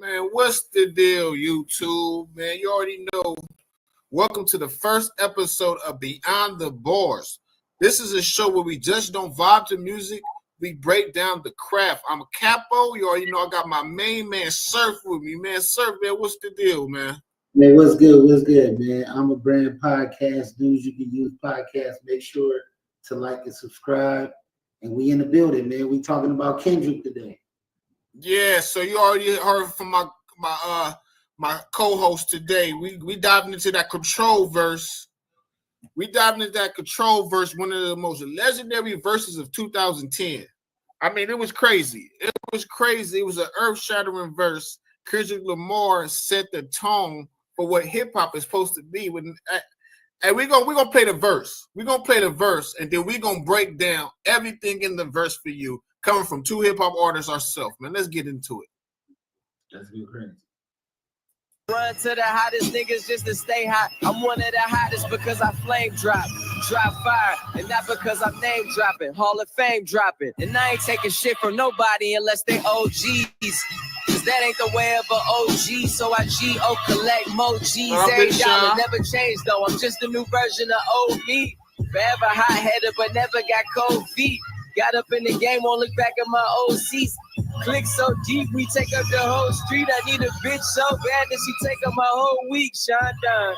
Man, what's the deal, YouTube? Man, you already know. Welcome to the first episode of Beyond the Bars. This is a show where we just don't vibe to music. We break down the craft. I'm a capo. You already know I got my main man, Surf, with me. Man, Surf, man, what's the deal, man? Man, what's good? What's good, man? I'm a brand podcast. Dudes, you can use podcast. Make sure to like and subscribe. And we in the building, man. We talking about Kendrick today. Yeah, so you already heard from my co-host today. We diving into that control verse. One of the most legendary verses of 2010. I mean, it was crazy. It was an earth-shattering verse. Kendrick Lamar set the tone for what hip-hop is supposed to be. And we're gonna play the verse. We're gonna play the verse, and then we're gonna break down everything in the verse for you, coming from two hip-hop artists ourselves, man. Let's get into it. That's good, crazy. Run to the hottest niggas just to stay hot. I'm one of the hottest because I flame drop fire, and not because I'm name dropping, Hall of Fame dropping. And I ain't taking shit from nobody unless they OGs. Cause that ain't the way of an OG, so I G-O collect more G's. Every dollar never changed though, I'm just a new version of old me. Forever hot-headed but never got cold feet. Got up in the game, won't look back at my old seats. Click so deep, we take up the whole street. I need a bitch so bad that she take up my whole week. Sean Dunn.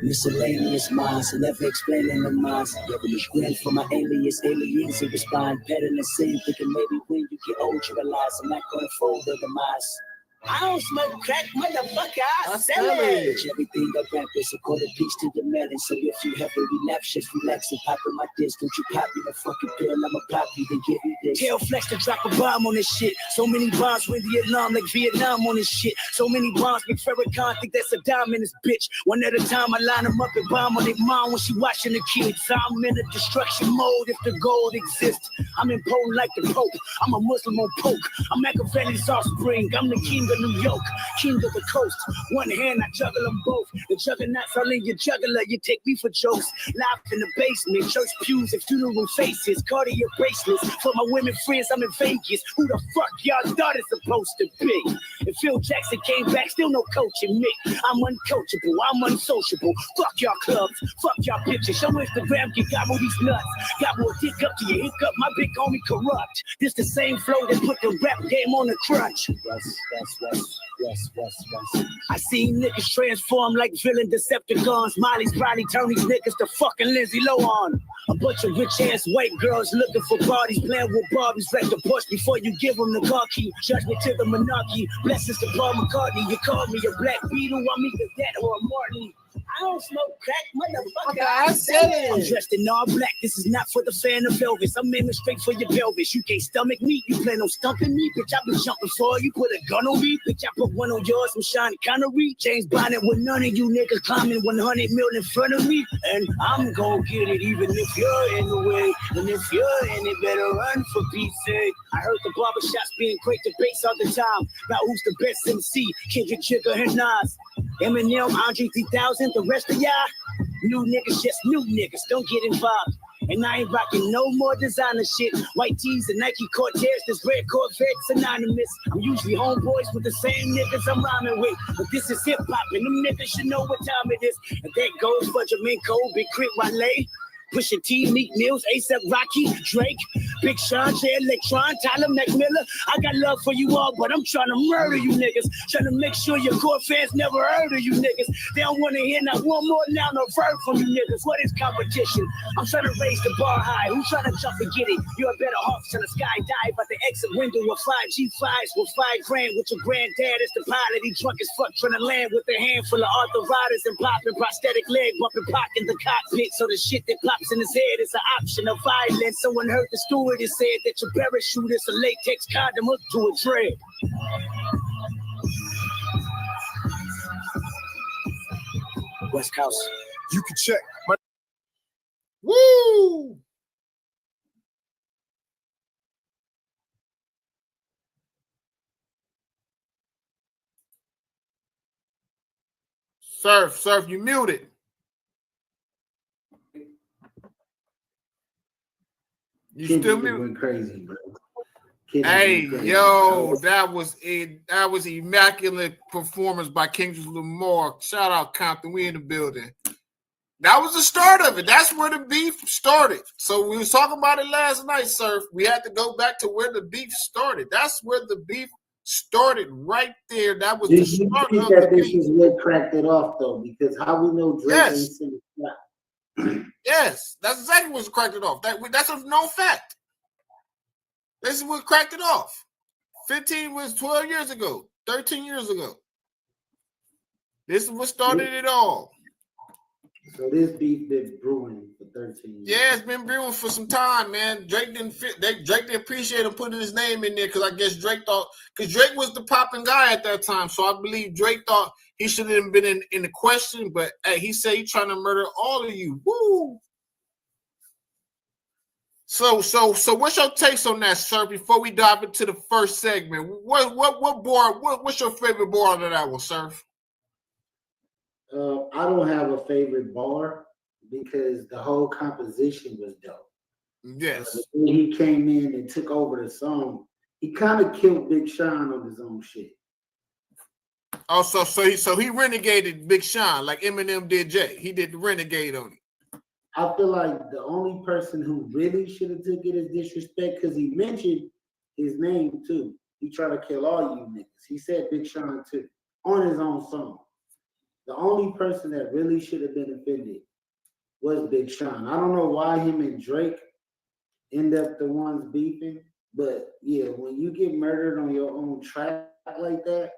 Miscellaneous minds, never explaining the minds. Devilish grin for my aliens who respond better than sin. Thinking maybe when you get old, you realize I'm not gonna fold the demise. I don't smoke crack, motherfucker, I sell it. Everything I rap is a quarter piece to the melon. So if you have a relapse, just relax and pop in my disc. Don't you pop me the fucking pill, I'ma pop you, then give you this. Tell Flex to drop a bomb on this shit. So many bombs with Vietnam, like Vietnam on this shit. So many bombs, make Farrakhan think that's a dime in this bitch. One at a time, I line them up and bomb on their mom when she watching the kids. I'm in a destruction mode if the gold exists. I'm impotent like the Pope. I'm a Muslim on poke. I'm Machiavelli's offspring. I'm the king of New York, king of the coast. One hand, I juggle them both. The juggernauts all in your juggler. You take me for jokes. Live in the basement, church pews and funeral faces. Cartier bracelets for my women friends. I'm in Vegas. Who the fuck y'all thought it's supposed to be? If Phil Jackson came back, still no coaching me. I'm uncoachable. I'm unsociable. Fuck y'all clubs. Fuck y'all pictures. Show Instagram can gobble these nuts. Gobble a dick up to your hiccup. My big homie corrupt. This the same flow that put the rap game on the crunch. Yes. I seen niggas transform like villain Decepticons. Molly's probably turn these niggas to fucking Lindsay Lohan. A bunch of rich ass white girls looking for bodies, playing with Barbies. Wreck the Porsche before you give them the car key. Judgment to the monarchy. Blessings to Paul McCartney. You call me a Black Beetle, I'm either that or a Martin. I don't smoke crack, motherfucker. I said it. I'm dressed in all black. This is not for the fan of Elvis. I'm aiming straight for your pelvis. You can't stomach me. You plan on stumping me, bitch. I've been jumping for you. Put a gun on me, bitch. I put one on yours. I'm Sean Connery. James Bond with none of you niggas climbing 100 mil in front of me. And I'm gonna get it even if you're in the way. And if you're in it, better run for Pete's sake. I heard the barbershops being great debates all the time about who's the best MC. Kendrick, Jigga, and Nas. Eminem, Andre 3000, the rest of y'all, new niggas, just new niggas, don't get involved. And I ain't rocking no more designer shit. White tees and Nike Cortez, this red Corvette's anonymous. I'm usually homeboys with the same niggas I'm rhyming with. But this is hip-hop and them niggas should know what time it is. And that goes for Jamaica, Big Crit, Wale. Pusha T, Meek Mills, A$AP Rocky, Drake. Big Sean, J Electron, Tyler McMillan. I got love for you all, but I'm trying to murder you niggas. Trying to make sure your core fans never heard of you niggas. They don't want to hear not one more noun or verb from you niggas. What is competition? I'm trying to raise the bar high. Who's trying to jump and get it? You're a better hawk trying to skydive at the exit window with 5 G5s with $5 grand with your granddad as the pilot. He drunk as fuck trying to land with a handful of arthritis and popping prosthetic leg, bumping Pac in the cockpit. So the shit that pops in his head is an option of violence. Someone heard the stewardess said that your parachute is a latex condom hooked to a dread. West Coast. You can check. Woo! Surf, you muted. You Kids still went muted. crazy, bro. Kids Hey, went crazy. yo, that was immaculate performance by Kendrick Lamar. Shout out Compton, we in the building. That was the start of it. That's where the beef started. So we was talking about it last night, Surf. We had to go back to where the beef started. That's where the beef started right there. That was the Did you start think of that the this beef. is what cracked it off, though? Because how we know Drake ain't Yes. seen it. Yes, that's exactly what cracked it off. That's a known fact. This is what cracked it off. 15 was 12 years ago, 13 years ago. This is what started it all. So this beef been brewing for 13 years. Yeah, it's been brewing for some time, man. Drake didn't appreciate him putting his name in there because I guess Drake thought, because Drake was the popping guy at that time. So I believe Drake thought he should have been in the question, but hey, he said he's trying to murder all of you. Woo! So what's your takes on that, sir? Before we dive into the first segment, what's your favorite bar of that one, sir? I don't have a favorite bar because the whole composition was dope. Yes. When he came in and took over the song, he kind of killed Big Sean on his own shit. Oh, so he renegaded Big Sean like Eminem did Jay. He did the renegade on him. I feel like the only person who really should have took it as disrespect, because he mentioned his name too. He tried to kill all you niggas. He said Big Sean too on his own song. The only person that really should have been offended was Big Sean. I don't know why him and Drake end up the ones beefing, but yeah, when you get murdered on your own track like that,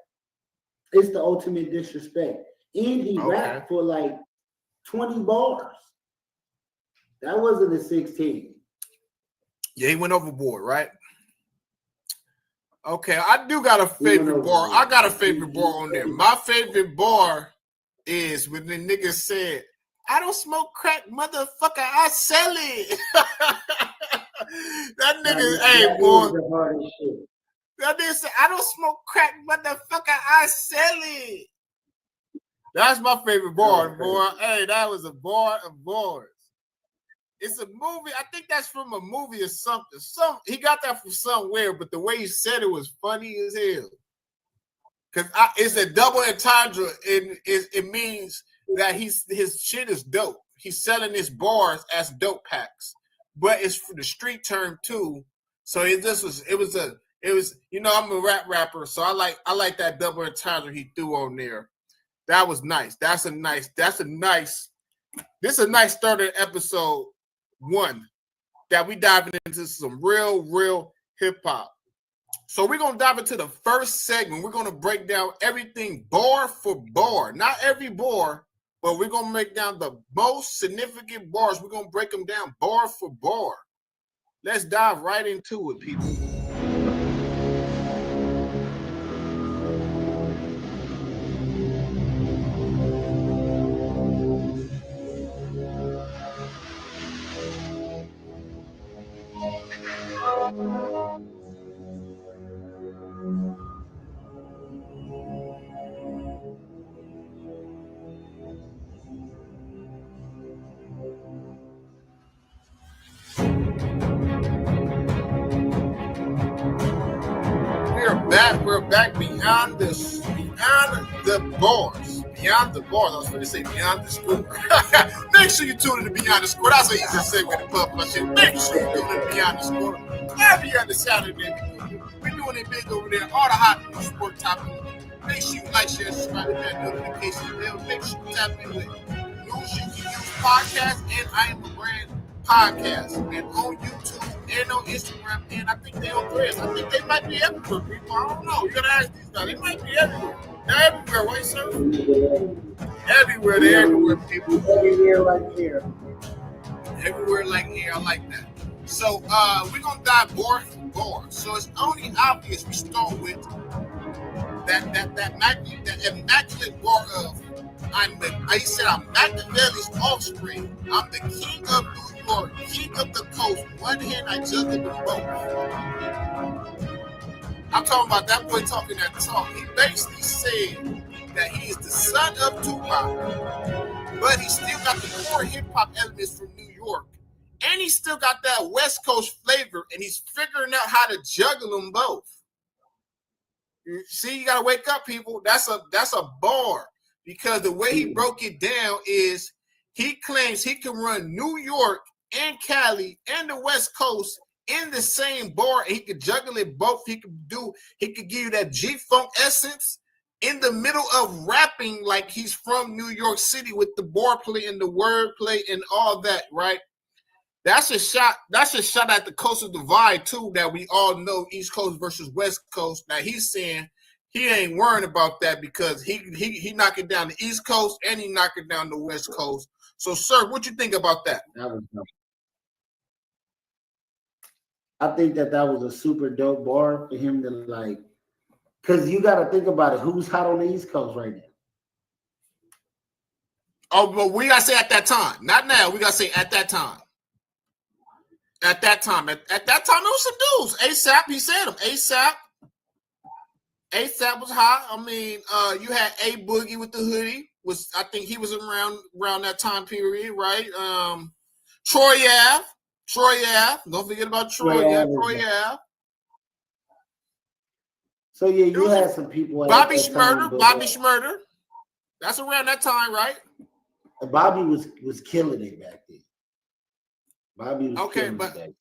it's the ultimate disrespect. And he rapped for like 20 bars. That wasn't a 16. Yeah, he went overboard, right? Okay, I do got a favorite bar. I got a favorite bar on there. My favorite bar is when the nigga said, "I don't smoke crack, motherfucker, I sell it." That nigga, hey, boy. That nigga said, "I don't smoke crack, motherfucker, I sell it." That's my favorite bar, boy. Hey, that was a bar of bars. It's a movie. I think that's from a movie or something. He got that from somewhere, but the way he said it was funny as hell. Because it's a double entendre. It means that his shit is dope. He's selling his bars as dope packs, but it's for the street term too. So it was. You know, I'm a rapper, so I like that double entendre he threw on there. That was nice. This is a nice start of episode 1 that we diving into some real hip hop. So we're gonna dive into the first segment. We're gonna break down everything bar for bar. Not every bar, but we're gonna make down the most significant bars. We're gonna break them down bar for bar. Let's dive right into it, people. We're back beyond the bars. Beyond the bars. I was going to say beyond the score. Make sure you tune in to Beyond the Score. That's what you just said with the puff my shit. Make sure you tune in to Beyond the Score. every other Saturday. We're doing it big over there. All the hot news, sport topics. Make sure you like, share, subscribe, and that notification bell. Make sure you tap in with News You Can Use Podcast and I Am a Brand Podcast. And on YouTube and on Instagram. And I think they're on Threads. I think they might be everywhere, people. I don't know. You gotta ask these guys. They might be everywhere. They're everywhere, right, sir? Everywhere. They're everywhere, people. Everywhere like here. Everywhere like here. I like that. So we're gonna dive bar for bar. So it's only obvious we start with that immaculate bar of I'm Machiavelli's offspring. I'm the king of New York, king of the coast. One hand I juggle them both. I'm talking about that boy talking that talk. He basically said that he is the son of Tupac, but he still got the core hip hop elements from New York. And he still got that West Coast flavor, and he's figuring out how to juggle them both. See, you gotta wake up, people. That's a bar, because the way he broke it down is he claims he can run New York and Cali and the West Coast in the same bar, and he could juggle it both. He could give you that G-Funk essence in the middle of rapping like he's from New York City with the bar play and the word play and all that, right? That's a shot at the coastal divide too, that we all know, East Coast versus West Coast. Now he's saying he ain't worrying about that because he knocking down the East Coast and he knocking down the West Coast. So, sir, what you think about that? I think that was a super dope bar for him to like, because you got to think about it. Who's hot on the East Coast right now? Oh, but we got to say at that time. Not now. We got to say at that time. At that time. At that time, there was some dudes. ASAP, he said him. ASAP was hot. I mean, you had A Boogie with the hoodie. I think he was around that time period, right? Troy Ave. Don't forget about Troy Ave. So yeah, you had some people. Bobby Schmurder. That's around that time, right? Bobby was killing it back then. Bobby was killing it back then.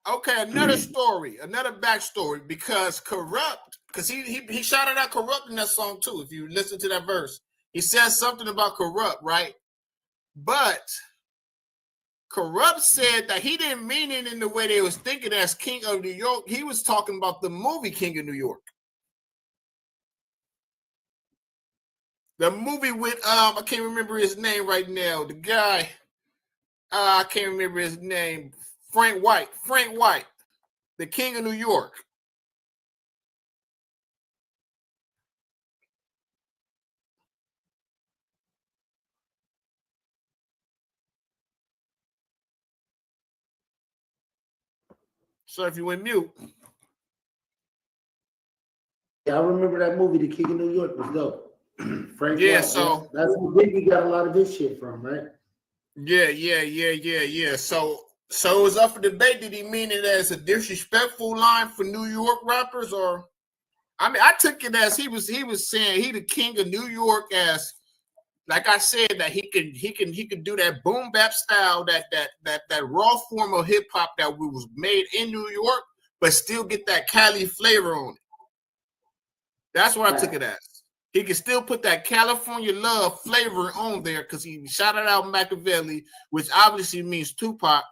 Okay, another backstory, because Corrupt, because he shouted out Corrupt in that song too. If you listen to that verse, he says something about Corrupt, right? But Corrupt said that he didn't mean it in the way they was thinking as King of New York. He was talking about the movie King of New York. The movie with I can't remember his name right now. The guy, I can't remember his name. Frank White, the King of New York. So if you went mute. Yeah, I remember that movie, The King of New York, was dope. Frank Yeah, White, so that's where Biggie got a lot of this shit from, right? Yeah. So it was up for debate. Did he mean it as a disrespectful line for New York rappers, or? I mean, I took it as he was saying he the king of New York, as like I said, that he could do that boom bap style, that raw form of hip hop that was made in New York, but still get that Cali flavor on it. That's what I took it as. He can still put that California love flavor on there because he shouted out Machiavelli, which obviously means Tupac,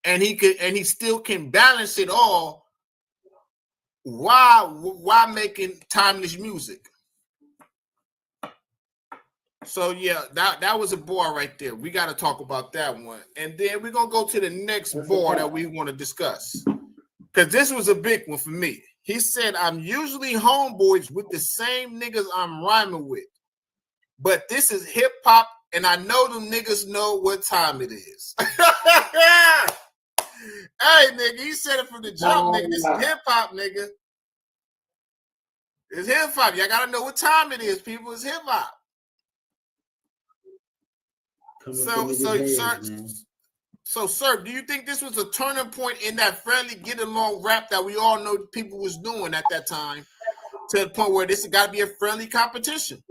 and he still can balance it all while making timeless music. So yeah, that was a bar right there. We got to talk about that one, and then we're gonna go to the next bar that we want to discuss, because this was a big one for me. He said, I'm usually homeboys with the same niggas I'm rhyming with, but this is hip hop, and I know them niggas know what time it is. Hey, nigga, he said it from the jump, nigga. This is hip hop, nigga. It's hip hop. Y'all gotta know what time it is, people. It's hip hop. So, sir, do you think this was a turning point in that friendly get along rap that we all know people was doing at that time, to the point where this has got to be a friendly competition?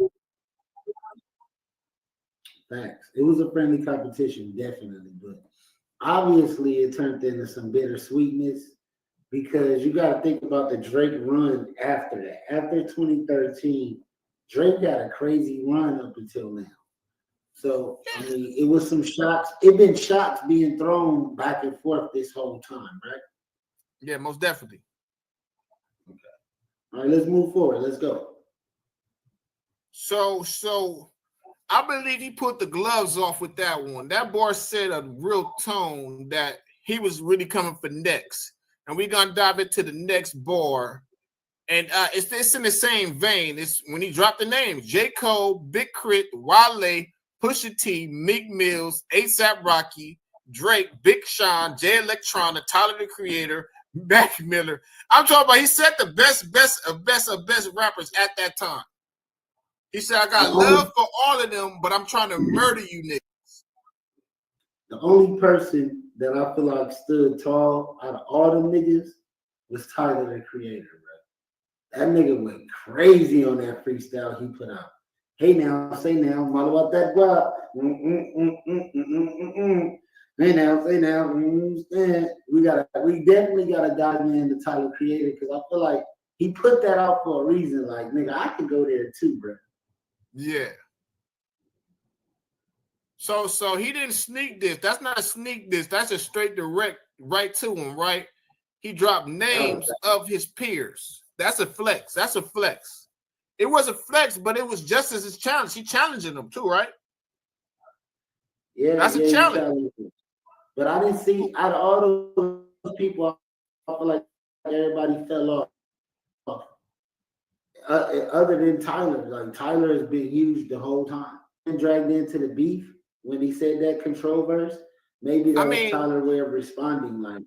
Facts. It was a friendly competition, definitely, but obviously it turned into some bittersweetness because you got to think about the Drake run after that. After 2013, Drake had a crazy run up until now. So I mean, it was some shots. It been shots being thrown back and forth this whole time, right? Yeah, most definitely. Okay. All right, let's move forward. Let's go. So I believe he put the gloves off with that one. That bar set a real tone that he was really coming for next. And we're gonna dive into the next bar. And it's in the same vein. It's when he dropped the names: J. Cole, Big Crit, Wale, Pusha T, Meek Mills, ASAP Rocky, Drake, Big Sean, Jay Electronica, Tyler the Creator, Mac Miller. I'm talking about he said the best of rappers at that time. He said, I got love for all of them, but I'm trying to murder you niggas. The only person that I feel like stood tall out of all them niggas was Tyler the Creator, bro. That nigga went crazy on that freestyle he put out. Hey now, say now, I'm all about that guap. Hey now, say now. We definitely gotta dive into Tyler Creator because I feel like he put that out for a reason. Like, nigga, I could go there too, bro. Yeah. So he didn't sneak this. That's not a sneak this. That's a straight direct right to him, right? He dropped names of his peers. That's a flex. That's a flex. It was a flex, but it was just as his challenge. He challenging them too, right? Yeah, that's a challenge. But I didn't see out of all those people, I feel like everybody fell off. Other than Tyler, like Tyler has been huge the whole time. And dragged into the beef when he said that control verse. Maybe that was Tyler's way of responding. Like,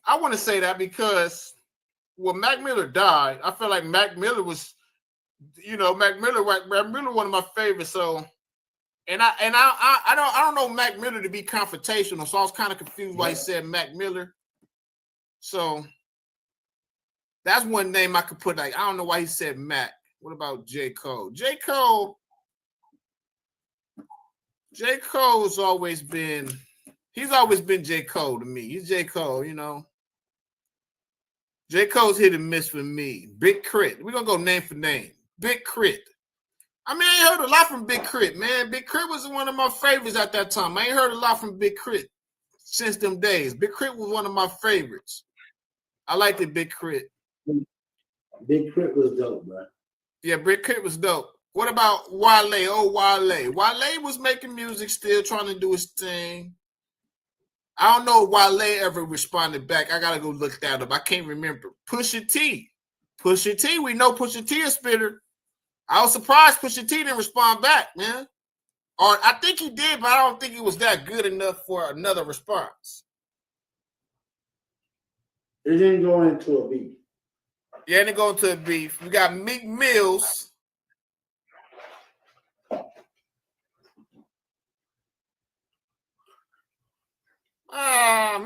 I want to say that because when Mac Miller died, I feel like Mac Miller was, Mac Miller one of my favorites. So, and I don't know Mac Miller to be confrontational, so I was kind of confused why he said Mac Miller. So that's one name I could put. Like, I don't know why he said Mac. What about J. Cole? J. Cole's always been J. Cole to me. He's J. Cole, J. Cole's hit and miss for me. Big Crit. We're gonna go name for name. Big Crit. I mean, I ain't heard a lot from Big Crit, man. Big Crit was one of my favorites at that time. I ain't heard a lot from Big Crit since them days. Big Crit was one of my favorites. I liked it, Big Crit. Big Crit was dope, bro. Yeah, Big Crit was dope. What about Wale? Oh, Wale. Wale was making music still, trying to do his thing. I don't know if Wale ever responded back. I got to go look that up. I can't remember. Pusha T. We know Pusha T is spitter. I was surprised Pusha T didn't respond back, man. Or I think he did, but I don't think he was that good enough for another response. It didn't go into a beef. Yeah, it didn't go into a beef. We got Meek Mills.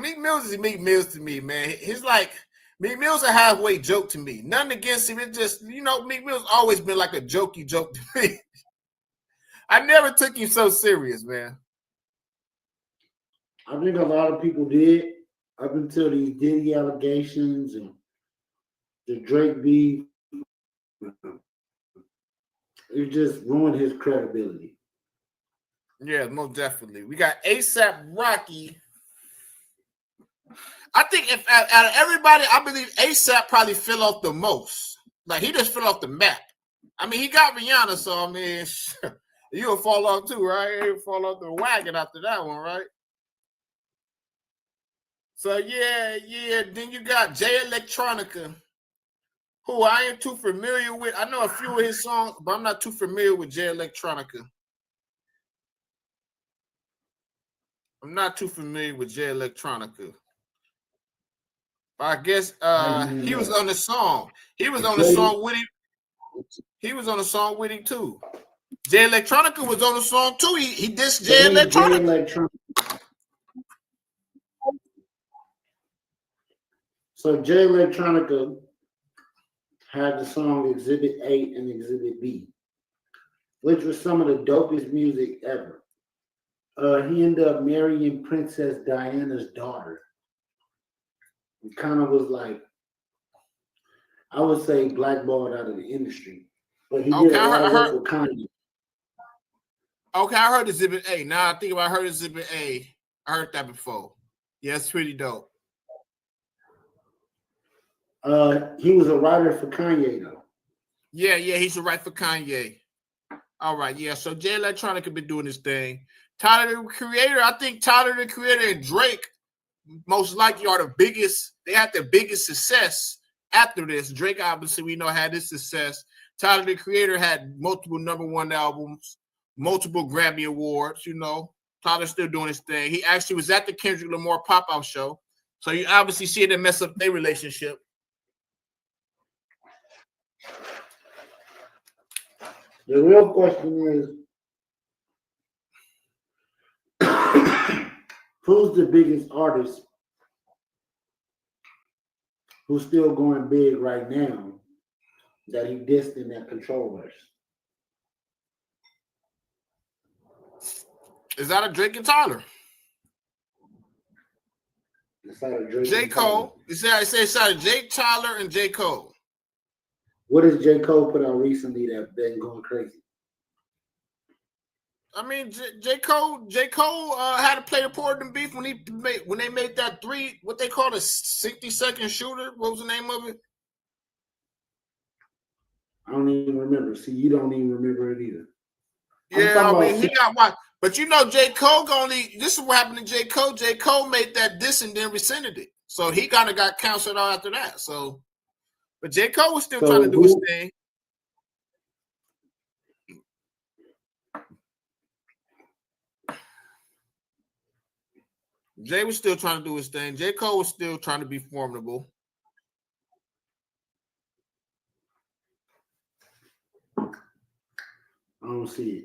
Meek Mills is Meek Mills to me, man. He's like Meek Mills a halfway joke to me. Nothing against him. It just, Meek Mills always been like a jokey joke to me. I never took him so serious, man. I think a lot of people did up until these Diddy allegations and the Drake beef. It just ruined his credibility. Yeah, most definitely. We got ASAP Rocky. I think if out of everybody, I believe ASAP probably fell off the most. Like, he just fell off the map. I mean, he got Rihanna, so I mean, you'll fall off too, right? You'll fall off the wagon after that one, right? So yeah. Then you got Jay Electronica, who I ain't too familiar with. I know a few of his songs, but I'm not too familiar with Jay Electronica. I'm not too familiar with Jay Electronica. I guess he was on the song. He was on the song with him. He was on the song with him too. Jay Electronica was on the song too. He dissed Jay Electronica. So Jay Electronica had the song Exhibit A and Exhibit B, which was some of the dopest music ever. He ended up marrying Princess Diana's daughter. It kind of was like, I would say, blackballed out of the industry. But he did a lot of work with Kanye. Okay, I heard Exhibit A. Now I think about I heard Exhibit A. I heard that before. Yeah, it's pretty dope. He was a writer for Kanye, though. Yeah, he should write for Kanye. All right, yeah. So Jay Electronica been doing this thing. Tyler the Creator, I think Tyler the Creator and Drake most likely are the biggest. They had the biggest success after this. Drake, obviously, we know had this success. Tyler the Creator had multiple #1 albums, multiple Grammy Awards. You know, Tyler's still doing his thing. He actually was at the Kendrick Lamar pop-out show, so you obviously see it mess up their relationship. The real question is, who's the biggest artist who's still going big right now that he dissed in that Control verse? Is that a Drake and Tyler? It's not a Drake. J. Cole. It's out of Jake Tyler and J. Cole. What has J. Cole put out recently that been going crazy? I mean, J. Cole had to play a part in beef when they made that what they called a 60-second shooter. What was the name of it? I don't even remember. See, you don't even remember it either. Yeah, I mean, he got one. But you know, J. Cole this is what happened to J. Cole. J. Cole made that diss and then rescinded it. So he kind of got canceled out after that. So, but J. Cole was still trying to do his thing. Jay was still trying to do his thing. J. Cole was still trying to be formidable. I don't see it.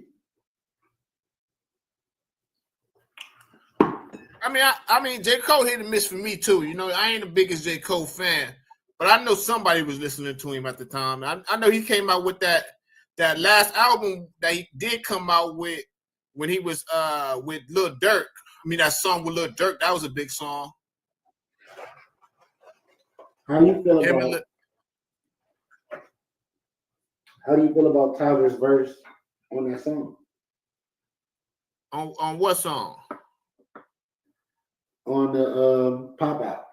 I mean, J. Cole hit and miss for me too. You know, I ain't the biggest J. Cole fan, but I know somebody was listening to him at the time. I know he came out with that last album that he did come out with when he was with Lil Durk. I mean, that song with Lil Durk, that was a big song. How do you feel about Tyler's verse on that song? On what song? On the pop out.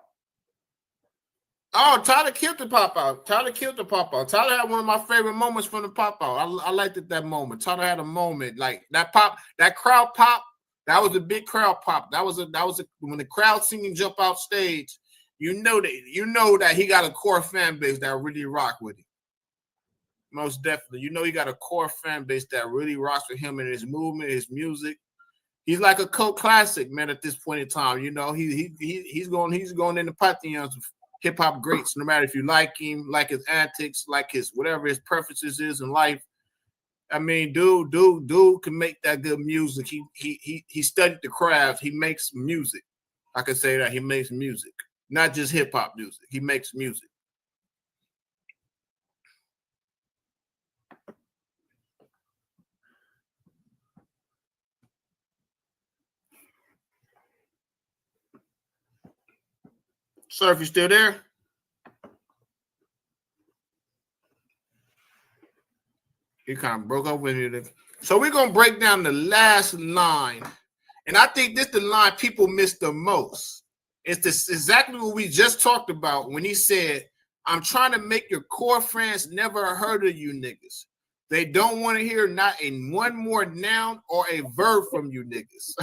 Oh, Tyler killed the pop out. Tyler had one of my favorite moments from the pop out. I liked it that moment. Tyler had a moment like that crowd pop. That was a big crowd pop. That was when the crowd singing jump out stage. You know that he got a core fan base that really rock with him. Most definitely, you know he got a core fan base that really rocks with him and his movement, his music. He's like a cult classic, man. At this point in time, you know he's going in the pantheons of hip hop greats. No matter if you like him, like his antics, like his whatever his preferences is in life. I mean, dude can make that good music. He studied the craft. He makes music. I can say that he makes music, not just hip hop music. He makes music. Sir, if you're still there. He kind of broke up with me. So we're going to break down the last line. And I think this is the line people miss the most. It's this exactly what we just talked about when he said, I'm trying to make your core friends never heard of you niggas. They don't want to hear not in one more noun or a verb from you niggas.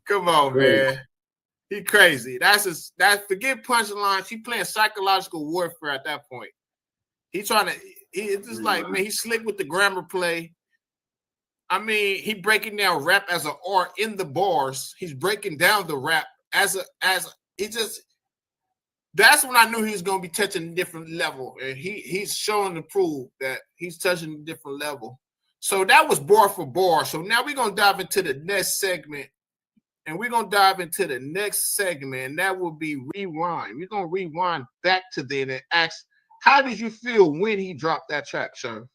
Come on, man. He crazy. That's forget punchlines. He playing psychological warfare at that point. It's just like, man, he's slick with the grammar play. I mean, he breaking down rap as an art in the bars. He's breaking down the rap that's when I knew he was gonna be touching a different level. And he's showing to prove that he's touching a different level. So that was bar for bar. So now we're gonna dive into the next segment. And we're gonna dive into the next segment, and that will be rewind. We're gonna rewind back to then and ask, how did you feel when he dropped that track, sir?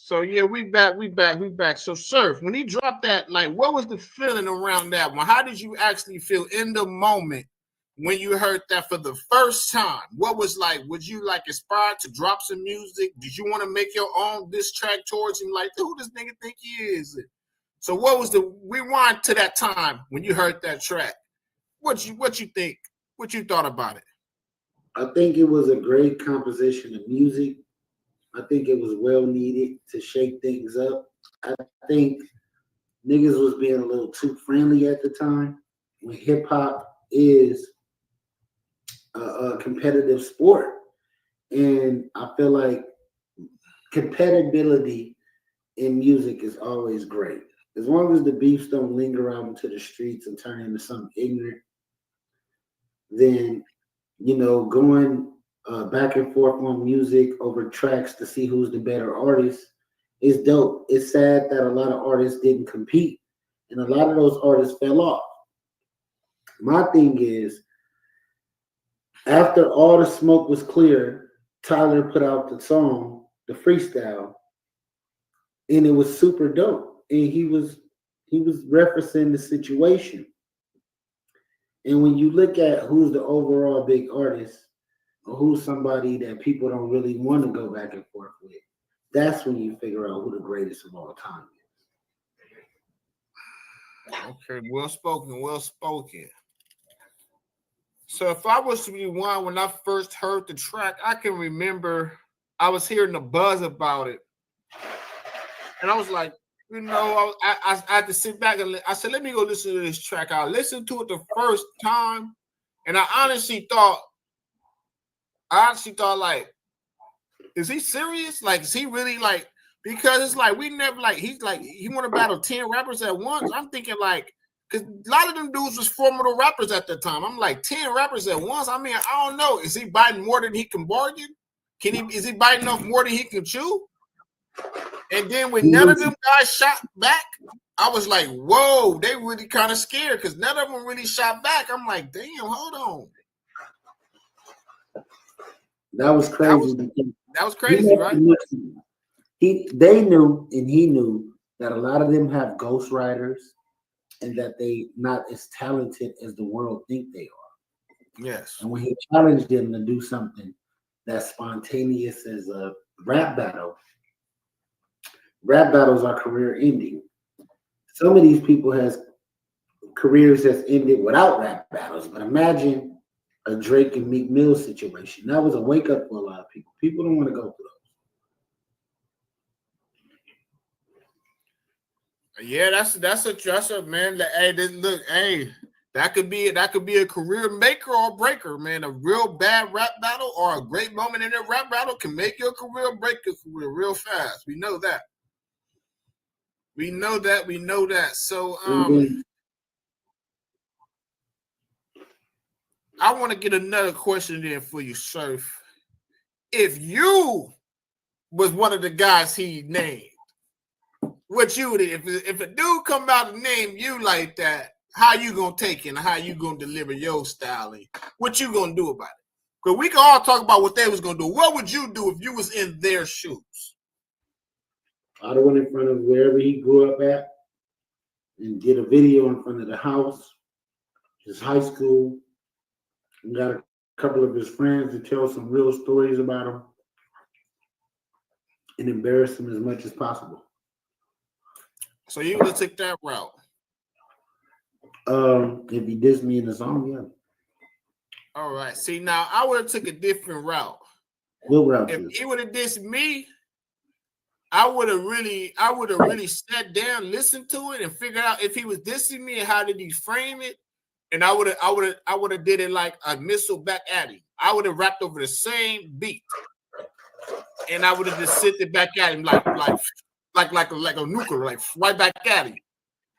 So yeah, we back. So Surf, when he dropped that, like, what was the feeling around that one? How did you actually feel in the moment when you heard that for the first time? What was like? Was you like inspired to drop some music? Did you want to make your own diss track towards him? Like, who this nigga think he is? So what was the rewind to that time when you heard that track? What you think? What you thought about it? I think it was a great composition of music. I think it was well needed to shake things up. I think niggas was being a little too friendly at the time when hip hop is a competitive sport. And I feel like compatibility in music is always great. As long as the beefs don't linger out into the streets and turn into something ignorant, then, going back and forth on music over tracks to see who's the better artist is dope. It's sad that a lot of artists didn't compete and a lot of those artists fell off. My thing is, after all the smoke was clear, Tyler put out the song, the freestyle, and it was super dope. And he was referencing the situation. And when you look at who's the overall big artist, or who's somebody that people don't really want to go back and forth with, that's when you figure out who the greatest of all time is. Okay, well spoken. So if I was to rewind when I first heard the track, I can remember I was hearing the buzz about it. And I was like, I had to sit back and I said, let me go listen to this track. I listened to it the first time, and I honestly thought, like, is he serious? Like, is he really like? Because it's like we never like he want to battle 10 rappers at once. I'm thinking like, because a lot of them dudes was formidable rappers at the time. I'm like 10 rappers at once. I mean, I don't know. Is he biting more than he can bargain? Is he biting off more than he can chew? And then when none of them guys shot back, I was like, whoa, they really kind of scared because none of them really shot back. I'm like, damn, hold on. That was crazy. That was crazy, right? They knew and he knew that a lot of them have ghostwriters and that they not as talented as the world think they are. Yes. And when he challenged them to do something that's spontaneous as a rap battles are career ending. Some of these people has careers that's ended without rap battles, but imagine a Drake and Meek Mill situation. That was a wake up for a lot of people. People don't want to go through those. Yeah, that's a man. That could be a career maker or breaker, man. A real bad rap battle or a great moment in a rap battle can make your career break your career real fast. We know that. We know that. So I want to get another question in for you, Surf. If you was one of the guys he named, what you would if a dude come out and name you like that, how you gonna take it and how you gonna deliver your style and what you gonna do about it? Because we can all talk about what they was gonna do. What would you do if you was in their shoes? I'd have went in front of wherever he grew up at and did a video in front of the house, his high school, and got a couple of his friends to tell some real stories about him and embarrass him as much as possible. So you would have took that route? If he dissed me in the song, yeah. All right. See, now I would have took a different route. What route? If he would have dissed me, I would have really sat down, listened to it, and figured out if he was dissing me and how did he frame it. And I would have did it like a missile back at him. I would have rapped over the same beat, and I would have just sent it back at him like a nuclear, like right back at him.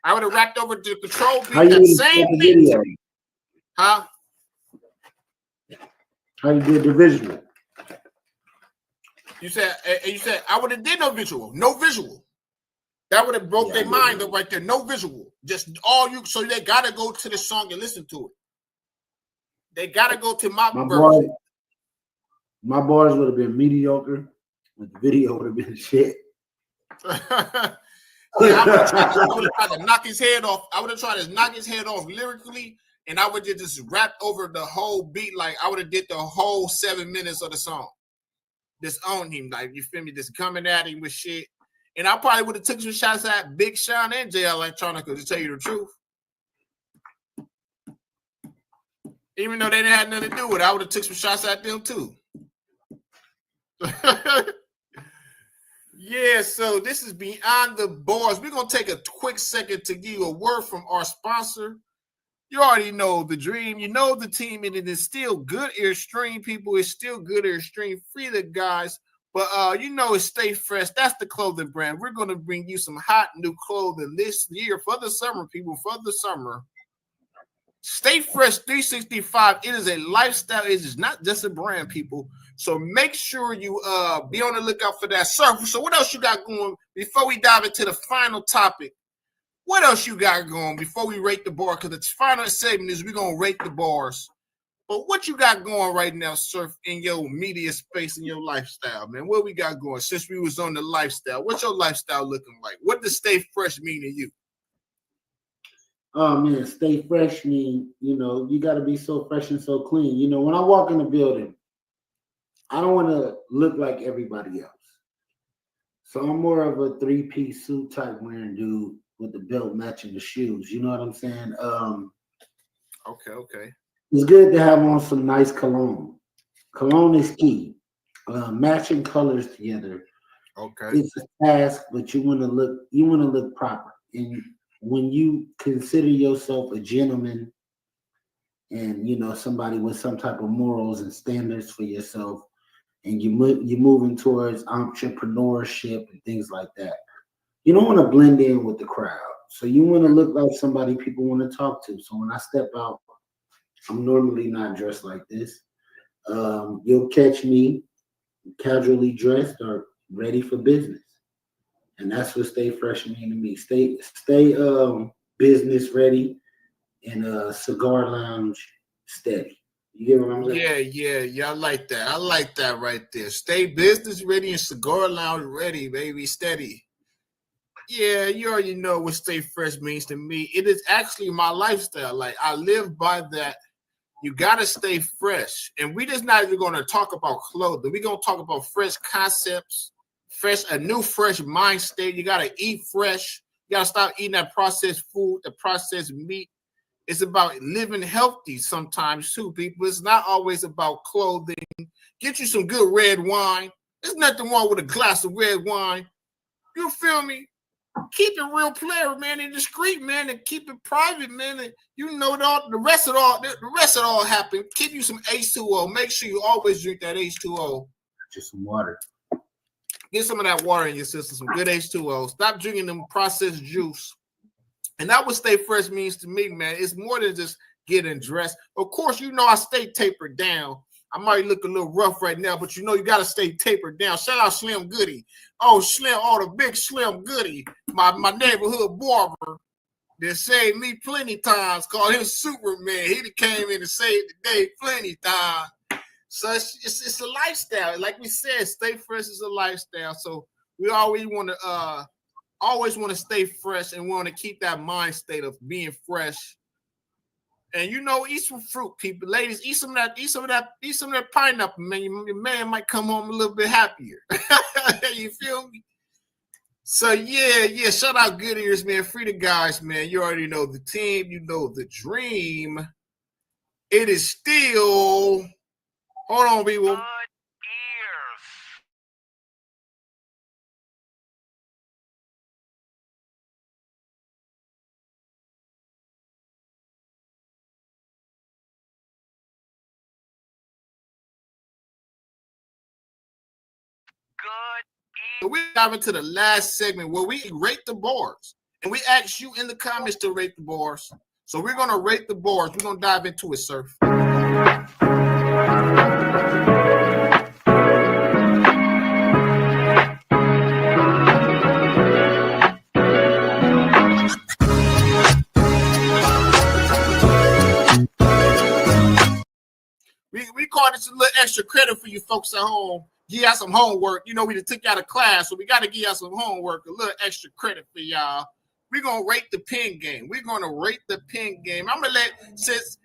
I would have rapped over the control beat, that same beat. Huh? How you did the visual? You said I would have did no visual. That would have broke their mind up right there. No visual. Just all you. So they gotta go to the song and listen to it. They gotta go to my version. My bars would have been mediocre, but the video would have been shit. Yeah, I would have tried to knock his head off. I would have tried to knock his head off lyrically, and I would just rap over the whole beat. Like I would have did the whole 7 minutes of the song. Just on him, like you feel me, just coming at him with shit. And I probably would have took some shots at Big Sean and Jay Electronica, to tell you the truth. Even though they didn't have nothing to do with it, I would have took some shots at them too. Yeah, so this is Beyond the Bars. We're going to take a quick second to give you a word from our sponsor. You already know the dream. You know the team, and it is still good Airstream, people. It's still good Airstream. Free the guys. But you know it's Stay Fresh. That's the clothing brand. We're going to bring you some hot new clothing this year for the summer, people, for the summer. Stay Fresh 365. It is a lifestyle. It is not just a brand, people. So make sure you be on the lookout for that surfer. So what else you got going before we dive into the final topic? What else you got going before we rate the bar? Because the final segment is we're going to rate the bars. But what you got going right now, Surf, in your media space and your lifestyle, man? What we got going since we was on the lifestyle? What's your lifestyle looking like? What does Stay Fresh mean to you? Oh man, Stay Fresh mean, you got to be so fresh and so clean. When I walk in the building, I don't want to look like everybody else. So I'm more of a three-piece suit type wearing dude with the belt matching the shoes. You know what I'm saying? Okay. It's good to have on some nice cologne. Cologne is key. Matching colors together. Okay. It's a task, but you want to look proper. And when you consider yourself a gentleman and somebody with some type of morals and standards for yourself, and you're moving towards entrepreneurship and things like that, you don't want to blend in with the crowd. So you want to look like somebody people want to talk to. So when I step out, I'm normally not dressed like this. You'll catch me casually dressed or ready for business. And that's what Stay Fresh mean to me. Stay business ready and cigar lounge steady. You get what I'm saying? Yeah. I like that. I like that right there. Stay business ready and cigar lounge ready, baby. Steady. Yeah, you already know what Stay Fresh means to me. It is actually my lifestyle. Like I live by that. You gotta stay fresh. And we just not even gonna talk about clothing. We're gonna talk about fresh concepts, a new fresh mind state. You gotta eat fresh. You gotta stop eating that processed food, the processed meat. It's about living healthy sometimes too, people. It's not always about clothing. Get you some good red wine. There's nothing wrong with a glass of red wine. You feel me? Keep it real player, man, and discreet, man, and keep it private, man. And the rest of it all happen. Keep you some H2O. Make sure you always drink that H2O. Just some water. Get some of that water in your system, some good H2O. Stop drinking them processed juice. And that what Stay Fresh means to me, man. It's more than just getting dressed. Of course, I stay tapered down. I might look a little rough right now, but you got to stay tapered down. Shout out Slim Goody. Oh, Slim, the big Slim Goody. My neighborhood barber that saved me plenty times. Called him Superman. He came in and saved the day plenty times. So it's a lifestyle. Like we said, Stay Fresh is a lifestyle. So we always want to stay fresh and want to keep that mind state of being fresh. And eat some fruit, people. Ladies, eat some of that pineapple, man. Your man might come home a little bit happier. You feel me? So yeah. Shout out Good Ears, man. Free the guys, man. You already know the team. You know the dream. It is still. Hold on, people. So we dive into the last segment where we rate the bars. And we ask you in the comments to rate the bars. So we're going to rate the bars. We're going to dive into it, Surf. We call this a little extra credit for you folks at home. give y'all some homework. You know, we just took y'all to class, so we got to give y'all some homework, a little extra credit for y'all. We're gonna rate the pen game. We're gonna rate the pen game. I'm gonna let since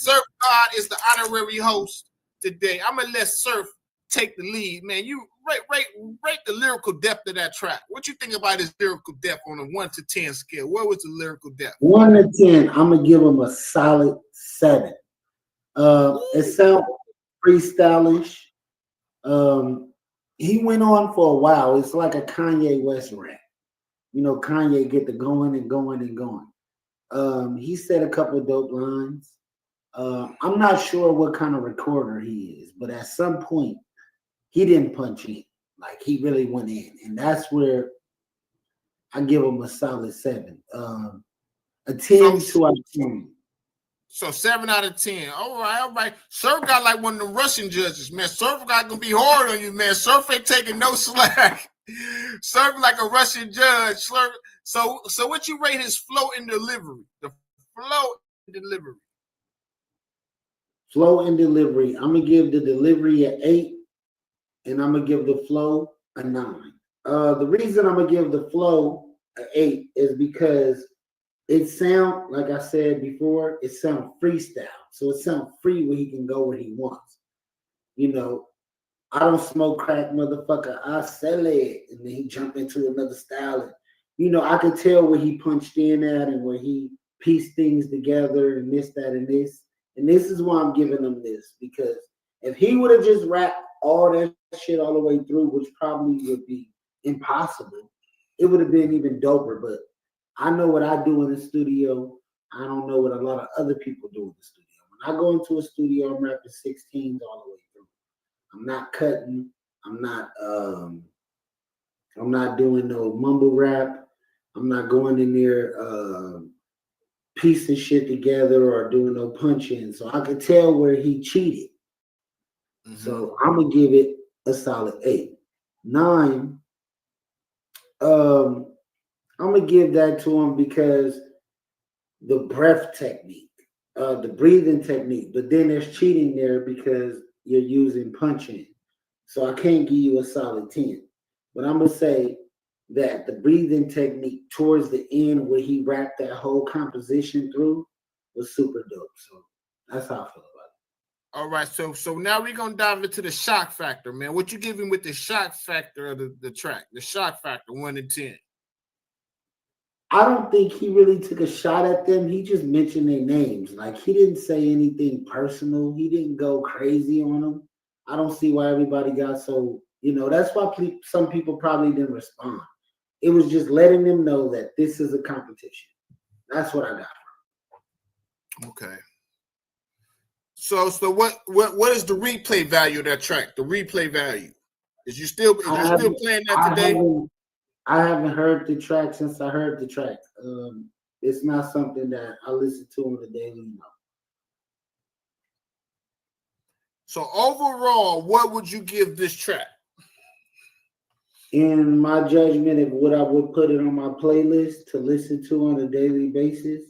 Surf God is the honorary host today, I'm gonna let Surf take the lead. Man, you rate the lyrical depth of that track. What you think about his lyrical depth on a 1 to 10 scale? What was the lyrical depth? 1 to 10, I'm gonna give him a solid 7. It sounds freestylish. He went on for a while. It's like a Kanye West rap. You know, Kanye get the going and going and going. He said a couple of dope lines. I'm not sure what kind of recorder he is, but at some point he didn't punch in. Like he really went in. And that's where I give him a solid 7. A 10 to a 10. So 7 out of 10. All right. Surf got like one of the Russian judges, man. Surf got gonna be hard on you, man. Surf ain't taking no slack. Surf like a Russian judge. Surf. So what you rate his flow and delivery? The flow and delivery. Flow and delivery. I'm gonna give the delivery an 8, and I'm gonna give the flow a 9. The reason I'm gonna give the flow an 8 is because it sound, like I said before, it sound freestyle. So it sound free where he can go where he wants. You know, I don't smoke crack, motherfucker. I sell it. And then he jump into another style. And, you know, I could tell where he punched in at and where he pieced things together and this, that, and this. And this is why I'm giving him this. Because if he would have just rapped all that shit all the way through, which probably would be impossible, it would have been even doper. But I know what I do in the studio. I don't know what a lot of other people do in the studio. When I go into a studio, I'm rapping 16s all the way through. I'm not cutting. I'm not doing no mumble rap. I'm not going in there piecing shit together or doing no punch-in. So I could tell where he cheated. Mm-hmm. So I'm gonna give it a solid 8. 9. I'm gonna give that to him because the breath technique, the breathing technique, but then there's cheating there because you're using punching. So I can't give you a solid 10. But I'm gonna say that the breathing technique towards the end where he wrapped that whole composition through was super dope. So that's how I feel about it. All right, so now we're gonna dive into the shock factor, man. What you give him with the shock factor of the track? The shock factor, 1 to 10. I don't think he really took a shot at them. He just mentioned their names. Like, he didn't say anything personal. He didn't go crazy on them. I don't see why everybody got so, you know, that's why some people probably didn't respond. It was just letting them know that this is a competition. That's what I got from him. Okay. So what is the replay value of that track? The replay value. Is you still playing that today? I haven't heard the track since I heard the track. It's not something that I listen to on a daily. No. So overall, what would you give this track? In my judgment of what I would put it on my playlist to listen to on a daily basis,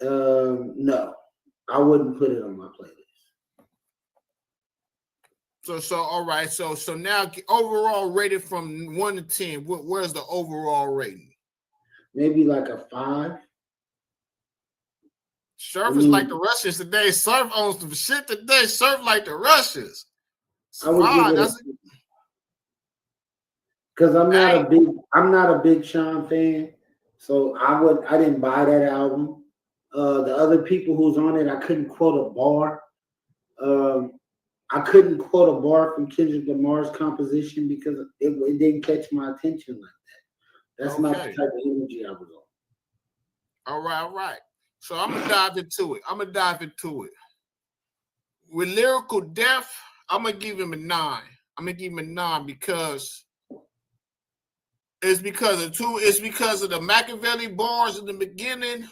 no, I wouldn't put it on my playlist. So all right. So now overall rated from 1 to 10. Where's the overall rating? Maybe like a 5. Surf is like the Russians today. Surf owns some shit today. Surf like the Russians. Because I'm not a big Sean fan, so I didn't buy that album. The other people who's on it, I couldn't quote a bar. I couldn't quote a bar from Kendrick Lamar's composition because it didn't catch my attention like that. That's not the type of energy I was on. All right. So I'm gonna dive into it. With lyrical depth, I'm gonna give him a 9. I'm gonna give him a 9 because it's because of the Machiavelli bars in the beginning.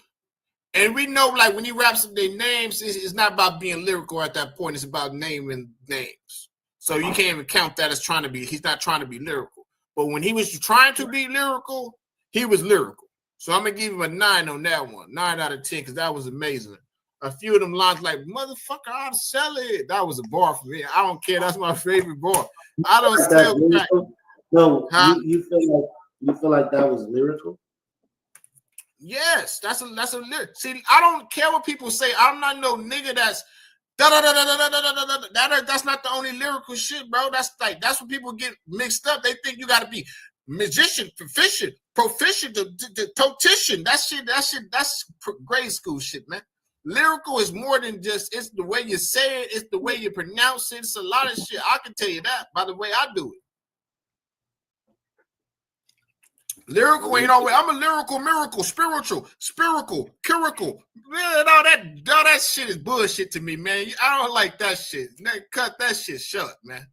And we know, like, when he raps up their names, it's not about being lyrical at that point. It's about naming names. So you can't even count that as he's not trying to be lyrical. But when he was trying to be lyrical, he was lyrical. So I'm going to give him a 9 on that one. 9 out of 10, because that was amazing. a few of them lines like "motherfucker, I'll sell it." That was a bar for me. I don't care. That's my favorite bar. I don't steal crack. No, Huh? you feel like that was lyrical? Yes, that's a lyric. See, I don't care what people say. I'm not no nigga that's that's not the only lyrical shit, bro. That's what people get mixed up. They think you got to be magician, proficient, totician. That's grade school shit, man. Lyrical is more than just, it's the way you say it, it's the way you pronounce it. It's a lot of shit. I can tell you that by the way I do it. Lyrical ain't always. I'm a lyrical miracle, spiritual, chirical. Man, all that shit is bullshit to me, man. I don't like that shit. Cut that shit short, man.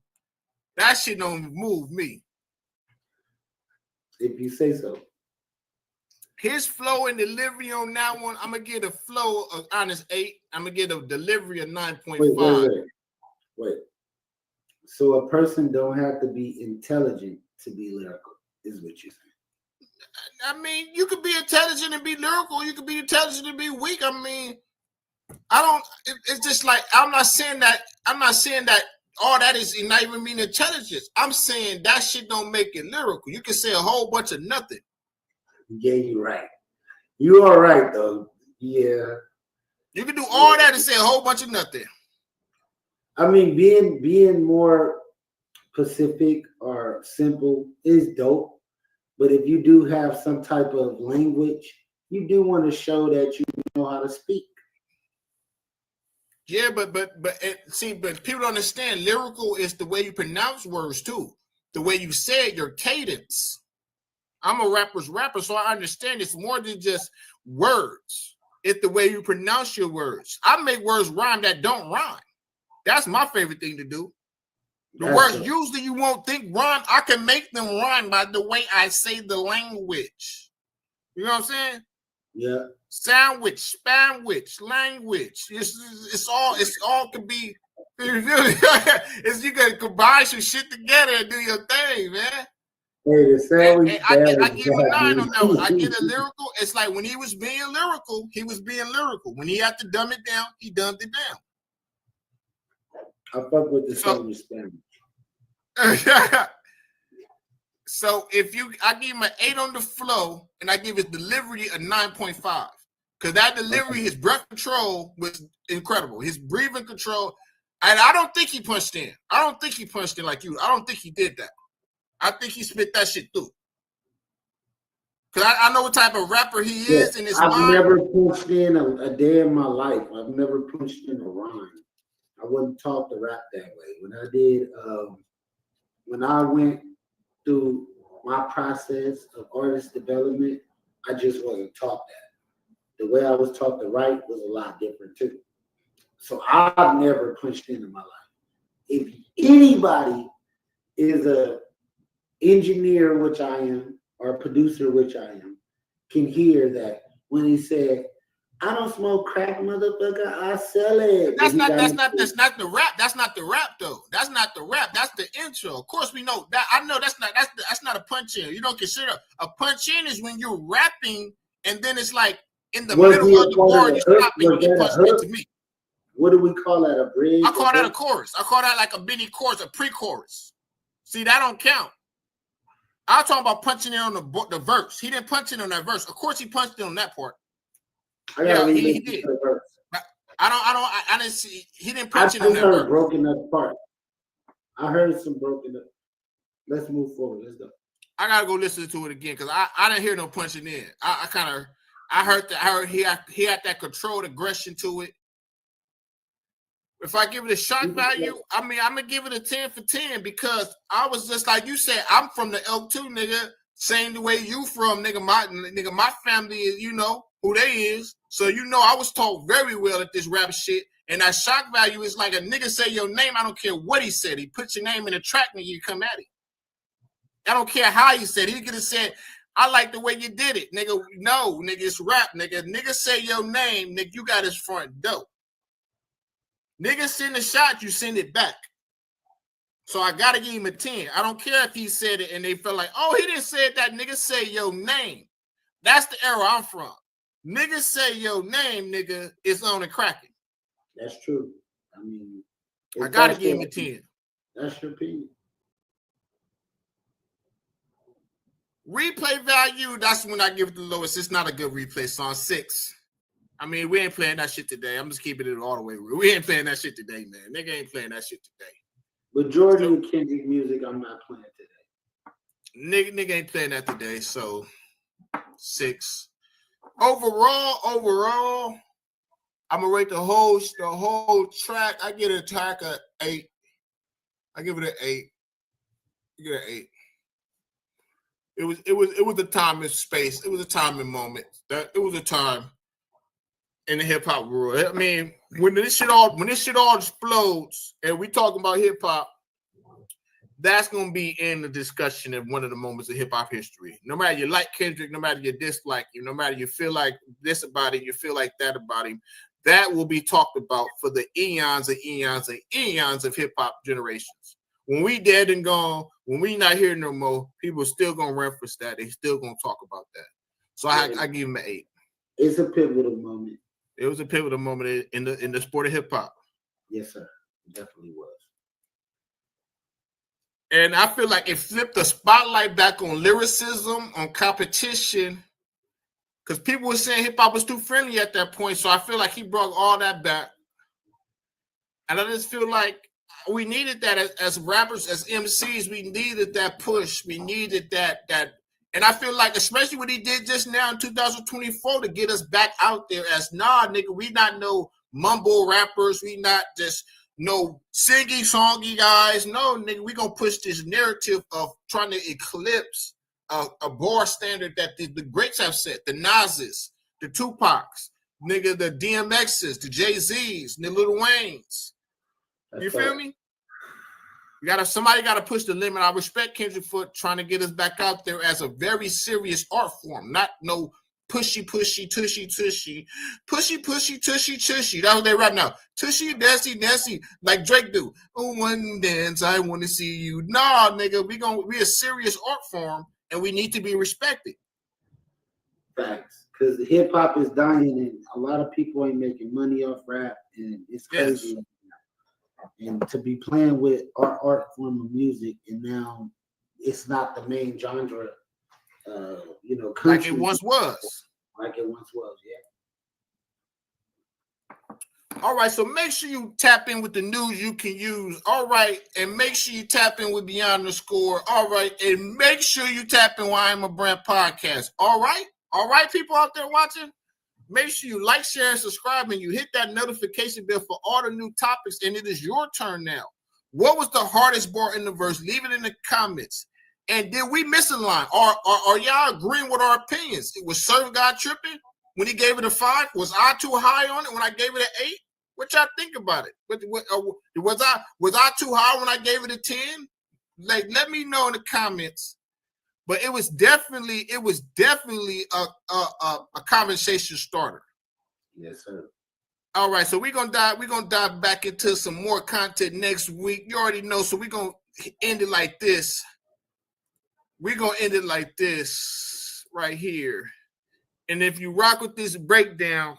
That shit don't move me. If you say so. His flow and delivery on that one, I'm gonna get a flow of honest 8. I'm gonna get a delivery of 9.5. Wait. So a person don't have to be intelligent to be lyrical, is what you're saying. I mean, you could be intelligent and be lyrical. You could be intelligent and be weak. I mean, I don't. It's just like I'm not saying that all that is not even mean intelligence. I'm saying that shit don't make it lyrical. You can say a whole bunch of nothing. Yeah, you're right. You are right though. Yeah. You can do all that and say a whole bunch of nothing. I mean, being more specific or simple is dope. But if you do have some type of language, you do want to show that you know how to speak. Yeah, but people don't understand. Lyrical is the way you pronounce words too, the way you say it, your cadence. I'm a rapper's rapper, so I understand it's more than just words. It's the way you pronounce your words. I make words rhyme that don't rhyme. That's my favorite thing to do. The words usually you won't think rhyme. I can make them rhyme by the way I say the language. You know what I'm saying? Yeah. Sandwich, spanwich, language. It's all can be. You can combine some shit together and do your thing, man. Hey, the sandwich. I give him a 9 on that one. I get a lyrical. It's like when he was being lyrical, he was being lyrical. When he had to dumb it down, he dumbed it down. I fuck with the sandwich sandwich. So I give him an 8 on the flow, and I give his delivery a 9.5. Because that delivery, his breath control was incredible. His breathing control, and I don't think he punched in. I don't think he punched in like you. I don't think he did that. I think he spit that shit through. Because I know what type of rapper he is in his mind. I've never punched in a day in my life. I've never punched in a rhyme. I wouldn't talk to rap that way. When I went through my process of artist development, I just wasn't taught that. The way I was taught to write was a lot different too. So I've never punched in my life. If anybody is a engineer, which I am, or a producer, which I am, can hear that when he said, "I don't smoke crack, motherfucker. I sell it." That's not the rap. That's not the rap though. That's not the rap. That's the intro. Of course we know that. I know that's not a punch in. You don't consider a punch in is when you're rapping and then it's like in the middle of the bar you stop and you get punched into me. What do we call that? A bridge? I call that a chorus. I call that like a mini chorus, a pre-chorus. See, that don't count. I'm talking about punching in on the verse. He didn't punch in on that verse. Of course he punched in on that part. Yeah, he did. I didn't see. He didn't punch in on that verse. Broken up part. I heard some broken up. Let's move forward. Let's go. I gotta go listen to it again because I didn't hear no punching in. I heard he had that controlled aggression to it. If I give it a shock value, I mean, I'm gonna give it a 10 for 10 because I was just like you said, I'm from the Elk too, nigga. Same the way you from, nigga. My family is, you know, who they is. So you know I was taught very well at this rap shit. And that shock value is like a nigga say your name, I don't care what he said. He put your name in the track and you come at it. I don't care how he said it. He could have said, I like the way you did it. Nigga, no, nigga, it's rap, nigga. Nigga say your name, nigga, you got his front door. Nigga send a shot, you send it back. So I gotta give him a 10. I don't care if he said it and they felt like, oh, he didn't say it, that nigga say your name. That's the era I'm from. Niggas say your name, nigga, it's on and cracking. That's true. I mean, I gotta give him a 10. That's your opinion. Replay value, that's when I give it the lowest. It's not a good replay song. 6. I mean, we ain't playing that shit today. I'm just keeping it all the way real. We ain't playing that shit today, man. Nigga ain't playing that shit today. Majority of Kendrick music, I'm not playing today. Nigga ain't playing that today. So 6. Overall, I'm gonna rate the whole track. I get a track a 8. I give it an 8. You get an 8. It was a time and space. It was a time and moment. It was a time in the hip hop world. I mean, when this shit all explodes, and we talking about hip hop, that's gonna be in the discussion of one of the moments of hip hop history. No matter you like Kendrick, no matter you dislike him, no matter you feel like this about him, you feel like that about him, that will be talked about for the eons and eons and eons of hip hop generations. When we dead and gone, when we not here no more, people still gonna reference that. They still gonna talk about that. So I give him an 8. It's a pivotal moment. It was a pivotal moment in the sport of hip hop. Yes, sir. It definitely was. And I feel like it flipped the spotlight back on lyricism, on competition, because people were saying hip hop was too friendly at that point. So I feel like he brought all that back. And I just feel like we needed that as rappers, as MCs. We needed that push. We needed that. And I feel like, especially what he did just now in 2024 to get us back out there as, nah, nigga, we not no mumble rappers. We not just no singing, songy guys. No, nigga, we gonna push this narrative of trying to eclipse a bar standard that the greats have set. The NUSEs, the Tupacs, nigga, the DMXs, the Jay-Z's, the Lil Waynes. You feel me? Somebody got to push the limit. I respect Kendrick for trying to get us back out there as a very serious art form, not no pushy, tushy, pushy, tushy. That's what they rap now. Tushy, Desi, like Drake do. Oh, one dance, I want to see you. Nah, nigga, we a serious art form, and we need to be respected. Facts, because hip hop is dying, and a lot of people ain't making money off rap, and it's crazy. Yes. And to be playing with our art form of music, and now it's not the main genre, like it once was. Like it once was, yeah. All right, so make sure you tap in with the news you can use. All right, and make sure you tap in with Beyond the Score. All right, and make sure you tap in with I Am a Brand podcast. All right, people out there watching. Make sure you like, share, and subscribe, and you hit that notification bell for all the new topics, and it is your turn now. What was the hardest bar in the verse? Leave it in the comments. And did we miss a line? Are y'all agreeing with our opinions? Was Surf God tripping when he gave it a 5? Was I too high on it when I gave it an 8? What y'all think about it? Was I too high when I gave it a 10? Like, let me know in the comments. But it was definitely a conversation starter. Yes, sir. All right, so we're gonna dive back into some more content next week. You already know, so we're gonna end it like this. We're gonna end it like this right here. And if you rock with this breakdown,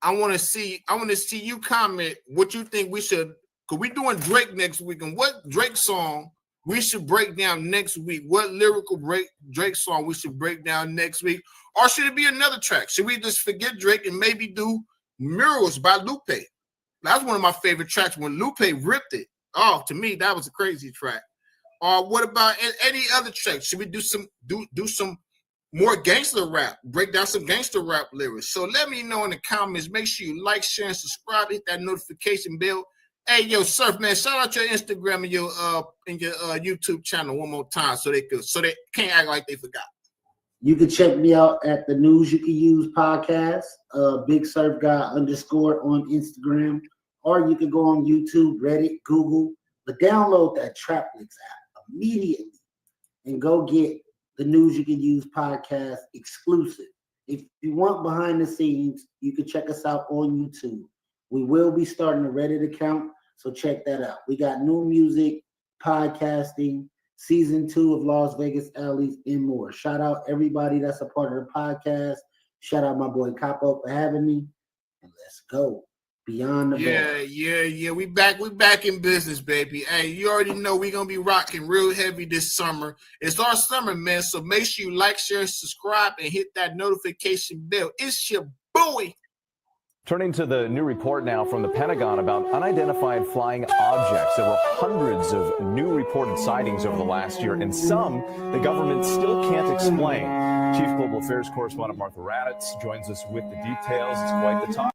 I want to see you comment what you think we should, because we're doing Drake next week, and what Drake song we should break down next week. What lyrical Drake song we should break down next week? Or should it be another track? Should we just forget Drake and maybe do Murals by Lupe? That's one of my favorite tracks when Lupe ripped it. Oh, to me, that was a crazy track. Or what about any other track? Should we do some more gangster rap? Break down some gangster rap lyrics. So let me know in the comments. Make sure you like, share, and subscribe. Hit that notification bell. Hey, yo, Surf, man, shout out your Instagram and your YouTube channel one more time so they can't act like they forgot. You can check me out at the News You Can Use podcast, Big Surf Guy _ on Instagram, or you can go on YouTube, Reddit, Google, but download that Traplix app immediately and go get the News You Can Use podcast exclusive. If you want behind the scenes, you can check us out on YouTube. We will be starting a Reddit account, so check that out. We got new music, podcasting, season 2 of Las Vegas Alleys, and more. Shout out everybody that's a part of the podcast. Shout out my boy Capo for having me. And let's go. Beyond the bar. Yeah. We back in business, baby. Hey, you already know we gonna be rocking real heavy this summer. It's our summer, man. So make sure you like, share, subscribe, and hit that notification bell. It's your boy. Turning to the new report now from the Pentagon about unidentified flying objects. There were hundreds of new reported sightings over the last year, and some the government still can't explain. Chief Global Affairs correspondent Martha Raddatz joins us with the details. It's quite the talk.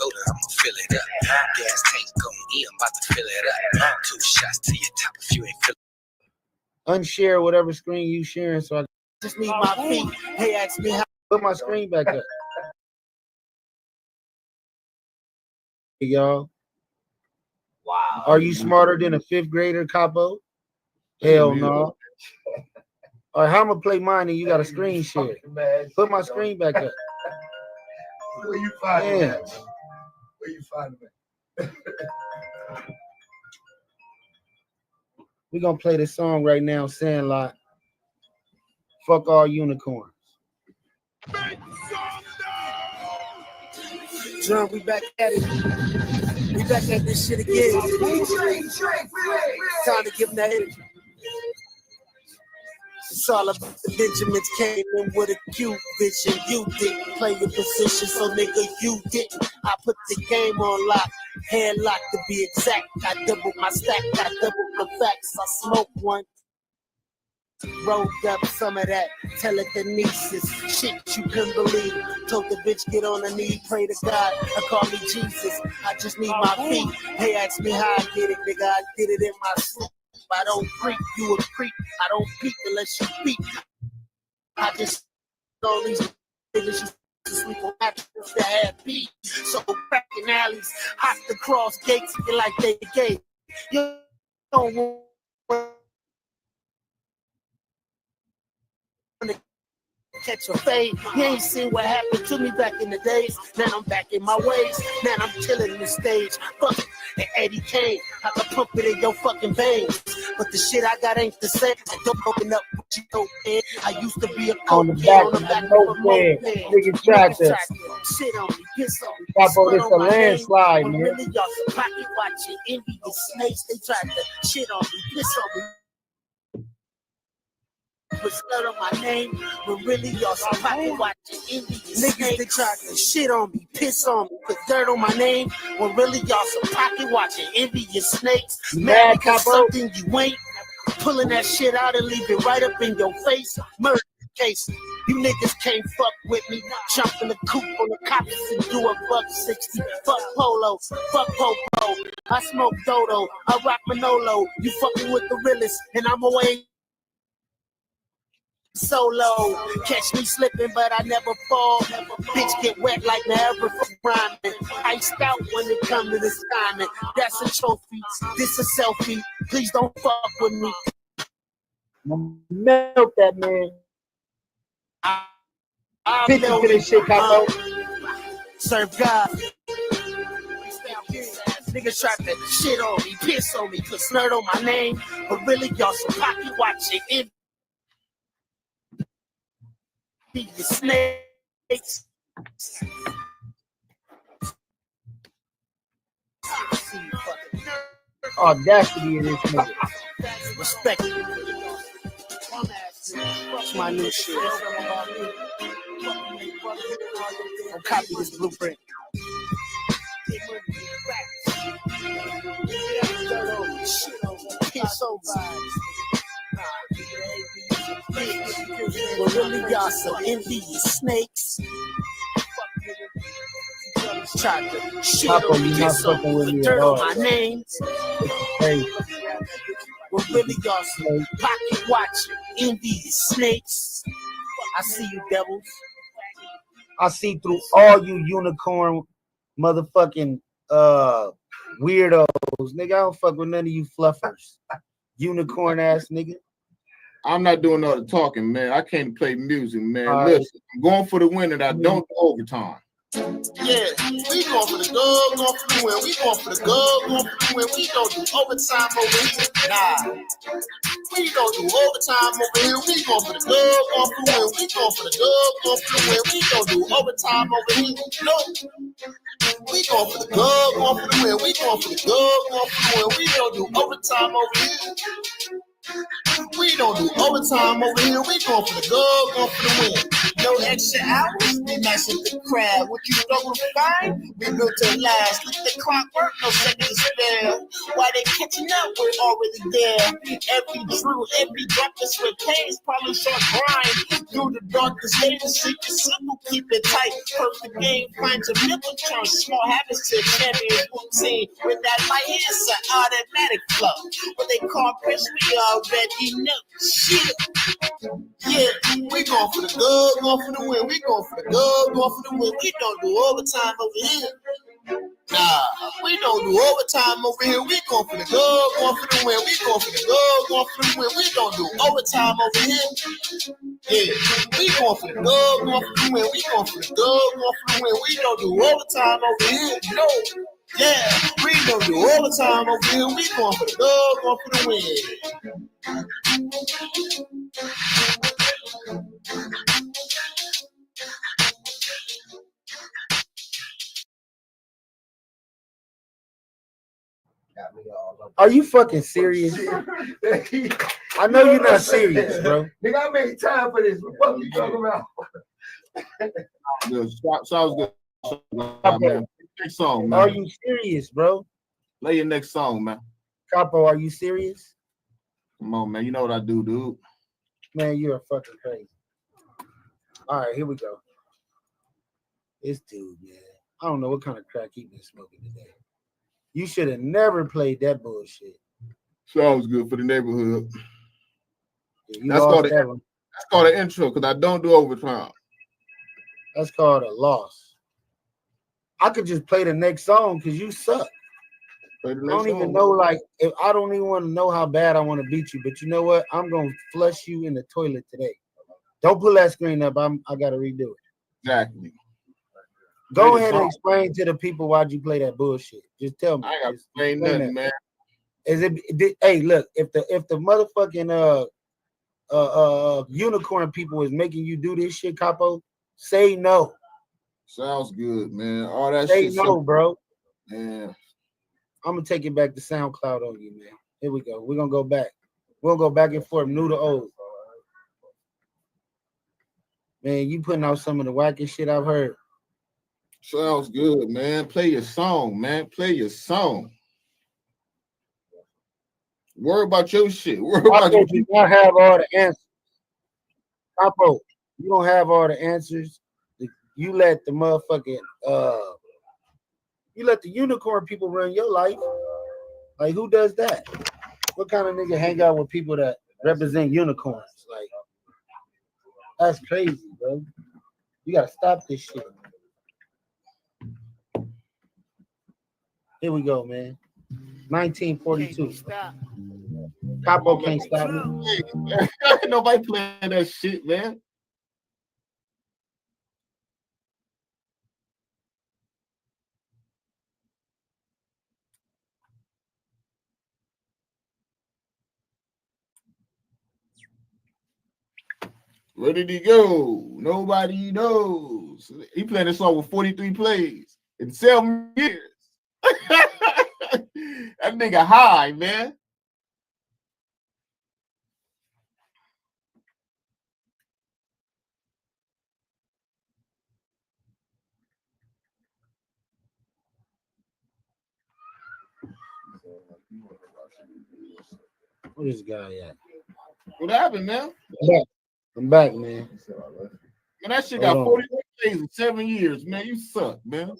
soda, I'ma fill it up. Gas tank going in, I'm about to fill it up. 2 shots to your top if you ain't fill it. Unshare whatever screen you sharing, so I Just need my feet. Hey, ask me how. put my screen back up. Y'all. Wow. Are you smarter than a 5th grader, Capo? Hell no. All right, how I'm gonna play mine and you got a screen share. Put my screen back up. Where you find it? Where you find it? We're gonna play this song right now, Sandlot. Fuck all unicorns. John, we back at it. We back at this shit again. Time to give them that energy. It's all about the Benjamins came in with a cute vision. You didn't play your position, so nigga, you didn't. I put the game on lock, headlock to be exact. I doubled my stack, I doubled the facts. I smoked one, rolled up some of that telekinesis. Shit you couldn't believe. Told the bitch get on her knee, pray to God. I call me Jesus. I just need my feet. Hey, ask me how I get it, nigga. I did it in my sleep. I don't creep, you a creep. I don't peep unless you peep. I just all these niggas to sleep on mattresses that have beat. So cracking alleys, hop the cross gates, feel like they gay. You don't want to catch a fade. You ain't seen what happened to me back in the days. Now I'm back in my ways. Now I'm killing the stage. Fuck it, and Eddie Kane. I can pump it in your fucking veins. But the shit I got ain't the same. Don't open up what you know, man. I used to be a On the back of a moped. Nigga tried to shit on me, piss on me. Capo, this a landslide, man. Really, y'all some pocket watching, envious snakes. They tried to shit on me, piss on me. Put slut on my name, but really y'all some pocket watching, envious niggas. They tried to shit on me, piss on me, put dirt on my name, when really y'all some pocket watching, envious snakes. Mad because something you ain't. Pulling that shit out and leave it right up in your face. Murder case. You niggas can't fuck with me. Jump in the coupe on the cops and do a $160. Fuck Polo, fuck Popo. I smoke Dodo, I rock Manolo. You fucking with the realest, and I'm away solo. Catch me slipping, but I never fall. Bitch get wet like Niagara from rhyming. Iced out when it come to this timing. That's a trophy. This a selfie. Please don't fuck with me. Melt that man. Picture to this shit, Capo. Serve God. Niggas try to shit on me, piss on me, put slur on my name, but really y'all some pocket watching in. The snakes. Audacity in this nigga. Respect. That's my new shit. I'll copy this blueprint. Piss on but really y'all some envious snakes. Try to shit on me, piss on me, dirt on my name. But really y'all some pocket watching, envious snakes. I see you devils. I see through all you unicorn motherfucking weirdos. Nigga, I don't fuck with none of you fluffers. Unicorn ass nigga. I'm not doing all the talking, man. I can't play music, man. All Listen, right. I'm going for the win and I don't do overtime. Yeah, we going for the goal, going for the win. We going for the goal, going for the win. We don't do overtime over here. Nah. We don't do overtime over here. We going for the goal, going for the win. We going for the goal, going for the win. We don't do overtime over here. No. We going for the goal, going for the win. We going for the goal, going for the win. We don't do overtime over here. We don't do overtime over here. We going for the goal, going for the win. No, no extra hours. We match with the crowd. What you struggle to find, we built to last. Let the clock work, no seconds to spare. Why they catching up, we're already there. Every drill, every drop is with pains, probably short grind. Through the darkest days, secret simple, keep it tight. Perfect game, find your middle turn, small habits to a champion routine. With that light, it's an automatic flow. What they call press, we already know. Shit. Yeah, we going for the good, going for the win. We going for the good, going for the win. We don't do overtime over here. Nah, we don't do overtime over here. We going for the good, going for the win. We going for the good, going for the win. We don't do overtime over here. Yeah, we going for the good, going for the win. We going for the good, going for the win. We don't do overtime over here. No. Yeah, we don't do overtime over here. We going for the good, going for the win. Are you fucking serious? I know you're not serious, bro. Nigga, I made time for this. What you talking about? Sounds good. Man. Next song, man. Are you serious, bro? Play your next song, man. Capo, are you serious? Come on, man. You know what I do, dude. Man, you're fucking crazy. All right, here we go. This dude, man. I don't know what kind of crack he been smoking today. You should have never played that bullshit. Sounds good for the neighborhood. Yeah, that's called an intro because I don't do overtime. That's called a loss. I could just play the next song because you suck. I don't even know, like, if I don't even want to know how bad I want to beat you, but you know what? I'm gonna flush you in the toilet today. Don't pull that screen up. I gotta redo it. Exactly. Go ahead and explain to the people why'd you play that bullshit. Just tell me. I ain't gotta explain nothing, man. Hey, look, if the motherfucking unicorn people is making you do this shit, Capo, say no. Sounds good, man. All that say shit. Say no, bro. Yeah. I'm gonna take it back to SoundCloud on you, man. Here we go. We're gonna go back. We're gonna go back and forth, new to old. Man, you putting out some of the wackest shit I've heard. Sounds good, man. Play your song, man. Play your song. Worry about your shit. Worry about your you don't have all the answers. Capo, you don't have all the answers. You let the motherfucking you let the unicorn people run your life. Like, who does that? What kind of nigga hang out with people that represent unicorns? Like, that's crazy, bro. You gotta stop this shit. Here we go, man. 1942. Capo can't stop me. Nobody playing that shit, man. Where did he go? Nobody knows. He playing this song with 43 plays in 7 years. That nigga high, man. Where's this guy at? What happened, man? I'm back, man. Man, that shit got 41 plays in 7 years, man. You suck, man.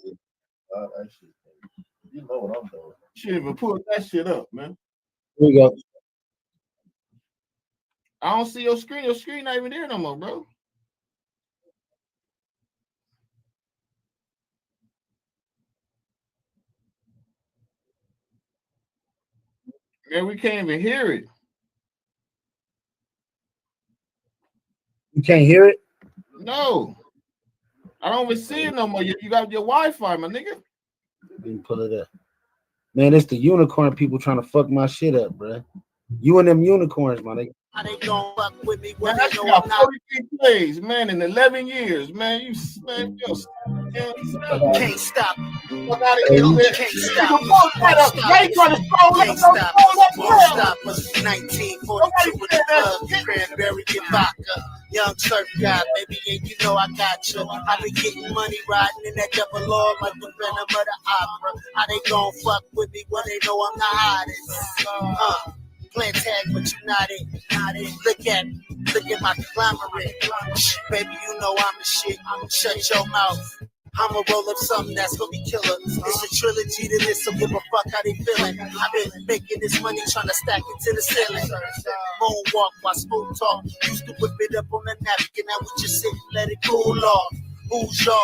You know what I'm doing. You shouldn't even pull that shit up, man. Here we go. I don't see your screen. Your screen not even there no more, bro. Man, we can't even hear it. You can't hear it? No. I don't even see it no more. You got your Wi-Fi, my nigga. Didn't pull it up. Man, it's the unicorn people trying to fuck my shit up, bro. You and them unicorns, my nigga. They gonna fuck with me when Man, they that know got I'm not. 43 plays, man, in 11 years, man. You Can't stop. Fuck out of here, man. Can't stop. Wait for the Can't stop. Won't stop us. 1942 with the club, cranberry and vodka. Young surf guy, baby, and you know I got you. I been getting money riding in that double R like the Phantom of the Opera. How they gon' fuck with me when they know I'm the hottest? Playing tag, but you not it. Look at my conglomerate. Baby, you know I'm the shit. Shut your mouth. I'ma roll up something that's gonna be killer. It's a trilogy to this, so give a fuck how they feeling. I've been making this money, trying to stack it to the ceiling. Moonwalk while smooth talk. Used to whip it up on the napkin, now we just sit and let it cool off. Who's y'all?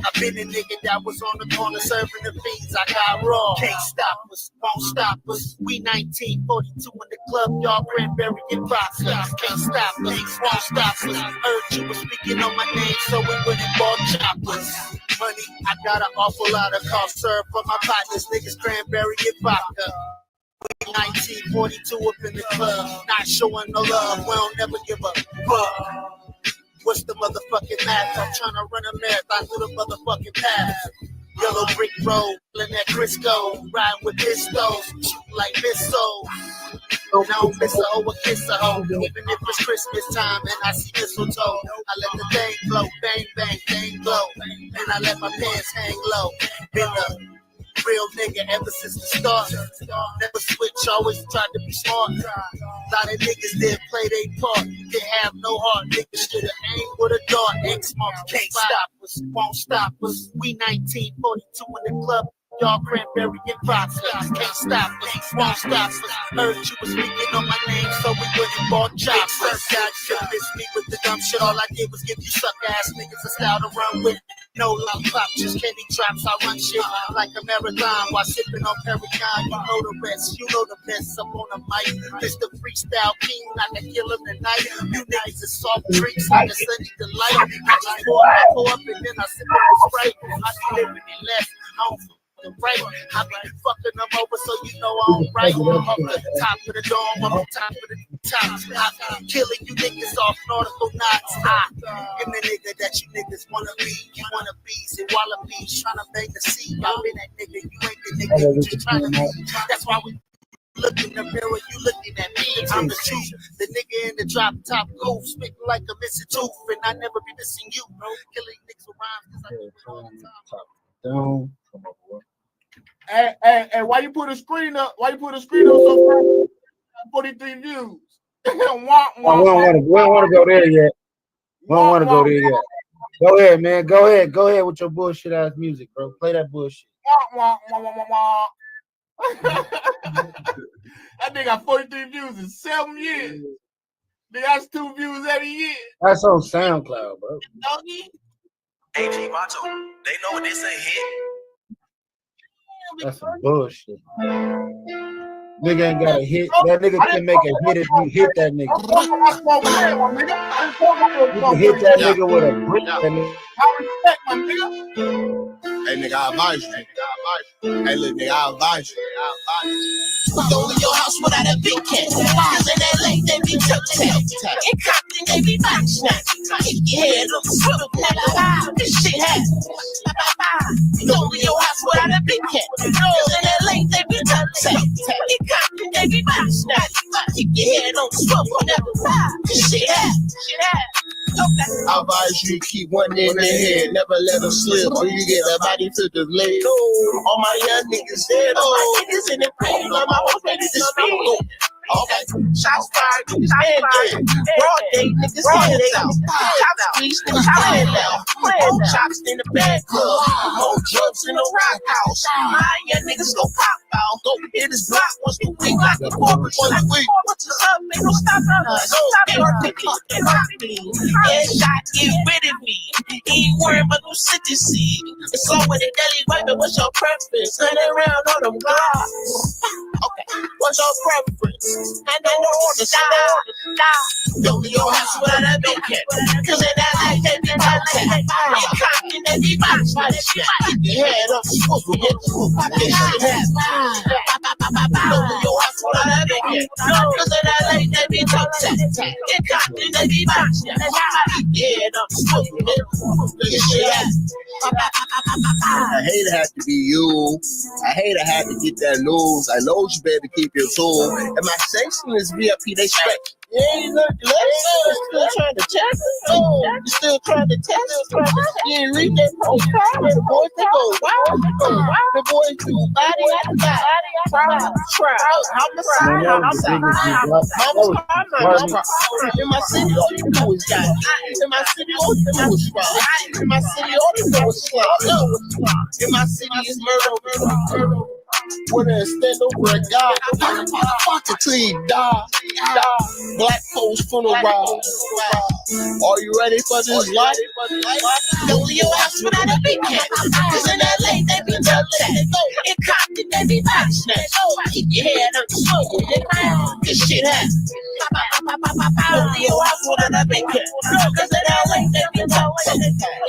I've been a nigga that was on the corner serving the fiends. I got raw. Can't stop us, won't stop us. We 1942 in the club, y'all cranberry and vodka. Can't stop us, won't stop us. Heard you was speaking on my name, so we went and bought choppers. Money, I got an awful lot of cough syrup for my partners. Niggas cranberry and vodka. 1942 up in the club, not showing no love. We don't never give a fuck. What's the motherfucking math? I'm trying to run a marathon through the motherfucking path. Yellow brick road, in that Crisco, riding with pistols, shooting like missiles. No miss a hoe or kiss a hoe, even if it's Christmas time and I see mistletoe. I let the thing blow, bang, bang, thing blow, and I let my pants hang low. Been a real nigga ever since the start. Never switch, always tried to be smart. Lot of niggas didn't play their part. Didn't have no heart. Niggas should have aimed with a dart. X marks can't stop us, won't stop us. We 1942 in the club. Y'all cranberry and vodka. Can't stop us, won't stop us. Heard you was speaking on my name, so we went and bought chops. Surf guy should miss me with the dumb shit. All I did was give you suck ass niggas a style to run with. No lollipop, just candy drops. I run shit like a marathon while sipping on Pericon. You know the rest, you know the best. Up on the mic, Mr. Freestyle King, like a killer tonight. You niggas is soft drinks like a sunny delight. I just pour up and then I sip on the Sprite. I be living it less. I don't right. I be fucking them over, so you know I'm right. Up the top of the dome, up the top of the top. I'm killing you niggas off nautical knots. I'm the nigga that you niggas wanna be. You wanna be, say wallabies, trying to bang the sea. I've been that nigga, you ain't the nigga, you just trying to be. That's why we look in the mirror, you looking at me. I'm the truth, the nigga in the drop top goof, spitting like a missing tooth, and I never be missing you. Killing niggas with rhymes, cause I do it all the time. Come on, boy. Hey, why you put a screen up? Why you put a screen up so far? 43 views. We don't want to go there yet. We don't want to go there yet. Go ahead, man. Go ahead with your bullshit ass music, bro. Play that bullshit. That nigga got 43 views in 7 years. Nigga, that's 2 views every year. That's on SoundCloud, bro. AG Macho, they know when this ain't hit. That's some bullshit. Nigga ain't got a hit. That nigga can make a hit if you hit that nigga. You can hit that nigga with a brick. Hey, nigga, I advise you. Hey, look, nigga, I advise you. Go to your house without a big cat. Cause in LA, they be touching. In Compton, they be body snatch. Keep your head on the swivel. This shit happens. Go to your house without a big cat. Cause in LA, they be touching. In Compton, they be body snatch. Keep your head on the swivel. This shit happens. I advise you keep one in the head, never let them slip, or you get a body to the leg. All my young niggas dead, all my niggas in the pain, all my hoes ready to speed. Okay, shots fired, niggas dead. Broad day, niggas head out. Chops squeezed, niggas head out. More chops in the bad club, more drugs in the rock house. My young niggas go pop out, go hit his block once a week, like the corporate. What's up, ain't no stop us. Stop your picking, get off me. Headshot, get rid of me. Ain't worried about no citizen. It's all with a deli right, but what's your preference? Turn around on them guards. Okay, what's your preference? And I know the style. Go to your house without a big cat. Cause in that life, they be touching. You cocking, they be boxing. Keep your head up, swivel, hit the roof. This shit happens. Go to your house without a big cat. Cause in that life, they be touching. You cocking, they be boxing. Keep your head up, swivel, hit the roof. This shit happens. I hate to have to be you. I hate to have to get that news. I know you better keep your tool. And my section is VIP, they straight. Yeah, look, still trying to check. Oh, you still trying to test. You ain't read that postcard. The boys, they go wow. The boys do body after body. Try. Homicide. In my city, all you do is die. In my city, all you do is fly. In my city, all you do is fly. In my city, is murder. With a stand over a God. Fuck it till he die. Black folks funeral. Are you ready for this life? Go to your house without a big cat. Cause in LA, they be double that. In Compton, they be body snatch. Keep your head up, smoking. This shit happens. Go to your house without a big cat. Cause in LA, they be double that.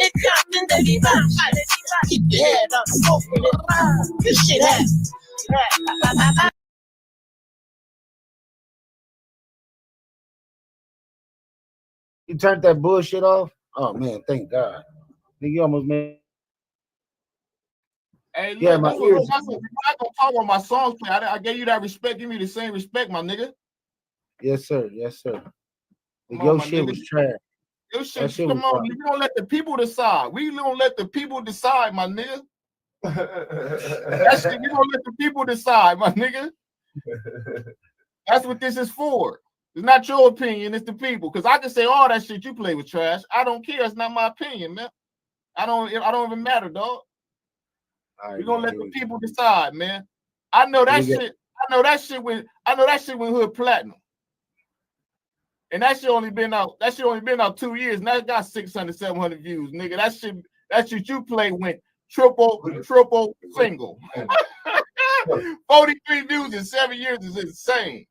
In Compton, they be body snatch. Keep your head up, smoking. This shit happens. You turned that bullshit off? Oh man, thank God. Nigga, you almost made. Hey, look, Yeah, my ears. I'm not gonna talk about my songs. I gave you that respect. Give me the same respect, my nigga. Yes, sir. Yes, sir. Your shit was trash. Your shit, come on. You don't let the people decide. We don't let the people decide, my nigga. That shit, you don't let the people decide, my nigga. That's what this is for. It's not your opinion, it's the people. Because I can say all that shit you play with trash. I don't care. It's not my opinion, man. I don't even matter, dog. Right, we're gonna let the people decide, man. I know that shit. I know that shit when Hood Platinum. And that shit only been out 2 years. And that got 600, 700 views, nigga. That shit you play went triple single. 43 views in 7 years is insane.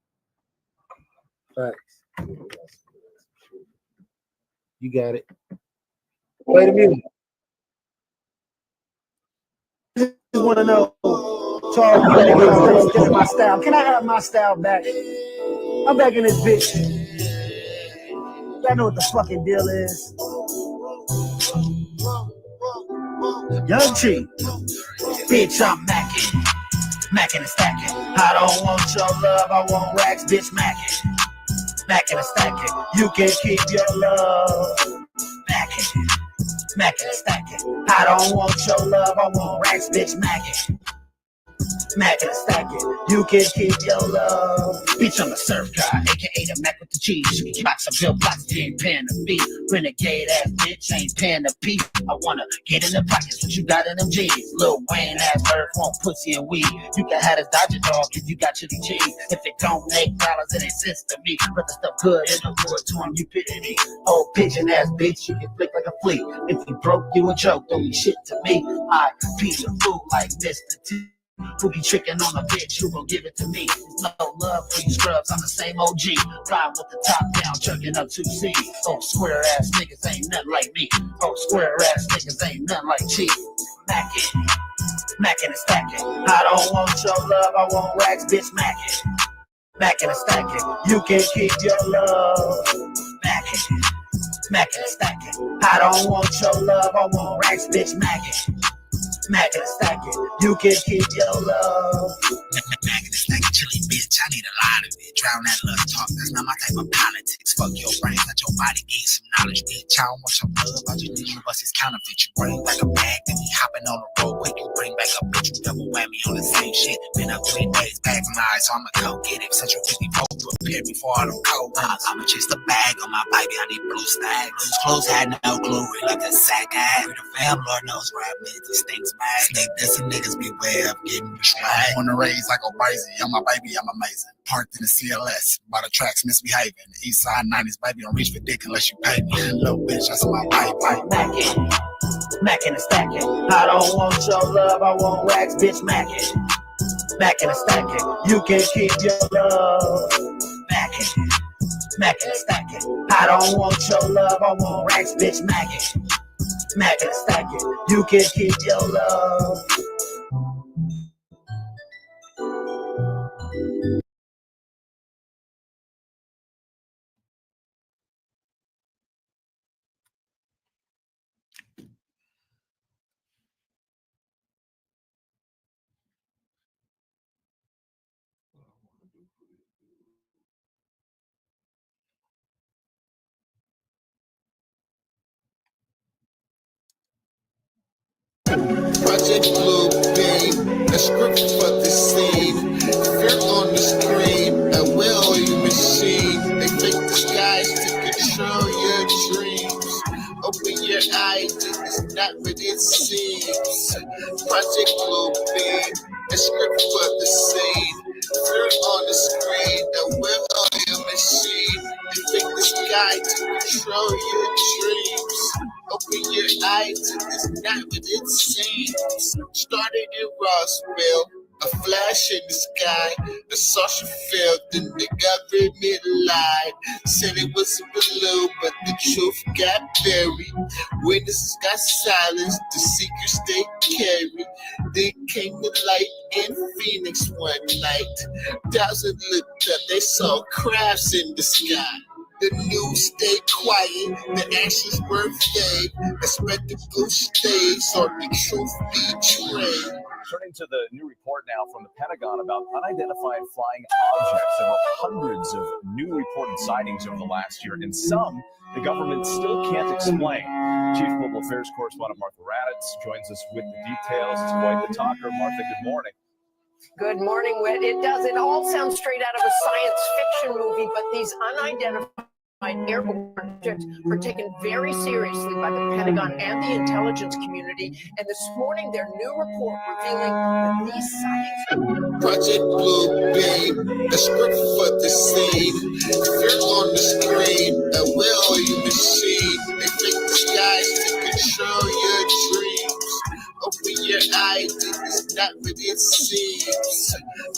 Facts. You got it. Play the music. Just want to know, Charles, you niggas still in my style. Can I have my style back? I'm back in this bitch. Y'all know what the fucking deal is. Young G. Bitch, I'm macking and stacking. I don't want your love, I want racks, bitch, macking and stacking. You can keep your love. Macking and stacking. I don't want your love, I want racks, bitch, macking and stacking. You can keep your love. Bitch, I'm a surf guy, aka the Mac with the cheese. You got some bill blocks, you ain't paying the fee. Renegade ass bitch, ain't paying the fee. I wanna get in the pockets, what you got in them jeans. Lil Wayne ass bird, want pussy and weed. You can have a Dodger dog if you got chili cheese. If it don't make dollars, it ain't sense to me. But the stuff good in the wood to him, you pity me. Old pigeon ass bitch, you can flick like a flea. If you broke, you a joke, don't mean shit to me. I be a fool like Mr. T. Who be tricking on a bitch who gon' give it to me? There's no love for you scrubs, I'm the same OG. Ride with the top down, chugging up 2C. Oh, square ass niggas ain't nothing like me. Oh, square ass niggas ain't nothing like cheap. Macking and stacking. I don't want your love, I want racks, bitch, macking and stacking. You can keep your love. Macking and stacking. I don't want your love, I want racks, bitch, macking and stacking. You can keep your love. Macking and stacking, chili bitch. I need a lot of it. Drown that love talk. That's not my type of politics. Fuck your brain, let your body gain some knowledge, bitch. I don't want your love. I just need you bust this counterfeit. You bring back a bag, then we hopping on the road quick. You bring back a bitch. You double whammy on the same shit. Been up 3 days, bags my eyes, so I'ma go get it. Central 54, prepare me for all them cold ones. I'ma chase the bag on my baby. I need blue stag. Loose clothes had no clue. We left a sack ass. The fam, Lord knows where I been. It stinks bad. Snake this and niggas beware of getting betrayed. On the raise like a crazy. I'm my baby, I'm amazing. Parked in the CLS, by the tracks misbehaving. East side 90s, baby, don't reach for dick unless you pay me. Little bitch, that's my pipe. Macking and stacking. I don't want your love, I want racks, bitch, macking and stacking. You can keep your love. Macking and stacking. I don't want your love, I want racks, bitch, macking and stacking. You can keep your love. control your dreams. Open your eyes, it's not what it seems. Project Blue Beam, a script for the scene. Flirt on the screen, the web on your machine. Defect the sky to control your dreams. Open your eyes, it's not what it seems. Started in Roswell, a flash in the sky. The social failed, then the government lied. Said it was a balloon, but the truth got buried. Witnesses got silenced, the secrets they carried. Then came the light in Phoenix one night. Thousands looked up, they saw crafts in the sky. The news stayed quiet, the actions were vague. The spectacle stays, or the truth betrayed. Turning to the new report now from the Pentagon about unidentified flying objects. There were hundreds of new reported sightings over the last year, and some the government still can't explain. Chief Global Affairs Correspondent Martha Raddatz joins us with the details. It's quite the talker. Martha, good morning. Good morning, Whit. It does. It all sounds straight out of a science fiction movie, but these unidentified airborne objects are taken very seriously by the Pentagon and the intelligence community. And this morning, their new report revealing that these sightings. Project Blue Beam, a script for the scene. Fear on the screen, a well-oiled machine. They fake the skies to control your dreams. Open your eyes, it's not what it seems.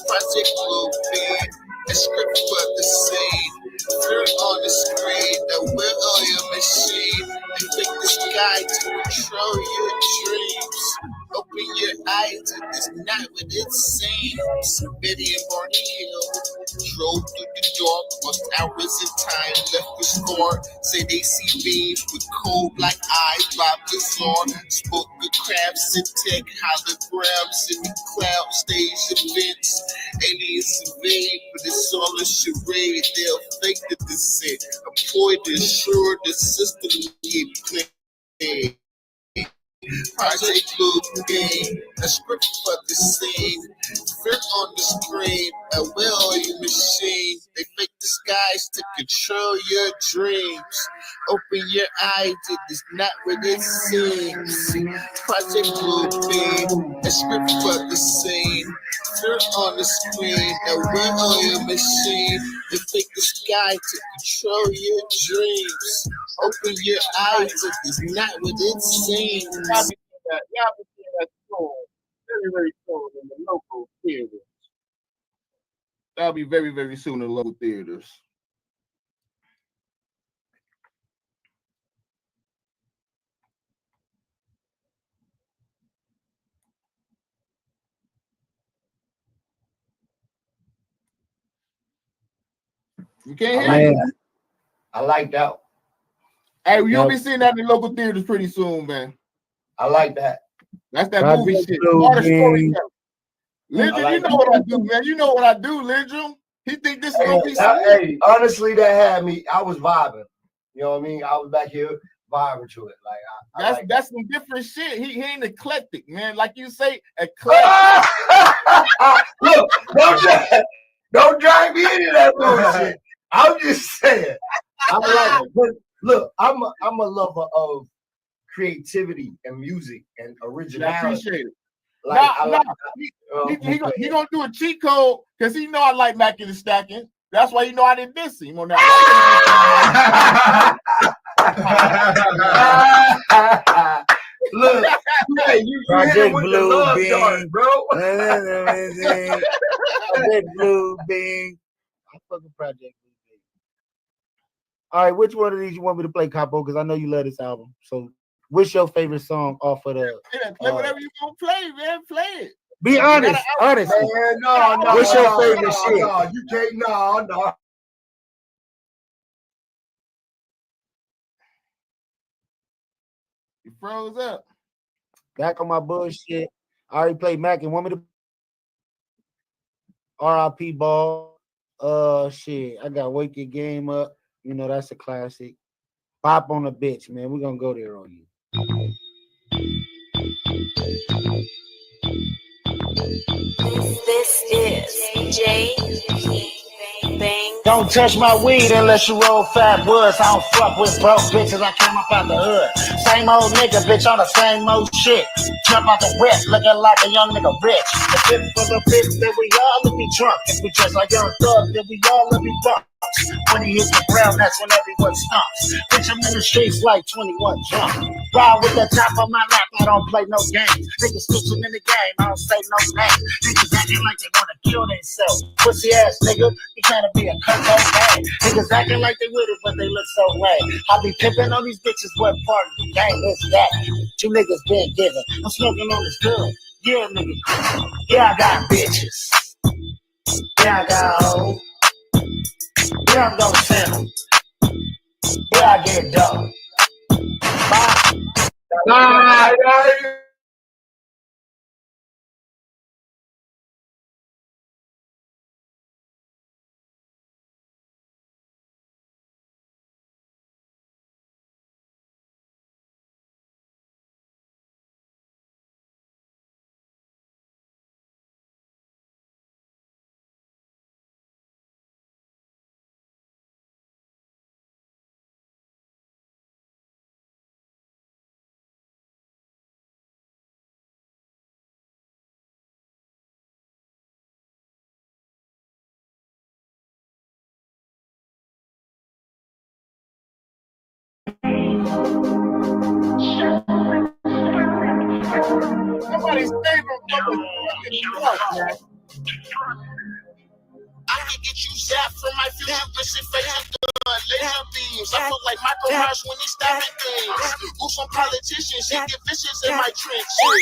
Project Blue Beam, a script for the scene. Fear on the screen, a well-oiled machine. They fake the sky to control your dreams. Open your eyes, it's not what it seems. Betty and Barney Hill drove through the dark, lost hours of time, left the score. Say they see beams with cold black eyes. Bob Lazar spoke with crabs and tech holograms in the cloud stage events. Aliens invade, but it's all a charade. They'll fake the descent, a ploy to ensure the system keep playing. Project Blue Beam, a script for the scene. Fear on the screen, a well-oiled machine. They fake the skies to control your dreams. Open your eyes, it is not what it seems. Project Blue Beam, a script for the scene. Fear on the screen, a well-oiled machine. They fake the sky to control your dreams. Open your eyes, it is not what it seems. Y'all be seeing that soon, very, very soon in the local theaters. That'll be very, very soon in the local theaters. You can't hear me. I like that. Hey, you'll be seeing that in the local theaters pretty soon, man. I like that. That's that movie shit. Part of storytelling. Lindrum, you know what I do, man. You know what I do, Lindrum. He think this is gonna be something. Hey, honestly, that had me. I was vibing. You know what I mean? I was back here vibing to it. Like that's some different shit. He ain't eclectic, man. Like you say, eclectic. Look, don't drag me into that bullshit. I'm just saying. I like it. But look, I'm a lover of creativity and music and originality. I appreciate it. He gonna do a cheat code because he know I like macking and stacking. That's why you know I didn't diss him on that. Look, hey, you Project Blue Beam, bro. Project Blue Beam. I'm fucking Project Blue Beam. All right, which one of these you want me to play, Capo? Because I know you love this album. So, what's your favorite song off of the? Yeah, play whatever you want to play, man. Play it. Be honest, honestly. Man, no. What's your favorite shit? No, you can't. No. You froze up. Back on my bullshit. I already played Mac and want me to RIP Ball. Shit. I got Wake Your Game Up. You know, that's a classic. Pop on a bitch, man. We're gonna go there on you. This is JP Don't touch my weed unless you roll fat woods. I don't fuck with broke bitches. I came up out the hood. Same old nigga, bitch, on the same old shit. Jump out the whip, looking like a young nigga rich. The tip for the bitch that we all will be drunk. If we dress like young thugs, then we all will be bucks. When he hits the ground, that's when everyone stops. Bitch, I'm in the streets like 21 Jump. Ride with the top of my lap, I don't play no games. Niggas snitching in the game, I don't say no names. Niggas acting like they wanna kill themselves. Pussy ass nigga, you trying to be a cocaine. Niggas acting like they with it, but they look so lame. I be pimping on these bitches, what part of the game is that? You niggas been given. I'm smoking on this good. Yeah, nigga. Yeah, I got bitches. Yeah, I got hoes. Yeah, I'm gonna send them. Yeah, I get dope. Bye. Somebody's favorite motherfucking truck, man. I can get you zapped from my future, listen, face gun, laser beams. I feel like Michael Myers when he's stabbing things. Who some politicians, they get vicious in my trenches.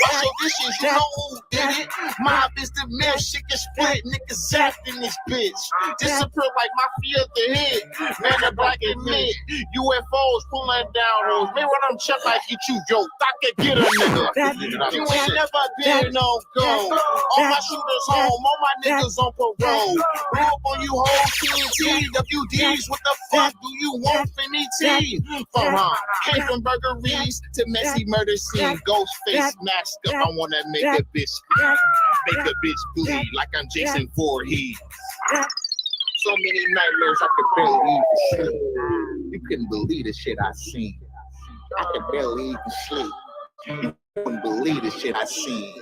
Wash your dishes, you know who did it. Mob is the mill, shit get split, niggas zapped in this bitch. Disappear like mafia at the head. Man, the black admit, UFOs pulling down hoes. Man, when I'm check, I get you, yo, I can get a nigga. You ain't never been no go. All my shooters home, all my niggas on parole. Roll up on you whole TNT, WDs, what the fuck do you want, Finny T? Came from burglaries to messy murder scene, ghost face mask up, I wanna make a bitch scream, make a bitch bleed like I'm Jason Voorhees. So many nightmares I could barely even sleep. You couldn't believe the shit I seen. I could barely even sleep. You couldn't believe the shit I seen.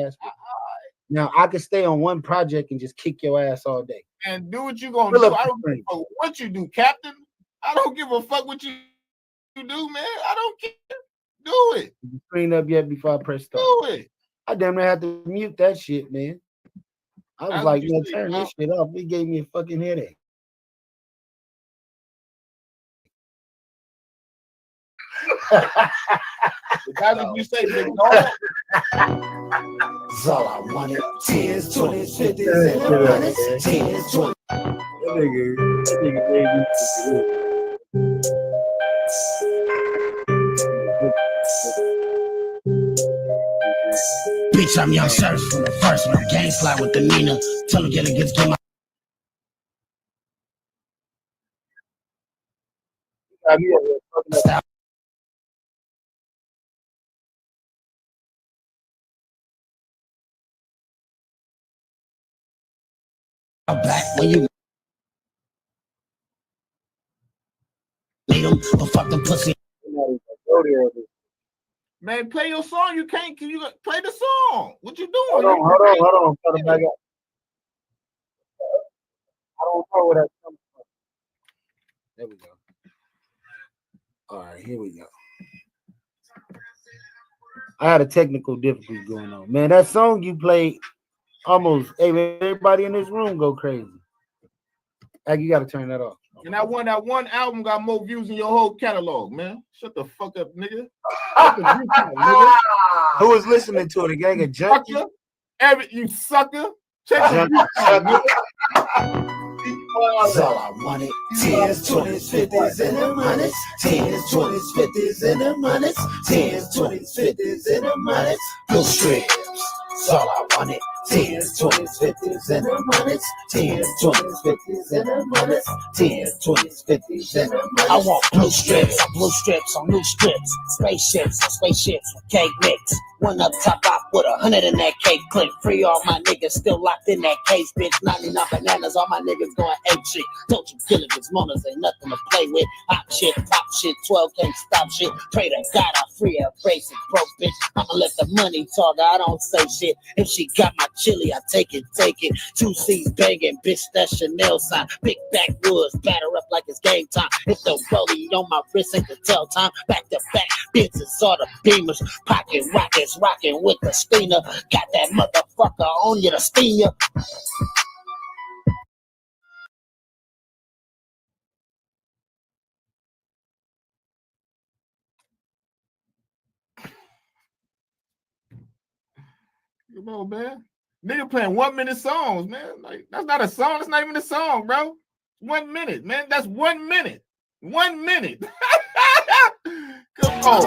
ass. Now I can stay on one project and just kick your ass all day. And do what you gonna do. I don't give a fuck what you do, Captain. I don't give a fuck what you do, man. I don't care. Do it. Screen up yet before I press start. Do it. I damn near had to mute that shit, man. I was like, man, turn this shit off. It gave me a fucking headache. That's what you say, big dog. That's all I wanted. 10s, 20s, 50s, and 100s. 10s, 20s. That nigga gave me. Bitch, I'm young surf from the first one. Gang fly with the Nina. Tell him get my. Back when you need them, but fuck them pussy. Man, play your song. You can't. Can you play the song? What you doing? Hold on. Put it back up. I don't know where that's coming from. There we go. All right, here we go. I had a technical difficulty going on. Man, that song you played almost everybody in this room go crazy. Like, you got to turn that off. And that one album got more views in your whole catalog, man. Shut the fuck up, nigga. Who was listening to it? A gang of junkies? You sucker. Check the That's all I wanted. 10s, 20s, 50s, and them 100s. 10s, 20s, 50s, and them 100s. 10s, 20s, 50s, and them 100s. Blue strips. That's all I wanted. 10s, 20s, 50s, and them 100s. 10s, 20s, 50s, and them 100s. 10s, 20s, 50s, and them 100s. I want blue strips on new strips. Spaceships with cake mix. One up top off with 100 in that cake clip. Free all my niggas still locked in that case, bitch. 99 bananas, all my niggas going ape shit. Don't you kill it, cause monas ain't nothing to play with. Hot shit, pop shit, 12 can't stop shit. Pray to God I free her, basic pro bitch. I'ma let the money talk, I don't say shit. If she got my chili, I take it. 2 C's banging, bitch, that Chanel sign. Big backwoods, batter up like it's game time. If the rollie on my wrist ain't the tell time. Back to back, bitches saw the beamers. Pocket rockets, rocking with the steamer. Got that motherfucker on you, the steamer. Come on, man. Nigga playing 1 minute songs, man. Like, that's not a song. That's not even a song, bro. 1 minute, man. That's 1 minute. 1 minute. Come on.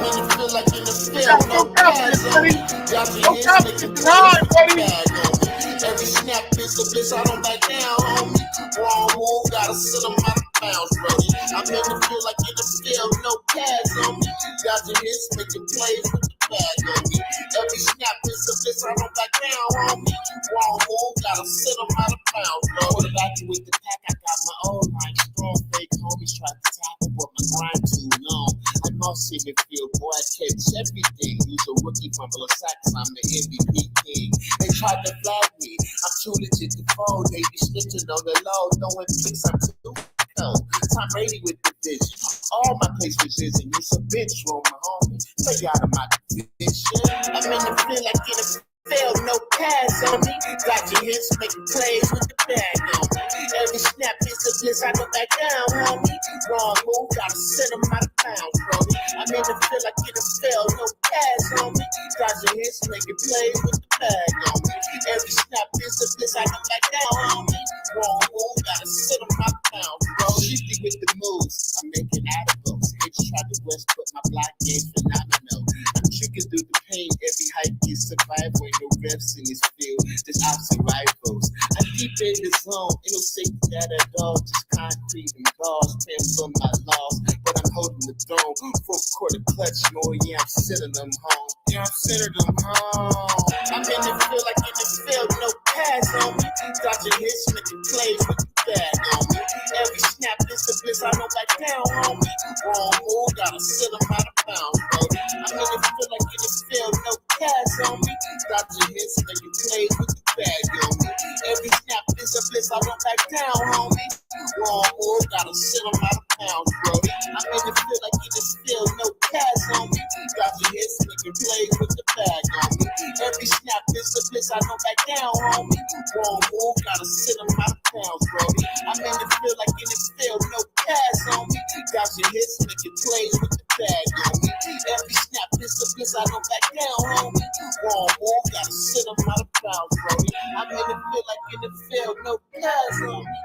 Every snap is a bliss, I don't back down, homie. Wrong move, gotta sit them out of bounds, brother. I'm in the field like in the field, no pads on me. Got the hits, making plays with the bag on me. Every snap is a bliss, I don't back down, homie. Wrong move, gotta sit them out of bounds, bro. What did I do with the pack? I got my own line. Strong fake homies tried to tackle, but my grind too long. I must see the field, boy, I catch everything. Use a rookie fumble a sack, cause I'm the MVP king. They tried to flag me. I'm too legit to fold. They be snitching on the low, throwing picks. I'm too cold. Tom Brady with the vision. All my placements is and use a bitch room, my homie. Stay out of my division. I'm in the field like in a field, no pads on me. Got your hits, making plays with the bag on me. Every snap is a bliss, I go back down, homie. Wrong move, gotta send them out of bounds, bro. I'm in the field like in a field, no pads on me. Got your hits, making plays with the bag on me. Every snap is a bliss, I go back down, homie. Wrong move, gotta send them out of bounds, bro. Shifty with the moves, I'm making articles. Bitch tried to west, but my block game's phenomenal. I'm tricking through the pain, every hype is survival. Ain't no reps in this field, there's opposite rivals. I deep in the zone, ain't no safety that at all. Just concrete and gauze, praying for my loss. But I'm holding the throne, full quarter clutch more, yeah, I'm sending them home. Yeah, I'm sending them home. I'm in the field like in the field, no pads on me. Got your hits, making plays with the bag on me. Every snap is the bliss, I know back down, homie. Wrong move, gotta sit them out of bounds, bro. I'm in the field like in the field, no pads on me. Got your hits, making plays with the bag on me. Every snap is a bliss, I don't back down, homie. Wrong move, gotta sit on my pounds, brody. I made it feel like it is still no cash on me. Got your hits, making plays with the bag on me. Every snap is a bliss, I don't back down, homie. Wrong move, gotta sit on my pounds, brody. I made it feel like it is still no cash on me. Got your hits, making plays with the bag on me. Every snap is a bliss, I don't back down, homie. Wrong move, gotta sit on my pounds, brody. I made it feel like it is still no cash on me.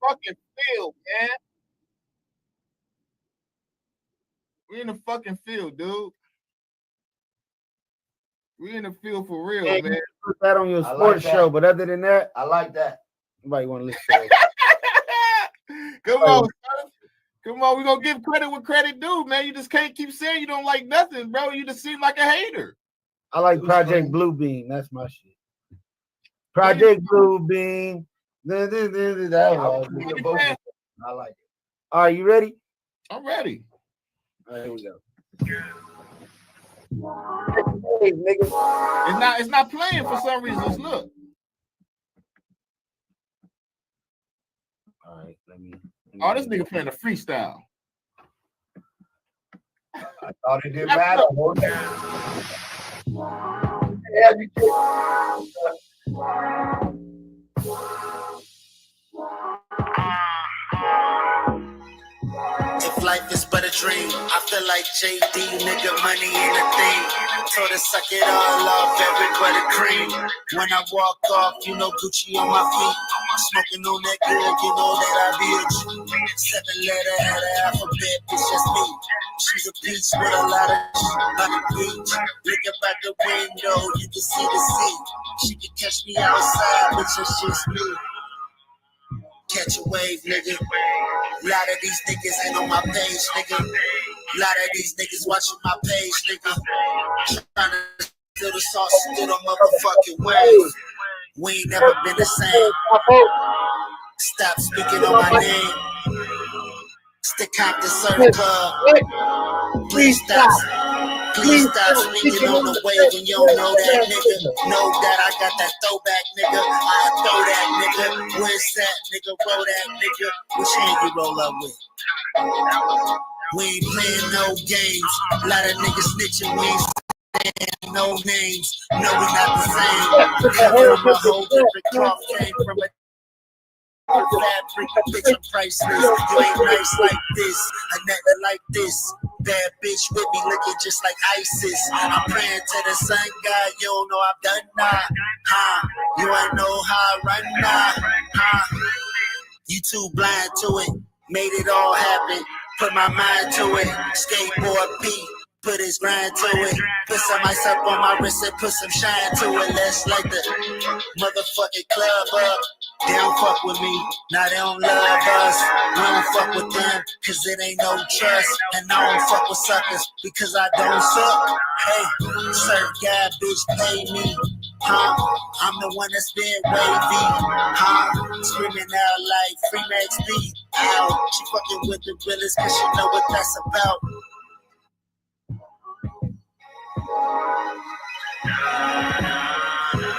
Fucking field, man. We in the fucking field, dude. We in the field for real, Hey, man. you put that on your I sports like that. show, but other than that, I like that. nobody want to listen to it. Come on, son. Come on, we gonna give credit what credit due, man. You just can't keep saying you don't like nothing, bro. You just seem like a hater. I like Project Blue Beam. That's my shit. Project Blue Beam. That was- I like it. All right, you ready? I'm ready. All right, here we go. Hey, nigga. It's not playing for some reason. Let's look. All right, let me Oh, this nigga playing a freestyle. I thought it didn't matter. Yeah, you If life is but a dream, I feel like JD, nigga, money ain't a thing. Told her suck it all off, every but a cream. When I walk off, you know Gucci on my feet. Smoking on that good, you know that I be a G. 7-letter had an alphabet, it's just me. She's a peach with a lot of on the beach. Look up at the window, you can see the sea. She can catch me outside, bitch, that's just me. Catch a wave, nigga. Lot of these niggas ain't on my page, nigga. Lot of these niggas watching my page, nigga. Trying to steal the sauce, steal the motherfucking wave. We ain't never been the same. Stop speaking on my name. Stick out the circle. Please stop. Please stop speaking on the wave when you don't know that nigga. Know that I got that throwback nigga. I throw that nigga. Where's that nigga? Roll that nigga. Which hand you roll up with? We ain't playing no games. A lot of niggas snitching. We ain't saying no names. No, we not the same. Come from a whole different cloth. Came from a fabric, bitch, I'm priceless. You ain't nice like this, and nothing like this. Bad bitch with me looking just like ISIS. I'm praying to the sun god, you don't know I've done that. Huh? You ain't know how I run that. Huh? You too blind to it, made it all happen. Put my mind to it, skateboard beat. Put his grind to it. Put some ice up on my wrist and put some shine to it. Let's light the motherfucking club up. They don't fuck with me. Now they don't love us. We don't fuck with them because it ain't no trust. And I don't fuck with suckers because I don't suck. Hey, surf guy, bitch, pay me. Huh? I'm the one that's been wavy. Huh? Screaming out like Free Max B. Ow. She fucking with the realest because she know what that's about.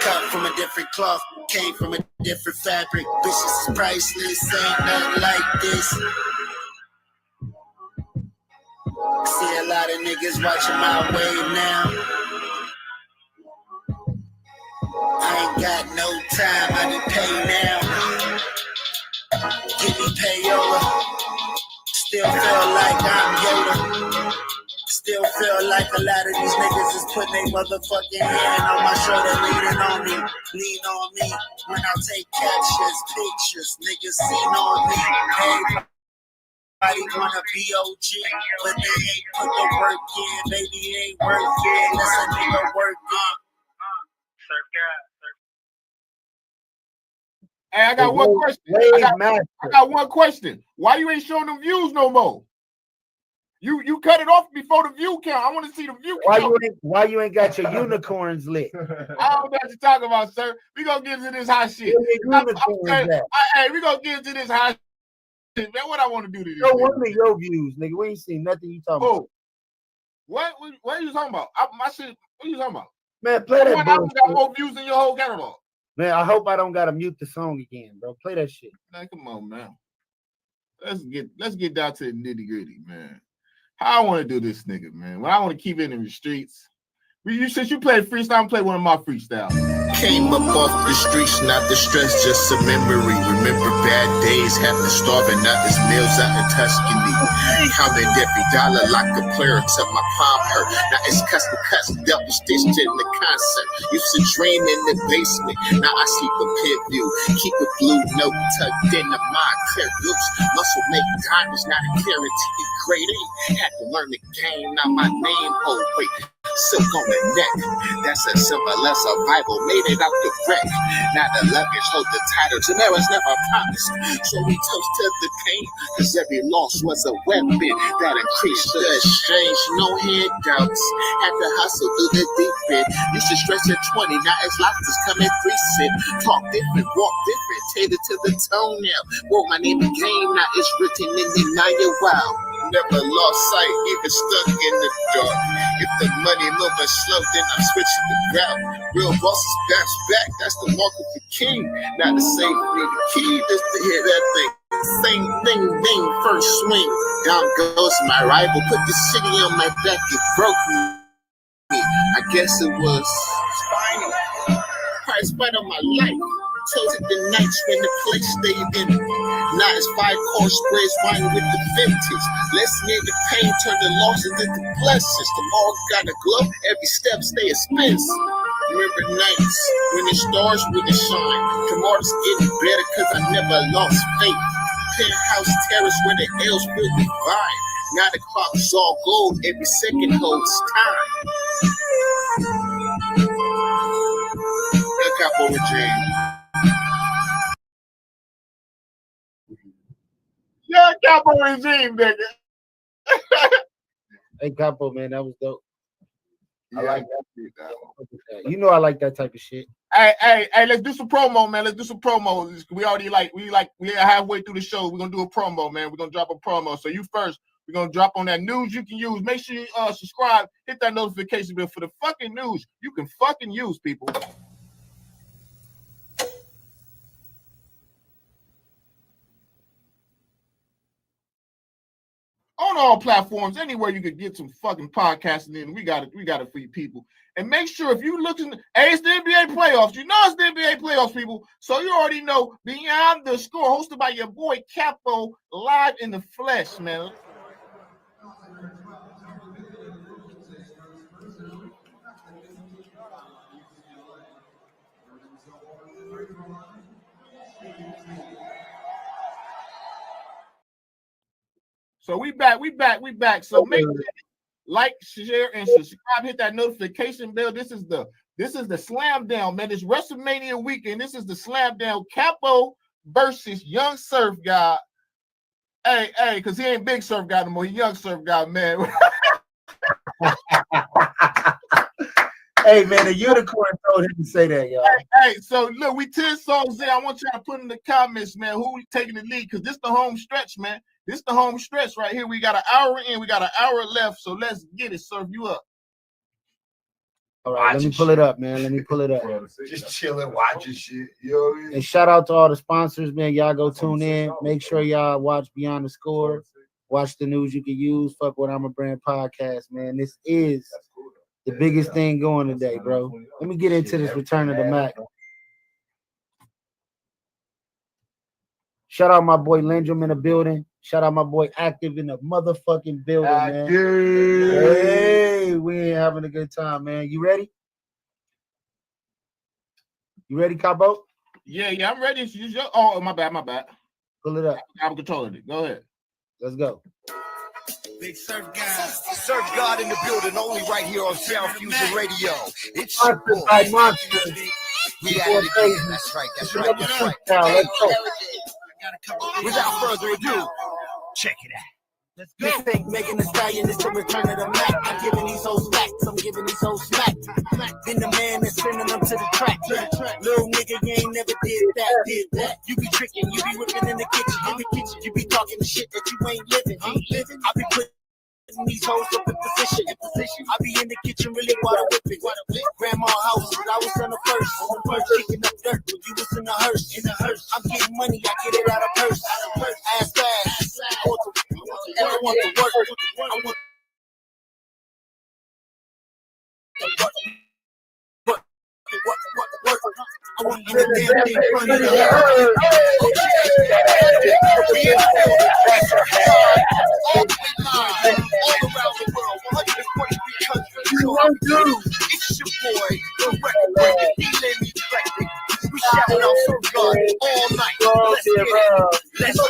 Cut from a different cloth, came from a different fabric. Bitches is priceless, ain't nothing like this. See a lot of niggas watching my wave now. I ain't got no time, I need pay now. Give me payola. Still feel like I'm Yoda. Still feel like a lot of these niggas is putting their motherfucking hand on my shoulder, leaning on me, lean on me. When I take captions, pictures, niggas seen on me. Everybody wanna be OG, but they ain't put the work in, baby, it ain't worth it. Let's a nigga work in. Hey, I got one question. I got one question. Why you ain't showing them views no more? You cut it off before the view count. I want to see the view count. Why you ain't got your unicorns lit? I don't know what you're talking about, sir. We gonna get into this hot shit. Hey, we gonna get into this hot shit, man. What I want to do to this? Show one of your views, nigga. We ain't seen nothing you talking about. What are you talking about? My shit. What are you talking about? Man, play that One album bullshit. got more views than your whole catalog. Man, I hope I don't gotta mute the song again, bro. Play that shit. Man, come on, man. Let's get down to the nitty gritty, man. How I want to do this, nigga, man. When I want to keep it in the streets. Since you played freestyle, play one of my freestyles. Came up off the streets, not the stress, just a memory. Remember bad days, having to starve and not this meals out in Tuscany. Counted every dollar like a player till my palm hurt. Now it's custom cuts, double stitched in the concert. Used to dream in the basement, now I sleep a pit view. Keep a blue note tucked in the mind, clear loops. Muscle make diamonds, not a guarantee. Grade A, had to learn the game, now my name, oh wait. Silk on the neck, that's a symbol of survival. Made it out the wreck. Now the luggage hold the title. Tomorrow's never promised. So we toast to the pain, cause every loss was a weapon that increased the exchange. No handouts, had to hustle through the deep end. Used to stress at 20, now it's lobsters coming 3 cent. Talk different, walk different, tailored to the toenail. Wrote my name in game, now it's written in the Naya Wow. Never lost sight, even stuck in the dark. If the money moving slow, then I'm switching the route. Real bosses bounce back, that's the mark of the king. Not the same me, the key just to hear that thing. Same thing, ding, first swing. Down goes my rival, put the city on my back, it broke me. I guess it was spinal. Price fight on my life. Toasted the nights when the place stayed in. Now it's 5-course spreads, wine with the vintage. Listening to pain, turn the losses into blessings. Tomorrow gotta glow, every step stay expensive. Remember nights when the stars wouldn't shine. Tomorrow's getting better cause I never lost faith. Penthouse terrace where the L's will divine. Now the clock's all gold, every second holds time. Look up over James. Yeah, Capo regime, nigga. Hey, Capo, man, that was dope. I Yeah, like that. You know I like that type of shit. Hey, let's do some promo, man. Let's do some promo. We are halfway through the show. We're gonna do a promo, man. We're gonna drop a promo. So you first, we're gonna drop on that news you can use. Make sure you subscribe, hit that notification bell for the fucking news you can fucking use, people. On all platforms, anywhere you could get some fucking podcasting in, we got it for you people. And make sure if you looking, hey, it's the NBA playoffs. You know it's the NBA playoffs, people. So you already know Beyond the Score, hosted by your boy Capo, live in the flesh, man. So we back. So make sure like, share, and subscribe. Hit that notification bell. This is the slam down, man. It's WrestleMania weekend. This is the slam down. Capo versus Young Surf God. Hey, because he ain't Big Surf God no more. He Young Surf God, man. Hey, man, the unicorn told him to say that, y'all. Hey, so look, we 10 songs in. I want y'all to put in the comments, man, who taking the lead, because this the home stretch, man. This the home stretch right here. We got an hour in. We got an hour left, so let's get it. Surf you up. All right, let me pull it up, man. Let me pull it up. Just chilling, watching shit. You know what I mean? And shout out to all the sponsors, man. Y'all go tune in. Make sure y'all watch Beyond the Score. Watch the news you can use. Fuck what I'm a brand podcast, man. This is the biggest thing going today, bro. Let me get into this Return of the Mac. Shout out my boy Lindrum in the building. Shout out my boy Active in the motherfucking building, man. Hey, we ain't having a good time, man. You ready? You ready, Cabo? Yeah, I'm ready. Oh, my bad. Pull it up. I'm controlling it. Go ahead. Let's go. Big Surf God in the building, only right here on Sound Fusion Radio. It's Monsters by Monsters. We at it again. That's right. Let's go. Without further ado, check it out. Let's go. This ain't Megan Thee Stallion, it's the Return of the Mac. I'm giving these hoes facts, I'm giving these hoes smack. Been the man that's sending them to the track. Little nigga, you ain't never did that. You be tricking, you be whipping in the kitchen. You be talking the shit that you ain't living. I be putting getting these hoes up in position. I be in the kitchen really water whipping. Grandma house, I was on the first. Kicking up dirt when you was in the hearse. I'm getting money, I get it out of purse. Ass fast. I want to work. I want I want to get a damn thing funny to her. All around the world, 143 countries. So I'm through. It's your boy, the record breaker. He let me direct it. We shouting out so God all night. Let's get it. Let's go.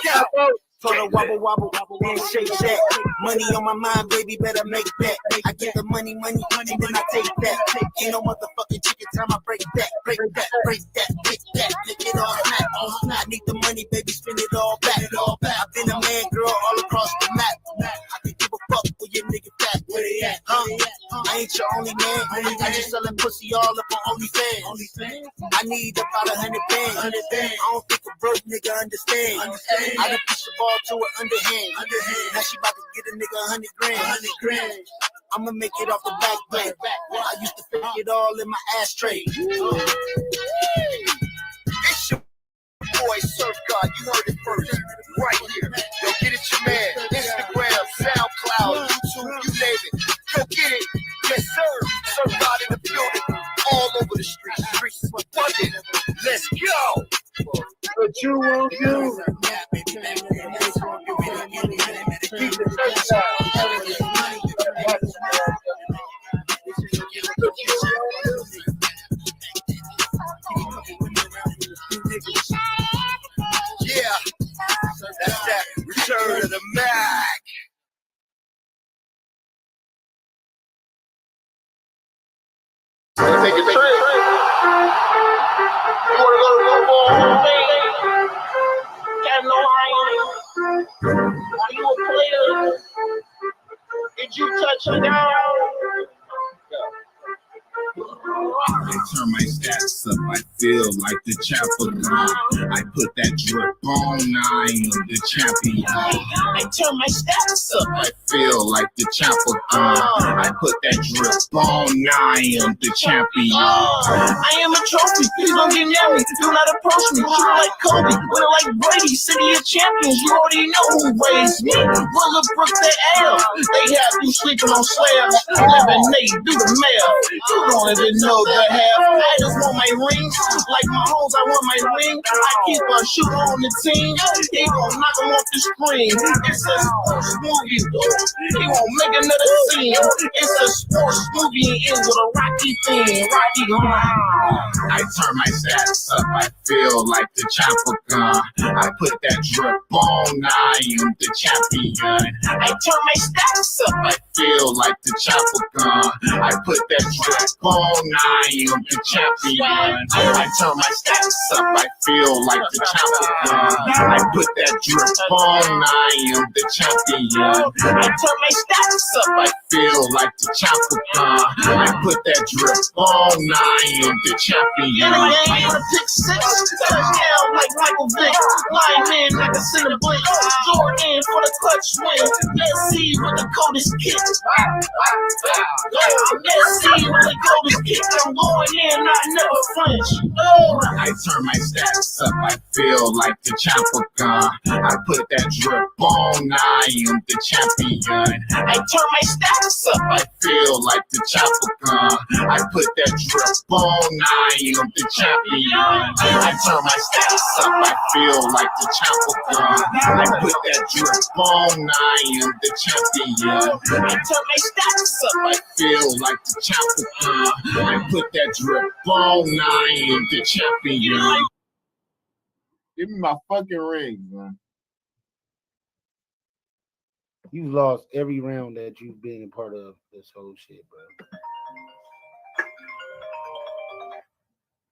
Told her wobble, then shake that. Money on my mind, baby, better make that. I get the money, then I take that. Ain't no motherfucking chicken time, I break that, pick it all snap. I need the money, baby, spend it all back. I've been a man, girl, all across the map. I can give a fuck with your nigga back. Where they at? I ain't your only man. I just selling pussy all up on OnlyFans. I need about 100 bands. I don't think a broke nigga understand. I done push the ball to her underhand. Now she about to get a nigga 100 grand. I'ma make it off the back plate. I used to pick it all in my ashtray. It's your boy Surf God, you heard it first, right here. Yo, get it, your man. Instagram, SoundCloud, YouTube, you name it. Go get it. Yes, sir. Surf God in the building, all over the streets. Fuck it. Let's go. What you won't do. Keep the first out. Yeah, that's that return of the Mac. Take a trip. You wanna go to football? Got no iron. Are you a player? Did you touch a down? I turn my stats up, I feel like the chapel. I put that drip on, I am the champion. I turn my stats up, I feel like the chapel. I put that drip on, I am the champion. I am a trophy, please don't get near me. Do not approach me, shoot like Kobe, winner like Brady, city of champions. You already know who raised me. Willowbrook, the L. They have you sleeping on slabs. Lemonade, do the mail. You don't even know the half. I just want my rings. Like my hoes, I want my ring. I keep a shooter on the team. He gon' knock him off the screen. It's a sports movie, though. He won't make another scene. It's a sports movie and ends with a Rocky theme. Rocky I turn my stats up, I feel like the chopper gun. I put that drip on, I am the champion. I turn my stats up, I feel like the chopper gun. I put that drip on, I am the champion. I turn my stats up, I feel like the chopper gun. I put that drip on, I am the champion. I turn my stats up, I feel like the chopper gun. I put that drip on, I am the champion. I am a pick six, touchdown like Michael Vick. Lineman like a center blitz. Jordan for the clutch win. Let's see with the coldest kick. Let's see with the coldest kick. I'm going in, I never flinch. I turn my stats up, I feel like the chopper gun. I put that drip on, I am the champion. I turn my stats up, I feel like the chopper gun. I put that drip on, I am the champion. I turn my stats up, I feel like the chopper gun. I put that drip on, I am the champion. I turn my stats up, I feel like the chopper gun. I put that drip on, I am the champion. Give me my fucking rings, man. You've lost every round that you've been a part of this whole shit, bro.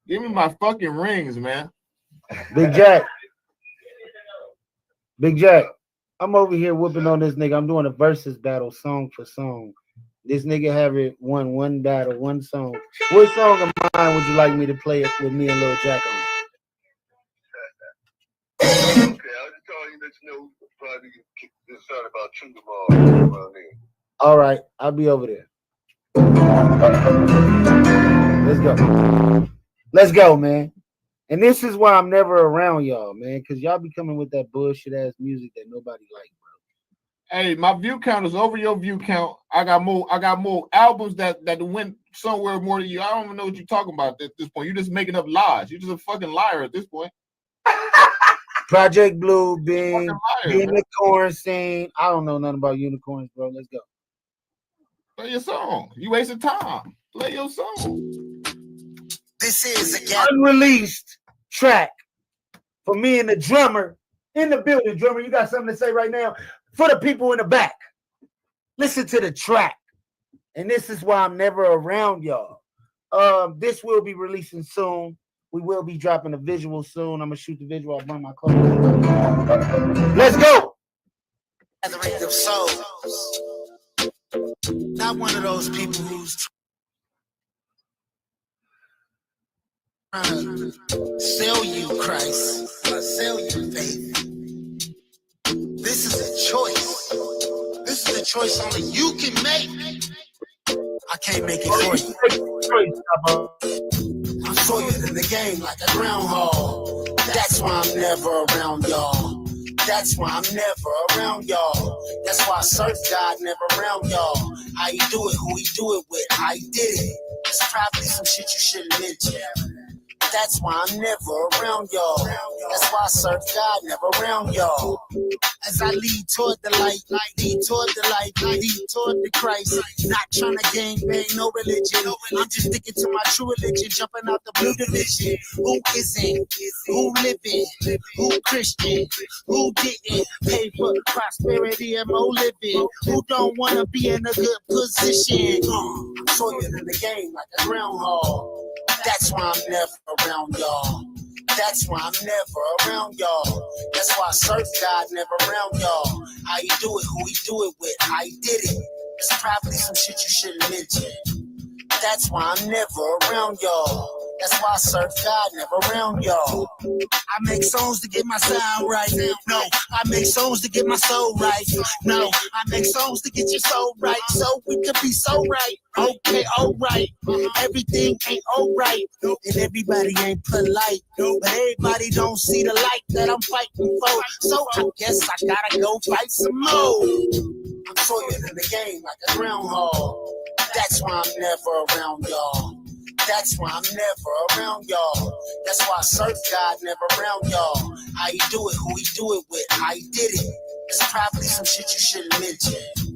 Give me my fucking rings, man. Big Jack. Big Jack. I'm over here whooping on this nigga. I'm doing a versus battle, song for song. This nigga have it one battle, one song. What song of mine would you like me to play it with me and Lil Jack on? Okay, I'll just call you, let you know probably this out about 2 tomorrow. All right, I'll be over there. Let's go. Let's go, man. And this is why I'm never around y'all, man, because y'all be coming with that bullshit ass music that nobody like, bro. Hey, my view count is over your view count. I got more albums that went somewhere more than you. I don't even know what you're talking about at this point. You're just making up lies. You're just a fucking liar at this point. Project Blue, Bing, Unicorn Scene. I don't know nothing about unicorns, bro. Let's go. Play your song. You wasted time. Play your song. This is a unreleased track for me and the drummer in the building. Drummer, you got something to say right now? For the people in the back, listen to the track. And this is why I'm never around y'all. This will be releasing soon. We will be dropping a visual soon. I'm gonna shoot the visual. I'll burn my clothes. Let's go. Gathering of souls. Not one of those people who's trying to sell you Christ or sell you faith. This is a choice. This is a choice only you can make. I can't make it for you. I'm sawyer in the game like a groundhog. That's why I'm never around y'all. That's why I'm never around y'all. That's why Surf God never around y'all. How you do it, who he do it with, how he did it. It's probably some shit you shouldn't mention. That's why I'm never around y'all. That's why Surf God never around y'all. As I lead toward the light, lead toward the light, lead toward the Christ. Not trying to gangbang, no religion. I'm just sticking to my true religion, jumping out the blue division. Who isn't? Who living? Who Christian? Who didn't pay for prosperity and more living? Who don't want to be in a good position? I'm sawyer in the game like a groundhog. That's why I'm never around y'all. That's why I'm never around y'all. That's why Surf God never around y'all. How you do it, who he do it with, how he did it. It's probably some shit you shouldn't mention. That's why I'm never around y'all. That's why Surf God never around y'all. I make songs to get my sound right. No, I make songs to get my soul right. No, I make songs to get your soul right. So we could be so right. Okay, alright. Everything ain't alright. And everybody ain't polite. But everybody don't see the light that I'm fighting for. So I guess I gotta go fight some more. I'm sawyer in the game like a groundhog. That's why I'm never around y'all. That's why I'm never around y'all. That's why Surf God never around y'all. How you do it, who he do it with, how he did it. It's probably some shit you shouldn't mention.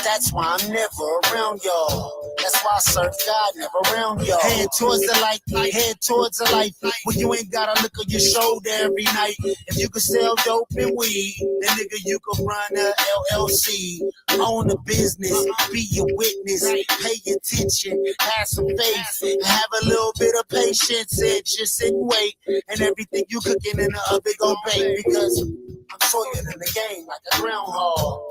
That's why I'm never around y'all. That's why Surf God never around y'all. Head towards the light, head towards the light. When you ain't gotta look on your shoulder every night. If you could sell dope and weed, then nigga you could run a LLC. Own a business, be your witness, pay attention, have some faith, and have a little bit of patience and just sit and wait. And everything you cooking in the oven gon' bake because I'm sawyer in the game like a groundhog.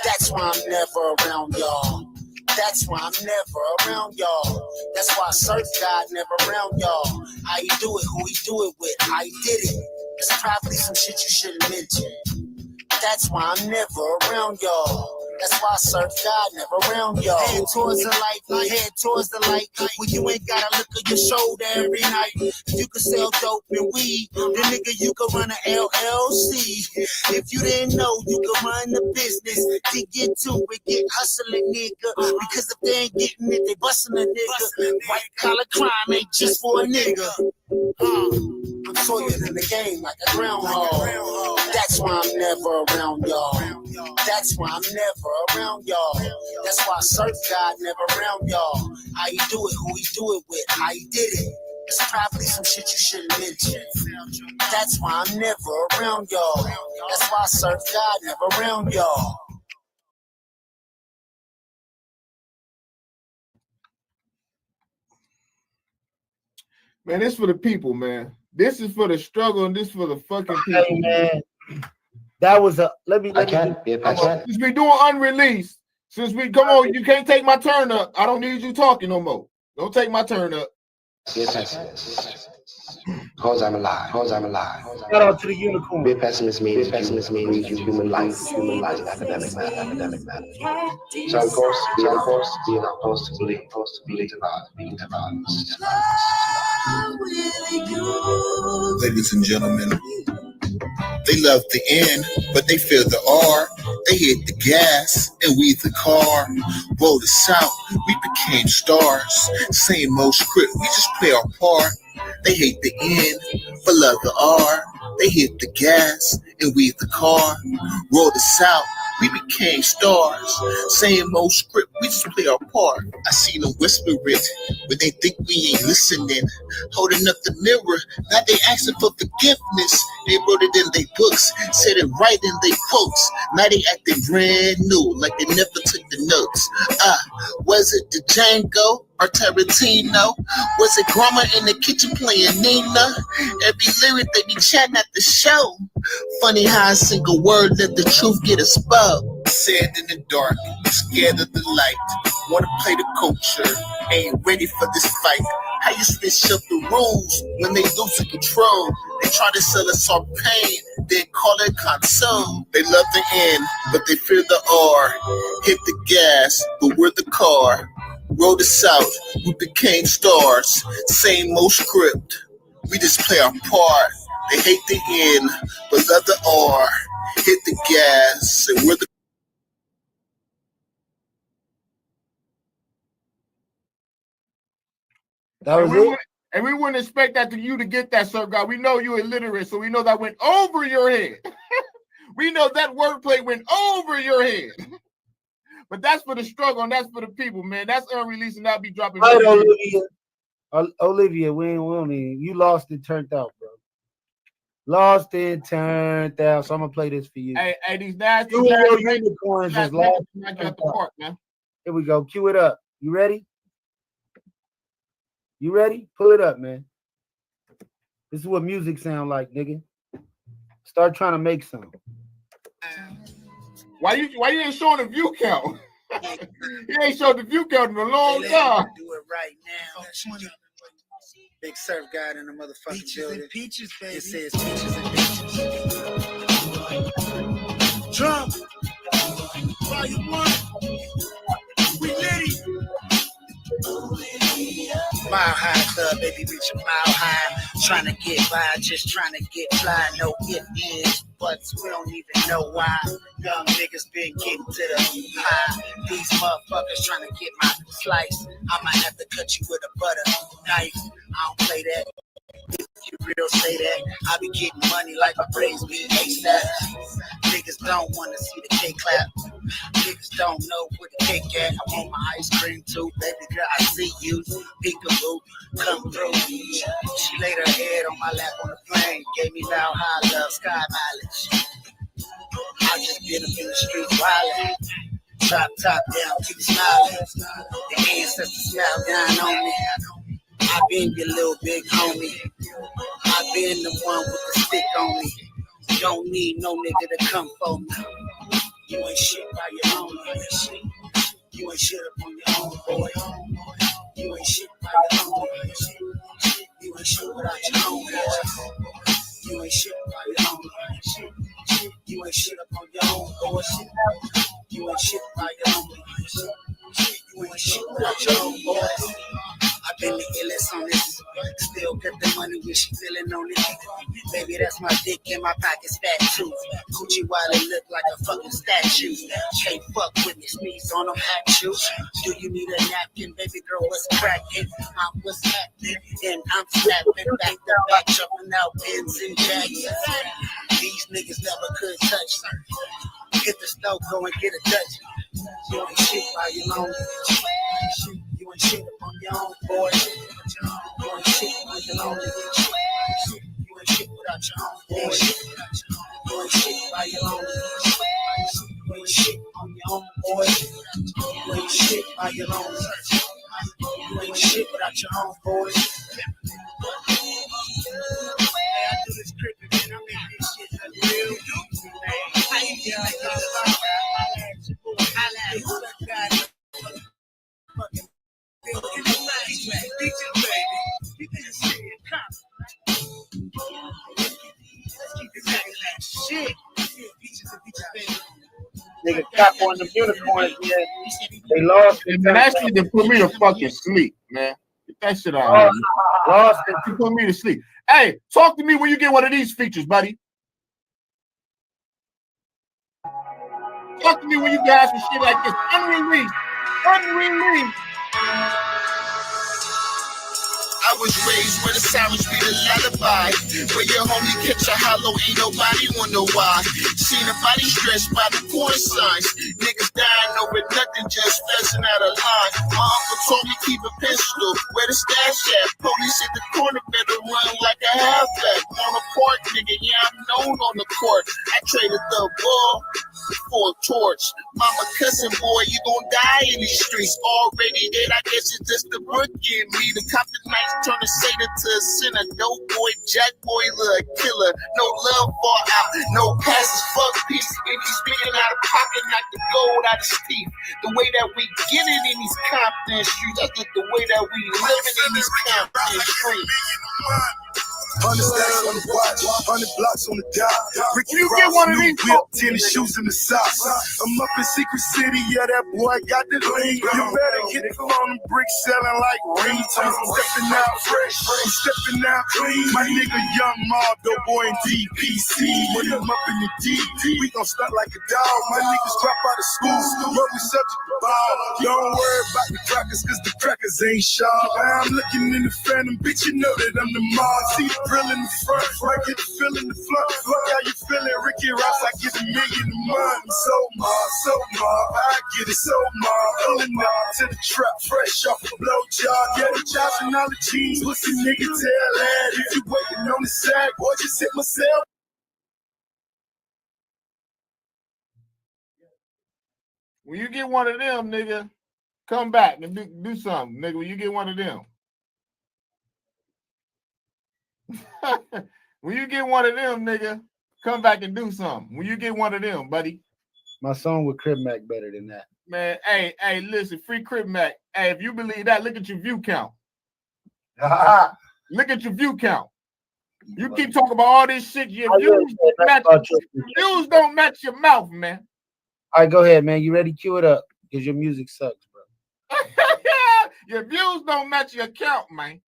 That's why I'm never around y'all. That's why I'm never around y'all. That's why Surf God never around y'all. How you do it, who he do it with, how he did it. It's probably some shit you shouldn't mention. That's why I'm never around y'all. That's why Surf God never around y'all. Head towards the light, head towards the light. When you ain't gotta look on your shoulder every night. If you could sell dope and weed, then nigga you could run an LLC. If you didn't know, you could run the business. To get to it, get hustling, nigga. Because if they ain't getting it, they busting a nigga. White collar crime ain't just for a nigga. I'm sawyer in the game like a groundhog. That's why I'm never around y'all. That's why I'm never around y'all. That's why Surf God never around y'all. How you do it, who he do it with, how he did it. It's probably some shit you shouldn't mention. That's why I'm never around y'all. That's why Surf God never around y'all. Man, this for the people, man. This is for the struggle, and this for the fucking people. Hey, man. That was a let me Since we doing unreleased, since we come on, you can't take my turn up. I don't need you talking no more. Don't take my turn up. Cause I'm alive. Cause I'm alive. Shout out to the unicorn. Be a pessimist means human life. Human life is academic matter. So of course, we are supposed to believe about. Ladies and gentlemen, they love the N, but they feel the R. They hit the gas, and we the car. Roll the south, we became stars. Same old script, we just play our part. They hate the N, but love the R. They hit the gas, and we the car. Roll the south, we became stars. Same old script, we just play our part. I see them whisper it, but they think we ain't listening. Holding up the mirror, now they asking for forgiveness. They wrote it in their books, said it right in their quotes. Now they acting brand new, like they never took the notes. Was it the Django or Tarantino? Was it Grandma in the kitchen playing Nina? Every lyric they be chatting at the show. Funny how a single word let the truth get exposed. Sad in the dark, scared of the light. Wanna play the culture, ain't ready for this fight. How you switch up the rules when they losing control? They try to sell us our pain, then call it console. They love the N, but they fear the R. Hit the gas, but we're the car. Roll the south, we became stars. Same old script, we just play our part. They hate the N, but love the R. Hit the gas, and we're the That was it. And we wouldn't expect that to you to get that, Sir God. We know you're illiterate, so we know that went over your head. We know that wordplay went over your head. But that's for the struggle, and that's for the people, man. That's unreleased, and I'll be dropping. Right, Olivia, we don't need you. Lost and turned out, bro. Lost and turned out. So I'm gonna play this for you. Hey, these nasty unicorns is lost. Man. Here we go. Cue it up. You ready? You ready? Pull it up, man. This is what music sound like, nigga. Start trying to make some. Why you ain't showing the view count? You ain't showed the view count in a long time. Do it right now. Big surf guy in the motherfucking peaches building. And peaches, baby. It says peaches and peaches. Drum. Volume 1. We litty. Mile high club, baby, reach a mile high. Trying to get by, just trying to get fly. No if is, but we don't even know why. Young niggas been getting to the high. These motherfuckers trying to get my slice. I might have to cut you with a butter knife. I don't play that. If you real say that, I be getting money like my praise be ASAP. Niggas don't want to see the cake clap. Niggas don't know where the cake at. I want my ice cream too, baby girl. I see you, peekaboo, come through. She laid her head on my lap on the plane, gave me loud high love, sky mileage. I just been up in the streets wildin'. Top down, keep smiling. The ancestors smile down on me. I been your little big homie. I been the one with the stick on me. Don't need no nigga to come for me. You ain't shit by your own. You ain't shit up on your own, boy. You ain't shit by your own. You ain't shit without your own, boy. You ain't shit by your own. You ain't shit up on your own, boy. You ain't shit by your own. You ain't shit without your own, boy. I've been the illest on this. Still get the money when she feeling on it. Baby, that's my dick in my pocket's fat too. Gucci Wiley look like a fucking statue. Can't fuck with me, sneeze on them hat shoes. Do you need a napkin, baby girl? What's cracking? I'm what's happening, and I'm slapping back to back, jumping out pins and jackets. These niggas never could touch me. Hit the stove, go and get a Dutch. You ain't shit by your own. You ain't shit on your own, boy. You ain't shit on your own. You ain't shit without your own, boy. You ain't shit by your own. You ain't shit on your own, boy. You ain't shit by your own. You ain't shit without your own, boy. I do this cricket, man. I make this shit look real good, man. How you feel like that? I like it. Fucking Nigga, cap on the unicorns, man. They lost. Man, that shit that put me to fucking sleep, man. Get that shit out of here. Lost. You put me to sleep. Hey, talk to me when you get one of these features, buddy. Talk to me when you guys some shit like this. Unreleased. I was raised where the sirens be the lullaby. Where your homie catch a hollow, ain't nobody wonder why. Seen a body stretched by the porn signs. Niggas dying over nothing, just flashing out of line. My uncle told me keep a pistol. Where the stash at? Police at the corner better run like a halfback. On a park, nigga, yeah, I'm known on the court. I traded the ball for a torch. Mama cousin boy, you gon' die in these streets. Already dead, I guess it's just the book in me. The cop the knife turn a Satan to a sinner. No boy, jack boy, little killer. No love fall out, no passes, fuck peace. If he's speaking out of pocket, knock the gold out of his teeth. The way that we get it in these Compton streets, that's just the way that we living in these Compton streets. 100 stacks on the watch, 100 blocks on the dot. Ricky You get one of these whip, tennis shoes in the socks. I'm up in Secret City, yeah, that boy got the lean. You better get it on them bricks selling like ringtones. I'm stepping out fresh, I'm stepping out clean. My nigga Young Mardo boy in DPC. When I'm up in the DD, we gon' start like a dog. My niggas drop out of school, but we subject to ball. Don't worry about the crackers, cause the crackers ain't sharp. I'm looking in the phantom, bitch, you know that I'm the mob. See the grill in the front, I get the feel in the front. Fuck how you feeling, Ricky Ross, I get $1 million a month. I'm so mob, I get it so mob. Pulling up to the trap, fresh off a blow job. Yeah, the jobs and all the jeans, pussy nigga tell that. If you waiting on the sack, boy, just hit myself. When you get one of them, nigga, come back and do something, nigga. When you get one of them. When you get one of them, nigga, come back and do something. When you get one of them, buddy. My song with Crib Mac better than that. Man, hey, listen, free Crib Mac. Hey, if you believe that, look at your view count. Look at your view count. You keep talking about all this shit. Your views don't match your mouth, man. All right, go ahead, man. You ready? Cue it up, because your music sucks, bro. Your views don't match your count, man.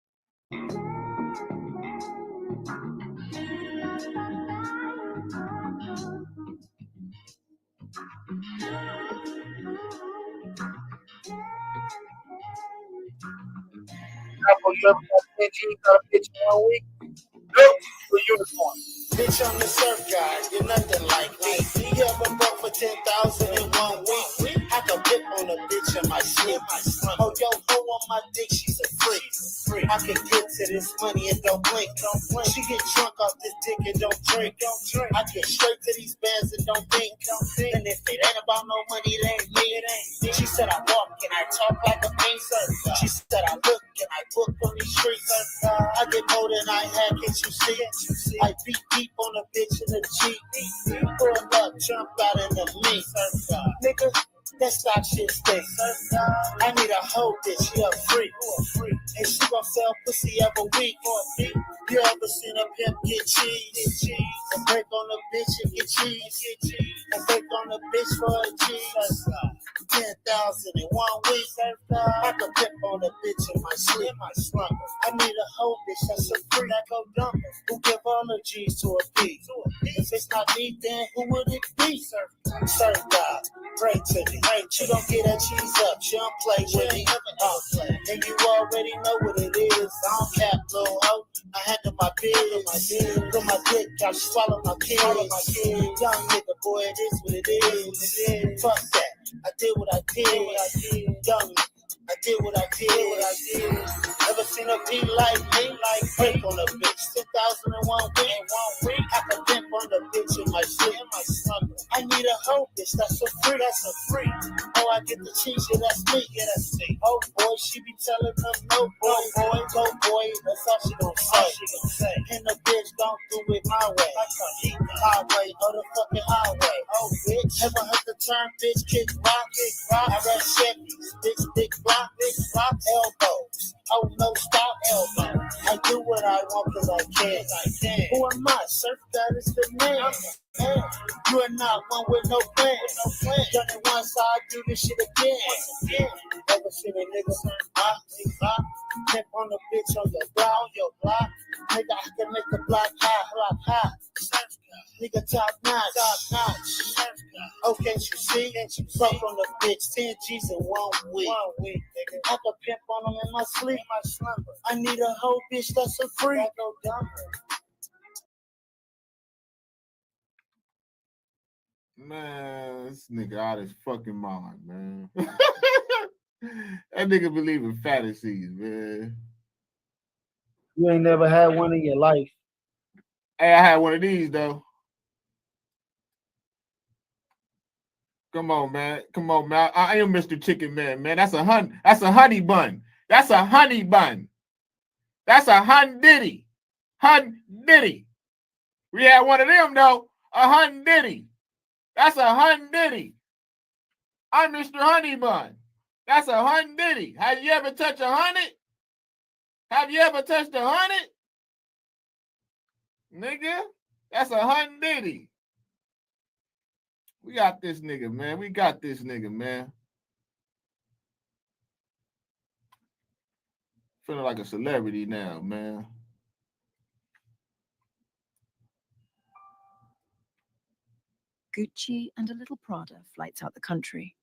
You ever got a bitch in 1 week? Nope. For uniform. Bitch, I'm the surf guy. You're nothing like me. You ever broke for 10,000 in 1 week? I can whip on a bitch in my sleep. Oh, yo, go on my dick, she's a freak. I can get to this money and don't blink. She get drunk off this dick and don't drink. I get straight to these bands and don't think. And if it ain't about no money, it ain't me. She said I walk and I talk like a painter. She said I look and I book on these streets. I get more than I had, can't you see it? I beat deep on a bitch in the Jeep. Pull up, jump out in the meat. Nigga, that stock shit stinks. I need a hoe bitch, she a freak. And she gon' sell pussy every week. You ever seen a pimp get cheese? And break on a bitch and get cheese. And break on a bitch for a cheese. 10,000 in 1 week. I can pimp on a bitch in my sleep. I need a hoe bitch that's a freak. I go dumb. Who give all the G's to a B? If it's not me, then who would it be? Surf God, pray to me. She don't get that cheese up. She don't play with me. And you already know what it is. I don't cap, little hoe. I handle my biz. Put my dick out, swallow my kids. Young nigga, boy, it is what it is. Fuck that. I did what I did. Young nigga. I did what I did. Ever seen a beat like me? Like break on a bitch. 10,000 in 1 week. I can pimp on the bitch in my sleep. I need a hoe bitch. That's a free. Oh, I get the cheese. Yeah, that's me. Oh boy, she be telling them no boy. Go boy. That's all she gon' say. And the bitch don't do it my way. Highway, oh the fucking highway. Oh bitch. Ever heard the term bitch kick rock? I rap Chevy. Bitch big block. Elbows, Oh, no stop, elbow. I do what I want because I can. Who am I? Surf that is the name. You are not one with no plans. Done it once, I do this shit again. Never seen a nigga tip on the bitch on your block. Nigga, I can make the block hot. Nigga, top notch. Oh, can't you see? Fuck on the bitch, 10 G's in 1 week. I can pimp on them in my sleep. I need a whole bitch that's a freak. Man, this nigga out his fucking mind, man. That nigga believe in fantasies, man. You ain't never had one in your life. Hey, I had one of these though. Come on, man. I am Mr. Chicken Man, man. That's a honey bun. That's a honey bun. That's a hun diddy. Hun diddy. We had one of them though. A hun diddy. That's a hun diddy. I'm Mr. Honey Bun. That's a hun diddy. Have you ever touched a honey? Have you ever touched a honey? Nigga, that's a hun diddy. We got this nigga, man. Feeling like a celebrity now, man. Gucci and a little Prada flights out the country.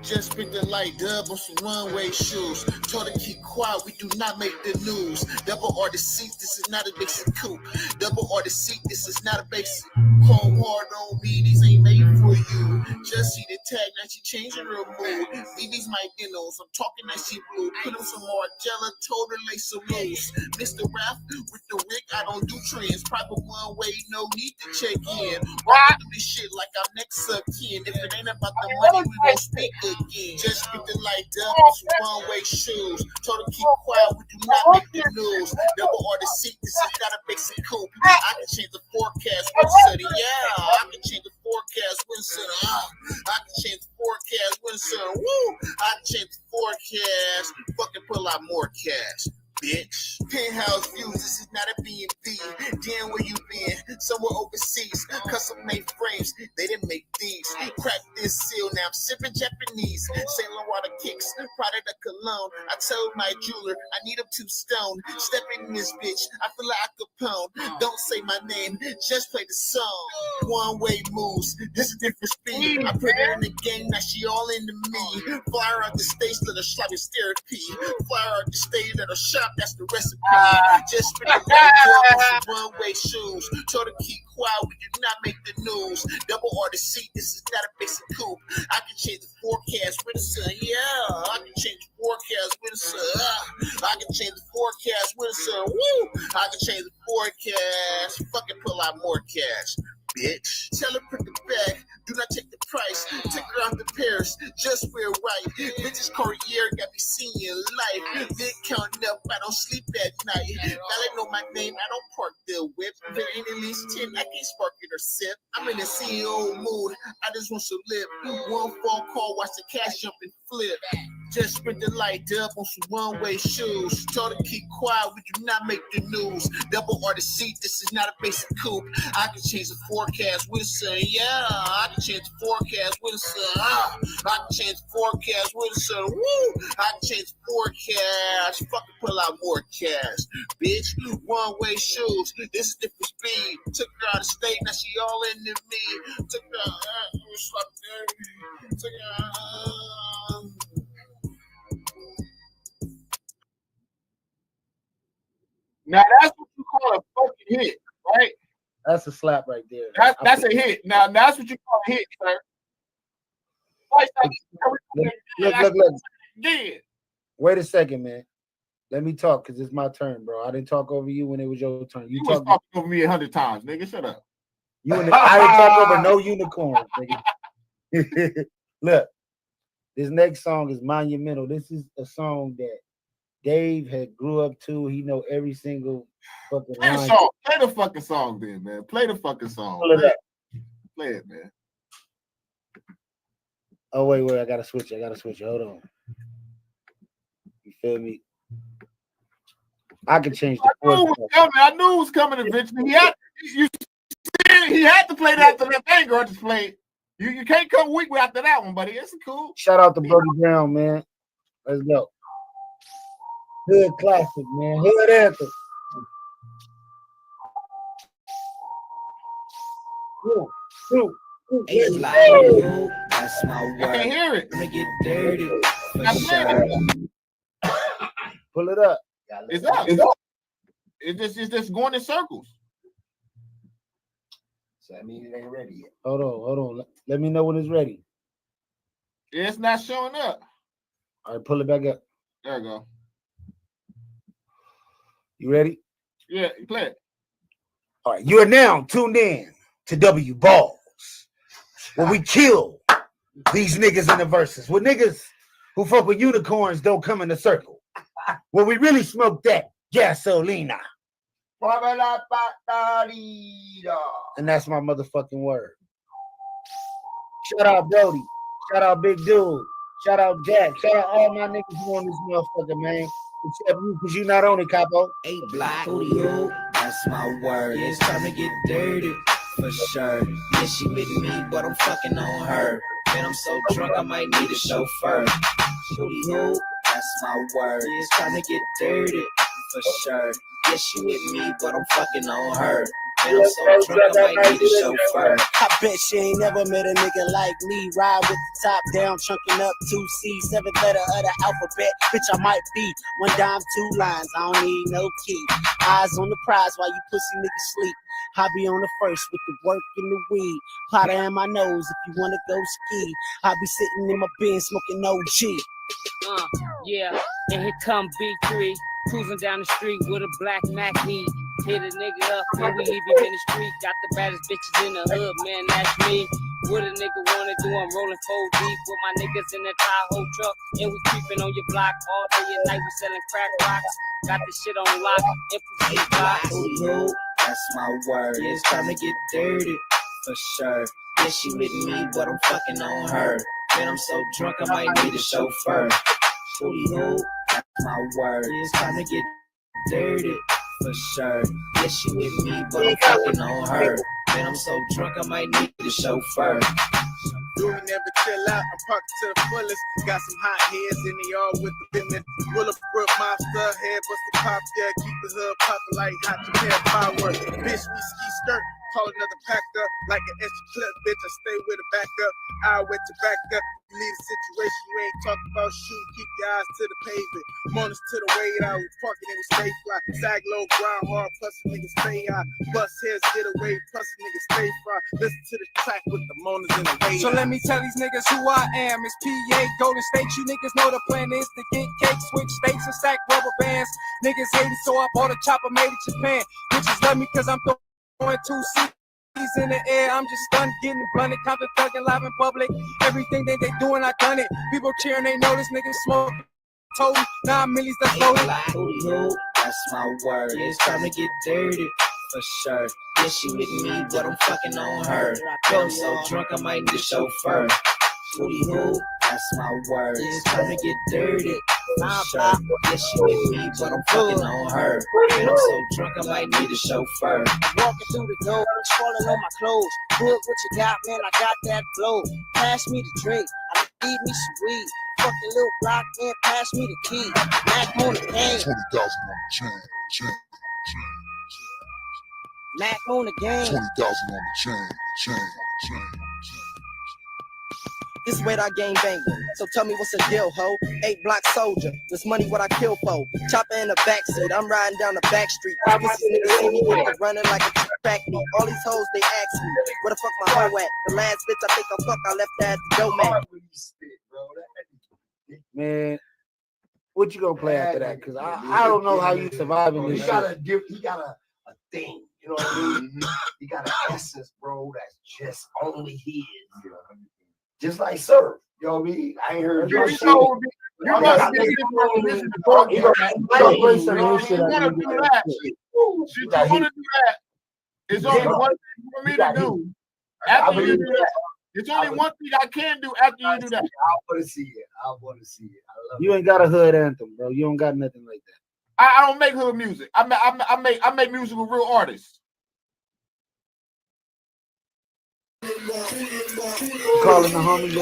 Just picked the light dub on some runway shoes. Told her keep quiet, we do not make the news. Double or the seat, this is not a basic coupe. Double or the seat, this is not a basic. Cold hard on me, these ain't made for you. Just see the tag, now she changing her mood. These my dinos, I'm talking that she blue. Put them some more Margiela, told her lay some moves. Mr. Rap with the wig, I don't do trends. Private one way, no need to check in. Why do this shit like I'm next of kin? If it ain't about the money, we won't speak again. Just pick the light up with some one-way shoes. Told her keep quiet, we do not make the news. Double or the seat, this is not a basic coupe. I can change the forecast with city, yeah. I can change the forecast with city. I can change the forecast with city. Woo! I can change the forecast. Fucking pull out more cash. Bitch. Penthouse views, this is not a B&B. Damn, where you been? Somewhere overseas. Custom made frames, they didn't make these. Crack this seal, now I'm sipping Japanese. Saint Laurent kicks, Prada the cologne. I told my jeweler, I need him 2 stone. Step in this bitch, I feel like Capone. Don't say my name, just play the song. One way moves, this is different speed. I put her in the game, now she all into me. Fly her out the stage, let her slap his therapy. Fly her out the stage, let her shop. That's the recipe. Just spin the right one-way shoes. Told her keep quiet, we do not make the news. Double or the seat, this is not a basic coupe. I can change the forecast with the sun, yeah. I can change the forecast with the sun. I can change the forecast with the sun. Woo! I can change the forecast. Fucking pull out more cash. Bitch. Tell her put the bag, do not take the price. Take her out the Paris, just wear white. Bitches Courier got me seeing life. Big counting up, I don't sleep at night. Now know my name, I don't park the whip. If it ain't at least 10, I can't spark it or sip. I'm in a CEO mood, I just want to live. One phone call, watch the cash jump and flip. Just sprint the light up on some one-way shoes. Told her keep quiet, we do not make the news. Double or the seat, this is not a basic coupe. I can change the forecast with the sun, yeah. I can change the forecast with the sun. I can change the forecast with the sun. Woo! I can change the forecast. Fucking pull out more cash, bitch. One-way shoes, this is different speed. Took her out of state, now she all into me. Took her took her Now that's what you call a fucking hit, right? That's a slap right there. That's a hit. Now that's what you call a hit, sir. Look. Wait a second, man. Let me talk because it's my turn, bro. I didn't talk over you when it was your turn. You was talking over me 100 times, nigga. Shut up. I didn't talk over no unicorn, nigga. Look, this next song is monumental. This is a song that Dave had grew up to. He know every single fucking line. Play the fucking song, then, man. Play the fucking song. Play it, man. Oh wait, I gotta switch. Hold on. You feel me? I can change the I knew it was coming. I knew it was coming eventually. He had to play that after that thing, or just play. You can't come weak after that one, buddy. It's cool. Shout out to Brody Brown, man. Let's go. Hood classic, man. Hood anthem. That's my word. I can't hear it. Gonna get dirty for sure. Pull it up. It's up. It's just going in circles. So that means it ain't ready yet. Hold on. Let me know when it's ready. It's not showing up. All right, pull it back up. There we go. You ready? Yeah, you play it. All right, you are now tuned in to W Balls, where we kill these niggas in the verses. Where niggas who fuck with unicorns don't come in the circle. Where we really smoke that gasolina. And that's my motherfucking word. Shout out Brody. Shout out Big Dude. Shout out Jack. Shout out all my niggas who on this motherfucker, man. Except you, because you not on it, Capo. 8 Block, that's my word. It's time to get dirty for sure. Yeah, she with me, but I'm fucking on her. Man, I'm so drunk, I might need a chauffeur. That's my word. It's time to get dirty for sure. Yeah, she with me, but I'm fucking on her. Man, I'm so drunk, I might need a chauffeur. I bet she ain't never met a nigga like me. Ride with the top down, chunking up 2C, 7th letter of the alphabet. Bitch, I might be 1 dime, 2 lines. I don't need no key. Eyes on the prize while you pussy niggas sleep. I be on the first with the work and the weed. Powder in my nose if you wanna go ski. I be sitting in my bin smoking OG. Yeah, and here come B3, cruising down the street with a black Mac heat. Hit a nigga up, and we leave him in the street. Got the baddest bitches in the hood, man, that's me. What a nigga wanna do, I'm rolling 4 deep with my niggas in that Tahoe truck. And we creeping on your block all day and night, we selling crack rocks. Got this shit on lock, empty blocks. That's my word. It's time to get dirty for sure. Yeah, she with me, but I'm fucking on her. Man, I'm so drunk, I might need a chauffeur. That's my word. It's time to get dirty for sure. Yeah, she with me, but I'm fucking on her. Man, I'm so drunk, I might need a chauffeur. You never chill out, I'm parked to the fullest. Got some hot heads in the yard with the business. Bulletproof monster, head busted pop, yeah, keep the hood poppin' like hot Japan fireworks. Bitch, we ski skirt, call another packed up. Like an extra clip, bitch, I stay with a backup. I went to back up, you need a situation, you ain't talking about shooting, keep your eyes to the pavement. Monas to the way out, we parking and we stay fly. Sag low, grind hard, plus the niggas stay high. Bust heads, get away, plus the niggas stay fly. Listen to the track with the monas in the way. So let me tell these niggas who I am. It's PA, Golden State. You niggas know the plan is to get cake, switch states, and stack rubber bands. Niggas hating, so I bought a chopper made in Japan. Bitches love me cause I'm throwing 2 C's in the air. I'm just stunned, getting blunted, Compton thugging live in public. Everything that they doing, I done it. People cheering, they know this nigga smoke. Told 9 millies that's loaded. That's my word. It's time to get dirty for sure. Yeah, she with me, but I'm fucking on her. But I'm so drunk, I might need a chauffeur. That's my word. It's time to get dirty for sure. Yeah, she with me, but I'm fucking on her. And I'm so drunk, I might need a chauffeur. Walking through the door, falling on my clothes. Good, what you got, man? I got that flow. Pass me the drink, I need me some weed. Fucking little block, man, pass me the key. Mac on the game. 20,000 on the chain. Mac on the game. 20,000 on the chain. This way I gang banging. So tell me what's the deal, ho? 8 block soldier. This money what I kill for. Chopper in the backseat. I'm riding down the back street. These niggas see me with it running like a track meet. All these hoes they ask me, where the fuck my hoe at? The last bitch I think I fuck, I left that at the doormat. Man, what you gonna play after that? Because I don't know how you surviving this. He got a thing, you know what I mean? He got an essence, bro, that's just only his. Just like Surf, you know what I mean? I ain't heard you shit. You must be listen to both. You want to do that. It's only one thing for me to do. After you do that, it's only one thing I can do after you do that. I want to see it. I want to see it. I love You ain't got a hood anthem, bro. You don't got nothing like that. I don't make hood music. I make music with real artists. Calling the homies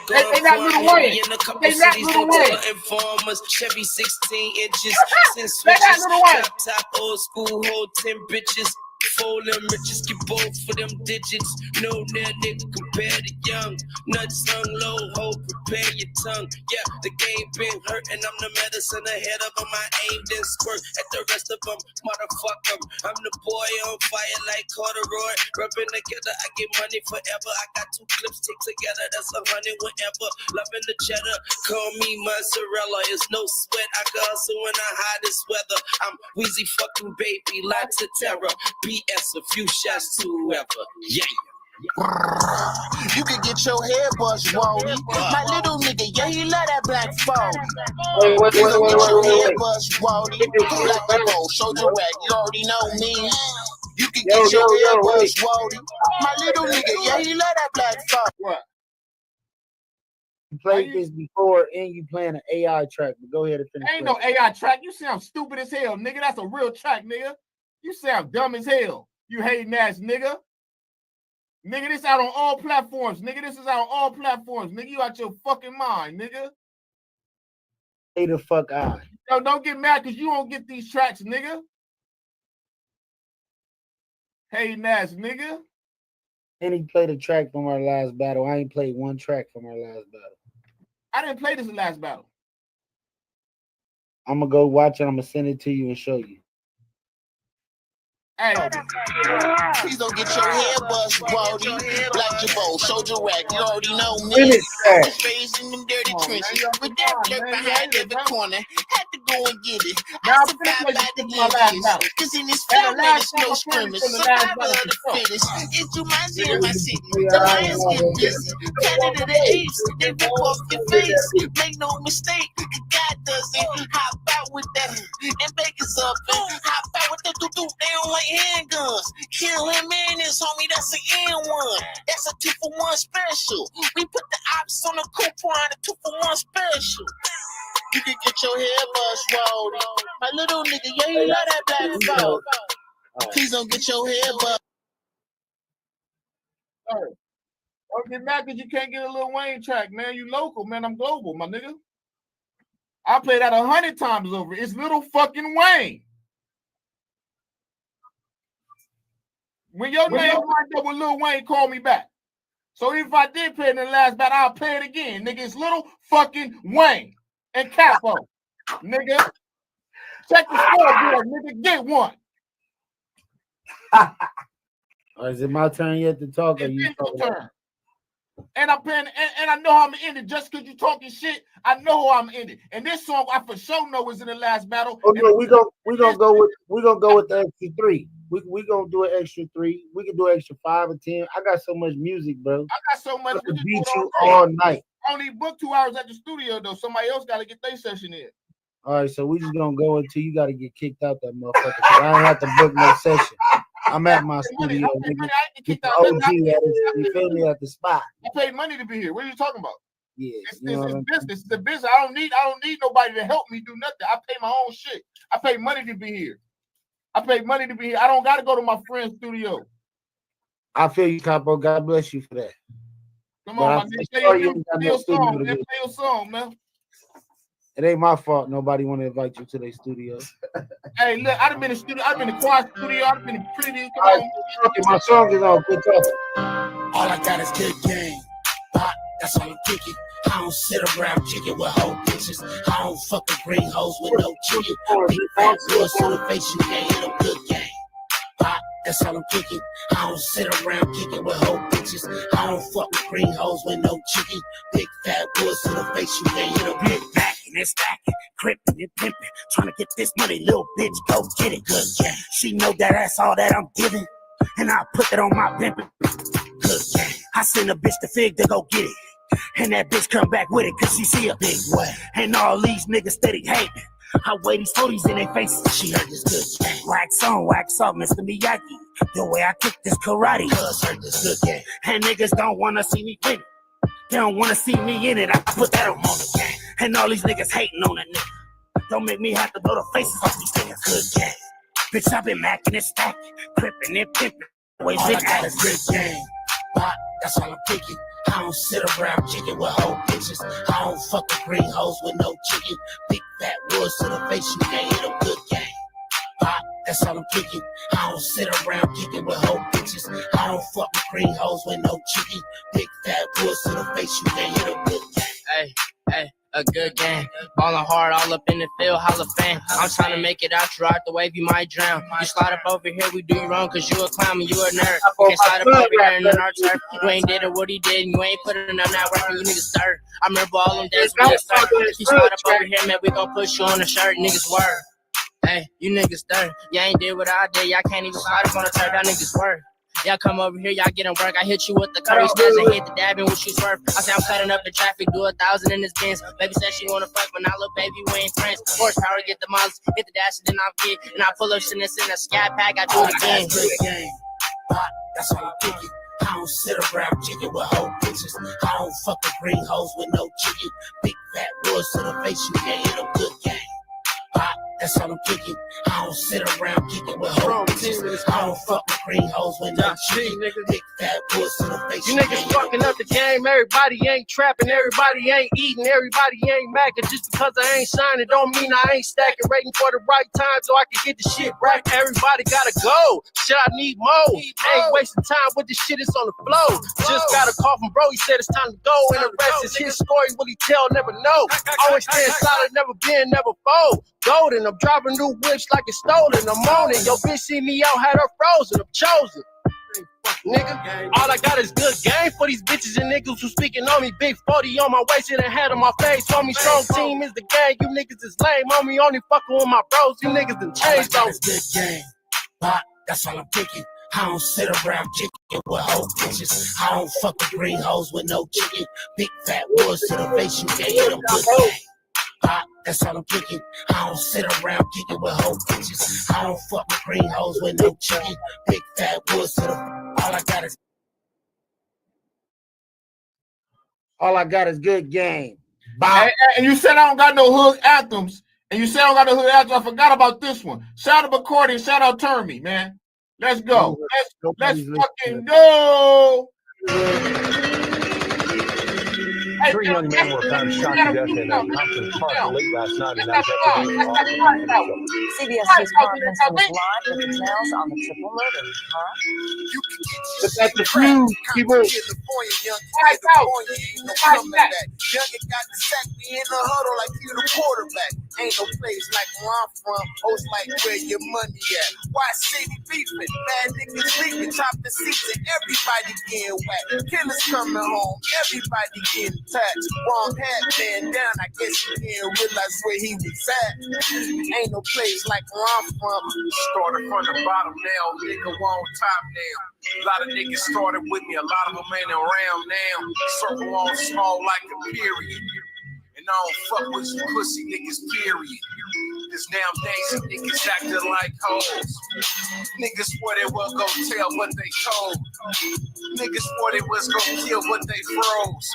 they not Lil Wayne. They not Lil Wayne. Informers, Chevy 16 inches, since They not switches, Lil Wayne. drop top, old school, hold 10 bitches. Fold them riches, get both for them digits. No near nigga compared to young. Nuts hung low, hold, prepare your tongue. Yeah, the game been hurt, and I'm the medicine ahead of them. I aimed and squirt at the rest of them. Motherfucker, I'm the boy on fire like corduroy. Rubbing together, I get money forever. I got 2 clips stick together, that's 100 whatever. Loving the cheddar, call me mozzarella. It's no sweat, I can hustle when I hide this weather. I'm Wheezy fucking baby, lots of terror. BS, a few shots to whoever. Yeah. You can get your head bust, Wally. My little nigga, yeah, he love that black phone. Wait. Get your head bust, Wally. Black people, soldier rag, you already know me. You can get your head bust, Wally. My little nigga, yeah, he love that black phone. What? You played this before and you playing an AI track, but go ahead and finish. Ain't no AI track. You sound stupid as hell, nigga. That's a real track, nigga. You sound dumb as hell. You hating ass nigga. Nigga, this out on all platforms. Nigga, this is out on all platforms. Nigga, you out your fucking mind, nigga. Stay the fuck out. Yo, don't get mad because you don't get these tracks, nigga. Hating ass nigga. And he played a track from our last battle. I ain't played one track from our last battle. I didn't play this in last battle. I'm gonna go watch it. I'm gonna send it to you and show you. Hey. Please don't get your head bust, Baldy. Black Jabot, soldier rag, you already know me. Just raised in them dirty trenches. With that black behind every corner. Had to go and get it. I survived by the inches. Cause in this field, man, it's no scrimmage. Survival of the fittest. It's Jumanji in my city. The lions get busy. Canada the apes, they rip off your face. Make no mistake, God does it. Hop out with that and Vegas up and hop out with the doo-doo. They don't like handguns. Kill him in his homie, that's an N1. That's a 2-for-1 special. We put the ops on the coupon, a 2-for-1 special. You can get your head bust, Rolly. My little nigga, yeah, you love that black phone. Please don't get your head bust. Sorry. Don't get mad because you can't get a Lil Wayne track, man. You local, man. I'm global, my nigga. I played that 100 times over. It's Little fucking Wayne. When your name lined up with Lil Wayne, call me back. So if I did play it in the last battle, I'll play it again. Nigga, it's Little fucking Wayne and Capo. Nigga. Check the scoreboard, nigga. Get one. Is it my turn yet to talk? Or you turn. And I'm playing, and I know how I'm gonna end it. Just because you talking shit, I know how I'm gonna end it. And this song I for sure know is in the last battle. Oh no, we gonna go with the extra 3. We gonna do an extra 3. We can do an extra 5 or 10. I got so much music, bro. I got so much. I can beat you all night. I only booked 2 hours at the studio though. Somebody else got to get their session in. All right, so we just gonna go until you got to get kicked out that motherfucker. I ain't have to book no session. I'm at my studio, nigga. Get the OG at you feel me, at the spot. I paid money to be here. What are you talking about? Yeah, it's business. It's the business. I don't need nobody to help me do nothing. I pay my own shit. I pay money to be here. I don't gotta go to my friend's studio. I feel you, Capo. God bless you for that. Come on, my nigga. Play your song, man. Play your song, man. It ain't my fault nobody want to invite you to their studio. Hey, look, I've been in the studio. I've been in the choir studio. I've been in pretty. My song is on. Good talk. All I got is good game. That's all I'm kicking. I don't sit around kicking with whole bitches. I don't fuck with green hoes with no chicken. Big fat puss on the face, you can't hit a good game. That's all I'm kicking. I don't sit around kicking with whole bitches. I don't fuck with green hoes with no chicken. Big fat puss on the face, you can't hit a big back. And stacking, crippin' and pimpin', trying to get this money, little bitch, go get it. Good game. She know that that's all that I'm giving, and I put that on my pimpin'. Good game. I send a bitch to Fig to go get it, and that bitch come back with it, cause she see a big way. And all these niggas steady hating. I weigh these 40s in their faces. She heard this good game. Wax on, wax off, Mr. Miyagi. The way I kick this karate, cuz heard this good game. And niggas don't wanna see me win it. They don't wanna see me in it. I put that on the game. And all these niggas hating on a nigga. Don't make me have to blow the faces off these niggas. Good game. Bitch, I been macking and stacking, clipping and pimping. Always all I got is good game. That's all I'm picking. I don't sit around kicking with whole bitches. I don't fuck with green hoes with no chicken. Big fat woods to the face, you can't hit a good game. That's all I'm kicking. I don't sit around kicking with whole bitches. I don't fuck with green hoes with no chicken. Big fat woods to the face, you can't hit a good game. Hey, a good game. Ballin' hard all up in the field, Hall of Fame. I'm trying to make it out, you ride the wave, you might drown. You slide up over here, we do you wrong, cause you a clown and you a nerd. You can't slide up over here and on our turf. You ain't did it what he did, and you ain't putting enough that work, and you niggas dirt. I remember all them days when you start. You slide up over here, man, we gon' push you on the shirt, niggas word. Hey, you niggas dirt. Y'all ain't did what I did, y'all can't even slide up on the turf, y'all niggas word. Y'all come over here, y'all get in work. I hit you with the curry stats and hit the dabbing with you swerve. I say I'm cutting up the traffic, do 1,000 in this Benz. Baby said she wanna fuck, but now look, baby, we ain't friends. Horsepower, get the miles, hit the dash, and then I'll get. And I pull up shit that's in a scat pack, I do it again. That's all I'm kicking. I don't sit around kicking with whole bitches. I don't fuck with green hoes with no chicken. Big fat woods to the face, you can't hit a good game. That's all I'm kicking. I don't sit around kicking with whole bitches. I don't fuck with green hoes with no chicken. Big fat woods to the face. You niggas fucking up the game. Everybody ain't trapping. Everybody ain't eating. Everybody ain't macking. Just because I ain't shining don't mean I ain't stacking. Waiting for the right time so I can get the shit right. Everybody gotta go. Shit, I need more. Ain't wasting time with this shit. It's on the flow. Just got a call from bro. He said it's time to go. And the rest is his story. Will he tell? Never know. Always stand solid. Never bend. Never fold. Golden. I'm driving new whips like it's stolen. I'm on it. Yo, bitch see me out, had her frozen. I'm chosen. Nigga, all I got is good game for these bitches and niggas who speaking on me. Big 40 on my waist and a hat on my face. Told me strong team is the gang. You niggas is lame. Homie only fucking with my bros. You niggas done changed on me. Good game. That's all I'm kicking. I don't sit around kicking with whole bitches. I don't fuck with green hoes with no chicken. Big fat woods to the face. You can't hit them good game. That's all I'm kicking. I don't sit around kicking with whole bitches. I don't fuck with green hoes with no chicken. Big fat woods to the. All I got is good game. And you said I don't got no hood anthems. And you said I don't got no hood anthems. I forgot about this one. Shout out McCordy and shout out Termy, man. Let's go. Let's fucking go. Three young men were found shot to death in Compton Park late last night. And CBS News Carlson was live with details on the triple murder. But that's the few people. Youngin got the sack, we in the huddle like you the quarterback. Ain't no place like where I'm from, host like where your money at. Why city beefing, bad niggas sleeping, top the seats and everybody getting whacked. Killers coming home, everybody getting touched. Wrong hat, man down, I guess he didn't realize where he was at. Ain't no place like where I'm from. Started from the bottom now, nigga on top now. A lot of niggas started with me, a lot of them ain't around now. Circle on small like a period. And I don't fuck with you pussy niggas, period. Cause nowadays niggas acting like hoes. Niggas swore they was gon' tell what they told. Niggas swore they was gon' kill what they froze.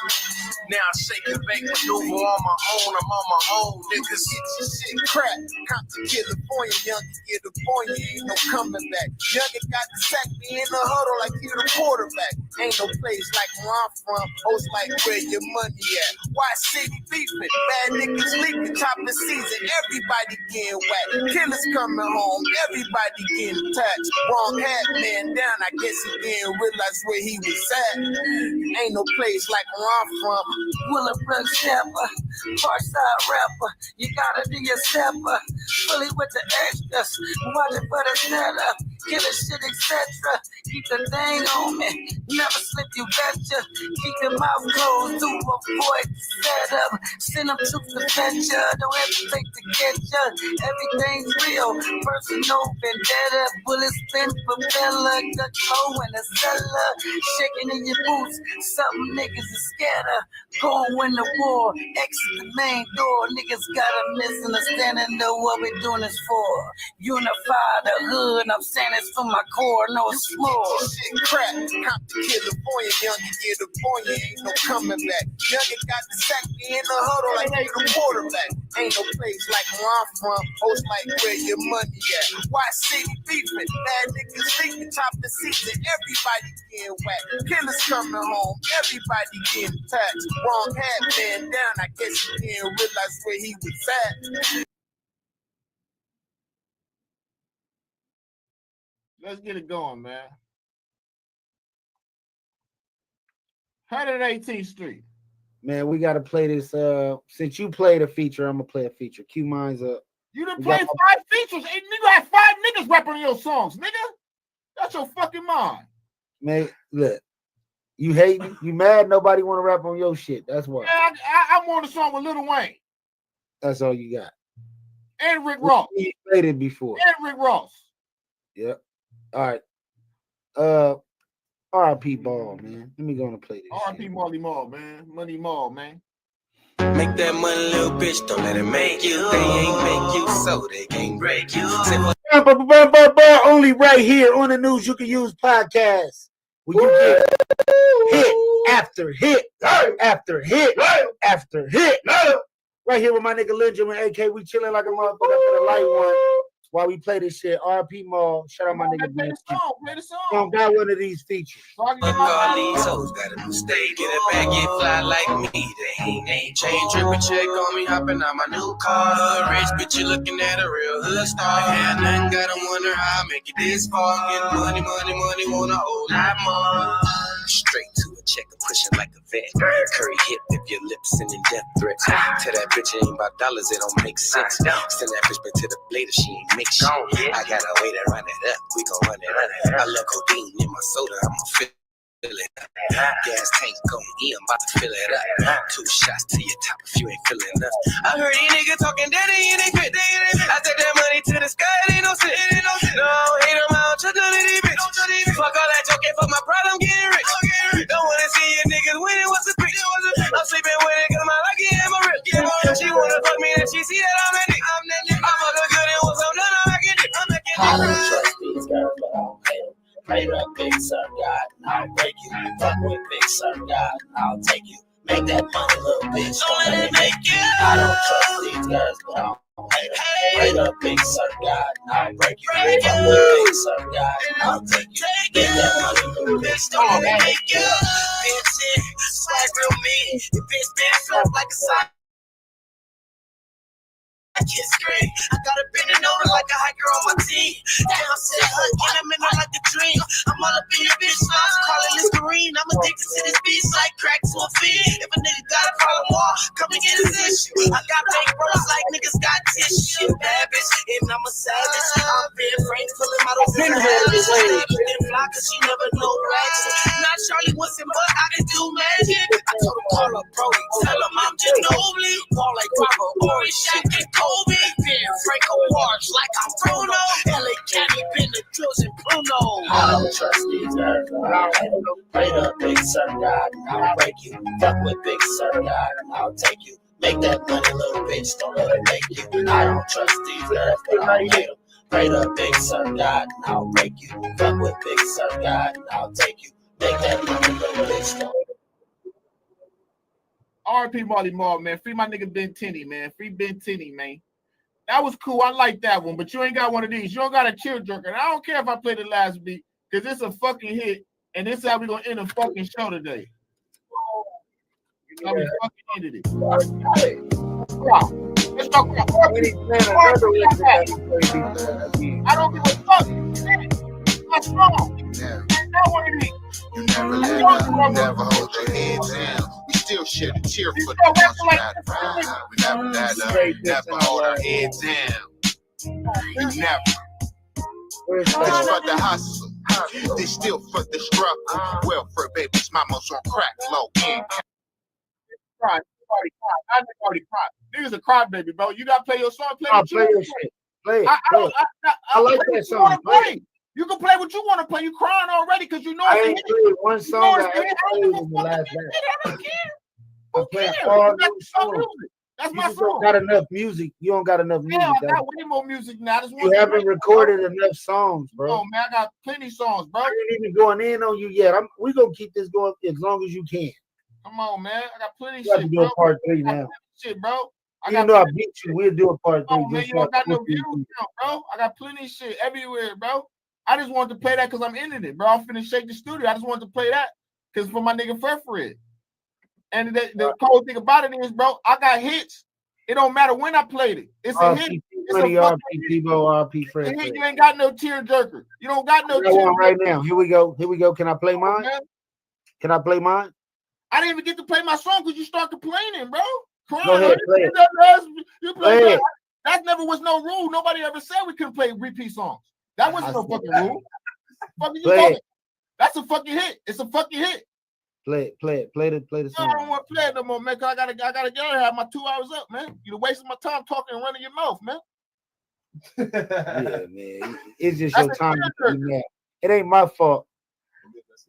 Now I shake and bake maneuver on my own, I'm on my own. Niggas get your shit crap. Compton, California, youngin' get the point, ain't no coming back. Youngin' got the sack, be in the huddle like you the quarterback. Ain't no place like where I'm from, host like where your money at. Why city beefing, bad niggas leaping, top the season, everybody getting whacked. Killers coming home, everybody getting touched. Wrong hat, man down, I guess he didn't realize where he was at. Ain't no place like where I'm from. Willowbrook stepper, Farside rapper, you gotta do your stepper, fully with the extras, watch it for the setup, killer shit, etc. Keep the thing on me, never slip, you betcha. Keep your mouth closed to avoid the setup. Send them troops to fetch ya, don't hesitate to get ya. Everything's real, personal vendetta, bullets spin propeller, the flow in the cellar, shaking in your boots, something niggas is scared of. Go win the war, exit the main door. Niggas got a misunderstanding of what we're doing this for. Unify the hood, I'm saying it's for my core, no small. Shit crap, Compton, California, youngin' get the point, ain't no coming back. Youngin' got the sack, like we in the huddle like we the quarterback. Ain't no place like where I'm from. Host like where your money at. Why city beefing? Bad niggas sleeping, top the seats and everybody getting whacked. Killers coming home, everybody getting taxed. Wrong hat man down, I guess he didn't realize where he was at. Let's get it going, man. 118th Street. Man, we gotta play this. Since you played a feature, I'm gonna play a feature. Cue mine's up. You done played 5 features. Hey, nigga had 5 niggas rapping on your songs, nigga. That's your fucking mind. Man, look, you hating? You mad? Nobody want to rap on your shit. That's why. Man, I'm on the song with Lil Wayne. That's all you got. And Rick Ross. You played it before. And Rick Ross. Yep. All right. R.I.P. Ball, man. Let me go and play this. R.I.P. Marley Marl, man. Money Marl, man. Make that money, little bitch. Don't let it make you. They ain't make you, so they can't break you. Only right here on the News You Can Use podcast. Where you get hit after hit after hit after hit. Right here with my nigga Benjamin, AK. We chilling like a motherfucker for the light one while we play this shit. R.P. Mall. Shout out my nigga Ben. Play the song. Don't got one of these features. Fuck all these hoes, got a new state. Get it back, get fly like me. They ain't chain tripping, check on me, hopping out my new car. Rich bitch, you looking at a real hood star. Yeah, nothing gotta wonder how I make it this far. Get money, want a whole lot more. Straight to a checker, pushing like a vet. Curry hip if your lips sending death threats. Tell that bitch it ain't about dollars, it don't make sense. Send that bitch back to the later, she ain't mix shit. I got a way to run it up, we gon' run it up. I love codeine in my soda, I'ma fill it up. Gas tank gon' I'm about to fill it up. 2 shots to your top if you ain't feeling up. I heard these niggas talking dirty and they fit. I take that money to the sky, it ain't no shit. No, hate them, I don't trust none of these bitch. Fuck all that joking, fuck my pride, I'm getting rich. Don't wanna see you niggas winning, what's the bitch? I'm sleeping with it cause my lucky and my rip. She wanna fuck me and she see that I'm that nigga. I fuck her good and once I'm done, I'm making it. I don't trust these girls, but I don't hate them. Pray to Big Sir God, I'll break you. Fuck with Big Sir God, I'll take you. Make that money, little bitch, don't let it make you. I don't trust these girls, but I don't hate them. Pray to Big Sir God, I'll break you. Fuck with Big Sir God, I'll take you. Make that money, little bitch, don't let it make you. Bitch, swag real mean. Your bitch been flip like a sock. I can't scream. I got a bending over like a hiker on my team. Down sit her, get him in there like a dream. I'm all up in your bitch mouth, calling Listerine. I'm addicted to this beast like crack to a fiend. If a nigga got a problem, wall, come and get his issue. I got bank bros like niggas got tissue. Bad bitch, and I'm a savage. I'm Ben Frank, pulling models in the habits. Then fly cause she never know racks. Not Charlie Wilson, but I can do magic. I told him call up Brody, tell him I'm Ginobili. Ball like Bravo, Ori, Shaq, and Kobe. Ben Franco Wars like I'm Bruno. LA County, been the drills and Bruno. I don't trust these girls, but I'll hate them. Pray to Big Sir God, I'll break you. Fuck with Big Sir God, I'll take you. Make that money, little bitch, don't let it make you. I don't trust these girls, but I'll hate them. Pray to Big Sir God, I'll break you. Fuck with Big Sir God, I'll take you. Make that money, little bitch, don't. R.P. Marley Marl, man. Free my nigga Ben Tenney, man. Free Ben Tenney, man. That was cool. I like that one, but you ain't got one of these. You don't got a chill jerker. And I don't care if I play the last beat, because it's a fucking hit, and this is how we're going to end the fucking show today. How we fucking ended it. Let's talk about I don't give a fuck. What's wrong? You never hold your head down. We still shed a tear for the ones who died around. We never hold our head down. You never. This for the hustle. This still for the struggle. Welfare babies, mamas on crack, low end. Cry. I already cried. Niggas a cry baby, bro. You gotta play your song. Play your shit. Play it. I like that song. You can play what you want to play. You crying already because you know I ain't played one song I ever played in the last night. I'm playing all new songs. That's my song. You don't got enough music. You don't got enough music. Yeah, I got way more music now. You haven't recorded enough songs, bro. Oh man, I got plenty songs, bro. I ain't even going in on you yet. We gonna keep this going as long as you can. Come on, man. I got plenty of We have to shit, do bro. a part 3 I got now. plenty of shit, bro. Even though I beat you, we'll do a part 3. Oh, man, you don't got no views now, bro. I got plenty of shit everywhere, bro. I just wanted to play that because I'm in it, bro. I'm finna shake the studio. I just wanted to play that because for my nigga Fred. And the cool thing about it is, bro, I got hits. It don't matter when I played it. It's a hit. It's a fucking hit. RP Fred. You ain't got no tear jerker. You don't got no tear one right now. Here we go. Can I play mine? Can I play mine? I didn't even get to play my song because you start complaining, bro. Go ahead, play it. You play it. That never was no rule. Nobody ever said we couldn't play repeat songs. That wasn't no fucking rule. Fucking you talking? That's a fucking hit. It's a fucking hit. Play the song. I don't want to play it no more, man. Cause I gotta get out of here. Have my 2 hours up, man. You're wasting my time talking and running your mouth, man. Yeah, man. It's just your time to be mad. It ain't my fault.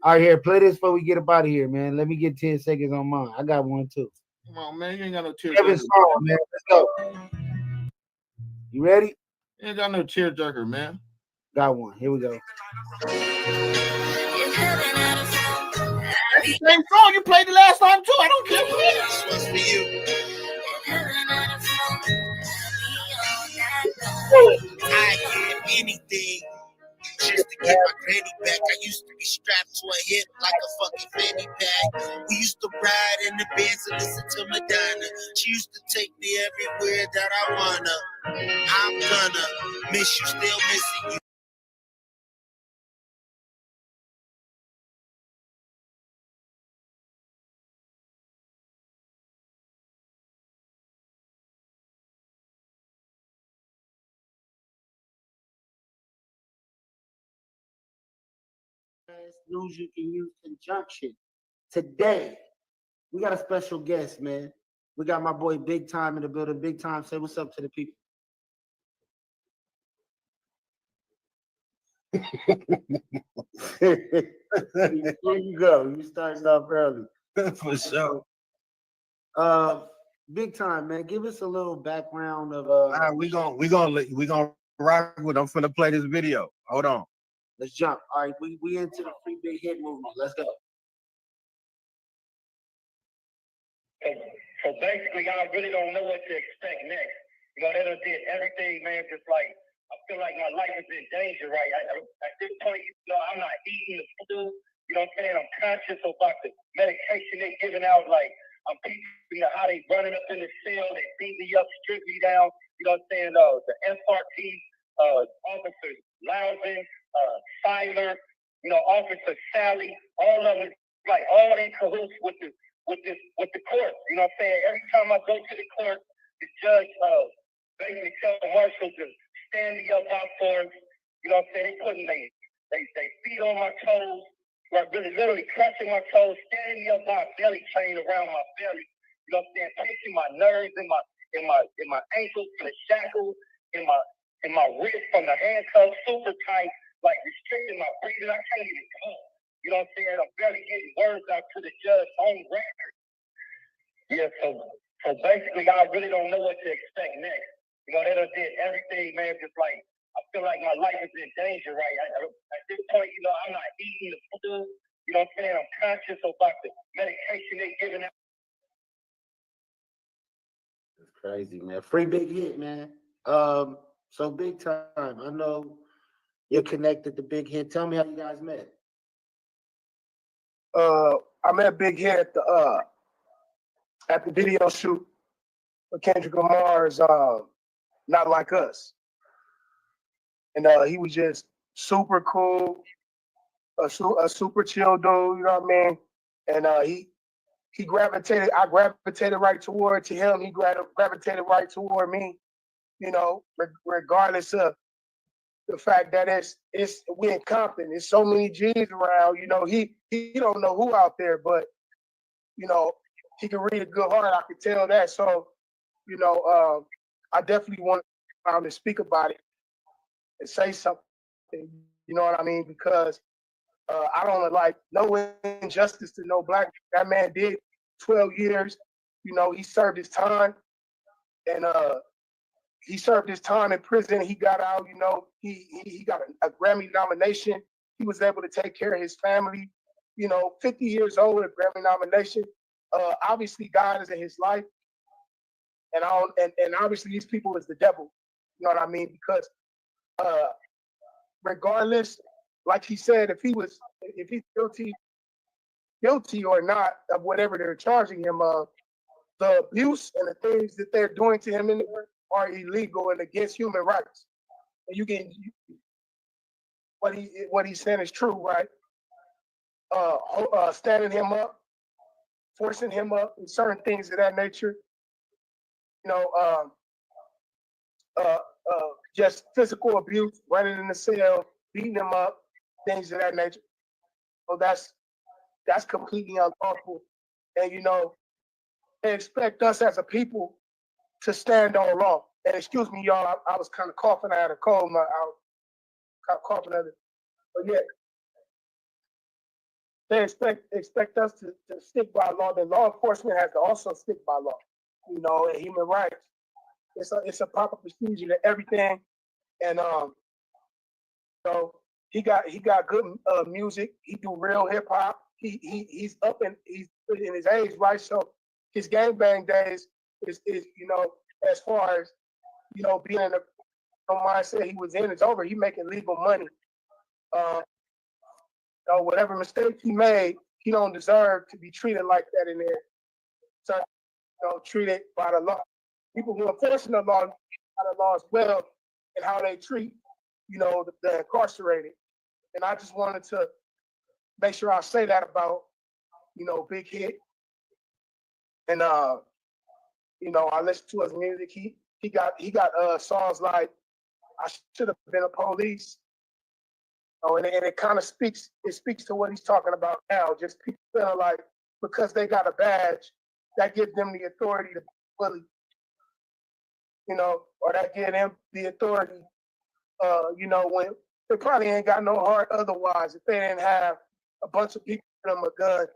All right, here, play this before we get up out of here, man. Let me get 10 seconds on mine. I got one too. Come on, man. You ain't got no tear Kevin jerker. song, man. Let's go. You ready? You ain't got no tear jerker, man. Got one. Here we go. That's the same song you played the last time too. I don't care what it is. Must be you. I did anything just to get my granny back. I used to be strapped to a hip like a fucking fanny pack. We used to ride in the Benz and listen to Madonna. She used to take me everywhere that I wanna. I'm gonna miss you, still missing you. News you can use conjunction. Today, we got a special guest, man. We got my boy Big Time in the building. Big Time, say what's up to the people. There you go. You started off early. For sure. Big Time, man. Give us a little background of we gonna rock with. I'm finna play this video. Hold on. Let's jump. All right, we into the free big hit movement. Let's go. So basically, I really don't know what to expect next. You know, they done did everything, man. Just like I feel like my life is in danger, right? At this point, you know, I'm not eating the food. You know what I'm saying? I'm conscious about the medication they giving out. Like I'm peeping how they running up in the cell, they beat me up, strip me down. You know what I'm saying? The SRT officers, Loudon, Siler, you know, Officer Sally, all of them, like all in cahoots with the court. You know what I'm saying? Every time I go to the court, the judge basically tell the marshal to stand me up out for him. You know what I'm saying? They putting they feet on my toes, like literally crushing my toes, standing me up my belly chain around my belly. You know what I'm saying? Pinching my nerves in my ankles, in the shackles, in my wrist from the handcuffs, super tight, like restricting my breathing. I can't even talk. You know what I'm saying? I'm barely getting words out to the judge on record. Yeah, so basically, I really don't know what to expect next. You know, they done did everything, man. Just like I feel like my life is in danger, right? At this point, you know, I'm not eating the food. You know what I'm saying? I'm conscious about the medication they giving out. It's crazy, man. Free big hit, man. So Big Time, I know you're connected to Big Hit. Tell me how you guys met. I met Big Hit at the video shoot for Kendrick Lamar's Not Like Us. And he was just super cool, a super chill dude, you know what I mean? And I gravitated right toward to him. He gravitated right toward me, you know, regardless of the fact that we in Compton. There's so many G's around, you know, he don't know who out there, but you know, he can read a good heart. I can tell that. So, you know, I definitely want to speak about it and say something. You know what I mean? Because I don't like no injustice to no black. That man did 12 years. You know, he served his time, and he served his time in prison. He got out. You know, he got a Grammy nomination. He was able to take care of his family. You know, 50 years old, a Grammy nomination. obviously God is in his life, and obviously these people is the devil. You know what I mean? Because regardless, like he said, if he's guilty or not of whatever they're charging him of, the abuse and the things that they're doing to him in there are illegal and against human rights. And you can what he's saying is true, right? Standing him up, forcing him up, and certain things of that nature. You know, just physical abuse, running in the cell, beating him up, things of that nature. So that's completely unlawful. And you know, they expect us as a people to stand on law. And excuse me, y'all, I was kind of coughing. I had a cold. I was kind of coughing at it. But yeah, they expect us to stick by law. The law enforcement has to also stick by law. You know, and human rights. It's a proper procedure to everything. And so he got good music. He do real hip hop. He's up and he's in his age, right? So his gangbang days is you know, as far as you know, being in the mindset he was in is over. He making legal money. So whatever mistake he made, he don't deserve to be treated like that in there. So you know, treated by the law. People who are enforcing the law by the law as well, and how they treat, you know, the incarcerated. And I just wanted to make sure I say that about, you know, Big Hit. And you know, I listen to his music. He got songs like "I Should Have Been a Police." Oh, and it kind of speaks to what he's talking about now. Just people feeling like because they got a badge, that gives them the authority to bully, you know, or that gives them the authority, you know, when they probably ain't got no heart otherwise if they didn't have a bunch of people give them a gun.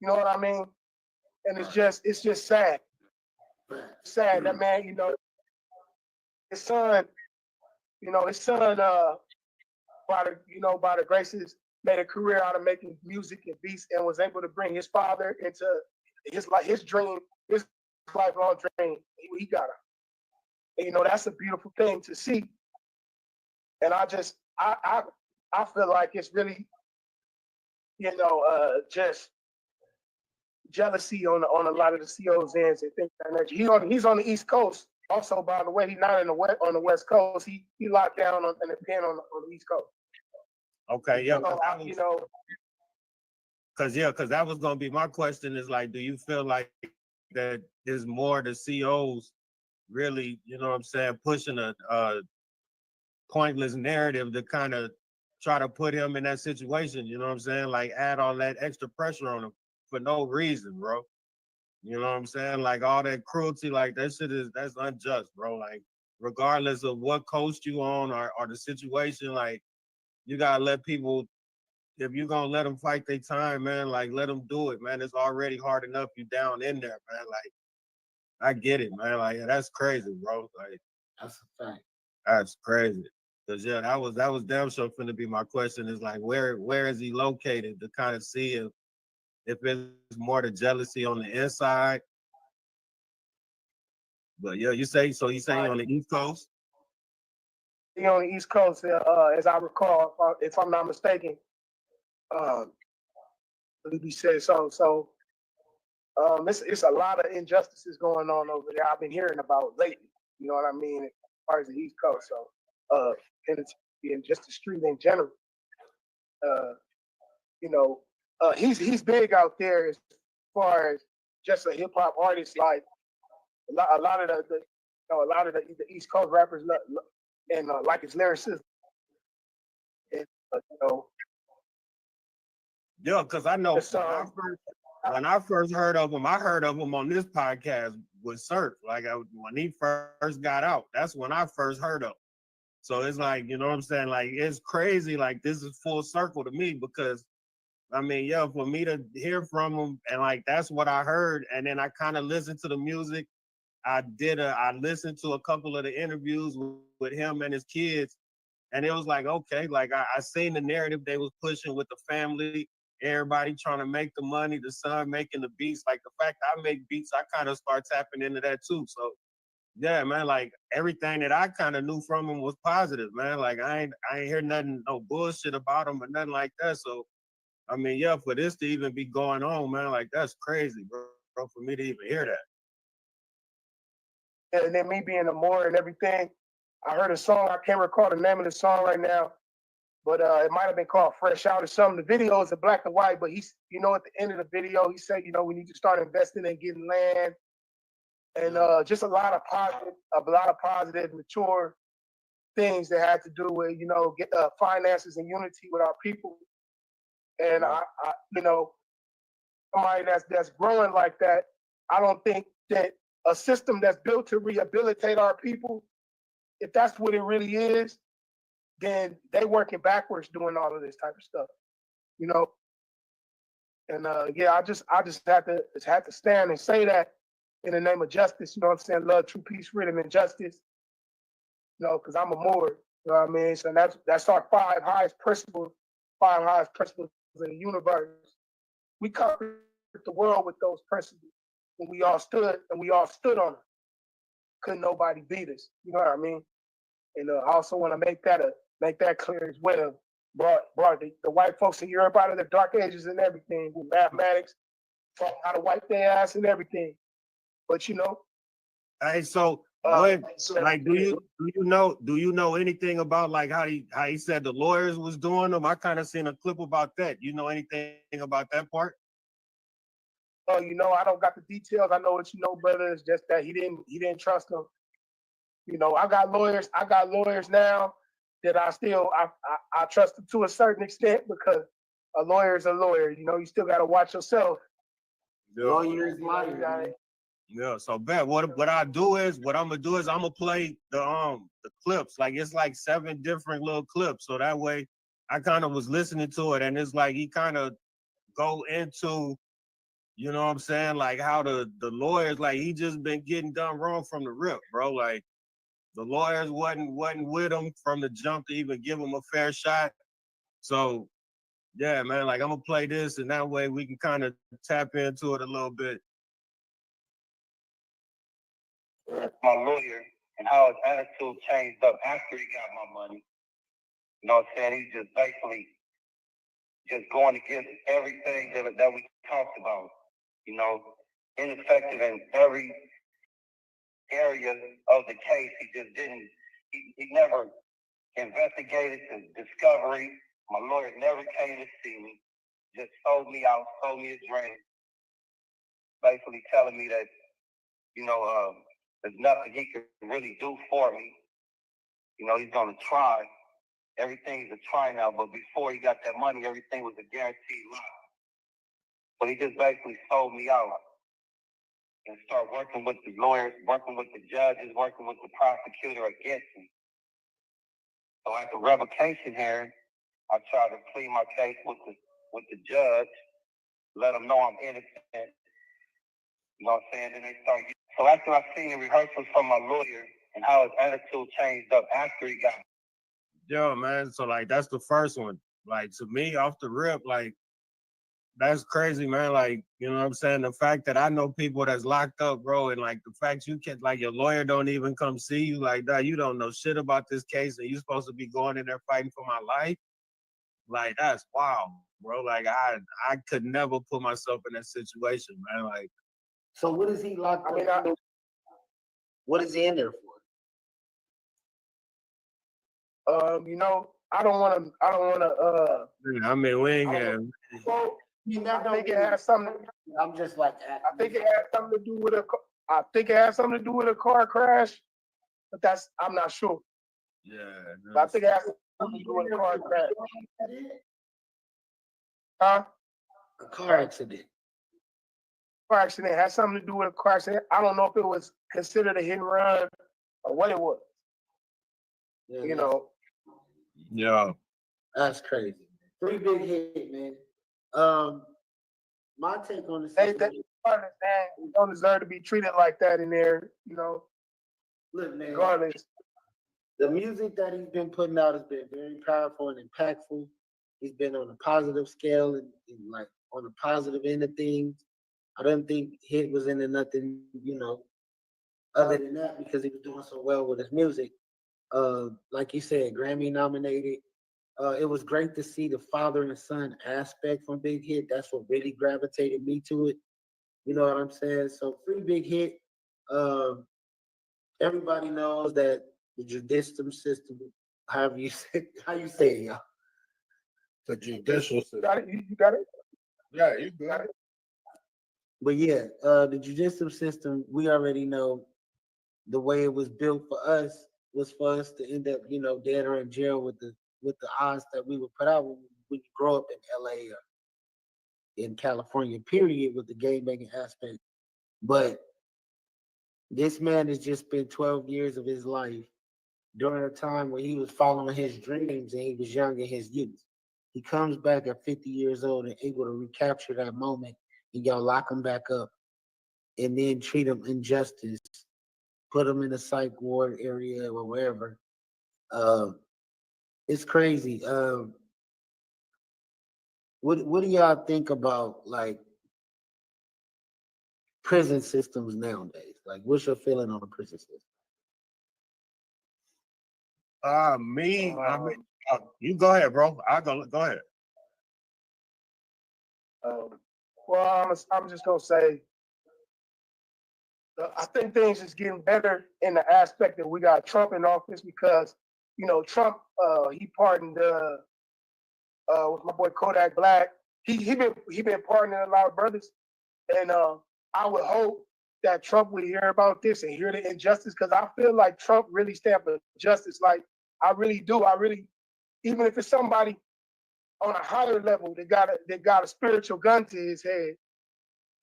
You know what I mean? And it's just sad. Sad that man, you know, his son, by the graces, made a career out of making music and beats and was able to bring his father into his dream, his lifelong dream. He got it. And, you know, that's a beautiful thing to see. And I feel like it's really, you know, just jealousy on a lot of the CO's ends and things like that. He's on the East Coast. Also, by the way, he's not on the West Coast. He locked down in a pen on the East Coast. Okay, yeah. So, you know, because that was gonna be my question. Is like, do you feel like that is more the COs really, you know what I'm saying, pushing a pointless narrative to kind of try to put him in that situation? You know what I'm saying? Like, add all that extra pressure on him for no reason, bro. You know what I'm saying? Like, all that cruelty, like that shit that's unjust, bro. Like, regardless of what coast you on or the situation, like, you gotta let people, if you're gonna let them fight their time, man, like, let them do it, man. It's already hard enough you down in there, man. Like, I get it, man. Like, that's crazy, bro. Like, that's a fact. That's crazy. Cause yeah, that was damn sure finna be my question. Is like, where is he located to kind of see if it's more the jealousy on the inside. But yeah, he's saying on the East Coast. He on the East Coast, as I recall, if I'm not mistaken. He said so. So it's a lot of injustices going on over there. I've been hearing about lately. You know what I mean? As far as the East Coast, so and just the street in general. You know, he's big out there as far as just a hip hop artist. Like a lot of the East Coast rappers and like his lyricism. And, you know. Yeah, because I know when I first heard of him, I heard of him on this podcast with Surf. Like when he first got out, that's when I first heard of him. So it's like, you know what I'm saying? Like, it's crazy. Like, this is full circle to me because, I mean, yeah, for me to hear from him and like, that's what I heard. And then I kind of listened to the music. I listened to a couple of the interviews with him and his kids. And it was like, okay, like I seen the narrative they was pushing with the family everybody trying to make the money, the son making the beats. Like the fact that I make beats, I kind of start tapping into that too. So yeah, man, like everything that I kind of knew from him was positive, man. Like I ain't hear nothing, no bullshit about him or nothing like that. So I mean, yeah, for this to even be going on, man, like that's crazy, bro, for me to even hear that. And then me being a Moor and everything, I heard a song. I can't recall the name of the song right now, but it might have been called "Fresh Out" or something. The video is in black and white, but he's, at the end of the video, he said, we need to start investing in getting land and just a lot of positive, mature things that had to do with, get finances and unity with our people. And I somebody that's growing like that, I don't think that a system that's built to rehabilitate our people, if that's what it really is, then they working backwards doing all of this type of stuff, And yeah, I just had to stand and say that in the name of justice. You know what I'm saying? Love, true peace, freedom, and justice. Because I'm a Moor. You know what I mean? So that's our five highest principles in the universe. We conquered the world with those principles when we all stood on them. Couldn't nobody beat us. You know what I mean? And I also want to make that clear as well. Brought the white folks in Europe out of the dark ages and everything with mathematics, taught how to wipe their ass and everything. But Hey, so what? Like, do you know anything about like how he said the lawyers was doing them? I kind of seen a clip about that. You know anything about that part? Oh, I don't got the details. I know what you know, brother. It's just that he didn't trust them. I got lawyers now that I trust them to a certain extent because a lawyer is a lawyer. You still got to watch yourself. Yeah. Lawyers, liars. Yeah. So bet what I'm gonna do is I'm gonna play the clips. Like it's like 7 different little clips. So that way I kind of was listening to it and it's like he kind of go into, you know what I'm saying, like how the lawyers, like he just been getting done wrong from the rip, bro. Like the lawyers wasn't with him from the jump to even give him a fair shot. So yeah, man, like I'm gonna play this and that way we can kind of tap into it a little bit. My lawyer and how his attitude changed up after he got my money. You know what I'm saying? He's just basically just going against everything that we talked about. Ineffective in every area of the case. He just didn't. He never investigated the discovery. My lawyer never came to see me. Just sold me out, sold me a dream. Basically telling me that, there's nothing he could really do for me. He's gonna try. Everything's a try now, but before he got that money, everything was a guaranteed loss. But he just basically sold me out and start working with the lawyers, working with the judges, working with the prosecutor against me. So at the revocation hearing, I tried to plead my case with the judge, let him know I'm innocent. You know what I'm saying? Then they start. So after I seen the rehearsals from my lawyer and how his attitude changed up after he got. Yo, man. So like that's the first one. Like to me, off the rip, like that's crazy, man. Like, you know what I'm saying? The fact that I know people that's locked up, bro, and like the fact you can, like, your lawyer don't even come see you, like that, you don't know shit about this case, and you supposed to be going in there fighting for my life. Like, that's wild, bro. Like, I could never put myself in that situation, man. Like, so what is he locked up? What is he in there for? I don't want to. I mean, we ain't got. I think it has something. I'm just like. I think it has something to do with a car crash, but I'm not sure. Yeah. But I think it has something to do with a car crash. Huh? A car accident. Car accident has something to do with a car accident. I don't know if it was considered a hit and run or what it was. Yeah, Yeah. That's crazy. 3 big hit, man. My take on the situation. They don't deserve to be treated like that in there, Look, man. Regardless. The music that he's been putting out has been very powerful and impactful. He's been on a positive scale and like on the positive end of things. I don't think Hit was into nothing, other than that because he was doing so well with his music. Like you said, Grammy nominated. It was great to see the father and son aspect from Big Hit. That's what really gravitated me to it. You know what I'm saying? So free Big Hit. Um, Everybody knows that the judicial system, however you say, how you say it, y'all. The judicial system. You got it. Yeah, you got it. But yeah, the judicial system, we already know the way it was built for us was for us to end up, dead or in jail with the odds that we would put out when you grow up in LA or in California, period, with the game making aspect. But this man has just spent 12 years of his life during a time when he was following his dreams and he was young in his youth. He comes back at 50 years old and able to recapture that moment, and y'all lock him back up and then treat him injustice, put him in a psych ward area or wherever. It's crazy. What do y'all think about like prison systems nowadays? Like, what's your feeling on the prison system? You go ahead, bro. Go ahead. Well, I'm just gonna say, I think things is getting better in the aspect that we got Trump in office because, Trump, he pardoned with my boy Kodak Black. He been pardoning a lot of brothers, and I would hope that Trump would hear about this and hear the injustice because I feel like Trump really stand for justice. Like I really do. Even if it's somebody on a higher level that got a spiritual gun to his head,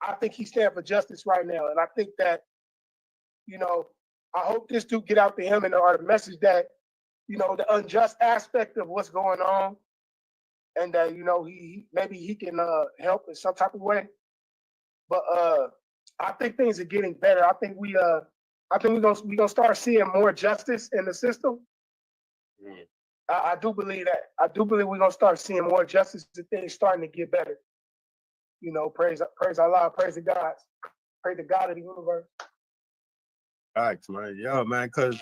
I think he stand for justice right now. And I think that, I hope this dude get out to him and or the message that, the unjust aspect of what's going on, and that he maybe he can help in some type of way. But I think things are getting better. I think we're gonna start seeing more justice in the system. I do believe that. I do believe we're gonna start seeing more justice and things starting to get better. Praise Allah, praise the gods, praise the God of the universe. Facts, man. Yeah, man. Cause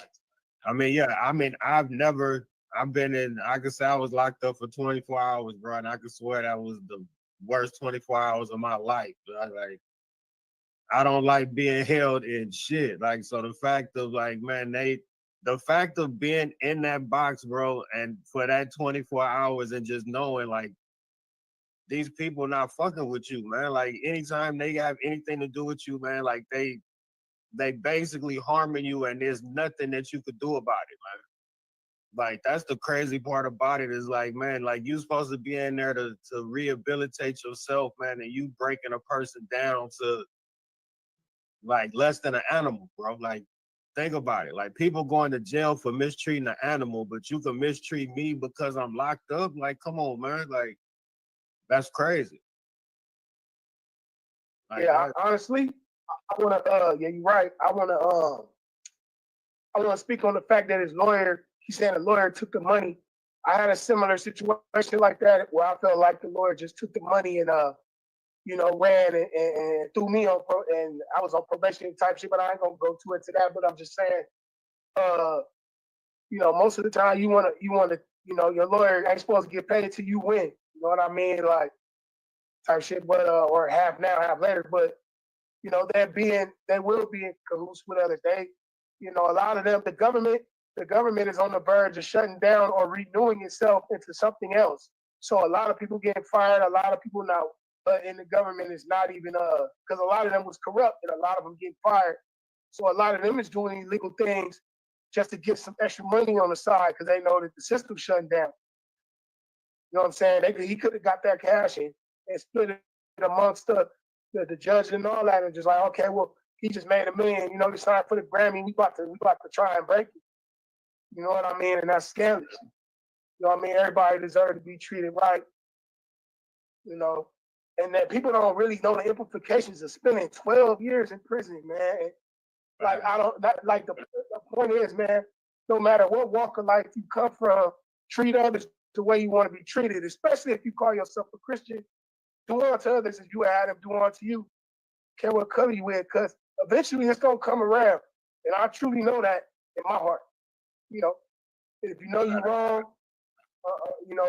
I've been in. I could say I was locked up for 24 hours, bro, and I could swear that was the worst 24 hours of my life. I don't like being held in shit. Like, so the fact of like, man, the fact of being in that box, bro, and for that 24 hours and just knowing like these people not fucking with you, man. Like anytime they have anything to do with you, man, like they basically harming you and there's nothing that you could do about it, man. Like that's the crazy part about it is like, man, like you supposed to be in there to rehabilitate yourself, man, and you breaking a person down to like less than an animal, bro. Like think about it. Like people going to jail for mistreating an animal, but you can mistreat me because I'm locked up. Like, come on, man. Like that's crazy. Like, honestly, I wanna yeah, you're right. I wanna speak on the fact that his lawyer, he's saying the lawyer took the money. I had a similar situation like that where I felt like the lawyer just took the money and ran and threw me on and I was on probation type shit, but I ain't gonna go too into that. But I'm just saying, most of the time you wanna, your lawyer ain't supposed to get paid till you win. You know what I mean? Like type shit, but or half now, half later. But they will be in cahoots with others. They, a lot of them, the government is on the verge of shutting down or renewing itself into something else. So a lot of people getting fired, a lot of people now in the government is not even because a lot of them was corrupt and a lot of them getting fired. So a lot of them is doing illegal things just to get some extra money on the side because they know that the system's shutting down. You know what I'm saying? He could have got that cash in and split it amongst the judge and all that, and just like, okay, well, he just made $1 million. He signed for the Grammy. We about to try and break it. You know what I mean? And that's scandalous. You know what I mean? Everybody deserves to be treated right. And that people don't really know the implications of spending 12 years in prison, man. Like the point is, man, no matter what walk of life you come from, treat others the way you want to be treated, especially if you call yourself a Christian. Do unto others as you would have them do unto you. Care what color you wear, because eventually it's gonna come around. And I truly know that in my heart. You know, if you know you're wrong,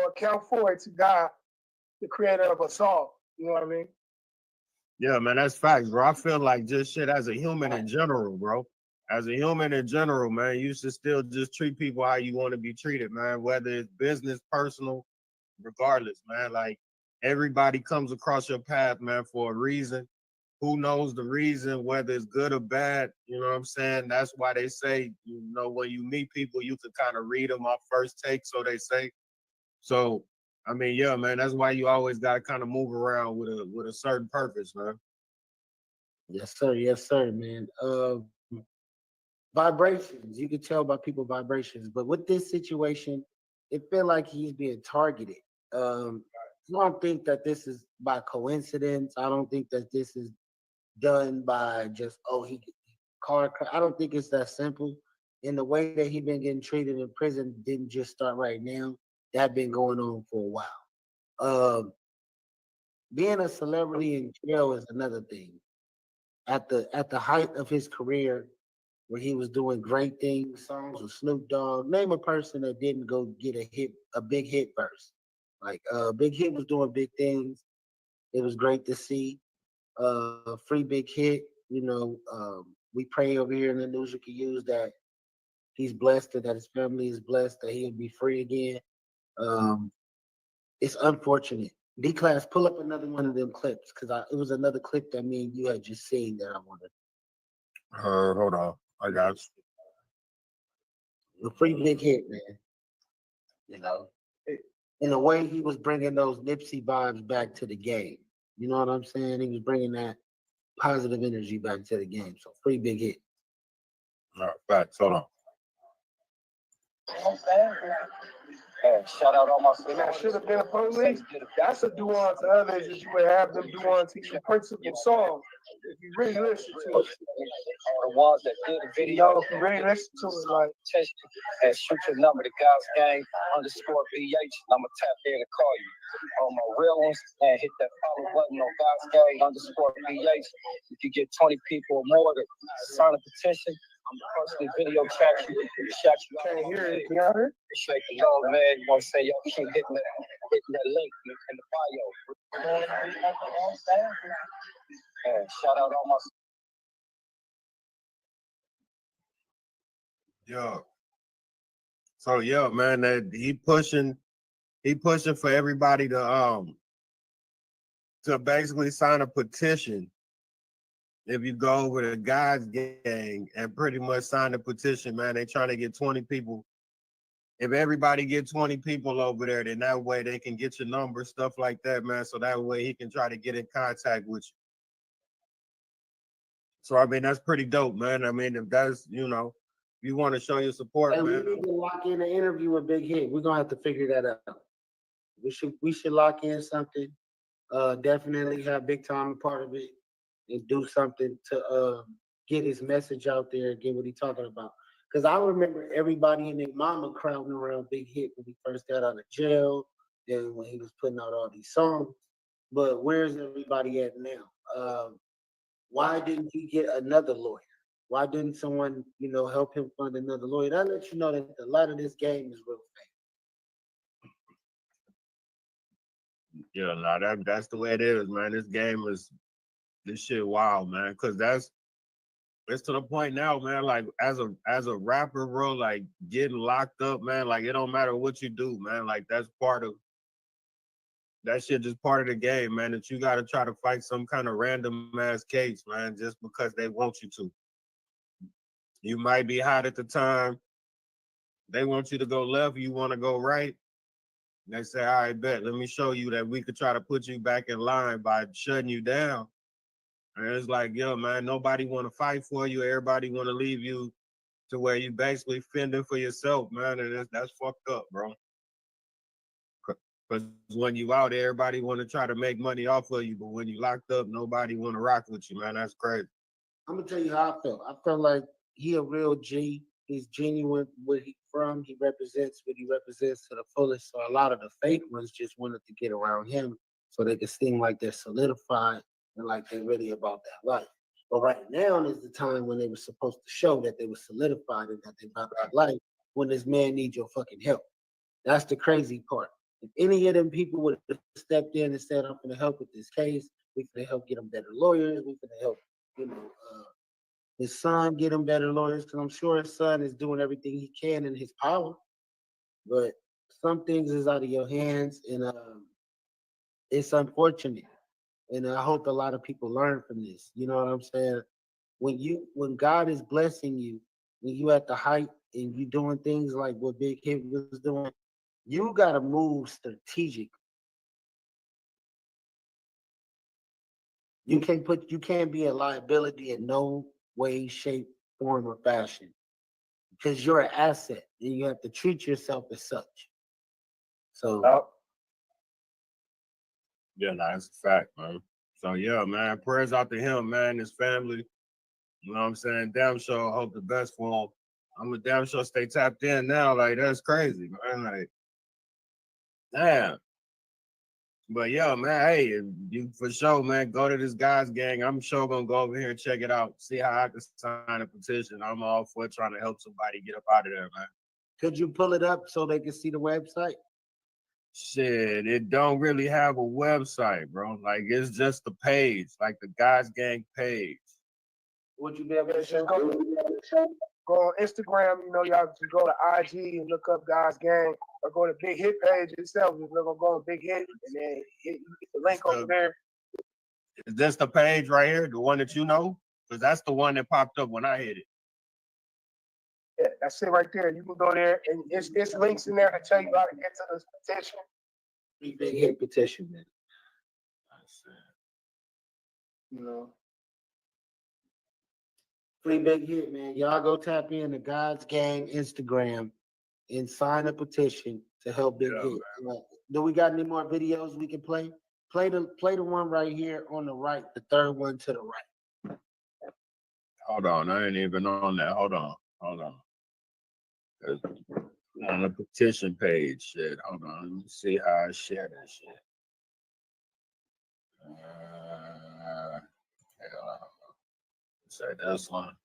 account for it to God, the creator of us all. You know what I mean? Yeah, man, that's facts, bro. I feel like just shit as a human in general, bro. As a human in general, man, you should still just treat people how you want to be treated, man. Whether it's business, personal, regardless, man. Like everybody comes across your path, man, for a reason. Who knows the reason, whether it's good or bad? You know what I'm saying? That's why they say, when you meet people, you can kind of read them off first take, so they say. So, I mean, yeah, man, that's why you always got to kind of move around with a certain purpose, man. Yes, sir, man. Vibrations. You can tell by people vibrations, but with this situation, it feel like he's being targeted. I don't think that this is by coincidence. I don't think that this is done by just he car. I don't think it's that simple. And the way that he been getting treated in prison didn't just start right now. That been going on for a while. Being a celebrity in jail is another thing. At the height of his career, where he was doing great things, songs with Snoop Dogg. Name a person that didn't go get a big hit first. Like Big Hit was doing big things. It was great to see. Free Big Hit. We pray over here in the news you can use that he's blessed and that his family is blessed that he'll be free again. It's unfortunate. D-Class, pull up another one of them clips because it was another clip that me and you had just seen that I wanted. Hold on. I got The Free Big Hit, man. In a way, he was bringing those Nipsey vibes back to the game. You know what I'm saying? He was bringing that positive energy back to the game. So Free Big Hit. All right, facts. Hold on. Shout out all my and that should have been a police. That's a do unto others as you would have them do unto you. Principal song. If you really listen to it. The ones that did the video. If you really listen to it, like and shoot your number to God's Gang _BH. I'ma tap in and call you. On my real ones, and hit that follow button on God's Gang _BH. If you get 20 people or more to sign a petition, I'm personally video chat you, shout you out. Can't hear it. Can y'all hear? Appreciate the love, man. You want to say y'all keep hitting that link in the bio. Shout out all my. Yeah. So yeah, man, that he pushing for everybody to basically sign a petition. If you go over to God's Gang and pretty much sign the petition, man, they trying to get 20 people. If everybody get 20 people over there, then that way they can get your number, stuff like that, man. So that way he can try to get in contact with you. So I mean, that's pretty dope, man. I mean, if that's, if you want to show your support, man. We need to lock in an interview with Big Hit. We're gonna have to figure that out. We should lock in something. Definitely have Big Time a part of it and do something to get his message out there and get what he's talking about. Because I remember everybody and their mama crowding around Big Hit when he first got out of jail, then when he was putting out all these songs. But where's everybody at now? Why didn't he get another lawyer? Why didn't someone, help him find another lawyer? That lets you know that a lot of this game is real fake. Yeah, no, that's the way it is, man. This shit wild, man. Cause it's to the point now, man. Like as a rapper, bro, like getting locked up, man. Like it don't matter what you do, man. Like that shit just part of the game, man. That you gotta try to fight some kind of random ass case, man, just because they want you to. You might be hot at the time. They want you to go left, you want to go right. They say, all right, bet, let me show you that we could try to put you back in line by shutting you down. And it's like, yo, man, nobody want to fight for you. Everybody want to leave you to where you basically fending for yourself, man. And that's fucked up, bro. Because when you out, everybody want to try to make money off of you. But when you locked up, nobody want to rock with you, man. That's crazy. I'm going to tell you how I felt. I felt like he a real G. He's genuine where he's from. He represents what he represents to the fullest. So a lot of the fake ones just wanted to get around him so they could seem like they're solidified and like they're really about that life. But right now is the time when they were supposed to show that they were solidified and that they about that life when this man needs your fucking help. That's the crazy part. If any of them people would have stepped in and said, I'm going to help with this case, we can help get them better lawyers, we can help, his son get him better lawyers, because I'm sure his son is doing everything he can in his power. But some things is out of your hands, and it's unfortunate. And I hope a lot of people learn from this. You know what I'm saying? When God is blessing you, when you at the height and you doing things like what Big Hit was doing, you gotta move strategic. You can't be a liability in no way, shape, form, or fashion. Because you're an asset and you have to treat yourself as such. So yeah, that's a fact, man. So yeah, man, prayers out to him, man, his family. You know what I'm saying? Damn sure hope the best for him. I'm a damn sure stay tapped in now. Like, that's crazy, man. Like, damn. But yeah, man, hey, you for sure, man, go to this guy's gang. I'm sure gonna go over here and check it out, see how I can sign a petition. I'm all for trying to help somebody get up out of there, man. Could you pull it up so they can see the website? Shit, it don't really have a website, bro. Like, it's just the page, like the Guys Gang page. Would you be able to Just go on Instagram, y'all just go to IG and look up Guys Gang, or go to Big Hit page itself. Just go on Big Hit, and then hit the link over there. Is this the page right here, the one that you know? Because that's the one that popped up when I hit it. Yeah, that's it right there. You can go there, and it's links in there to tell you how to get to this petition. Big Hit petition, man. Free Big Hit, man. Y'all go tap in to God's Gang Instagram and sign a petition to help Big Hit. Do we got any more videos we can play? Play the one right here on the right, the third one to the right. Hold on, I ain't even on that. Hold on. On the petition page, shit. Hold on, let me see how I share that shit. Say this one.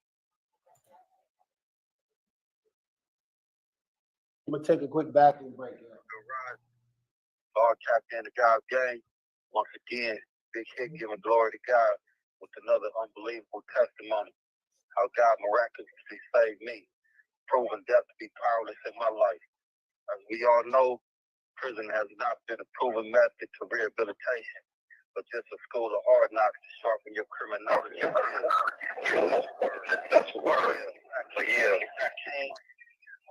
I'm gonna take a quick bathroom break. All tapped in the God's Gang. Once again, Big Hit giving glory to God with another unbelievable testimony. How God miraculously saved me, proving death to be powerless in my life. As we all know, prison has not been a proven method to rehabilitation, but just a school of hard knocks to sharpen your criminology. That's the word. Actually, yeah.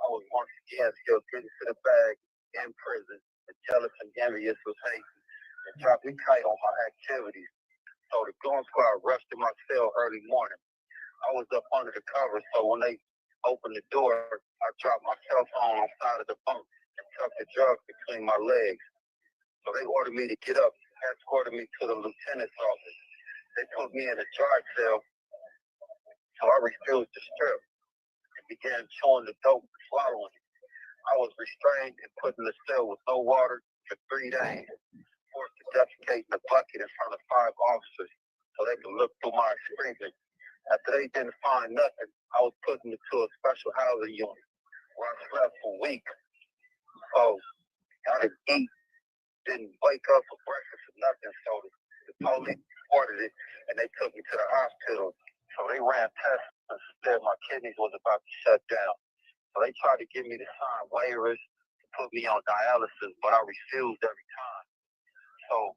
I was once again still getting to the bag in prison, and jealous and envious was hating, and dropped me tight on my activities. So the gun squad rushed in my cell early morning. I was up under the covers, so when they opened the door, I dropped my cell phone on the side of the bunk and tucked the drugs between my legs. So they ordered me to get up, escorted me to the lieutenant's office. They put me in a charge cell, so I refused to strip and began chewing the dope and swallowing it. I was restrained and put in the cell with no water for 3 days, forced to defecate in a bucket in front of 5 officers so they could look through my excrement. After they didn't find nothing, I was put into a special housing unit where I slept for weeks. So I didn't eat, didn't wake up for breakfast or nothing. So the police reported it and they took me to the hospital. So they ran tests and said my kidneys was about to shut down. So they tried to get me to sign waivers to put me on dialysis, but I refused every time. So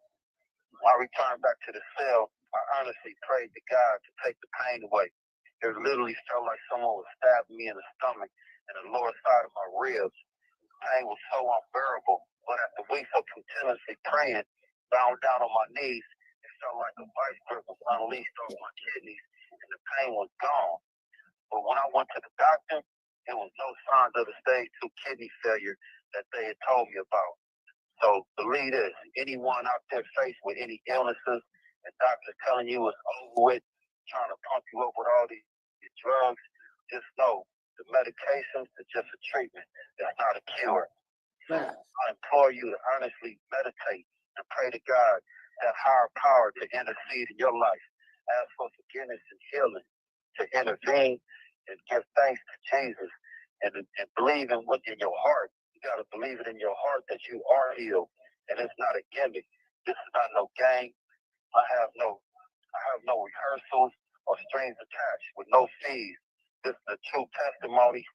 when I returned back to the cell, I honestly prayed to God to take the pain away. It literally felt like someone was stabbing me in the stomach and the lower side of my ribs. The pain was so unbearable, but after weeks of continuously praying, bound down on my knees, it felt like a vice grip was unleashed off my kidneys and the pain was gone. But when I went to the doctor, there was no signs of the stage 2 kidney failure that they had told me about. So believe this, anyone out there faced with any illnesses and doctors telling you it's over with, trying to pump you up with all these drugs, just know The medications are just a treatment. It's not a cure. Facts. I implore you to honestly meditate and pray to God, that higher power to intercede in your life. Ask for forgiveness and healing, to intervene and give thanks to Jesus, and believe in your heart. You got to believe it in your heart that you are healed, and it's not a gimmick. This is not no game. I have no rehearsals or strings attached with no fees. This is a true testimony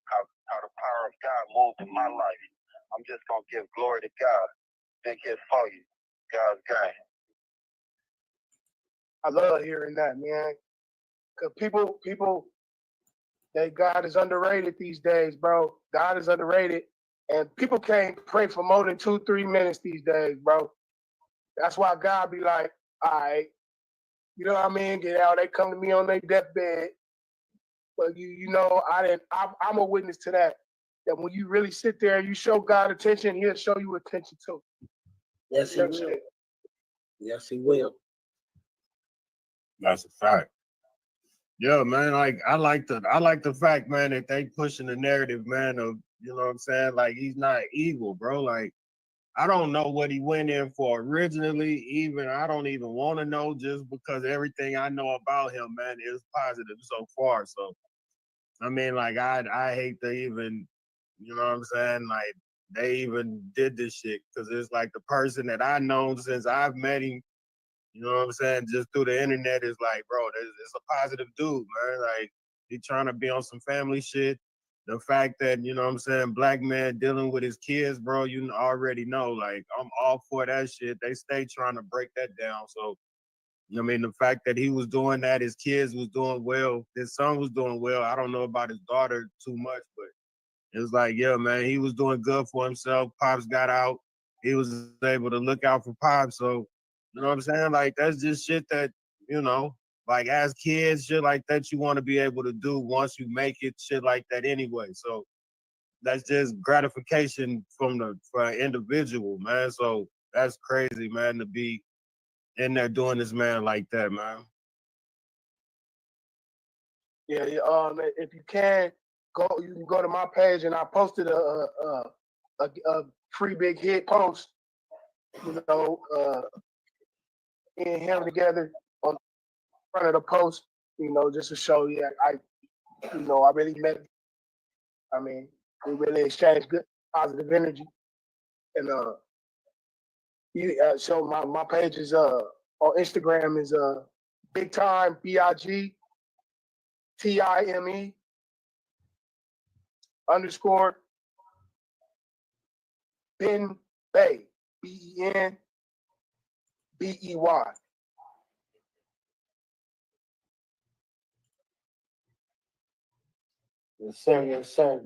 how the power of God moved in my life. I'm just gonna give glory to God. Big hit for you, God's gang. I love hearing that, man. Cause people, God is underrated these days, bro. God is underrated, and people can't pray for more than 2-3 minutes these days, bro. That's why God be like, all right, you know what I mean? Get out. They come to me on their deathbed, but I'm a witness to that. That when you really sit there and you show God attention, He'll show you attention too. Yes, He will. Yes, He will. That's a fact. Yeah, man. Like I like the fact, man, that they pushing the narrative, man, of, you know what I'm saying? Like, he's not evil, bro. Like, I don't know what he went in for originally. I don't even want to know, just because everything I know about him, man, is positive so far. So, I mean, like, I hate to even, you know what I'm saying? Like, they even did this shit, because it's like the person that I know since I've met him, you know what I'm saying, just through the internet, is like, bro, it's a positive dude, man. Like, he trying to be on some family shit. The fact that, you know what I'm saying, black man dealing with his kids, bro, you already know. Like, I'm all for that shit. They stay trying to break that down. So, I mean, the fact that he was doing that, his kids was doing well, his son was doing well. I don't know about his daughter too much, but it was like, yeah, man, he was doing good for himself. Pops got out. He was able to look out for Pops. So, you know what I'm saying? Like, that's just shit that, you know, like, as kids, shit like that, you want to be able to do once you make it, shit like that anyway. So that's just gratification for an individual, man. So that's crazy, man, to be in there doing this, man, like that, man. Yeah. If you can you can go to my page, and I posted a free big hit post. You know, me and him together on front of the post. You know, just to show you, I really met. I mean, we really exchanged good, positive energy, and so my page is on Instagram is big time BIGTIME _ Ben Bay BENBEY. Yes, sir. Yes, sir.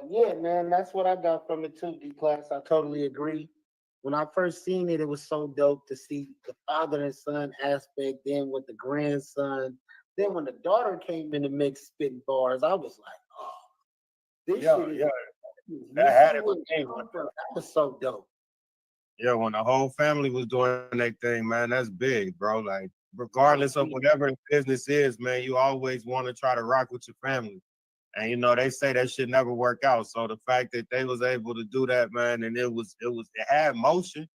Yeah, man, that's what I got from it too, D-Class. I totally agree. When I first seen it, it was so dope to see the father and son aspect, then with the grandson. Then when the daughter came in the mix spitting bars, I was like, oh, this shit is That had it with me. that was so dope. Yeah, when the whole family was doing their thing, man, that's big, bro. Like, regardless of whatever the business is, man, you always want to try to rock with your family. And, you know, they say that shit never work out. So the fact that they was able to do that, man, and it had motion.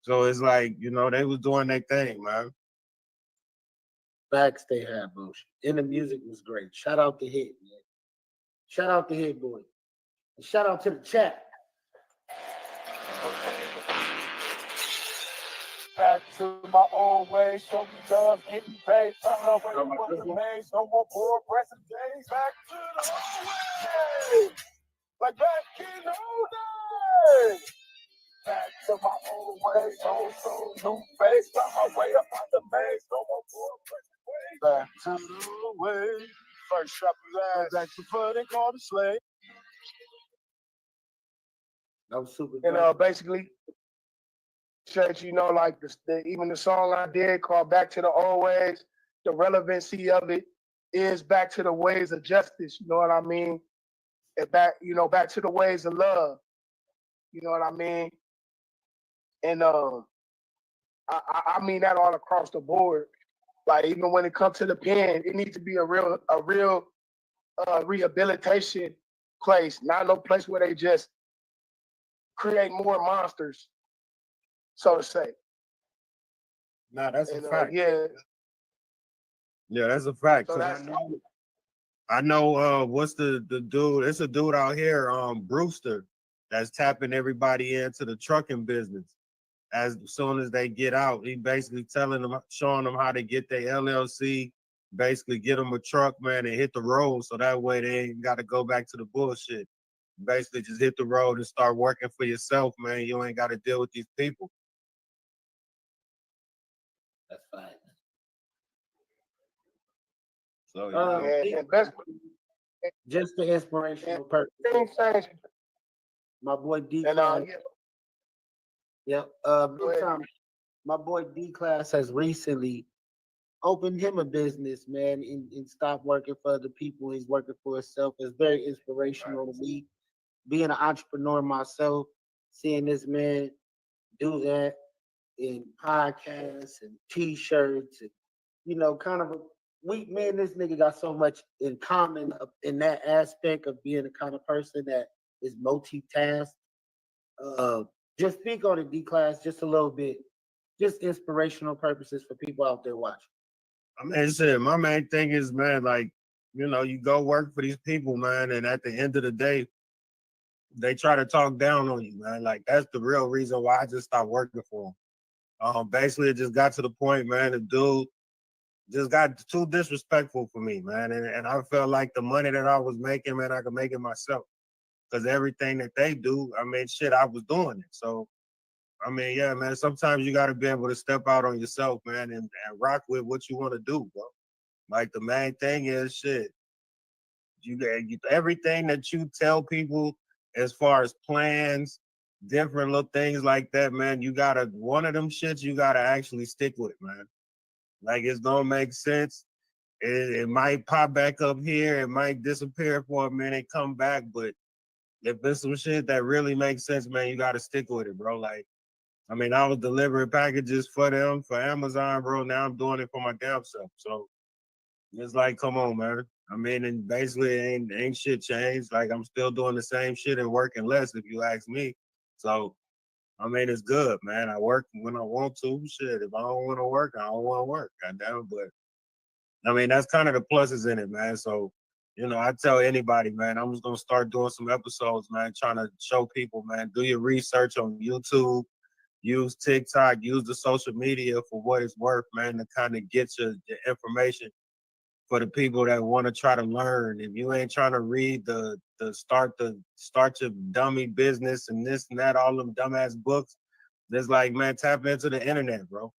So it's like, you know, they was doing their thing, man. Facts, they had motion. And the music was great. Shout out to Hit, man. Shout out to Hit Boy. And shout out to the chat. Back to my old ways, show me love, getting paid, turn away from the maze, no more poor oppressive days. Back to the old ways, like back in the old days. Back to my old ways, so new face, found my way up out the maze, no more poor oppressive ways. Back to the way, first shop of back to foot and call the slave. That was super And basically, you know, like even the song I did called Back to the Old Ways, the relevancy of it is back to the ways of justice, you know what I mean? And back to the ways of love, you know what I mean? And I mean that all across the board. Like, even when it comes to the pen, it needs to be a real rehabilitation place, not no place where they just create more monsters, so to say. Nah, that's a And fact. yeah, Yeah, that's a fact. so 'Cause that's I know what's the dude? It's a dude out here, Brewster, that's tapping everybody into the trucking business. As soon as they get out, he basically showing them how to get their LLC, basically get them a truck, man, and hit the road. So that way they ain't got to go back to the bullshit. Basically just hit the road and start working for yourself, man. You ain't got to deal with these people. That's fine. So and best just the inspirational purpose. My boy D Class. Yep. Big time. My boy D Class has recently opened him a business, man, and stopped working for other people. He's working for himself. It's very inspirational to me. Being an entrepreneur myself, seeing this man do that in podcasts and t-shirts and kind of me and this nigga got so much in common in that aspect of being the kind of person that is multitask. Just speak on it, D Class, just a little bit. Just inspirational purposes for people out there watching. I mean, shit, my main thing is, man, like, you go work for these people, man, and at the end of the day, they try to talk down on you, man. Like, that's the real reason why I just stopped working for them. Basically, it just got to the point, man, the dude just got too disrespectful for me, man. And I felt like the money that I was making, man, I could make it myself. Because everything that they do, I mean, shit, I was doing it. So, I mean, yeah, man, sometimes you got to be able to step out on yourself, man, and rock with what you want to do, bro. Like, the main thing is, shit, everything that you tell people as far as plans, different little things like that, man, one of them shits, you gotta actually stick with, man. Like, it's gonna make sense. It might pop back up here, it might disappear for a minute, come back, but if there's some shit that really makes sense, man, you gotta stick with it, bro. Like, I mean, I was delivering packages for them, for Amazon, bro. Now I'm doing it for my damn self. So it's like, come on, man. I mean, and basically ain't shit changed. Like, I'm still doing the same shit and working less, if you ask me. So, I mean, it's good, man. I work when I want to. Shit, if I don't want to work, I don't want to work. Goddamn, but I mean, that's kind of the pluses in it, man. So, I tell anybody, man, I'm just gonna start doing some episodes, man, trying to show people, man, do your research on YouTube, use TikTok, use the social media for what it's worth, man, to kind of get your information for the people that want to try to learn. If you ain't trying to read the start your dummy business and this and that, all them dumbass books, it's like, man, tap into the internet, bro.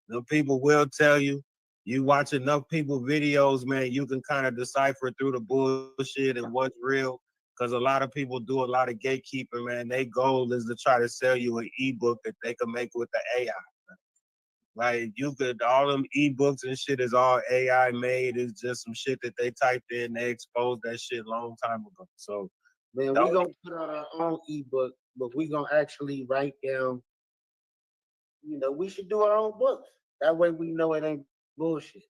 The people will tell you. You watch enough people videos, man, you can kind of decipher through the bullshit and what's real. Because a lot of people do a lot of gatekeeping, man. Their goal is to try to sell you an ebook that they can make with the AI. Like, all them ebooks and shit is all AI made. It's just some shit that they typed in. They exposed that shit a long time ago. So, man, we're gonna put out our own ebook, but we're gonna actually write down, we should do our own books. That way we know it ain't bullshit.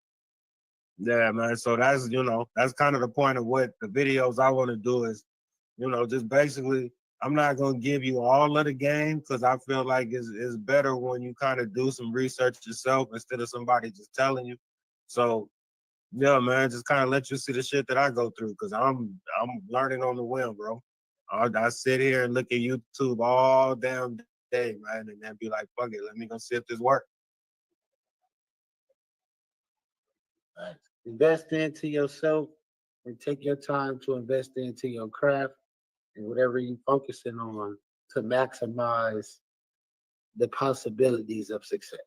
Yeah, man. So that's kind of the point of what the videos I want to do is, just basically, I'm not going to give you all of the game because I feel like it's better when you kind of do some research yourself instead of somebody just telling you. So, yeah, man, just kind of let you see the shit that I go through because I'm learning on the whim, bro. I sit here and look at YouTube all damn day, man, and then be like, fuck it, let me go see if this works. Invest into yourself and take your time to invest into your craft and whatever you're focusing on to maximize the possibilities of success.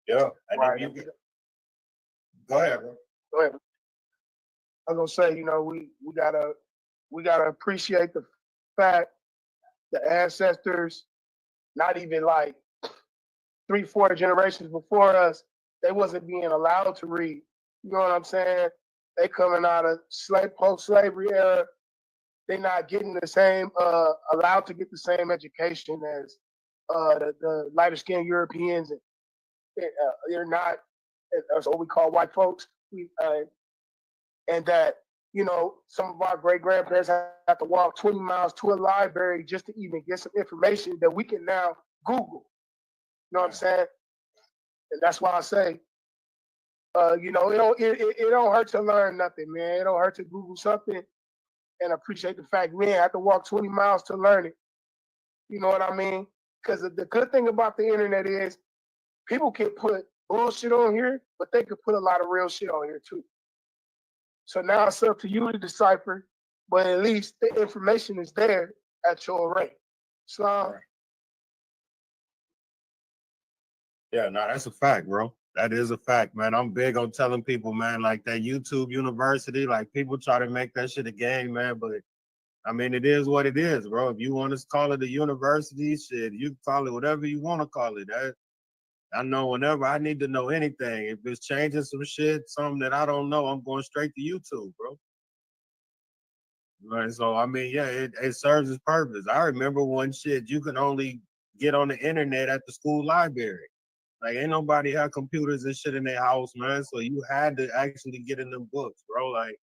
Yeah. Right. Go ahead, bro. Go ahead. I was gonna say, we gotta appreciate the fact the ancestors, not even like 3-4 generations before us, they wasn't being allowed to read. You know what I'm saying? They coming out of post-slavery era. They not getting the same, allowed to get the same education as the lighter skinned Europeans. They're not, that's what we call white folks. and that, you know, some of our great grandparents have to walk 20 miles to a library just to even get some information that we can now Google. You know what I'm saying? And that's why I say, you know, it don't hurt to learn nothing, man. It don't hurt to Google something and appreciate the fact we ain't have to walk 20 miles to learn it. You know what I mean? Because the good thing about the internet is people can put bullshit on here, but they could put a lot of real shit on here too. So now it's up to you to decipher, but at least the information is there at your rate. Islam. Yeah, no, that's a fact, bro. That is a fact, man. I'm big on telling people, man, like that YouTube University, like people try to make that shit a game, man, but I mean, it is what it is, bro. If you want to call it a university, shit, you can call it whatever you want to call it. I know whenever I need to know anything, if it's changing some shit, something that I don't know, I'm going straight to YouTube, bro. Right, so I mean, yeah, it serves its purpose. I remember when shit you can only get on the internet at the school library. Like ain't nobody had computers and shit in their house, man. So you had to actually get in them books, bro. Like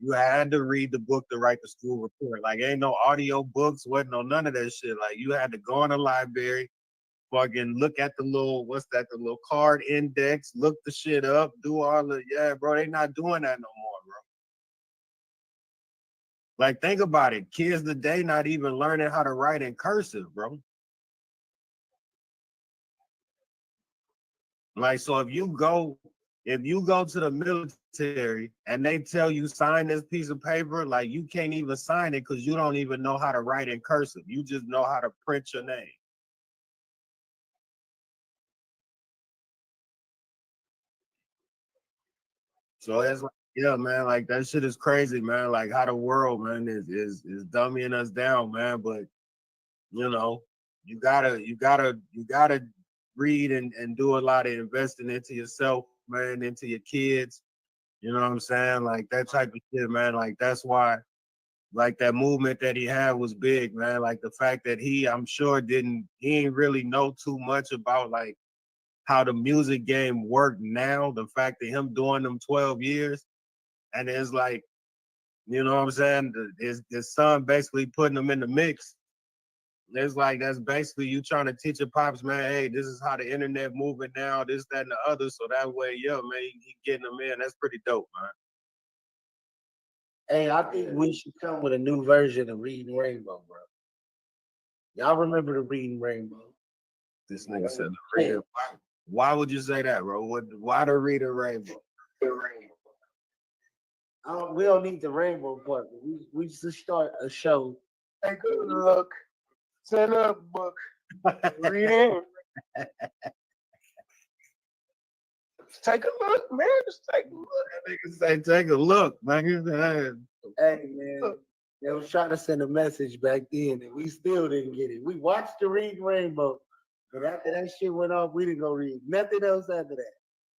you had to read the book to write the school report. Like ain't no audio books, wasn't no none of that shit. Like you had to go in the library, fucking look at the little, the little card index, look the shit up, do all the, yeah, bro, they not doing that no more, bro. Like, think about it. Kids today not even learning how to write in cursive, bro. Like, so if you go to the military and they tell you sign this piece of paper, like you can't even sign it because you don't even know how to write in cursive. You just know how to print your name. So it's like, yeah, man, like that shit is crazy, man. Like how the world, man, is dumbing us down, man. But you know, you gotta read and do a lot of investing into yourself, man, into your kids. You know what I'm saying? Like that type of shit, man. Like that's why, like that movement that he had was big, man. Like the fact that I'm sure he ain't really know too much about like how the music game worked now. The fact that him doing them 12 years, and it's like, you know what I'm saying? His son basically putting him in the mix. It's like that's basically you trying to teach your pops, man, hey, this is how the internet moving now, this, that, and the other. So that way, yeah, man, he getting them in. That's pretty dope, man. Hey, I think we should come with a new version of Reading Rainbow, bro. Y'all remember the Reading Rainbow? This nigga said the Reading. Why would you say that, bro? Why the Reading Rainbow? We don't need the rainbow part. We just start a show. Take a look. Send a book. Read it. Take a look, man. Just take a look. Niggas say take a look, man. Hey, man. They was trying to send a message back then, and we still didn't get it. We watched the Reading Rainbow, but after that shit went off, we didn't go read nothing else after that.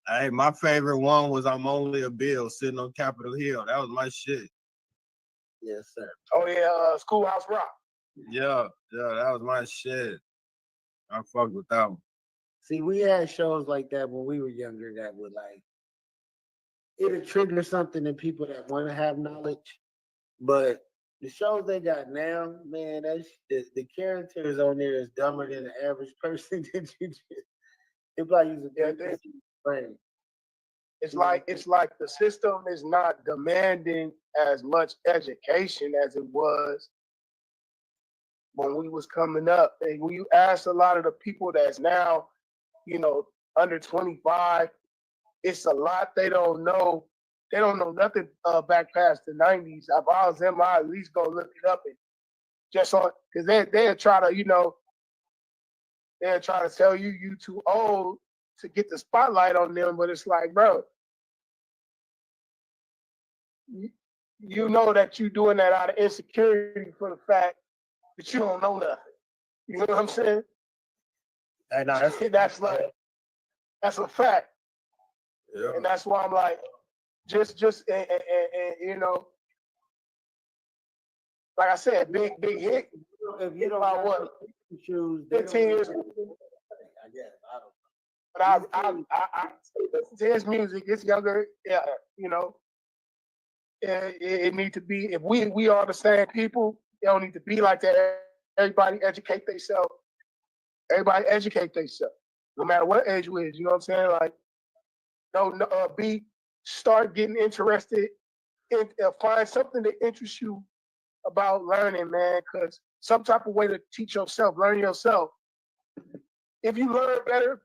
Hey, my favorite one was I'm Only a Bill sitting on Capitol Hill. That was my shit. Yes, sir. Oh, yeah, Schoolhouse Rock. Yeah, that was my shit. I fucked with that one. See, we had shows like that when we were younger that would like, it'll trigger something in people that want to have knowledge. But the shows they got now, man, the characters on there is dumber than the average person. It's like using brain. It's like the system is not demanding as much education as it was when we was coming up. And when you ask a lot of the people that's now, you know, under 25, it's a lot they don't know. They don't know nothing back past the 90s. If I was them, I'd at least go look it up and just on, because they'll try to, you know, they'll try to tell you too old to get the spotlight on them, but it's like, bro, you know that you're doing that out of insecurity for the fact that you don't know nothing. You know what I'm saying? Hey, no, that's a fact. Yeah. And that's why I'm like, just and, you know, like I said, big hit. If you don't know what choose, 15 years ago. I guess I don't know. But I listen to his music. It's younger, yeah, you know. it need to be, if we are the same people, it don't need to be like that. Everybody educate themselves. Everybody educate themselves, no matter what age you is. You know what I'm saying? Like, start getting interested in, find something that interests you about learning, man. Because some type of way to teach yourself, learn yourself. If you learn better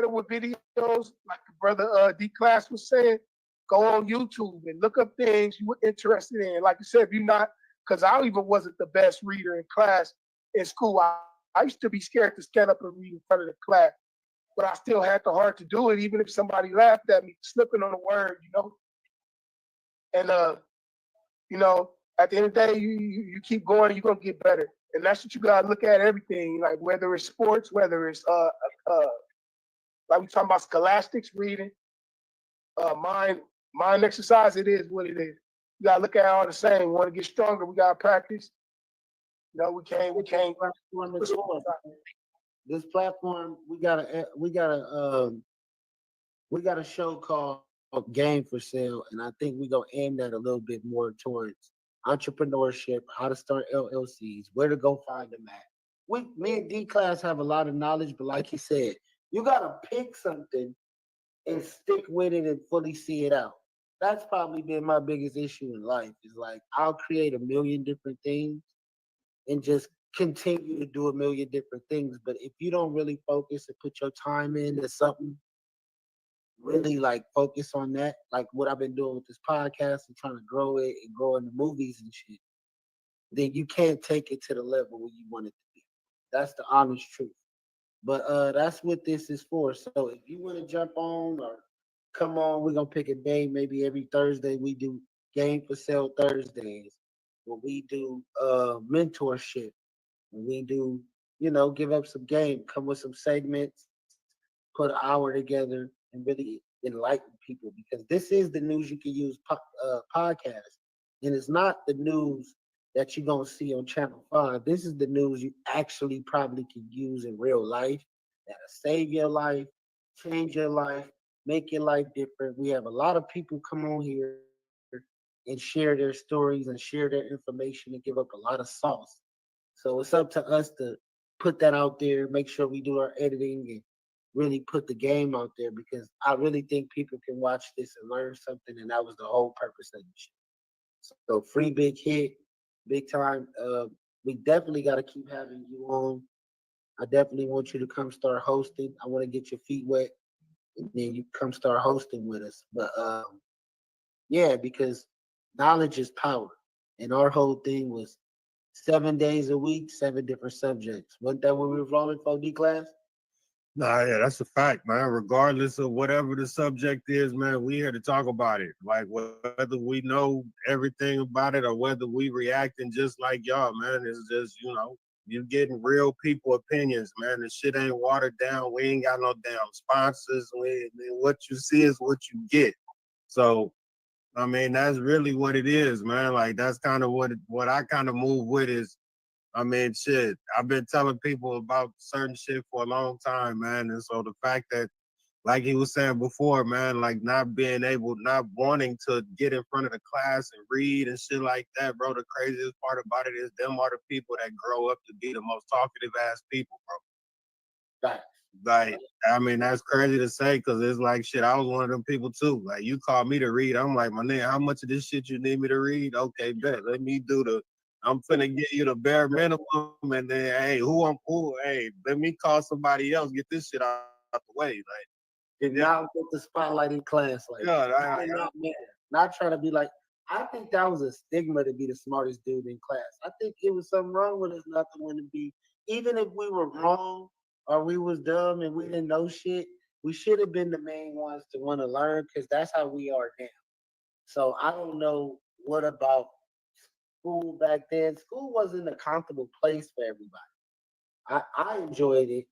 with videos, like the brother D Class was saying, go on YouTube and look up things you were interested in. Like you said, if you're not, because I even wasn't the best reader in class in school. I used to be scared to stand up and read in front of the class, but I still had the heart to do it, even if somebody laughed at me, slipping on a word, you know. And at the end of the day, you keep going, you're gonna get better. And that's what you gotta look at everything, like whether it's sports, whether it's like we talking about scholastics, reading, mind exercise, it is what it is. You gotta look at it all the same. We want to get stronger, we gotta practice. We can't. This platform, we got a show called Game for Sale, and I think we're gonna aim that a little bit more towards entrepreneurship, how to start LLCs, where to go find them at. Me and D Class have a lot of knowledge, but like he said, you gotta pick something and stick with it and fully see it out. That's probably been my biggest issue in life. Is like I'll create a million different things and just continue to do a million different things. But if you don't really focus and put your time into something, really like focus on that, like what I've been doing with this podcast and trying to grow it and grow in the movies and shit, then you can't take it to the level where you want it to be. That's the honest truth. But that's what this is for. So if you want to jump on or come on, we're gonna pick a day. Maybe every Thursday we do Game for Sale Thursdays, where we do mentorship, when we do, give up some game, come with some segments, put an hour together and really enlighten people, because this is the news you can use podcast. And it's not the news that you're going to see on Channel 5. This is the news you actually probably can use in real life that'll save your life, change your life, make your life different. We have a lot of people come on here and share their stories and share their information and give up a lot of sauce. So it's up to us to put that out there, make sure we do our editing and really put the game out there, because I really think people can watch this and learn something, and that was the whole purpose of the show. So free big hit, big time. We definitely got to keep having you on. I definitely want you to come start hosting. I want to get your feet wet, and then you come start hosting with us. But yeah, because knowledge is power, and our whole thing was 7 days a week, 7 different subjects. Wasn't that what we were rolling for, D Class? Nah, yeah, that's a fact, man. Regardless of whatever the subject is, man, we here to talk about it. Like whether we know everything about it or whether we reacting just like y'all, man. It's just, you're getting real people opinions, man. The shit ain't watered down. We ain't got no damn sponsors. What you see is what you get. So, I mean, that's really what it is, man. Like that's kind of what I kind of move with is, I mean, shit, I've been telling people about certain shit for a long time, man. And so the fact that, like he was saying before, man, like not wanting to get in front of the class and read and shit like that, bro, the craziest part about it is them are the people that grow up to be the most talkative ass people, bro. Like, I mean, that's crazy to say because it's like, shit, I was one of them people too. Like, you called me to read. I'm like, my nigga, how much of this shit you need me to read? Okay, bet. Let me do I'm finna get you the bare minimum, and then hey, hey, let me call somebody else, get this shit out the way. Like, and now put the spotlight in class. Like, not trying to be like, I think that was a stigma to be the smartest dude in class. I think it was something wrong with us not to want to be, even if we were wrong or we was dumb and we didn't know shit, we should have been the main ones to want to learn, because that's how we are now. So I don't know what about school back then. School wasn't a comfortable place for everybody. I enjoyed it,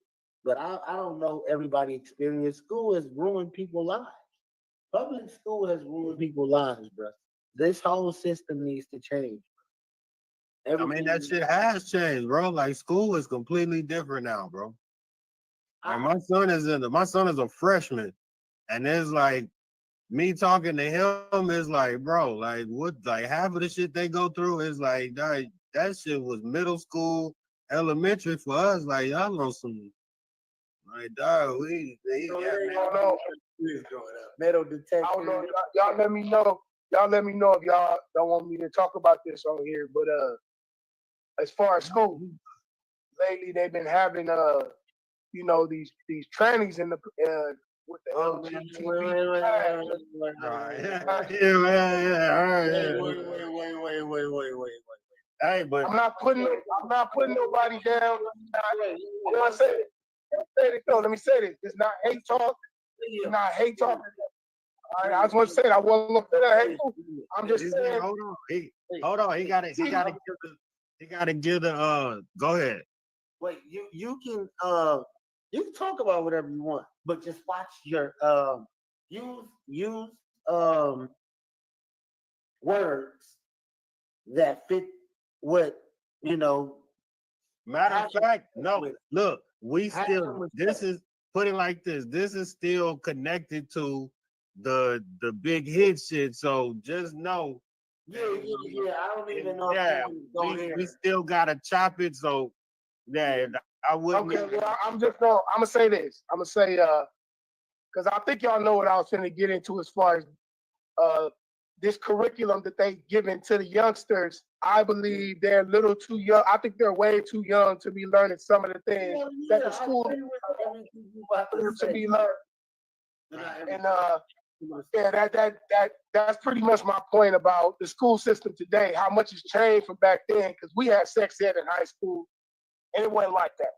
but I don't know everybody experienced. School has ruined people's lives. Public school has ruined people's lives, bro. This whole system needs to change. I mean, that shit has changed, bro. Like, school is completely different now, bro. Like, my son is a freshman, and it's like, me talking to him is like, bro, like what, like half of the shit they go through is like, that shit was middle school, elementary for us. Like y'all know some, like dog, Metal I detector. don't know. Y'all let me know. Y'all let me know if y'all don't want me to talk about this on here. But as far as school, lately they've been having you know, these trainings in the with the LGBT. Hey, but I'm not putting nobody down. You know what I'm saying? Let me say this. It's not hate talk. It's not hate talk. I just want to say that I wasn't looking at hateful. I'm just saying. Hold on. He got to give the. Go ahead. Wait, you can talk about whatever you want, but just watch your use words that fit what you know. Matter of fact, no. Look, we still. This is put it like this. This is still connected to the big hit shit. So just know. Yeah. I don't even know. Yeah, we still gotta chop it. So yeah, I wouldn't. Okay, well, I'm gonna say this. I'm gonna say because I think y'all know what I was finna get into as far as this curriculum that they giving to the youngsters. I believe they're a little too young. I think they're way too young to be learning some of the things that the school to be learned. And yeah, that's pretty much my point about the school system today. How much has changed from back then? Because we had sex ed in high school, and it wasn't like that.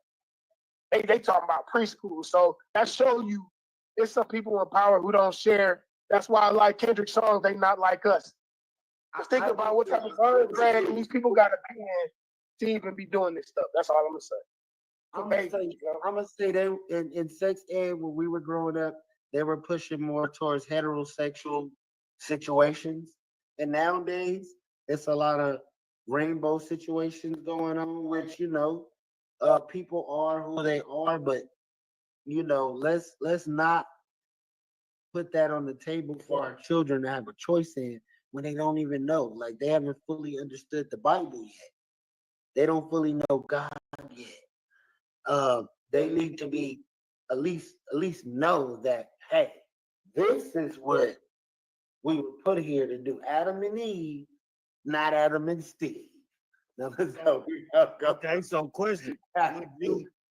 They talking about preschool, so that show you there's some people in power who don't share. That's why I like Kendrick's songs. They not like us. Just think about what type of grade these people got to be in to even be doing this stuff. That's all I'm gonna say. I'm gonna say they in sex ed when we were growing up, they were pushing more towards heterosexual situations, and nowadays it's a lot of rainbow situations going on, which people are who they are, but let's not put that on the table for our children to have a choice in when they don't even know. Like they haven't fully understood the Bible yet. They don't fully know God yet. They need to be at least know that, hey, this is what we were put here to do. Adam and Eve, not Adam and Steve. Okay, so question.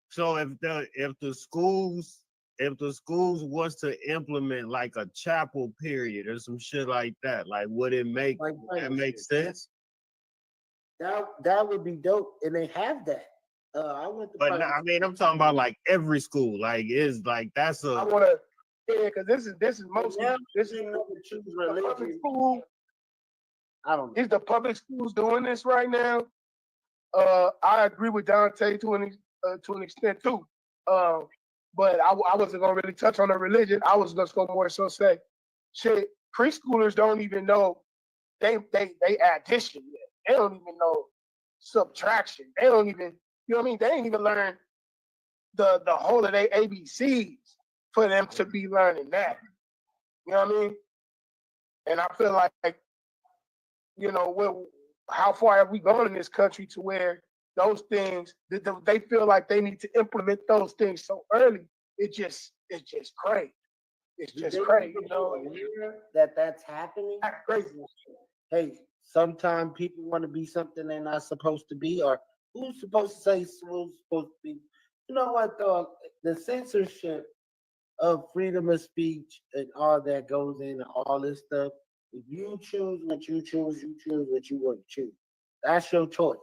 So if the schools was to implement like a chapel period or some shit like that, like would it make sense? That would be dope, and they have that. I went to. But no, I mean, I'm talking about like every school. Like is like that's a. I want to, because this is mostly this is the public school. I don't know. Is the public schools doing this right now? I agree with Dante to an extent too. But I wasn't gonna really touch on the religion. I was just gonna more so say, shit, preschoolers don't even know they addition yet. They don't even know subtraction. They don't even, you know what I mean? They ain't even learn the whole of their ABCs for them to be learning that. You know what I mean? And I feel like, how far have we gone in this country to where those things they feel like they need to implement those things so early? It's just crazy. It's just crazy. That's happening. That's crazy. Hey, sometimes people want to be something they're not supposed to be, or who's supposed to say who's supposed to be? You know what though? The censorship of freedom of speech and all that goes into all this stuff. If you choose what you choose, you choose what you want to choose. That's your choice.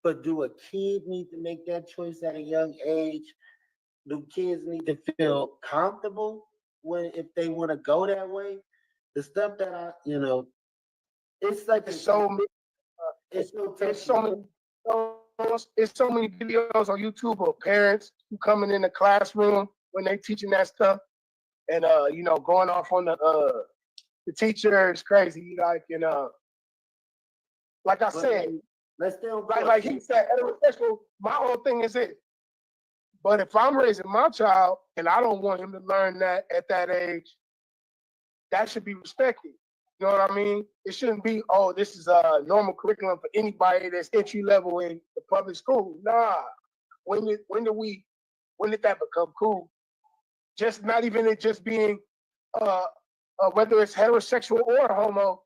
But do a kid need to make that choice at a young age? Do kids need to feel comfortable if they want to go that way? The stuff that it's like it's so many videos on YouTube of parents who coming in the classroom when they teaching that stuff and going off on the teacher is crazy. Like I said, like he said, heterosexual, my whole thing is it. But if I'm raising my child and I don't want him to learn that at that age, that should be respected. You know what I mean? It shouldn't be, oh, this is a normal curriculum for anybody that's entry level in the public school. Nah. When did that become cool? Just not even it just being whether it's heterosexual or homo,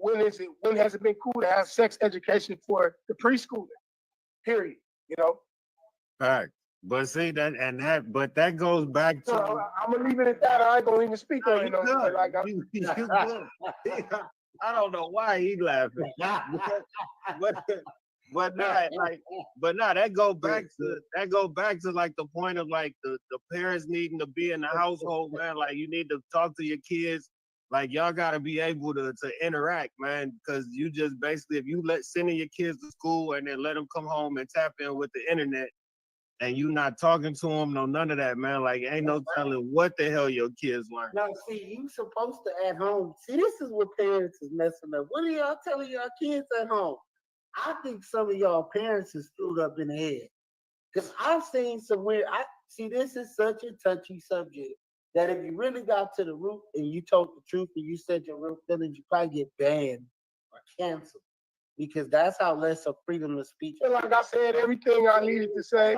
when has it been cool to have sex education for the preschooler? Period. You know? Fact. But see but that goes back to. So I'm gonna leave it at that. I ain't gonna even speak on it no more. Like you good. I don't know why he laughing. But that go back to like the point of like the parents needing to be in the household, man. Like you need to talk to your kids. Like y'all gotta be able to interact, man, because you just basically if you sending your kids to school and then let them come home and tap in with the internet and you not talking to them, no none of that, man. Like ain't no telling what the hell your kids learn. Now, see, you supposed to at home. See, this is what parents is messing up. What are y'all telling y'all kids at home? I think some of y'all parents is screwed up in the head. Because I've seen some weird. This is such a touchy subject that if you really got to the root and you told the truth and you said your real feelings, you probably get banned or canceled. Because that's how less of freedom of speech. And like I said, everything I needed to say.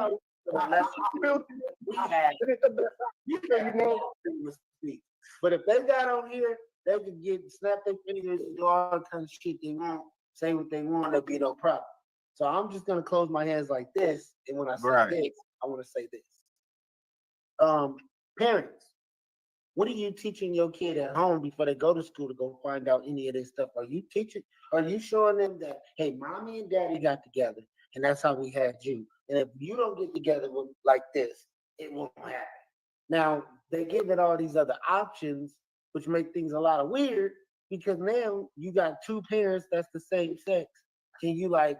But if they got on here, they can snap their fingers and do all kinds of shit they want, say what they want, there'll be no problem. So I'm just gonna close my hands like this, and when I say this, I want to say this. Parents, what are you teaching your kid at home before they go to school to go find out any of this stuff? Are you showing them that, hey, mommy and daddy got together, and that's how we had you? And if you don't get together like this, it won't happen. Now, they're giving all these other options, which make things a lot of weird, because now you got two parents that's the same sex. And you like,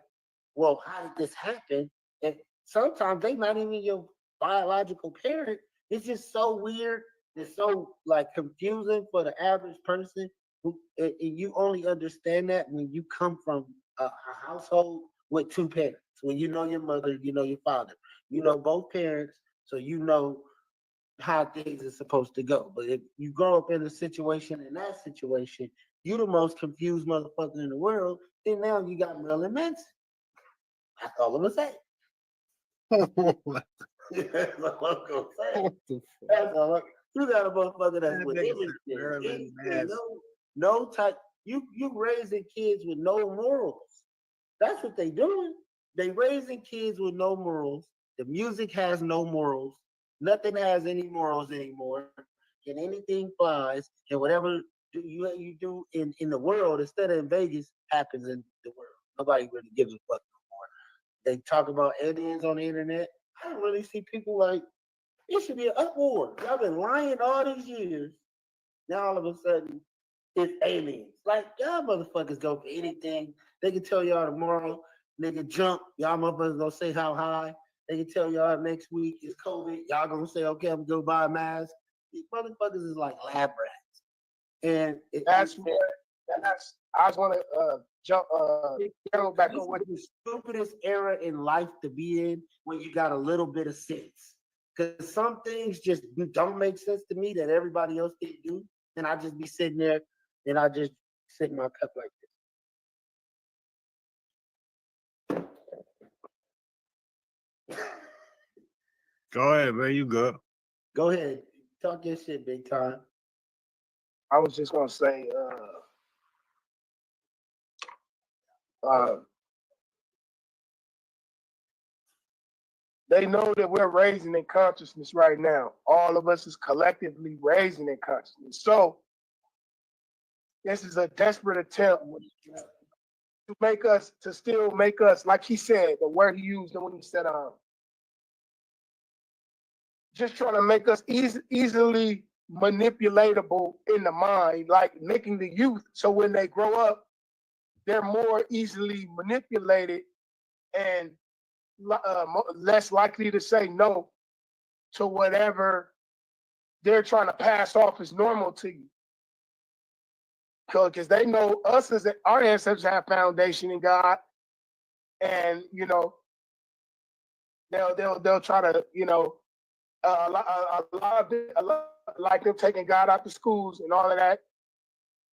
well, how did this happen? And sometimes they're not even your biological parent. It's just so weird. It's so like confusing for the average person. And you only understand that when you come from a household with two parents. When you know your mother, you know your father. You know both parents, so you know how things are supposed to go. But if you grow up in that situation, you the most confused motherfucker in the world, then now you got Marilyn Manson. That's all I'm gonna say. That's all I'm gonna say. You got a motherfucker that's with everything. No type. You raising kids with no morals. That's what they doing. They raising kids with no morals. The music has no morals. Nothing has any morals anymore. And anything flies. And whatever you do in the world, instead of in Vegas, happens in the world. Nobody really gives a fuck no more. They talk about aliens on the internet. I don't really see people like, it should be an uproar. Y'all been lying all these years. Now all of a sudden, it's aliens. Like, y'all motherfuckers go for anything. They can tell y'all tomorrow, nigga, jump. Y'all motherfuckers gonna say how high. They can tell y'all next week is COVID. Y'all gonna say, okay, I'm gonna go buy a mask. These motherfuckers is like lab rats. And I just want to jump back on what the stupidest era in life to be in when you got a little bit of sense. Because some things just don't make sense to me that everybody else can do. And I just be sitting there and I just sit in my cup like this. Go ahead, man. You good. Go ahead. Talk your shit, big time. I was just gonna say, they know that we're raising in consciousness right now. All of us is collectively raising in consciousness. So this is a desperate attempt to still make us, like he said, the word he used when he said, just trying to make us easily manipulatable in the mind, like making the youth so when they grow up, they're more easily manipulated and less likely to say no to whatever they're trying to pass off as normal to you. Because they know us as our ancestors have foundation in God, and you know they'll try to, you know, a lot like them taking God out the schools and all of that.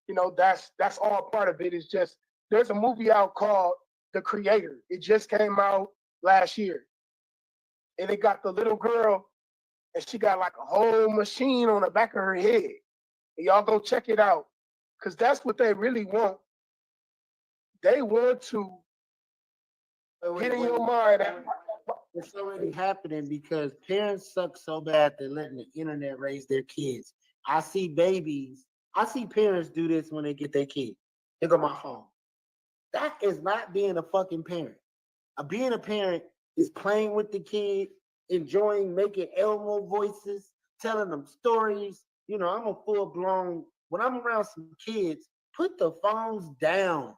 You know, that's all part of it. It's just there's a movie out called The Creator. It just came out last year. And it got the little girl, and she got like a whole machine on the back of her head. And y'all go check it out. Because that's what they really want. They want to get in your mind. It's already happening because parents suck so bad they're letting the internet raise their kids. I see parents do this when they get their kid. They go my phone. That is not being a fucking parent. Being a parent is playing with the kid, enjoying making Elmo voices, telling them stories. You know, I'm a full-blown, when I'm around some kids, put the phones down.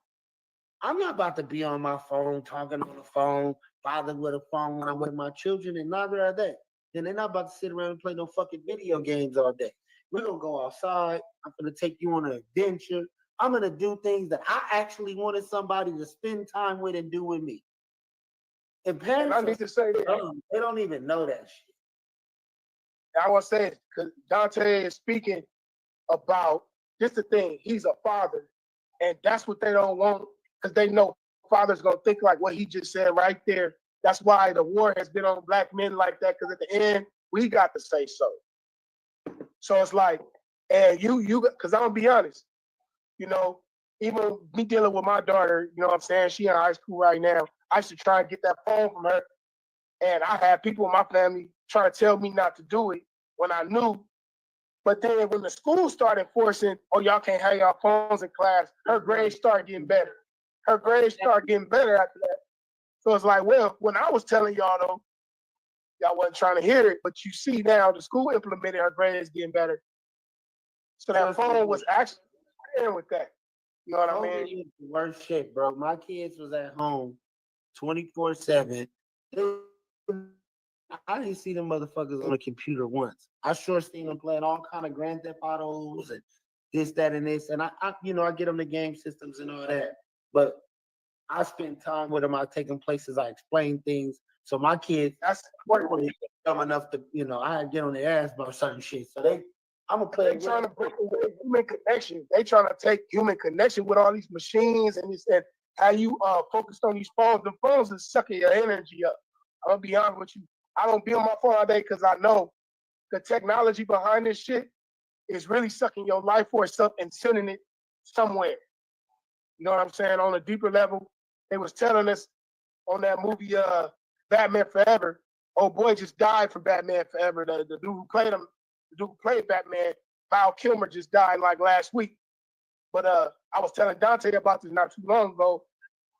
I'm not about to be on my phone, talking on the phone, bothered with a phone when I'm with my children, and neither are they. And they're not about to sit around and play no fucking video games all day. We're going to go outside. I'm going to take you on an adventure. I'm going to do things that I actually wanted somebody to spend time with and do with me. And parents, I need to say that. They don't even know that shit. I want to say it because Dante is speaking about just the thing. He's a father, and that's what they don't want because they know father's going to think like what he just said right there. That's why the war has been on black men like that, because at the end, we got to say so. So it's like, and you, because I'm going to be honest, you know, even me dealing with my daughter, you know what I'm saying? She in high school right now. I should try and get that phone from her. And I had people in my family trying to tell me not to do it when I knew. But then when the school started forcing, oh, y'all can't have y'all phones in class, her grades started getting better. Her grades started getting better after that. So it's like, well, when I was telling y'all, though, y'all wasn't trying to hear it. But you see now the school implemented her grades getting better. So that phone was actually pairing with that. You know what I mean? The worst shit, bro. My kids was at home 24/7. I didn't see them motherfuckers on a computer once. I sure seen them playing all kind of Grand Theft Autos and this, that, and this. And I get them the game systems and all that. But I spend time with them. I take them places. I explain things. So my kids, that's dumb enough to, I get on their ass about certain shit. So I'm gonna play. They trying to break away human connection. They trying to take human connection with all these machines and this and how you focused on these phones. The phones is sucking your energy up. I'm gonna be honest with you. I don't be on my phone all day because I know the technology behind this shit is really sucking your life force up and sending it somewhere. You know what I'm saying? On a deeper level, they was telling us on that movie Batman Forever. Old boy just died from Batman Forever. The dude who played him, the dude who played Batman, Val Kilmer, just died like last week. But I was telling Dante about this not too long ago.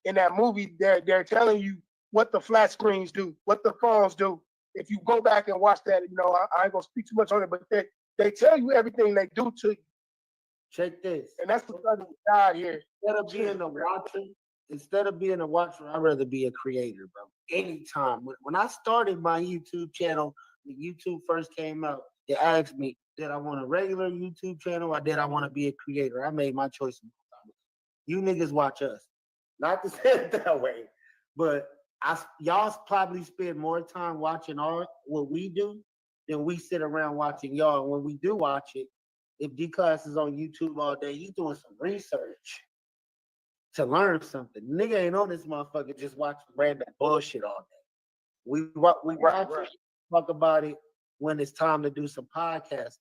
In that movie, they're telling you what the flat screens do, what the phones do. If you go back and watch that, I ain't gonna speak too much on it, but they tell you everything they do to you. Check this. And that's the brother who died here. Instead of being a watcher, I'd rather be a creator, bro. Anytime. When I started my YouTube channel, when YouTube first came out, they asked me, did I want a regular YouTube channel or did I want to be a creator? I made my choice. You niggas watch us. Not to say it that way, but y'all probably spend more time watching what we do than we sit around watching y'all. And when we do watch it, if D-Class is on YouTube all day, he's doing some research to learn something. Nigga ain't on this motherfucker just watching random bullshit all day. We watch it, talk about it when it's time to do some podcasting.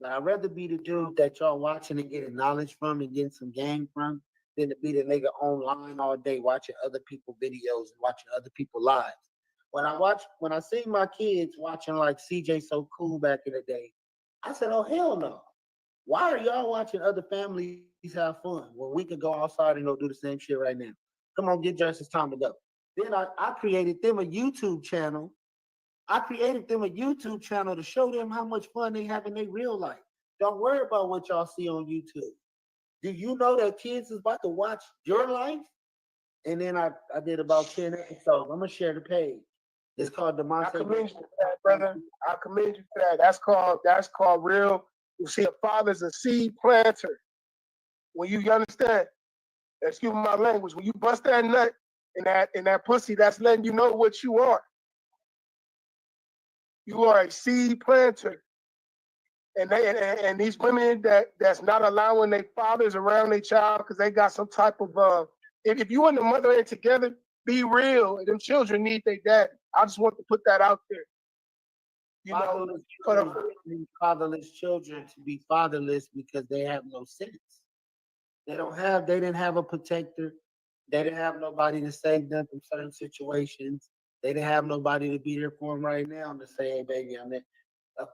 Now, I'd rather be the dude that y'all watching and getting knowledge from and getting some game from than to be the nigga online all day watching other people's videos and watching other people's lives. When I see my kids watching like CJ So Cool back in the day, I said, oh, hell no. Why are y'all watching other families have fun when we could go outside and go do the same shit right now? Come on, get dressed. It's time to go. Then I created them a YouTube channel. To show them how much fun they have in their real life. Don't worry about what y'all see on YouTube. Do you know that kids is about to watch your life? And then I did about 10 episodes. I'm going to share the page. It's called the I commend you for that, brother. I commend you for that. That's called real. You see, a father's a seed planter. When you understand, excuse my language, when you bust that nut in that pussy, that's letting you know what you are. You are a seed planter. and these women that's not allowing their fathers around their child because they got some type of if you and the mother ain't together, be real. Them children need their dad. I just want to put that out there. You know, fatherless children to be fatherless because they have no sense. They didn't have a protector. They didn't have nobody to save them from certain situations. They didn't have nobody to be there for them right now to say, hey, baby, I'm there.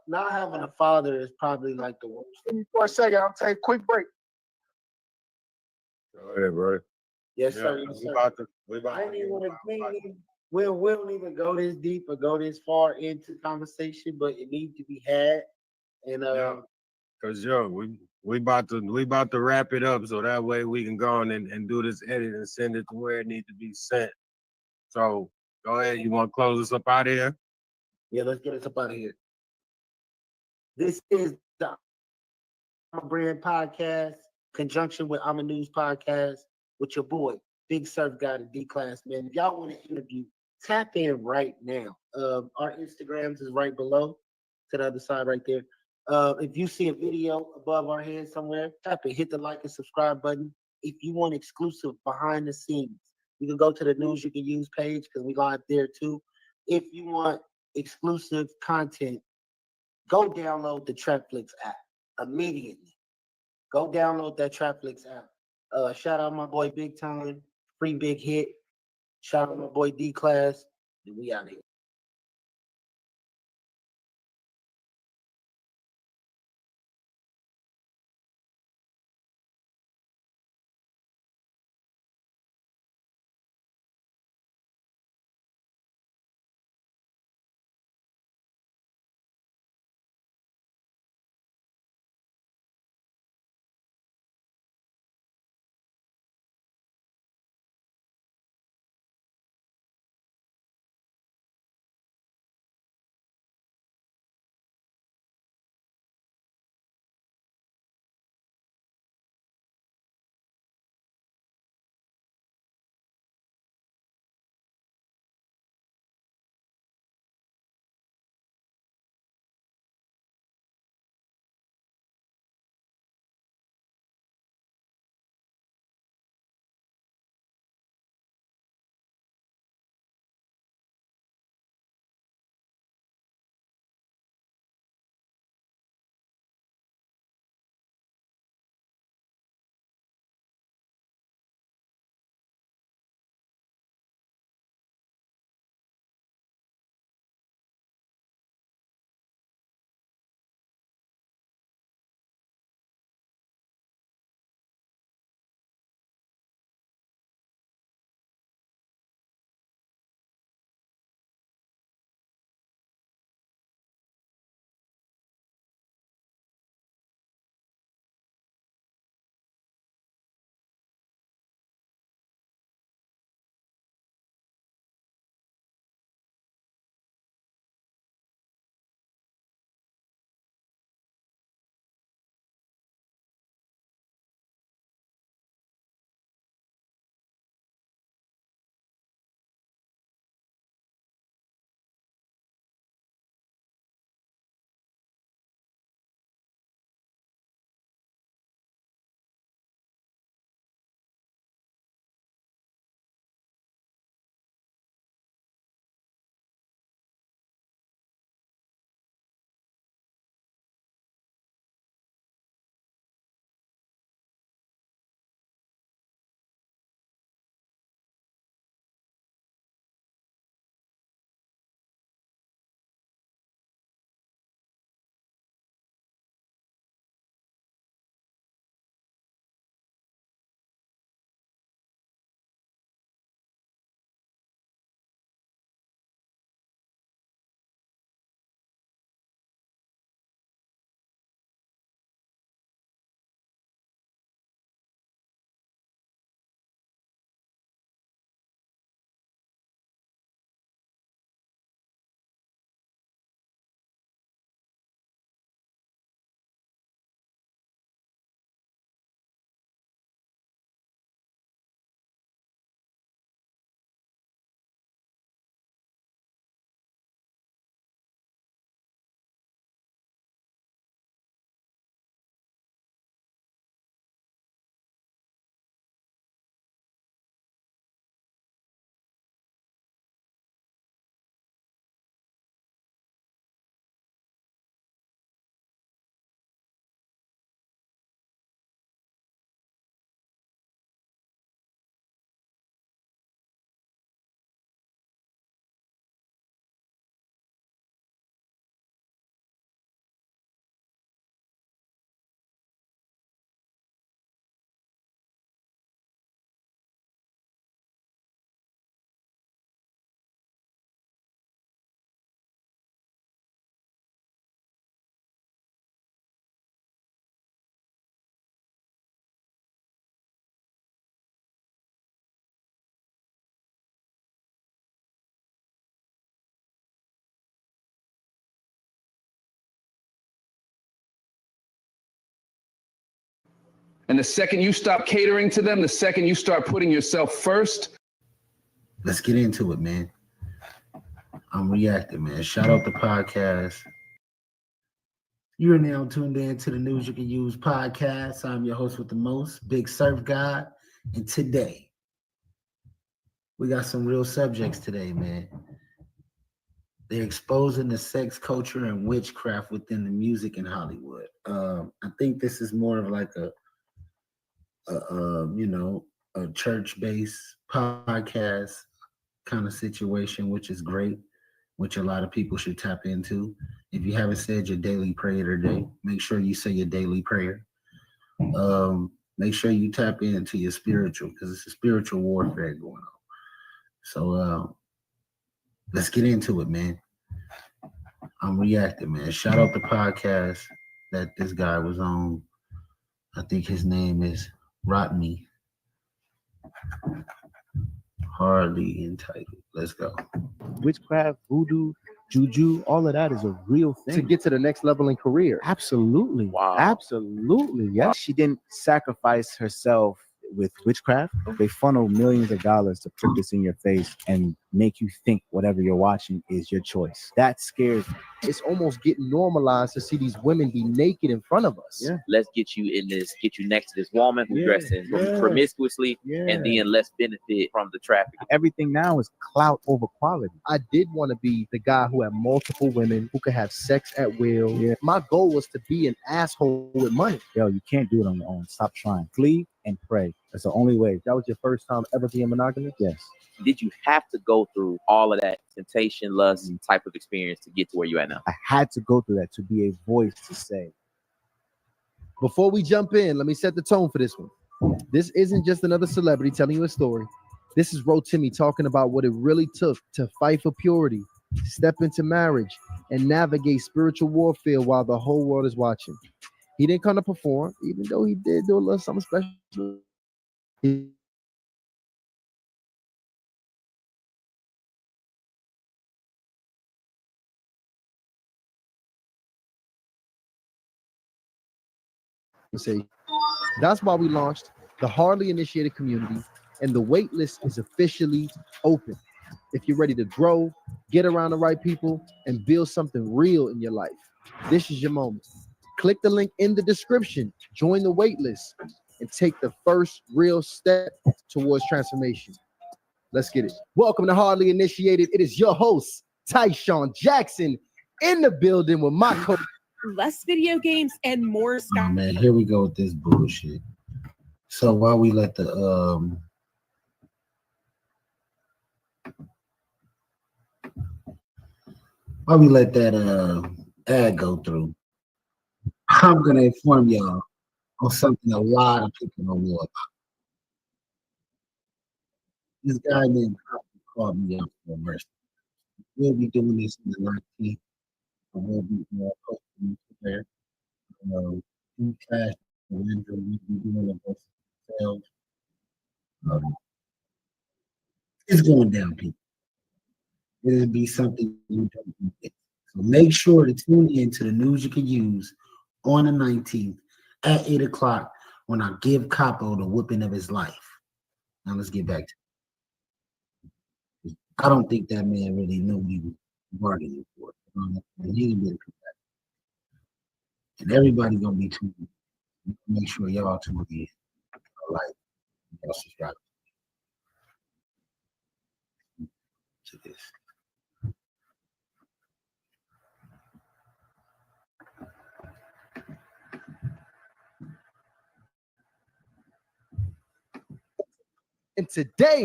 Not having a father is probably like the worst. Give me for a second. I'll take a quick break. Go ahead, bro. Yes, Yeah, sir. Yes, we sir. about to. I ain't even want to. We don't even go this deep or go this far into conversation, but it needs to be had. And Cause we about to wrap it up so that way we can go on and do this edit and send it to where it needs to be sent. So go ahead. You want to close us up out of here? Yeah, let's get us up out of here. This is the Brand Podcast, conjunction with I'm a News Podcast with your boy, Big Surf Guy, the D Class, man. If y'all want to interview, tap in right now. Our Instagrams is right below to the other side right there. If you see a video above our head somewhere, tap it, hit the like and subscribe button. If you want exclusive behind the scenes, you can go to the News You Can Use page because we live there too. If you want exclusive content, go download the Trapflix app immediately. Go download that Trapflix app. Shout out my boy Big Time, free big hit. Shout out my boy D Class, and we out here. And the second you stop catering to them, the second you start putting yourself first. Let's get into it, man. I'm reacting, man. Shout out the podcast. You are now tuned in to the News You Can Use podcast. I'm your host with the most, Big Surf God. And today, we got some real subjects today, man. They're exposing the sex culture and witchcraft within the music in Hollywood. I think this is more of like a church-based podcast kind of situation, which is great, which a lot of people should tap into. If you haven't said your daily prayer today, make sure you say your daily prayer. Make sure you tap into your spiritual, because it's a spiritual warfare going on. So let's get into it, man. I'm reacting, man. Shout out the podcast that this guy was on. I think his name is Rodney. Hardly entitled. Let's go. Witchcraft, voodoo, juju, all of that is a real thing. To get to the next level in career. Absolutely. Wow. Absolutely. Yeah. She didn't sacrifice herself with witchcraft. They funnel millions of dollars to put this in your face and make you think whatever you're watching is your choice. That scares me. It's almost getting normalized to see these women be naked in front of us. Yeah. Let's get you in this, get you next to this woman who's dressing promiscuously, and then let's benefit from the traffic. Everything now is clout over quality. I did want to be the guy who had multiple women, who could have sex at will. Yeah. My goal was to be an asshole with money. Yo, you can't do it on your own. Stop trying. Flee and pray. That's the only way. That was your first time ever being monogamous? Yes. Did you have to go through all of that temptation, lust, type of experience to get to where you're at now? I had to go through that to be a voice to say. Before we jump in, let me set the tone for this one. This isn't just another celebrity telling you a story. This is Rotimi talking about what it really took to fight for purity, step into marriage, and navigate spiritual warfare while the whole world is watching. He didn't come to perform, even though he did do a little something special. Say that's why we launched the Hardly Initiated community, and the wait list is officially open. If you're ready to grow, get around the right people, and build something real in your life, this is your moment. Click the link in the description, join the wait list, and take the first real step towards transformation. Let's get it. Welcome to Hardly Initiated. It is your host, Tyshawn Jackson, in the building with my coach. Less video games and more stuff. Oh, man, here we go with this bullshit. So while we let the ad go through, I'm gonna inform y'all on something a lot of people don't know about. This guy named Pop called me up for mercy. We'll be doing this in the 19th. We'll be posting there. Cash, we'll be doing it ourselves. It's going down, people. It'll be something you don't get. So make sure to tune in to the News You Can Use on the 19th at 8 o'clock when I give Capo the whooping of his life. Now let's get back to it. I don't think that man really knew what he was bargaining for. He didn't get it from that. And everybody gonna be tuned in. Make sure y'all tune in. Like, y'all subscribe to this. And today,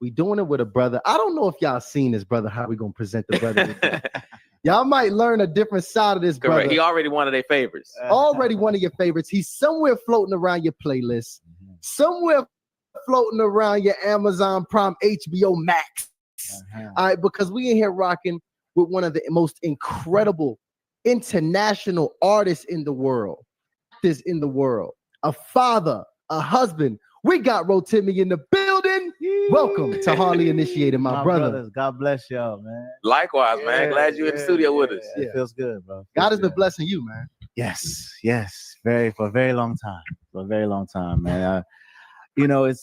we doing it with a brother. I don't know if y'all seen this brother, how we gonna present the brother today. Y'all might learn a different side of this brother. Correct. He already one of their favorites. Already one of your favorites. He's somewhere floating around your playlist, somewhere floating around your Amazon Prime, HBO Max. All right, because we in here rocking with one of the most incredible international artists in the world. A father, a husband. We got Rotimi in the building. Welcome to Hardly Initiated, my brother. Brothers, God bless y'all, man. Likewise, man. Glad you're in the studio with us. It feels good, bro. God has been blessing you, man. Yes, for a very long time. for a very long time, man. You know, it's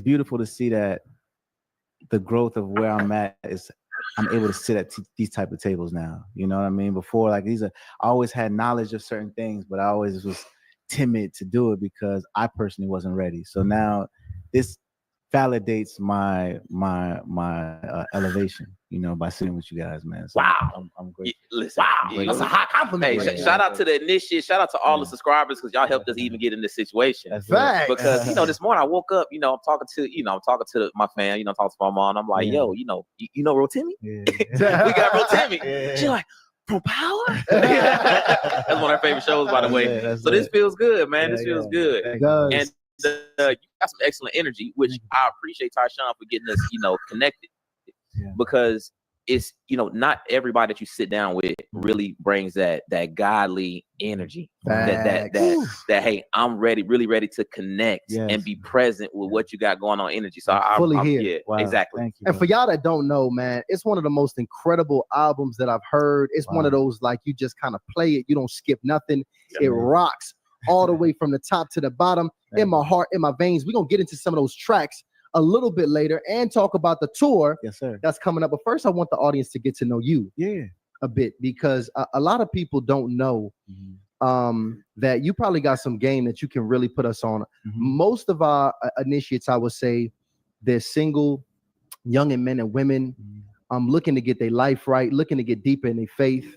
beautiful to see that the growth of where I'm at is I'm able to sit at these type of tables now. You know what I mean? Before, like I always had knowledge of certain things, but I always was timid to do it because I personally wasn't ready. So now this validates my elevation, you know, by sitting with you guys, man. So Wow. I'm grateful. Listen, Wow, that's a hot compliment. Hey, shout out to the initiate. Shout out to all the subscribers because y'all helped us even get in this situation. That's Facts. Because this morning I woke up, I'm talking to my fan, talking to my mom. And I'm like, yo, you know Rotimi? Yeah. We got Rotimi. She's like, from Power? That's one of her favorite shows, by the way. This feels good, man. This feels good. It does. And you got some excellent energy, which I appreciate Tyshawn for getting us, connected. Yeah. Because it's, not everybody that you sit down with really brings that godly energy. That hey, I'm really ready to connect and be present with what you got going on energy. So I'm fully here. Yeah, Wow. exactly. Thank you. And for y'all that don't know, man, it's one of the most incredible albums that I've heard. It's one of those, like, you just kind of play it. You don't skip nothing. It rocks all the way from the top to the bottom. In my heart, in my veins. We're going to get into some of those tracks a little bit later and talk about the tour that's coming up. But first, I want the audience to get to know you a bit, because a lot of people don't know that you probably got some game that you can really put us on. Most of our initiates, I would say, they're single, young and men and women, looking to get their life right, looking to get deeper in their faith,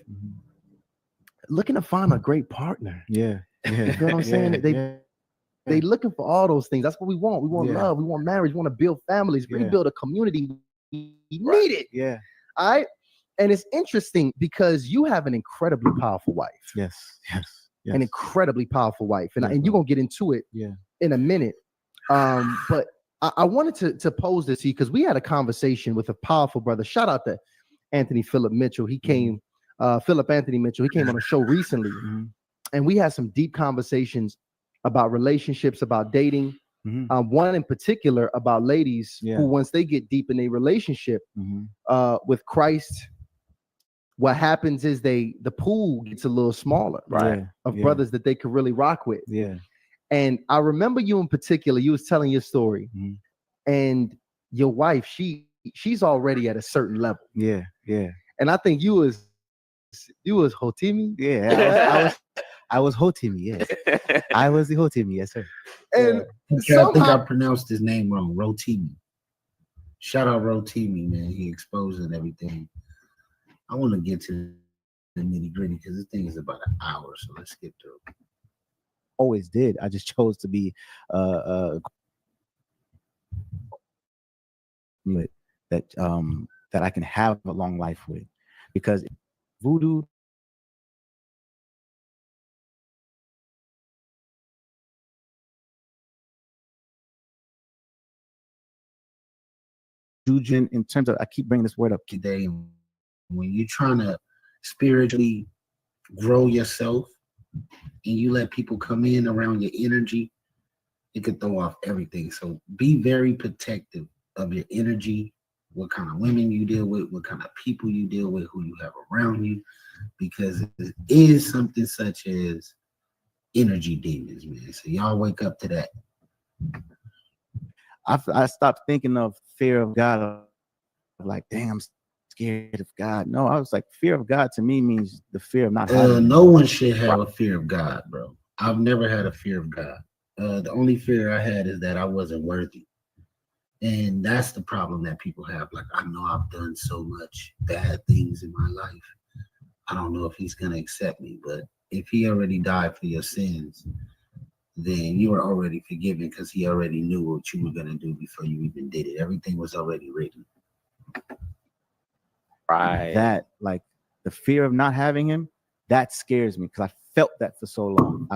looking to find a great partner. Yeah. You know what I'm saying? They looking for all those things. That's what we want. We want love. We want marriage. We want to build families, rebuild a community. We need it. Yeah. All right. And it's interesting because you have an incredibly powerful wife. Yes. An incredibly powerful wife. And you're going to get into it in a minute. But I wanted to pose this to you because we had a conversation with a powerful brother. Shout out to Anthony Philip Mitchell. He came, Philip Anthony Mitchell. He came on a show recently. And we had some deep conversations about relationships, about dating. One in particular about ladies who, once they get deep in a relationship with Christ, what happens is the pool gets a little smaller, of brothers that they could really rock with. And I remember you in particular, you was telling your story, and your wife, she's already at a certain level. And I think you was Hotimi. I was Hotimi, yes. I was the Hotimi, yes, sir. And I think I pronounced his name wrong. Rotimi. Shout out Rotimi, man. He exposing everything. I want to get to the nitty gritty because this thing is about an hour, so let's skip through. Always did. I just chose to be that I can have a long life with, because voodoo in terms of, I keep bringing this word up today, when you're trying to spiritually grow yourself and you let people come in around your energy, it could throw off everything. So be very protective of your energy, what kind of women you deal with, what kind of people you deal with, who you have around you, because it is something such as energy demons, man. So y'all wake up to that. I stopped thinking of fear of God, like, dang, I'm scared of God. No, I was like, fear of God to me means the fear of not having. No one should have a fear of God, bro. I've never had a fear of God. The only fear I had is that I wasn't worthy. And that's the problem that people have. Like, I know I've done so much bad things in my life. I don't know if he's going to accept me, but if he already died for your sins, then you are already forgiven because he already knew what you were going to do before you even did it. Everything was already written. Right. That, like, the fear of not having him, that scares me because I felt that for so long.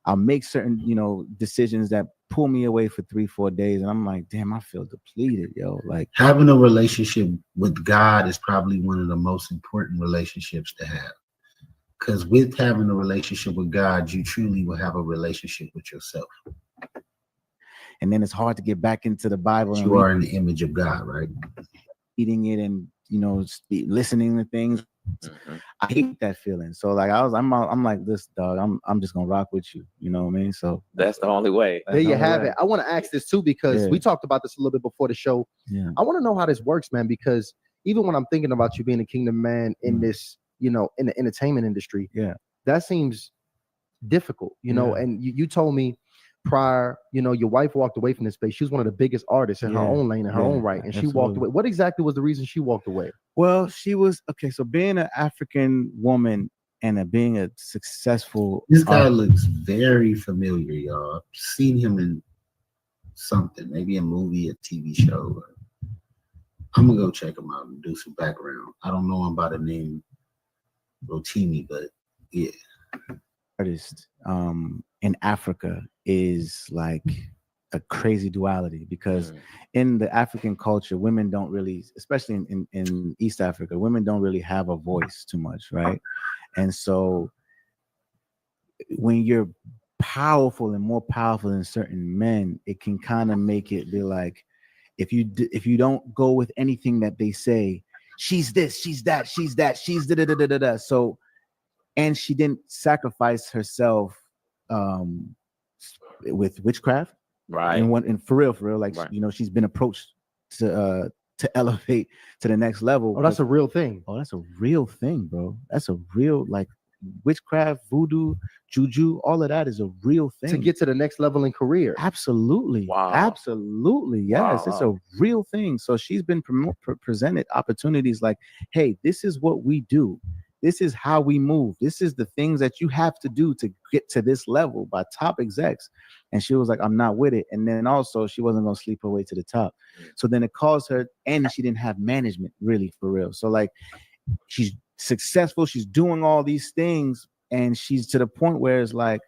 I'll make certain, decisions that pull me away for 3-4 days, and I'm like, damn, I feel depleted, yo. Like, having a relationship with God is probably one of the most important relationships to have. Because with having a relationship with God, you truly will have a relationship with yourself. And then it's hard to get back into the Bible. You are in the image of God, right? Eating it and, listening to things I hate that feeling. So like I'm like this, dog. I'm just gonna rock with you. You know what I mean? So that's the only way. There you have it. I want to ask this too because we talked about this a little bit before the show. Yeah. I want to know how this works, man, because even when I'm thinking about you being a kingdom man in this, you know, in the entertainment industry, that seems difficult, you know. And you told me prior, you know, your wife walked away from this space. She was one of the biggest artists in her own lane, in her own right, and she walked away. What exactly was the reason she walked away? Well, she was okay. So being an African woman and being a successful, this guy looks very familiar, y'all. I've seen him in something, maybe a movie, a TV show. I'm gonna go check him out and do some background. I don't know him by the name Rotimi, but yeah. Artist in Africa is like a crazy duality because in the African culture, women don't really, especially in East Africa, women don't really have a voice too much, right? And so when you're powerful and more powerful than certain men, it can kind of make it be like, if you don't go with anything that they say, she's this, she's that, she's that, she's da da da da da da. So, and she didn't sacrifice herself with witchcraft, right? And for real, like you know, she's been approached to elevate to the next level. Oh, that's a real thing. Oh, that's a real thing, bro. That's a real, like, witchcraft, voodoo, juju, all of that is a real thing to get to the next level in career. Absolutely. Wow. Absolutely. Yes. It's a real thing. So she's been presented opportunities like, hey, this is what we do. This is how we move. This is the things that you have to do to get to this level by top execs. And she was like, I'm not with it. And then also she wasn't going to sleep her way to the top. So then it caused her, and she didn't have management really for real. So like, she's successful. She's doing all these things. And she's to the point where it's like,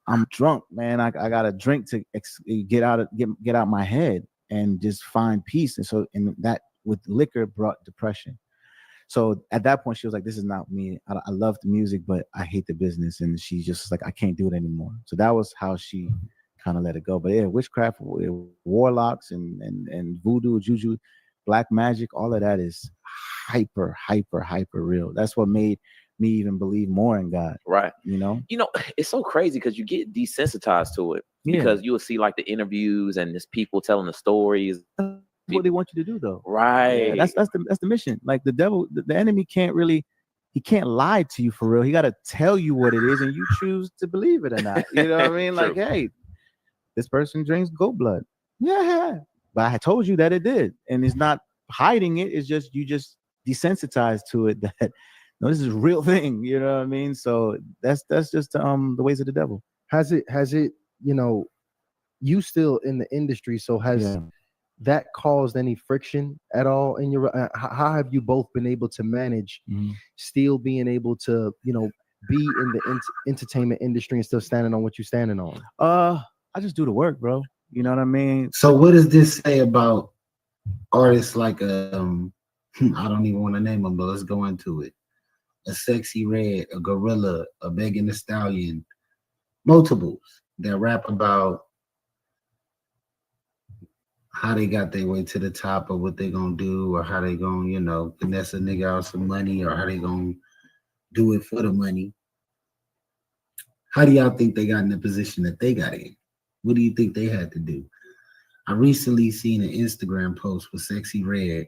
I'm drunk, man. I got a drink to get out my head and just find peace. And so, and that with liquor brought depression. So at that point, she was like, this is not me. I love the music, but I hate the business. And she's just like, I can't do it anymore. So that was how she kind of let it go. But yeah, witchcraft, warlocks and voodoo, juju, black magic, all of that is hyper real. That's what made me even believe more in God. Right. You know, it's so crazy because you get desensitized to it because you will see like the interviews and there's people telling the stories. What they want you to do though. Right. Yeah, that's the mission. Like the devil, the enemy can't lie to you for real. He got to tell you what it is and you choose to believe it or not. You know what I mean? Like, hey, this person drinks goat blood. Yeah. But I told you that it did. And it's not hiding it. It's just, you just desensitized to it that no, this is a real thing. You know what I mean? So that's just the ways of the devil. Has it, you know, you still in the industry. So has that caused any friction at all in your, how have you both been able to manage still being able to, you know, be in the entertainment industry and still standing on what you're standing on? I just do the work, bro. You know what I mean? So what does this say about artists like I don't even want to name them, but let's go into it. A Sexy Red, a Gorilla, a Megan Thee Stallion, multiples that rap about how they got their way to the top, or what they gonna do, or how they gonna, you know, finesse a nigga out some money, or how they gonna do it for the money. How do y'all think they got in the position that they got in? What do you think they had to do? I recently seen an Instagram post with Sexy Red.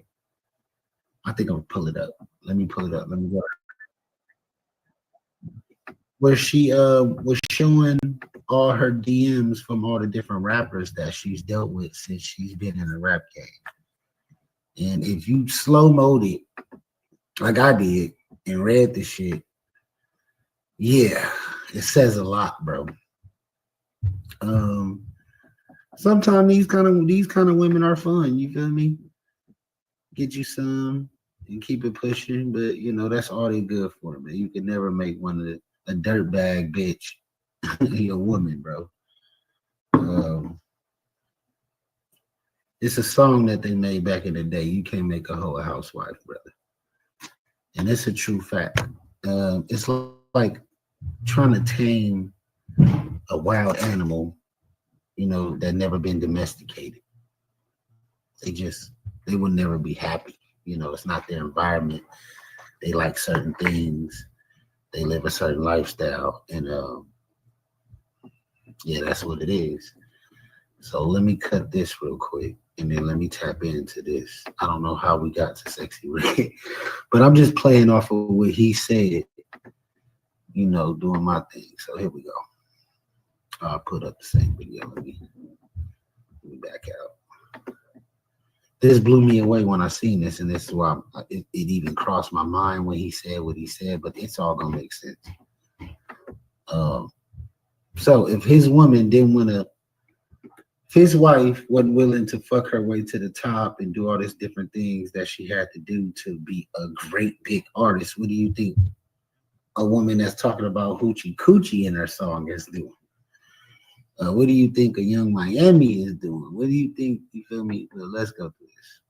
I think I'm gonna pull it up. Let me pull it up. Let me go. Where she was showing all her DMs from all the different rappers that she's dealt with since she's been in the rap game. And if you slow-mo'd it, like I did, and read the shit, yeah, it says a lot, bro. Sometimes these kind of women are fun, you feel me? Get you some and keep it pushing, but you know, that's all they good for, man. You can never make a dirtbag bitch a woman, bro. It's a song that they made back in the day. You can't make a hoe a housewife, brother. And it's a true fact. It's like trying to tame a wild animal, you know, that never been domesticated. They will never be happy. You know, it's not their environment. they like certain things, they live a certain lifestyle, and yeah, that's what it is. So let me cut this real quick, and then let me tap into this. I don't know how we got to Sexy Red, but I'm just playing off of what he said, you know, doing my thing. So here we go. I'll put up the same video. Let me back out. This blew me away when I seen this, and this is why it even crossed my mind when he said what he said, but it's all gonna make sense. So if his woman didn't want to, if his wife wasn't willing to fuck her way to the top and do all these different things that she had to do to be a great big artist, what do you think a woman that's talking about hoochie coochie in her song is doing? What do you think a Young Miami is doing? What do you think? You feel me? Well, let's go through this.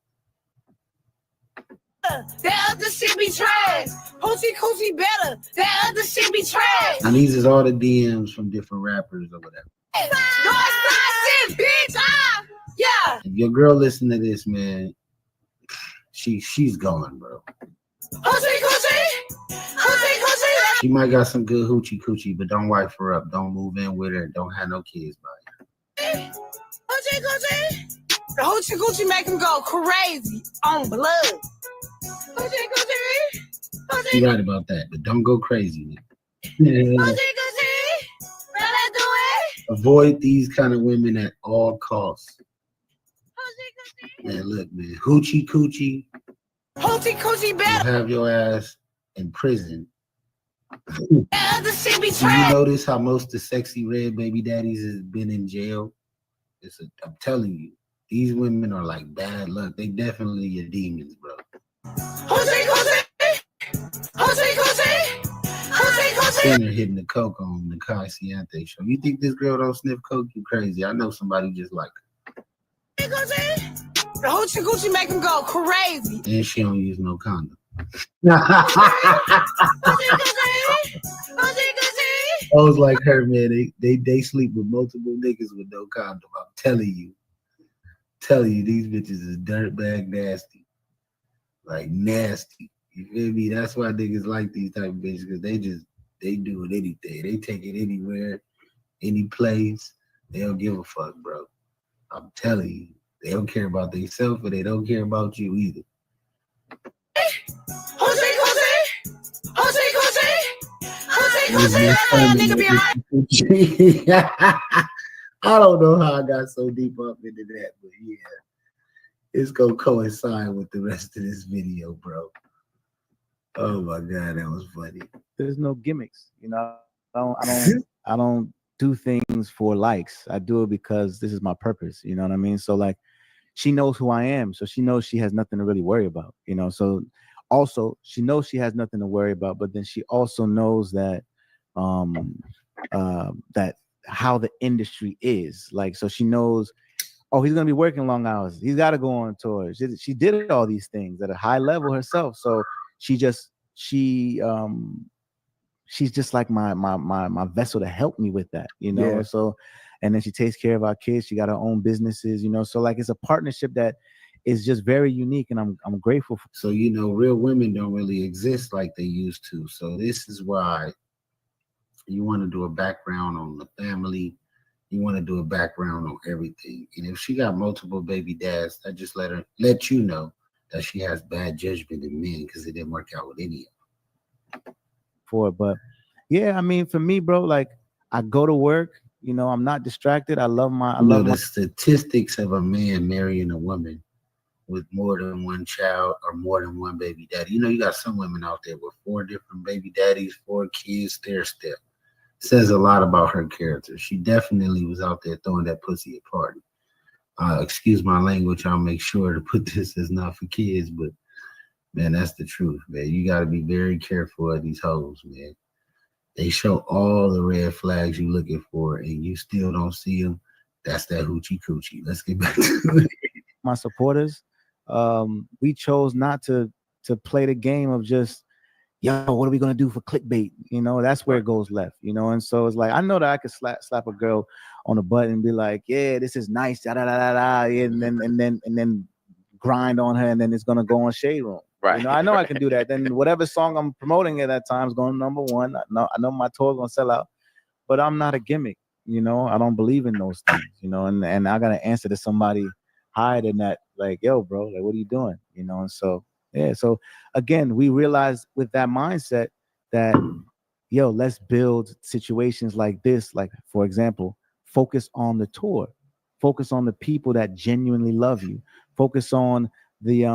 That other shit be trash. Hoochie coochie better. That other shit be trash. And these is all the DMs from different rappers or whatever. Northside shit, bitch. Ah, yeah. If your girl listen to this, man, she's gone, bro. Hoochie coochie. Hoochie coochie. She might got some good hoochie coochie, but don't wife her up. Don't move in with her. Don't have no kids by her. Hoochie coochie. The hoochie coochie make him go crazy on blood. Hoochie coochie. You right about that, but don't go crazy. Hoochie coochie. Better do it. Avoid these kind of women at all costs. Man, look, man, hoochie coochie. Hoochie coochie better. Have your ass in prison. That other shit be Do you trash. notice how most of the Sexy Red baby daddies has been in jail? I'm telling you, these women are like bad luck. They definitely your demons, bro. Hoochie coochie. Hoochie coochie. Hoochie coochie. Sinner hitting the coke on the Kai Ciante show. You think this girl don't sniff coke? You crazy. I know somebody just like her. Hoochie coochie. The hoochie coochie make him go crazy. And she don't use no condom. I was like her, man. They sleep with multiple niggas with no condom. I'm telling you, these bitches is dirtbag nasty, like nasty. You feel me? That's why niggas like these type of bitches, because they do it anything. They take it anywhere, any place. They don't give a fuck, bro. I'm telling you, they don't care about themselves, but they don't care about you either. Hoochie coochie. Hoochie coochie. Hoochie coochie. I don't know how I got so deep up into that, but yeah, it's gonna coincide with the rest of this video, bro. Oh my god, that was funny. There's no gimmicks, you know. I don't do things for likes. I do it because this is my purpose. You know what I mean? So like, she knows who I am, so she knows she has nothing to really worry about. You know, so also she knows she has nothing to worry about, but then she also knows that that how the industry is like. So she knows, oh, he's gonna be working long hours. He's got to go on tour. She did all these things at a high level herself. So she's just like my vessel to help me with that, you know. Yeah. So, and then she takes care of our kids. She got her own businesses, you know. So like, it's a partnership that is just very unique, and I'm grateful for. So, you know, real women don't really exist like they used to. So this is why you want to do a background on the family. You want to do a background on everything. And if she got multiple baby dads, that just let you know that she has bad judgment in men, because it didn't work out with any of them. For it, but yeah, I mean, for me, bro, like, I go to work, you know, I'm not distracted. I love the statistics of a man marrying a woman with more than one child or more than one baby daddy. You know, you got some women out there with 4 different baby daddies, 4 kids, stair-step. Says a lot about her character. She definitely was out there throwing that pussy at party. Excuse my language. I'll make sure to put this as not for kids, but man, that's the truth, man. You got to be very careful of these hoes, man. They show all the red flags you're looking for, and you still don't see them. That's that hoochie coochie. Let's get back to it. My supporters, we chose not to play the game of just, yo, what are we gonna do for clickbait? You know, that's where it goes left. You know, and so it's like, I know that I could slap a girl on the butt and be like, yeah, this is nice, da da da da da, and then grind on her, and then it's gonna go on Shade Room. Right. You know, I know I can do that. Then whatever song I'm promoting at that time is going number one. I know my tour's gonna sell out, but I'm not a gimmick. You know, I don't believe in those things. You know, and I gotta answer to somebody higher than that. Like, yo, bro, like, what are you doing? You know, and so yeah. So again, we realized with that mindset that, yo, let's build situations like this. Like, for example, focus on the tour, focus on the people that genuinely love you, focus on the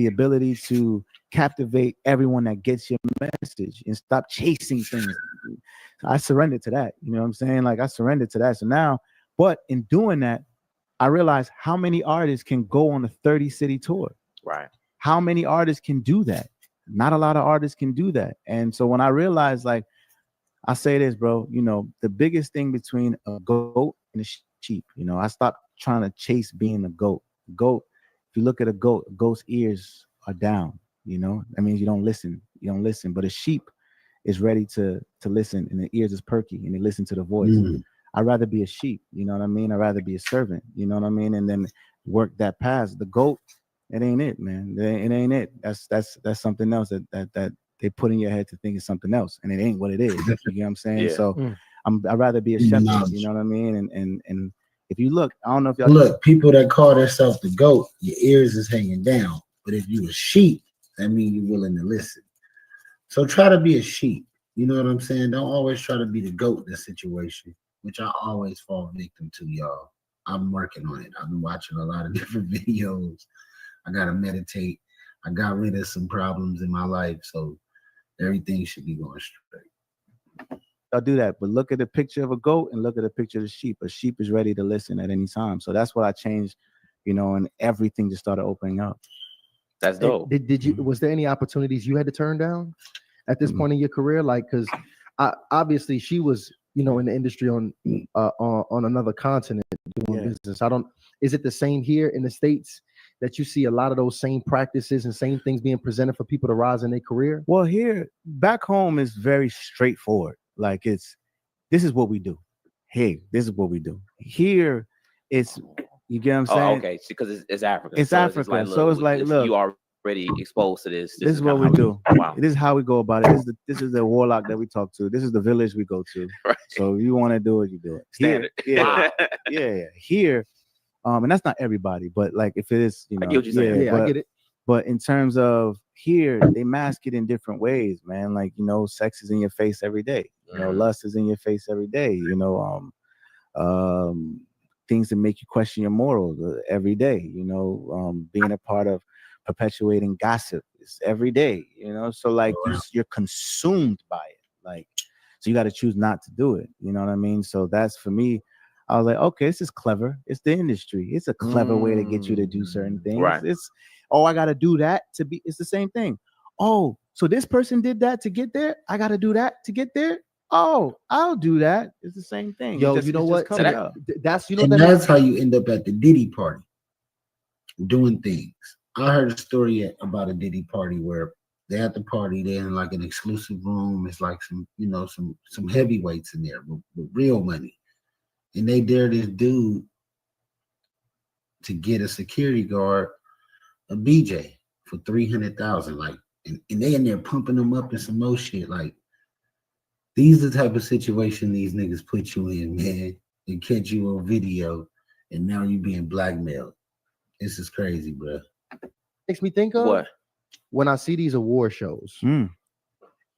ability to captivate everyone that gets your message and stop chasing things. I surrendered to that. You know what I'm saying? Like, I surrendered to that. So now, but in doing that, I realized how many artists can go on a 30-city tour. Right. How many artists can do that? Not a lot of artists can do that. And so when I realized, like, I say this, bro, you know, the biggest thing between a goat and a sheep, you know, I stopped trying to chase being a goat. Goat, if you look at a goat's ears are down, you know, that means you don't listen. You don't listen. But a sheep is ready to listen, and the ears is perky and they listen to the voice. I'd rather be a sheep, you know what I mean? I'd rather be a servant, you know what I mean? And then work that path. The goat, it ain't it, man. It ain't it. That's something else that they put in your head to think it's something else, and it ain't what it is. You know what I'm saying? Yeah. So I'd rather be a shepherd, you know what I mean? And if you look, I don't know if y'all look, people that call themselves the goat, your ears is hanging down. But if you a sheep, that means you're willing to listen. So try to be a sheep. You know what I'm saying? Don't always try to be the goat in this situation, which I always fall victim to, y'all. I'm working on it. I've been watching a lot of different videos. I gotta meditate. I got rid of some problems in my life, so everything should be going straight. I'll do that, but look at the picture of a goat and look at the picture of the sheep. A sheep is ready to listen at any time. So that's what I changed, you know, and everything just started opening up. That's dope. Did you? Was there any opportunities you had to turn down at this point in your career? Like, because obviously she was, you know, in the industry on another continent doing business. Is it the same here in the States that you see a lot of those same practices and same things being presented for people to rise in their career? Well, here, back home is very straightforward. Like, this is what we do. Hey, this is what we do. Here, it's, you get what I'm saying? Oh, okay, because it's Africa. It's so Africa. It's like, So it's like, look, you are already exposed to this. This is what we do. Wow. This is how we go about it. This is the warlock that we talk to. This is the village we go to. Right. So if you want to do it, you do it. Standard. Here, yeah. Here, and that's not everybody, but like, if it is, you know, I get what you're saying. I get it. But in terms of here, they mask it in different ways, man. Like, you know, sex is in your face every day. You know, lust is in your face every day. You know, things that make you question your morals every day. You know, being a part of perpetuating gossip is every day. You know, so like you're consumed by it. Like, so you got to choose not to do it. You know what I mean? So that's, for me, I was like, okay, this is clever. It's the industry. It's a clever way to get you to do certain things. Right. It's, oh, I got to do that to be, it's the same thing. Oh, so this person did that to get there. I got to do that to get there. Oh, I'll do that. It's the same thing. Yo, you know what? That's, you know, and that's how you end up at the Diddy party, doing things. I heard a story about a Diddy party where they at the party, they're in like an exclusive room. It's like some, you know, some heavyweights in there with real money. And they dare this dude to get a security guard a BJ for $300,000. Like, and they in there pumping them up and some more shit. Like, these are the type of situation these niggas put you in, man, and catch you on video, and now you being blackmailed. This is crazy, bro. Makes me think of what? When I see these award shows and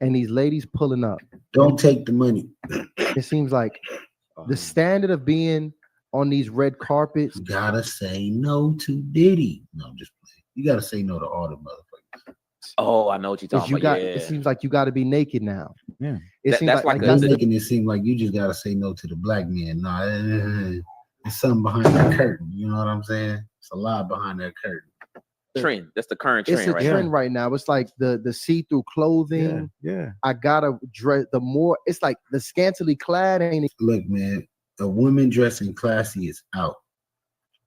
these ladies pulling up. Don't take the money. It seems like the standard of being on these red carpets. You gotta say no to Diddy. No, I'm just playing. You gotta say no to all the motherfuckers. Oh, I know what you're talking about. It seems like you got to be naked now. Yeah, it seems that's making it seem like you just gotta say no to the black man. Nah, there's something behind that curtain. You know what I'm saying? It's a lot behind that curtain. Trend. That's the current trend. It's a trend right now. It's like the see-through clothing. Yeah. I gotta dress. The more it's like the scantily clad ain't. Look, man, a woman dressing classy is out.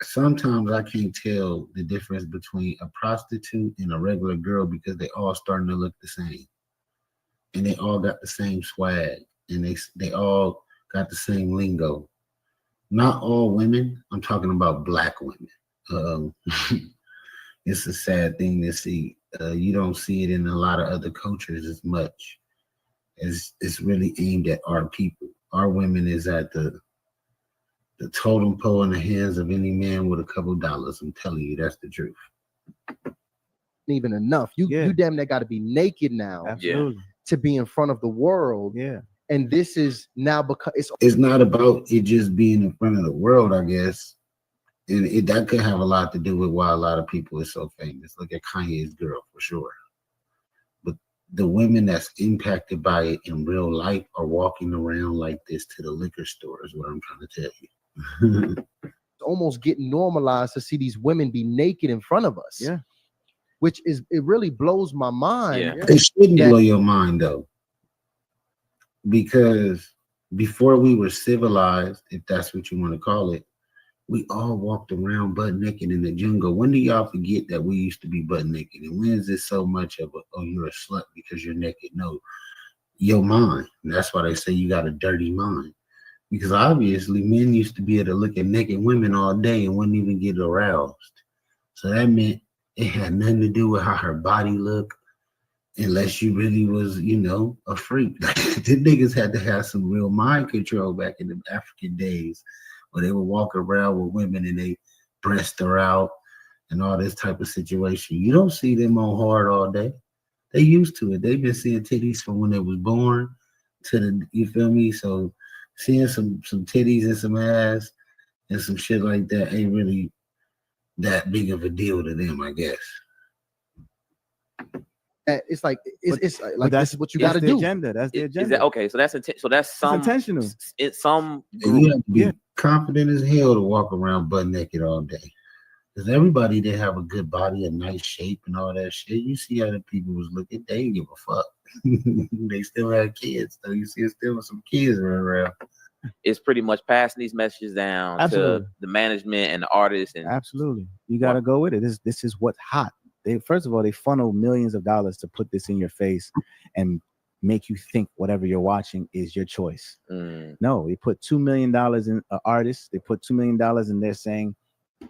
Sometimes I can't tell the difference between a prostitute and a regular girl because they all starting to look the same, and they all got the same swag, and they all got the same lingo. Not all women. I'm talking about black women. It's a sad thing to see. You don't see it in a lot of other cultures as much. It's really aimed at our people. Our women is at the totem pole in the hands of any man with a couple dollars. I'm telling you, that's the truth. Even enough. You damn near got to be naked now. Absolutely. To be in front of the world. Yeah. And this is now because it's not about it just being in front of the world, I guess. And that could have a lot to do with why a lot of people are so famous. Look at Kanye's girl for sure. But the women that's impacted by it in real life are walking around like this to the liquor store, is what I'm trying to tell you. It's almost getting normalized to see these women be naked in front of us. Yeah. Which is, it really blows my mind. Yeah. It shouldn't blow your mind though. Because before we were civilized, if that's what you want to call it, we all walked around butt naked in the jungle. When do y'all forget that we used to be butt naked? And when is this so much of a, oh, you're a slut because you're naked? No, your mind. And that's why they say you got a dirty mind. Because obviously men used to be able to look at naked women all day and wouldn't even get aroused. So that meant it had nothing to do with how her body looked, unless you really was, you know, a freak. The niggas had to have some real mind control back in the African days, where they would walk around with women and they breast her out and all this type of situation. You don't see them on hard all day. They used to it. They've been seeing titties from when they was born to the, you feel me? So seeing some titties and some ass and some shit like that ain't really that big of a deal to them, I guess. It's like it's like that's what you got to the do. agenda. That's the agenda. Is that okay? So that's some intentional. It's some. And you have to be confident as hell to walk around butt naked all day. Because everybody didn't have a good body, a nice shape, and all that shit. You see how the people was looking, they didn't give a fuck. They still had kids, so you see still some kids running around. It's pretty much passing these messages down Absolutely. to the management and the artists. And absolutely, you got to go with it. This is what's hot. They first of all, they funnel millions of dollars to put this in your face and make you think whatever you're watching is your choice. No, they put $2 million in artists. They put $2 million in there saying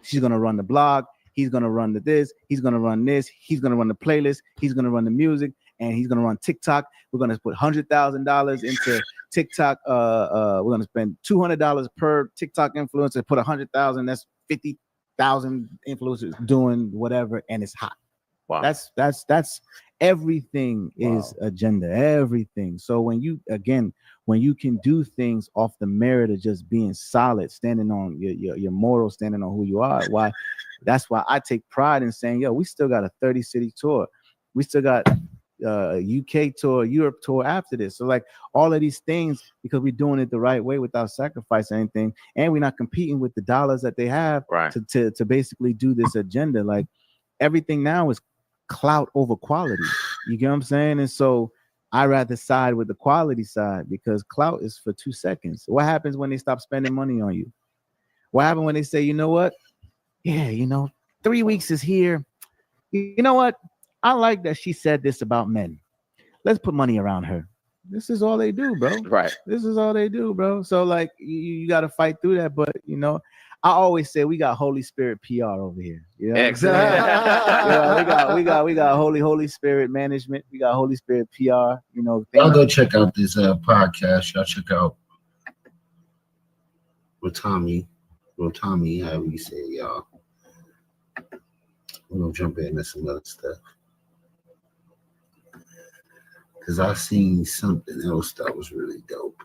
she's gonna run the blog, he's gonna run this, he's gonna run this, he's gonna run the playlist, he's gonna run the music, and he's gonna run TikTok. We're gonna put $100,000 into TikTok. We're gonna spend $200 per TikTok influencer. Put 100,000. That's 50,000 influencers doing whatever, and it's hot. Wow. That's everything is agenda, everything. So when you can do things off the merit of just being solid, standing on your morals, standing on who you are, that's why I take pride in saying, yo, we still got a 30-city tour. We still got UK tour, Europe tour after this. So like all of these things, because we're doing it the right way without sacrificing anything, and we're not competing with the dollars that they have to basically do this agenda. Like everything now is clout over quality. You get what I'm saying? And so I rather side with the quality side, because clout is for 2 seconds. What happens when they stop spending money on you? What happens when they say, you know what? Yeah, 3 weeks is here. You know what? I like that she said this about men. Let's put money around her. This is all they do, bro. Right. This is all they do, bro. So like you got to fight through that. But I always say we got Holy Spirit PR over here. You know Excellent. we got Holy Spirit management. We got Holy Spirit PR. Y'all go check out this podcast. Y'all check out Rotami, however you say it, y'all. We're gonna jump into some other stuff, because I seen something else that was really dope.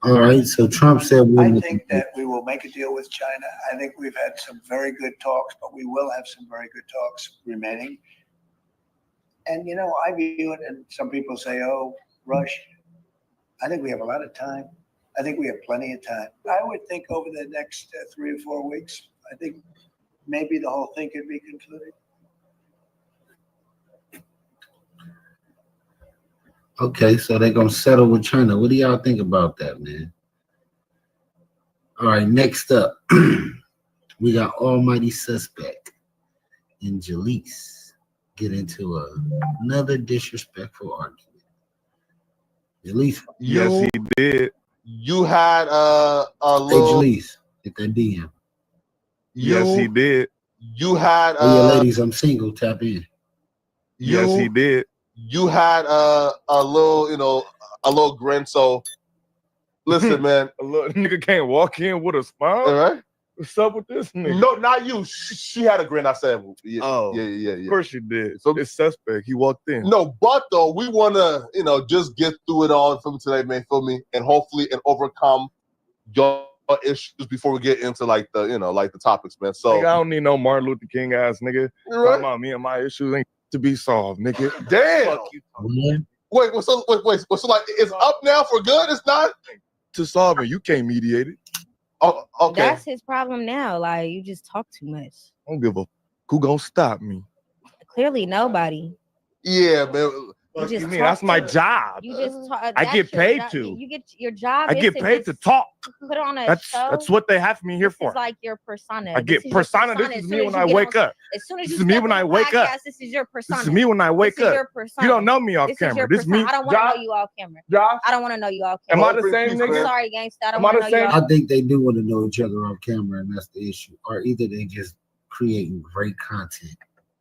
All right, so Trump said I think that we will make a deal with China. I think we've had some very good talks, but we will have some very good talks remaining. And, I view it, and some people say, oh, rush. I think we have a lot of time. I think we have plenty of time. I would think over the next 3 or 4 weeks, I think maybe the whole thing could be concluded. Okay, so they're gonna settle with China. What do y'all think about that, man? All right, next up, we got Almighty Suspect and Jalise get into another disrespectful argument. Jalise. Yes, he did. You had a little. Hey, Jalise, hit that DM. Yes, he did. You had Oh, yeah, ladies, I'm single. Tap in. Yes, he did. You had a little, a little grin. So, listen, man. A little nigga can't walk in with a smile. All right. What's up with this nigga? No, not you. She had a grin. I said, yeah, oh, yeah. Of course you did. So it's suspect. He walked in. No, but though we want to, just get through it all from today, man. Feel me, and hopefully overcome your issues before we get into like the, like the topics, man. So nigga, I don't need no Martin Luther King ass nigga. Right. Talking about me and my issues ain't to be solved, nigga. Damn. Wait, so like it's up now for good? It's not to solve it. You can't mediate it. Oh, okay. That's his problem now. Like, you just talk too much. I don't give a who gonna stop me. Clearly, nobody. Yeah, man. You just mean that's my job. You just talk. I get paid job. to. You get your job. I get paid to talk. Put on a show. That's what they have me here for. It's like your persona. I get persona. This is me when I wake up. As soon as this you is me when I wake up. This is your persona. This is me when I wake up. Your persona. You don't know me off camera. This is me. I don't want to know you off camera. Josh? I don't want to know you off Am camera. I the same nigga? I'm sorry, gangsta. I don't want to know you off I think they do want to know each other off camera, and that's the issue. Or either they just creating great content.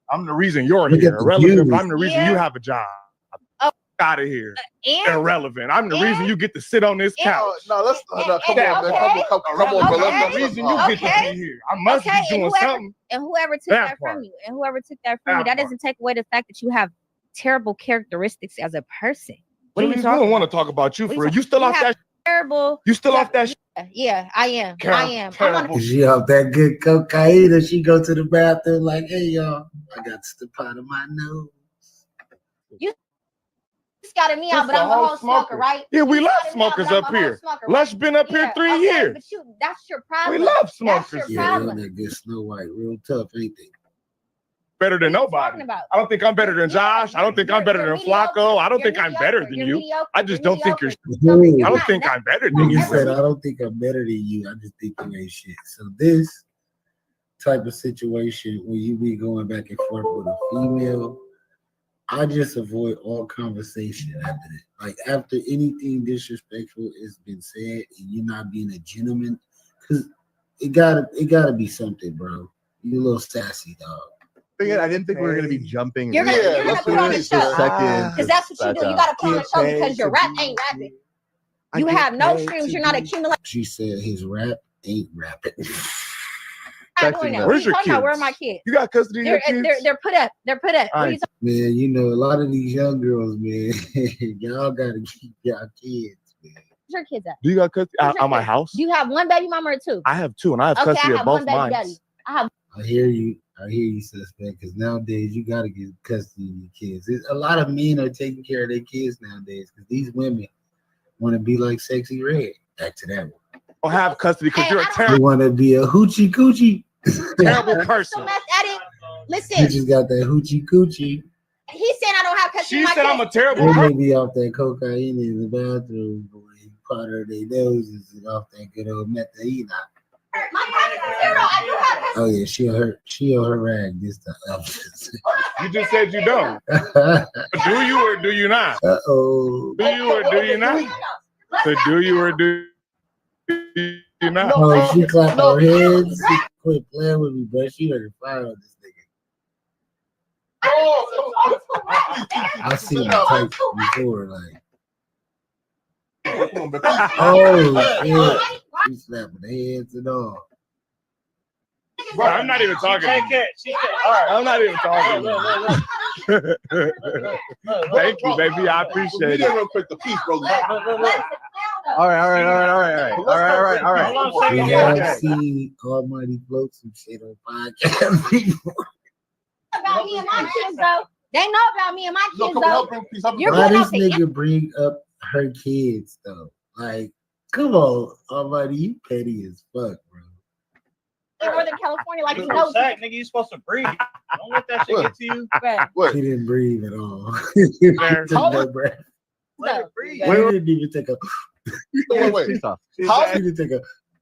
I'm the reason you're Look here. at the Irrelevant. views. I'm the reason you have a job. Out of here. Irrelevant. I'm the reason you get to sit on this couch. No, let's come on, man. Come on, bro. I'm the reason you get to be here. I must be doing something. And whoever took that from you, that doesn't take away the fact that you have terrible characteristics as a person. What are you talking don't want to talk about you for real. You still off that? Terrible. You still off that? Yeah, I am. I am. She off that good cocaine, and she go to the bathroom like, "Hey, y'all, I got the pot of my nose." You scouted me out, but I'm a whole smoker, right? Yeah, we love smokers up here. Lush been up here 3 years. But that's your problem. We love smokers. Yeah, that good Snow White, real tough, ain't they? Better than nobody. I don't think I'm better than Josh. I don't think I'm better than Flacco. I don't think I'm better than you. I just don't think you're. I don't think I'm better than you. You said I don't think I'm better than you. I just think you ain't shit. So this type of situation where you be going back and forth with a female, I just avoid all conversation after that. Like after anything disrespectful has been said and you're not being a gentleman, because it gotta be something, bro. You a little sassy, dog. I didn't think we were gonna be jumping. You're gonna put on the show because that's what you do. You gotta put on the show because your rap ain't rapping. You have no streams. You're not accumulating. She said his rap ain't rapping. Where's your kids? Where are my kids? You got custody of your kids? They're put up. They're put up. Man, you know, a lot of these young girls, man, y'all gotta keep y'all kids, man. Where's your kids at? Do you got custody at my house? Do you have one baby mama or two? I have two, and I have custody of both mine. I hear you, suspect. Because nowadays you gotta get custody of your kids. A lot of men are taking care of their kids nowadays because these women want to be like Sexy Red. Back to that one. Or have custody because you're a You terrible, want to be a hoochie coochie. terrible person. So mess at it. Listen, You just got that hoochie coochie. he's saying I don't have custody. She said I'm a terrible They may person. be off that cocaine in the bathroom, boy. Powder their noses and off that good old methadone. My custody is zero. I do have custody. Oh yeah, she on her rag this time. You just said you don't. Do you or do you not? Uh-oh. Do you or do you not? So do you or do you not? Oh, she clapped her hands. She quit playing with me, bro. She ready to fire on this nigga. I seen the tape before, like. Oh yeah, she slapping the heads and all. Bro, I'm not even talking. I'm not even talking. Thank you, baby. I appreciate it. Real quick, the piece, bro. All right. We have seen Almighty float some shit on podcast before. About me and my kids, though. They know about me and my kids, though. You're Why going this off the nigga bring up her kids though? Like, come on, Almighty, you petty as fuck, bro. in Northern California, like you No know. sack, nigga, you supposed to breathe. Don't let that shit get to you. She didn't breathe at all. She took no breath. Let it breathe. She didn't even take a. Wait. She didn't take a.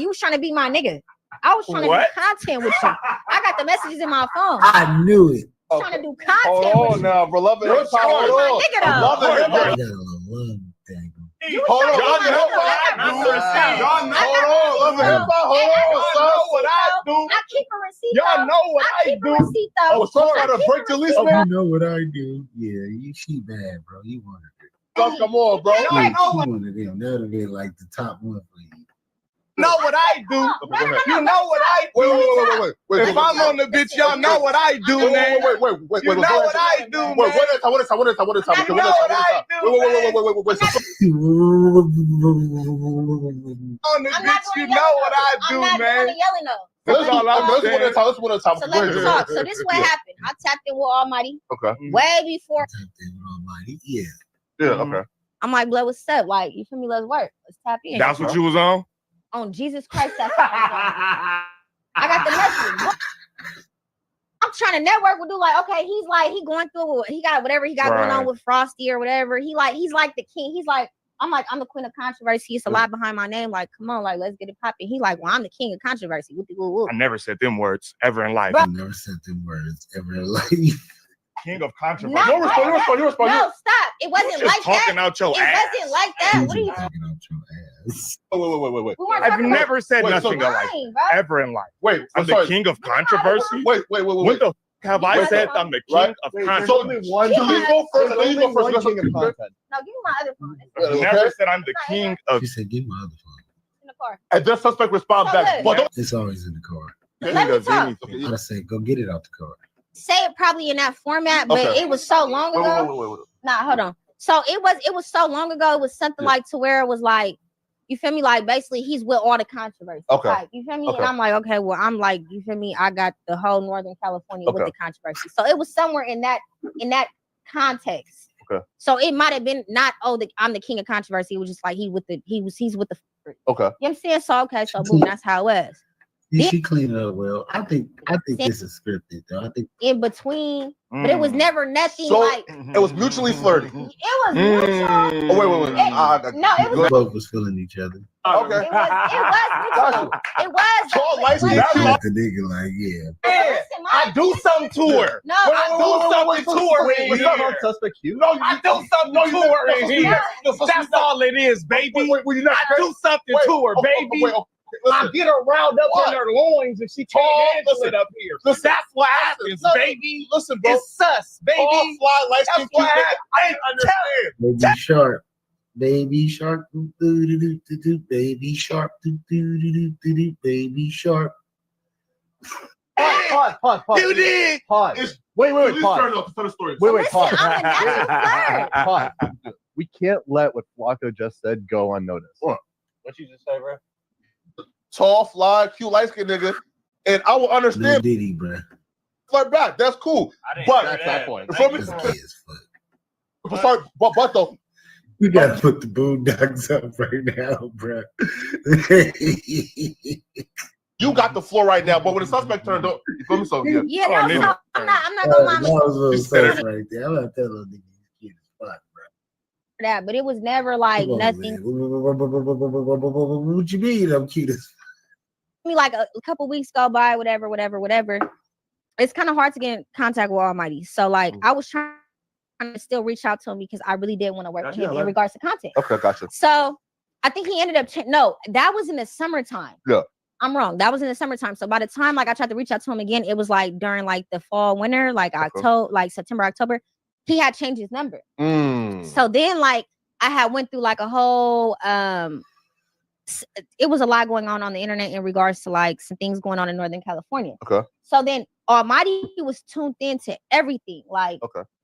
You was trying to be my nigga. I was trying to do content with you. I got the messages in my phone. I knew it. trying to do content. Hold on now, bro. Love and hip hop. Hold on. Love and hip hop. Hold on. Love and hip hop. Hold on. Love and hip hop. Hold on, son. Know what I do. I keep a receipt. Y'all know what I do. Oh, so try to break the lease, man. You know what I do? Yeah, she bad, bro. You want it. Come on, bro. Y'all know what, One of them. That'll be like the top one for you. know what I do. You know what I do. Wait. If I'm on the bitch, y'all know what I do, man. Wait. You know what I do, man. One at a time. You know what I do, Wait. On the bitch, you know what I do, man. Yelling though. That's all I'm saying. Let's one at a time. So let me talk. So this is what happened. I tapped in with Almighty. Okay. Way before. Yeah. Yeah. Okay. I'm like, blood, what's up? Like, you feel me? Let's work. Let's tap in. That's what you was on? On Jesus Christ. That's what I got the message. I'm trying to network with dude. Like, okay, he going through. He got whatever he got going on with Frosty or whatever. He's like the king. He's like, I'm like, I'm the queen of controversy. It's a lot behind my name. Like, come on, like, let's get it popping. He like, well, I'm the king of controversy. I never said them words ever in life. I never said them words ever in life. King of controversy. You respond. No, stop. It wasn't like that. Talking out your ass. It wasn't like that. What are you talking out your ass? Wait. I've never said nothing like ever in life. Wait, I'm the king of controversy. Wait. When the have I said I'm the king of controversy? So you go first. Then you go first. No, give me my other phone. I never said I'm the king of. She said, "Give my other phone." In the car. And then suspect respond back. But It's always in the car. Let me talk. I said, "Go get it out the car." Say it probably in that format, but it was so long ago. Wait. Nah, hold on. So it was so long ago. It was something like to where it was like, you feel me? Like basically he's with all the controversy. Okay. Like, you feel me? Okay. And I'm like, okay, well, I'm like, you feel me? I got the whole Northern California with the controversy. So it was somewhere in that context. Okay. So it might have been not, I'm the king of controversy. It was just like he's with the. Okay. You know what I'm saying? So okay, so boom, that's how it was. She cleaned it up well. I think this is scripted though. I think in between, but it was never nothing so like it was mutually flirty. It was mutual. Oh, wait. No, it was both was feeling each other. Okay. It was mutual. It was. Tall, light skin, The nigga like, yeah. I do something to her. No, I do something to her in here. Suspect you? No, I do something to her in here. That's all it is, baby. I do something to her, baby. I get her riled up in her loins and she can't handle it up here. That's what happens, baby. Listen, bro. It's sus, baby. Tall, fly, light skin, That's what happens. I understand. Baby shark, baby shark, baby shark. Pause. You did. Pause. Wait, Pause. Tell the story. Wait, pause. Pause. We can't let what Flacco just said go unnoticed. What you just say, bro? Tall, fly, cute, light skin nigga, and I will No understand. Diddy, bro. Flirt back. That's cool. But That's that point. But though. We gotta put the boondocks up right now, bro. You got the floor right now, but when the suspect turned up, you feel me? So yeah. Yeah, no, I'm not gonna lie. That was a little safe right there. I'm gonna tell those niggas cute as fuck, bro. That, but it was never like Come on, nothing. man. What you mean I'm cute as Me like a couple weeks go by, whatever. It's kind of hard to get in contact with Almighty. So like I was trying to still reach out to him because I really did want to work with him in regards to content. Okay, gotcha. So I think he ended up no, that was in the summertime. Yeah. I'm wrong. That was in the summertime. So by the time like I tried to reach out to him again, it was like during like the fall, winter, like October, like September, October. He had changed his number. So then like I had went through like a whole it was a lot going on the internet in regards to like some things going on in Northern California. Okay. So then Almighty was tuned into everything, like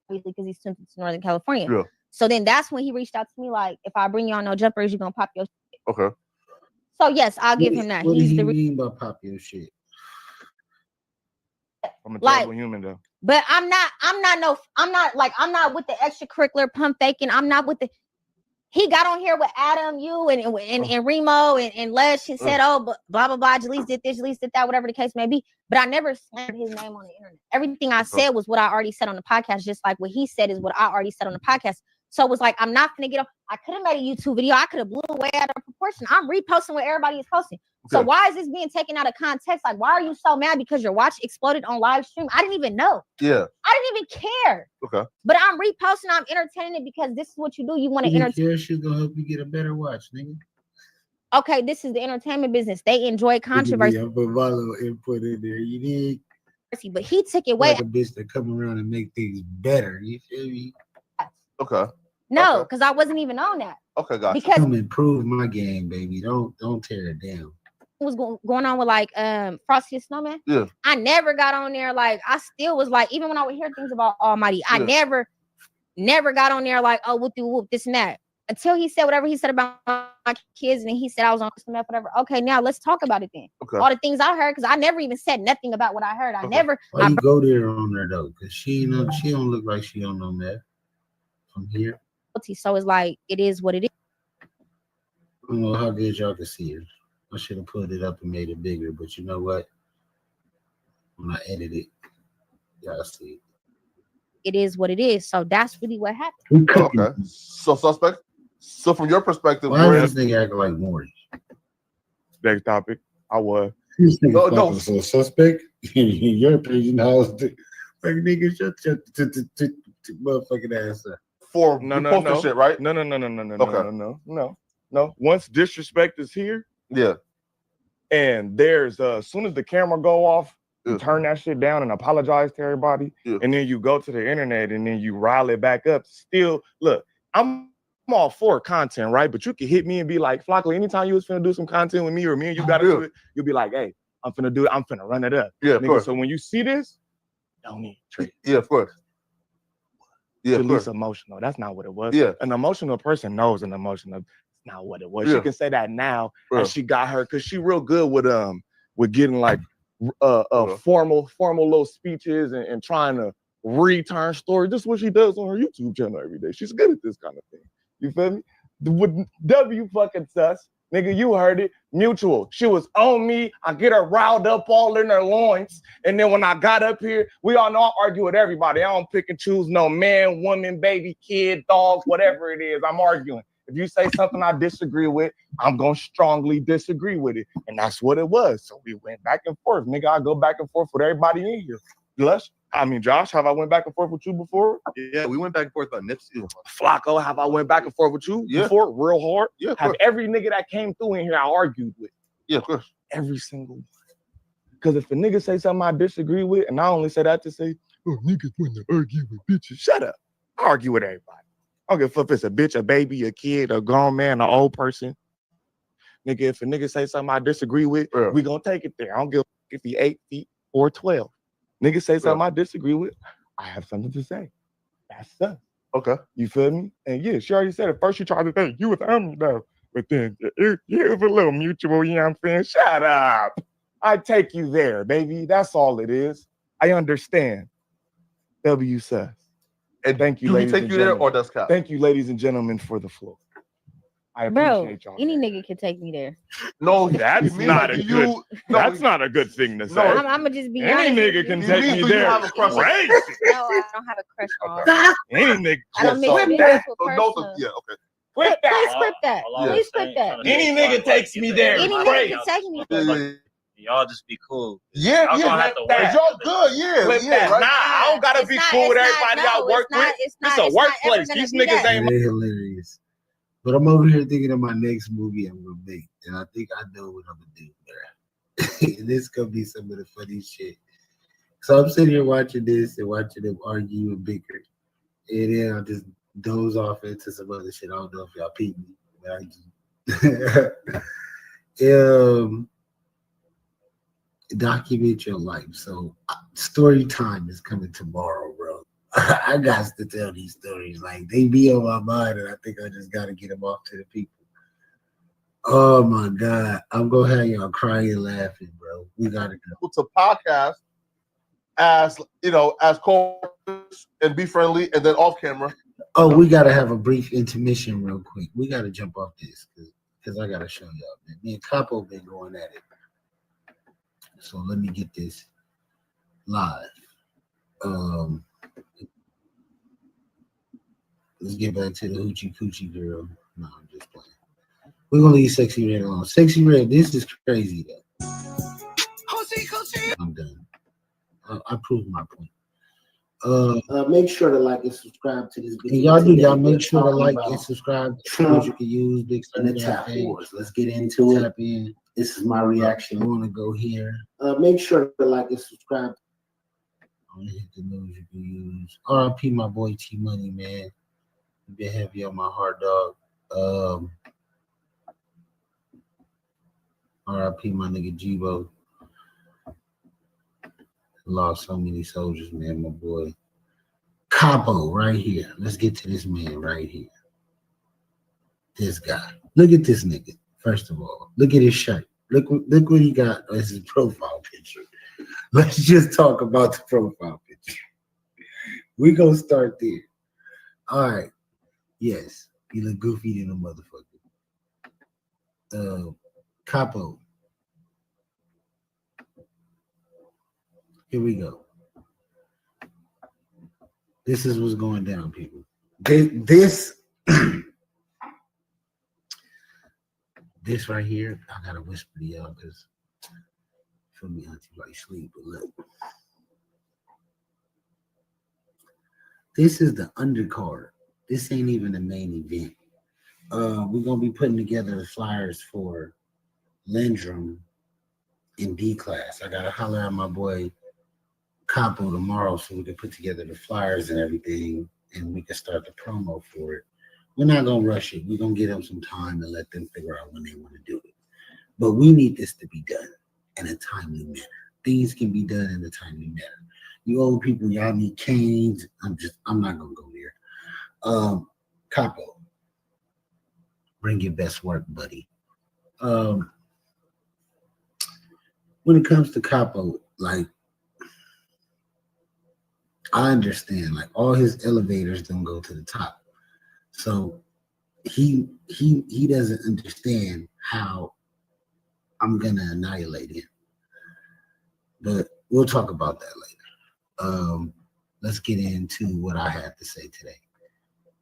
obviously because he's tuned into Northern California. Yeah. So then that's when he reached out to me like, if I bring you on No Jumpers, you're gonna pop your shit. Okay. So yes, I'll give him that. What He's do the you mean by pop your shit? I'm a like, terrible human though. But I'm not with the extracurricular pump faking. I'm not with the. He got on here with Adam, you and Remo and Lesh and said, oh, but blah blah blah. Jaleese did this, Jaleese did that, whatever the case may be. But I never slandered his name on the internet. Everything I said was what I already said on the podcast. Just like what he said is what I already said on the podcast. So it was like, I'm not gonna get off. I could have made a YouTube video. I could have blew away out of proportion. I'm reposting what everybody is posting. So why is this being taken out of context? Like, why are you so mad because your watch exploded on live stream? I didn't even know. Yeah. I didn't even care. Okay. But I'm reposting, I'm entertaining it because this is what you do. You want to entertain. She's gonna help you get a better watch, nigga. Okay, this is the entertainment business. They enjoy controversy. I put my little input in there. You did. But he took it way. Like a bitch that come around and make things better. You feel me? Okay. No, because I wasn't even on that. Okay, gotcha. Because come improve my game, baby. Don't tear it down. What was going on with like Frosty the Snowman? Yeah. I never got on there. Like I still was like, even when I would hear things about Almighty, I never got on there like, oh, whoop, this and that. Until he said whatever he said about my kids, and then he said I was on crystal meth, whatever. Okay, now let's talk about it then. Okay. All the things I heard, because I never even said nothing about what I heard. I never. Why you go there on her though? Because she don't look like she don't know meth from here. So it's like it is what it is. I don't know how good y'all can see her. I should have put it up and made it bigger, but you know what? When I edit it, y'all see. It is what it is. So that's really what happened. Okay. So suspect. So from your perspective, why is this nigga acting like Maury? Next topic. I was. No. So suspect. In your opinion, how's the like nigga shut your motherfucking ass up? For no shit, right? No. Once disrespect is here, and there's as soon as the camera go off, you turn that shit down and apologize to everybody, and then you go to the internet and then you rile it back up. Still, look, I'm all for content, right? But you can hit me and be like, Flacco, anytime you was finna do some content with me or me and you got into it, you'll be like, hey, I'm finna do it. I'm finna run it up. Yeah, of course. So when you see this, don't need trade. Yeah, of course. Yeah, at least emotional. That's not what it was. Yeah. An emotional person knows an emotional. It's not what it was. Yeah. She can say that now, and she got her because she real good with getting like formal little speeches and trying to return stories. This is what she does on her YouTube channel every day. She's good at this kind of thing. You feel me? With W fucking sus. Nigga, you heard it. Mutual. She was on me. I get her riled up all in her loins. And then when I got up here, we all know I argue with everybody. I don't pick and choose no man, woman, baby, kid, dog, whatever it is. I'm arguing. If you say something I disagree with, I'm going to strongly disagree with it. And that's what it was. So we went back and forth. Nigga, I go back and forth with everybody in here. Josh, have I went back and forth with you before? Yeah, we went back and forth on Nipsey. Flacco, have I went back and forth with you before? Real hard? Yeah, have every nigga that came through in here I argued with. Yeah, of course. Every single one. Because if a nigga say something I disagree with, and I only say that to say, oh, niggas want to argue with bitches. Shut up. I argue with everybody. I don't give a fuck if it's a bitch, a baby, a kid, a grown man, an old person. Nigga, if a nigga say something I disagree with, we gonna take it there. I don't give a fuck if he 8 feet or 12. Nigga say something I disagree with, I have something to say. That's us. Okay. You feel me? And yeah, she already said it. First, she tried to think you was me though. But then it was a little mutual, you know what I'm saying? Shut up. I take you there, baby. That's all it is. I understand. W sus. And thank you, do ladies he take and you there gentlemen. or does Cap? Thank you, ladies and gentlemen, for the floor. I appreciate y'all. Any nigga can take me there. No, that's not a good. That's not a good thing to say. I'm gonna just be honest. Any nigga can take me there. No, I don't have a crush on. Any nigga. I don't mix feelings with personal. Okay. Please clip that. Please clip that. Any nigga takes me there. Any nigga can take me there. Y'all just be cool. Yeah, y'all gonna have to work. Y'all good, Flip that. right? Nah, I don't gotta be cool with everybody I work with. It's a workplace. These niggas ain't. They're hilarious. But I'm over here thinking of my next movie I'm gonna make, and I think I know what I'm gonna do there. This could be some of the funny shit. So I'm sitting here watching this and watching them argue and bicker, and then I just doze off into some other shit. I don't know if y'all peep me, but I just document your life. So story time is coming tomorrow, bro. I got to tell these stories. Like, they be on my mind, and I think I just got to get them off to the people. Oh, my God. I'm going to have y'all crying and laughing, bro. We got to go. To podcast as, as co-hosts and be friendly, and then off camera. Oh, we got to have a brief intermission real quick. We got to jump off this because I got to show y'all, man. Me and Capo been going at it. So let me get this live. Let's get back to the hoochie coochie girl. No, I'm just playing. We're gonna leave Sexy Red alone. Sexy Red, this is crazy though. I'm done. I proved my point. Make sure to like and subscribe to this video. And y'all do, y'all make sure to like and subscribe. Trump, you can use Big and the Tap Wars. Let's get into it. Tap in. This is my reaction. I want to go here. Make sure to like and subscribe. I'm gonna hit the news you can use. RIP my boy T Money, man. You've been heavy on my heart, dog. RIP my nigga Jibo. Lost so many soldiers, man, my boy. Capo, right here. Let's get to this man right here. This guy. Look at this nigga, first of all. Look at his shirt. Look what he got as his profile picture. Let's just talk about the profile picture. We gonna start there. All right. Yes, he look goofy than a motherfucker. Capo. Here we go. This is what's going down, people. This right here, I gotta whisper to y'all because for me, auntie like sleep. But look, this is the undercard. This ain't even the main event. We're gonna be putting together the flyers for Lindrum in D class. I gotta holler at my boy Capo tomorrow so we can put together the flyers and everything and we can start the promo for it. We're not gonna rush it. We're gonna give them some time and let them figure out when they want to do it. But we need this to be done in a timely manner. Things can be done in a timely manner. You old people, y'all need canes. I'm not gonna go there. Capo, bring your best work, buddy. When it comes to Capo, like, I understand, like all his elevators don't go to the top. So he doesn't understand how I'm gonna annihilate him. But we'll talk about that later. Let's get into what I have to say today.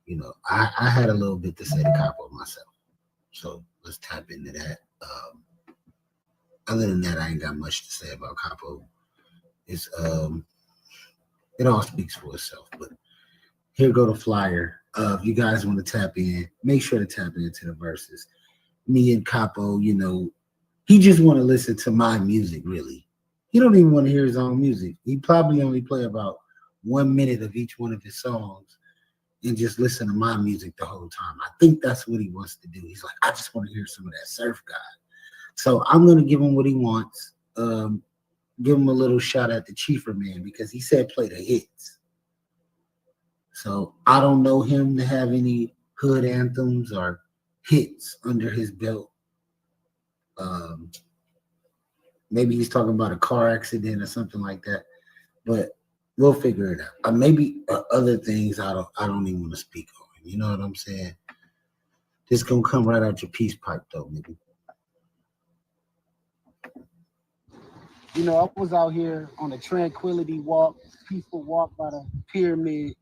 You know, I had a little bit to say to Capo myself. So let's tap into that. Other than that, I ain't got much to say about Capo. It's it all speaks for itself. But here go the flyer. If you guys want to tap in, make sure to tap into the verses. Me and Capo, you know, he just want to listen to my music, really. He don't even want to hear his own music. He probably only play about 1 minute of each one of his songs and just listen to my music the whole time. I think that's what he wants to do. He's like, I just want to hear some of that surf guy. So I'm going to give him what he wants. Give him a little shot at the Chiefer Man because he said play the hits. So I don't know him to have any hood anthems or hits under his belt. Maybe he's talking about a car accident or something like that, but we'll figure it out. Maybe other things I don't even want to speak on. You know what I'm saying? This gonna come right out your peace pipe though, nigga. You know, I was out here on a tranquility walk, peaceful walk by the pyramid,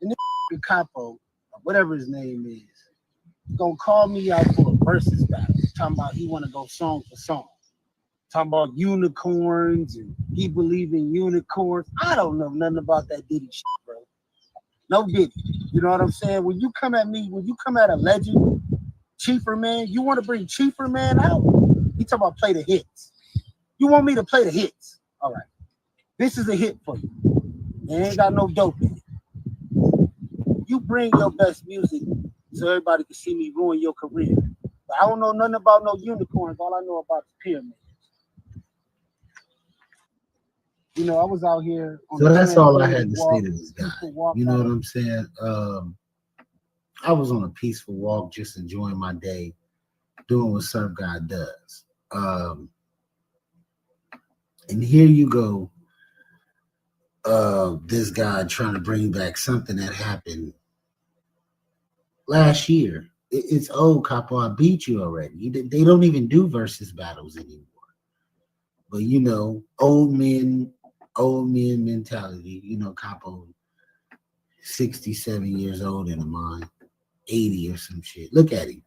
and this Capo, whatever his name is, gonna call me out for a versus battle. Talking about he wanna go song for song. Talking about unicorns and he believe in unicorns. I don't know nothing about that Diddy shit, bro. No Diddy. You know what I'm saying? When you come at me, when you come at a legend, Chiefer Man, you want to bring Chiefer Man out? He talking about play the hits. You want me to play the hits? All right. This is a hit for you. It ain't got no dope in it. You bring your best music so everybody can see me ruin your career. But I don't know nothing about no unicorns. All I know about the pyramid. You know, I was out here. So that's all I had to say to this guy. You know what I'm saying? I was on a peaceful walk, just enjoying my day, doing what Surf God does. And here you go, this guy trying to bring back something that happened last year. It's old, Capo. I beat you already. They don't even do versus battles anymore. But you know, old men mentality. You know, Capo, 67 years old in a mind, 80 or some shit. Look at him.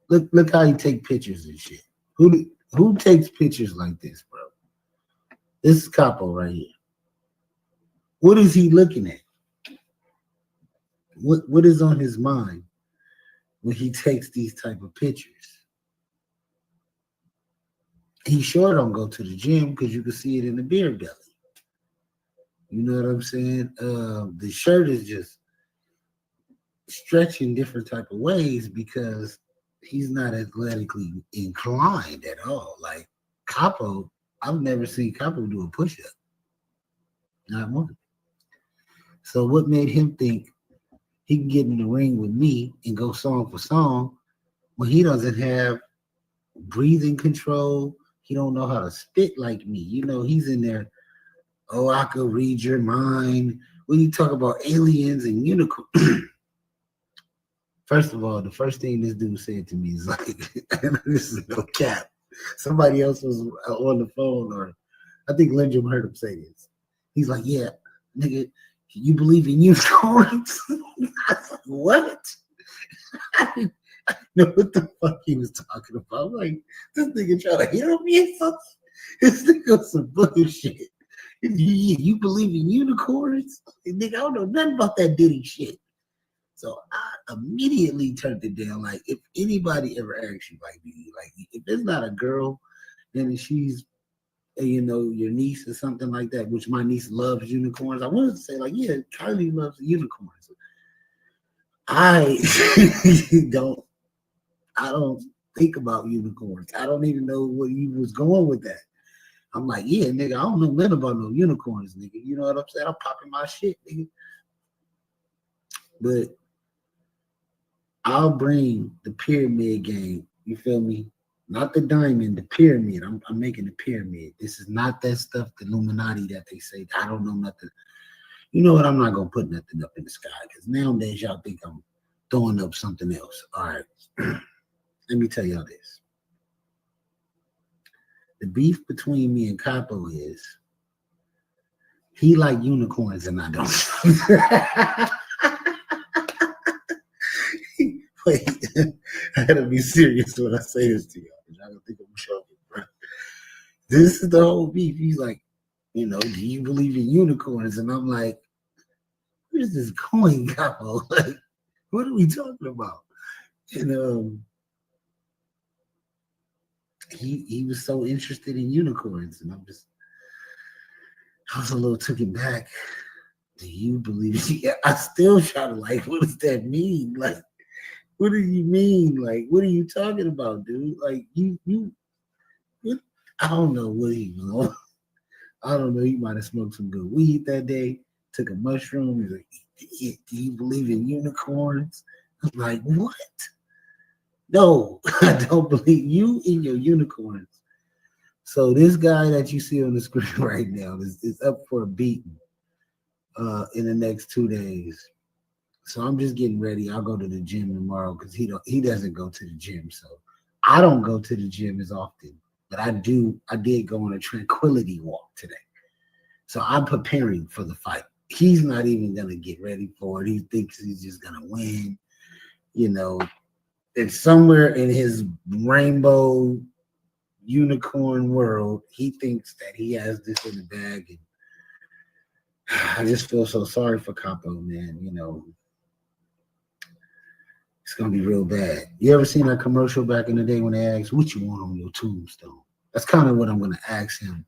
Look how he take pictures and shit. Who takes pictures like this, bro? This is Capo right here. What is he looking at? What is on his mind when he takes these type of pictures? He sure don't go to the gym because you can see it in the beer belly. You know what I'm saying? The shirt is just stretching different type of ways because he's not athletically inclined at all. Like Capo, I've never seen Capo do a push-up. Not one. So what made him think he can get in the ring with me and go song for song when he doesn't have breathing control? He don't know how to spit like me. You know, he's in there, oh, I could read your mind. When you talk about aliens and unicorns, first of all, the first thing this dude said to me is like, this is no cap. Somebody else was on the phone, or I think Lindrum heard him say this. He's like, yeah, nigga, you believe in unicorns? I was like, what? I didn't know what the fuck he was talking about. I'm like, this nigga trying to hit on me or something? This nigga was some bullshit. You believe in unicorns? Nigga, I don't know nothing about that Diddy shit. So I immediately turned it down. Like, if anybody ever asks you, like, if it's not a girl, then she's, you know, your niece or something like that, which my niece loves unicorns. I wanted to say, like, yeah, Kylie loves unicorns. I don't think about unicorns. I don't even know where you was going with that. I'm like, yeah, nigga, I don't know nothing about no unicorns, nigga. You know what I'm saying? I'm popping my shit, nigga. But I'll bring the pyramid game. You feel me? Not the diamond, the pyramid. I'm making the pyramid. This is not that stuff, the Illuminati that they say. I don't know nothing. You know what? I'm not gonna put nothing up in the sky because nowadays y'all think I'm throwing up something else. All right. Let me tell y'all this. The beef between me and Capo is he like unicorns and I don't. Wait, I gotta be serious when I say this to y'all. I don't think I'm joking, bro. This is the whole beef. He's like, you know, do you believe in unicorns? And I'm like, where's this going, Capo? Like, what are we talking about? And he was so interested in unicorns, and I was a little taken back. Do you believe? Yeah, I still try to like, what does that mean? Like, what do you mean? Like, what are you talking about, dude? Like, you I don't know what he was on. I don't know. He might have smoked some good weed that day, took a mushroom. He's like, do you believe in unicorns? I'm like, what? No, I don't believe you in your unicorns. So this guy that you see on the screen right now is up for a beating in the next 2 days. So I'm just getting ready. I'll go to the gym tomorrow because he doesn't go to the gym. So I don't go to the gym as often, but I did go on a tranquility walk today. So I'm preparing for the fight. He's not even gonna get ready for it. He thinks he's just gonna win. You know, it's somewhere in his rainbow unicorn world, he thinks that he has this in the bag. And I just feel so sorry for Capo, man. You know, it's gonna be real bad. You ever seen that commercial back in the day when they asked what you want on your tombstone? That's kind of what I'm gonna ask him,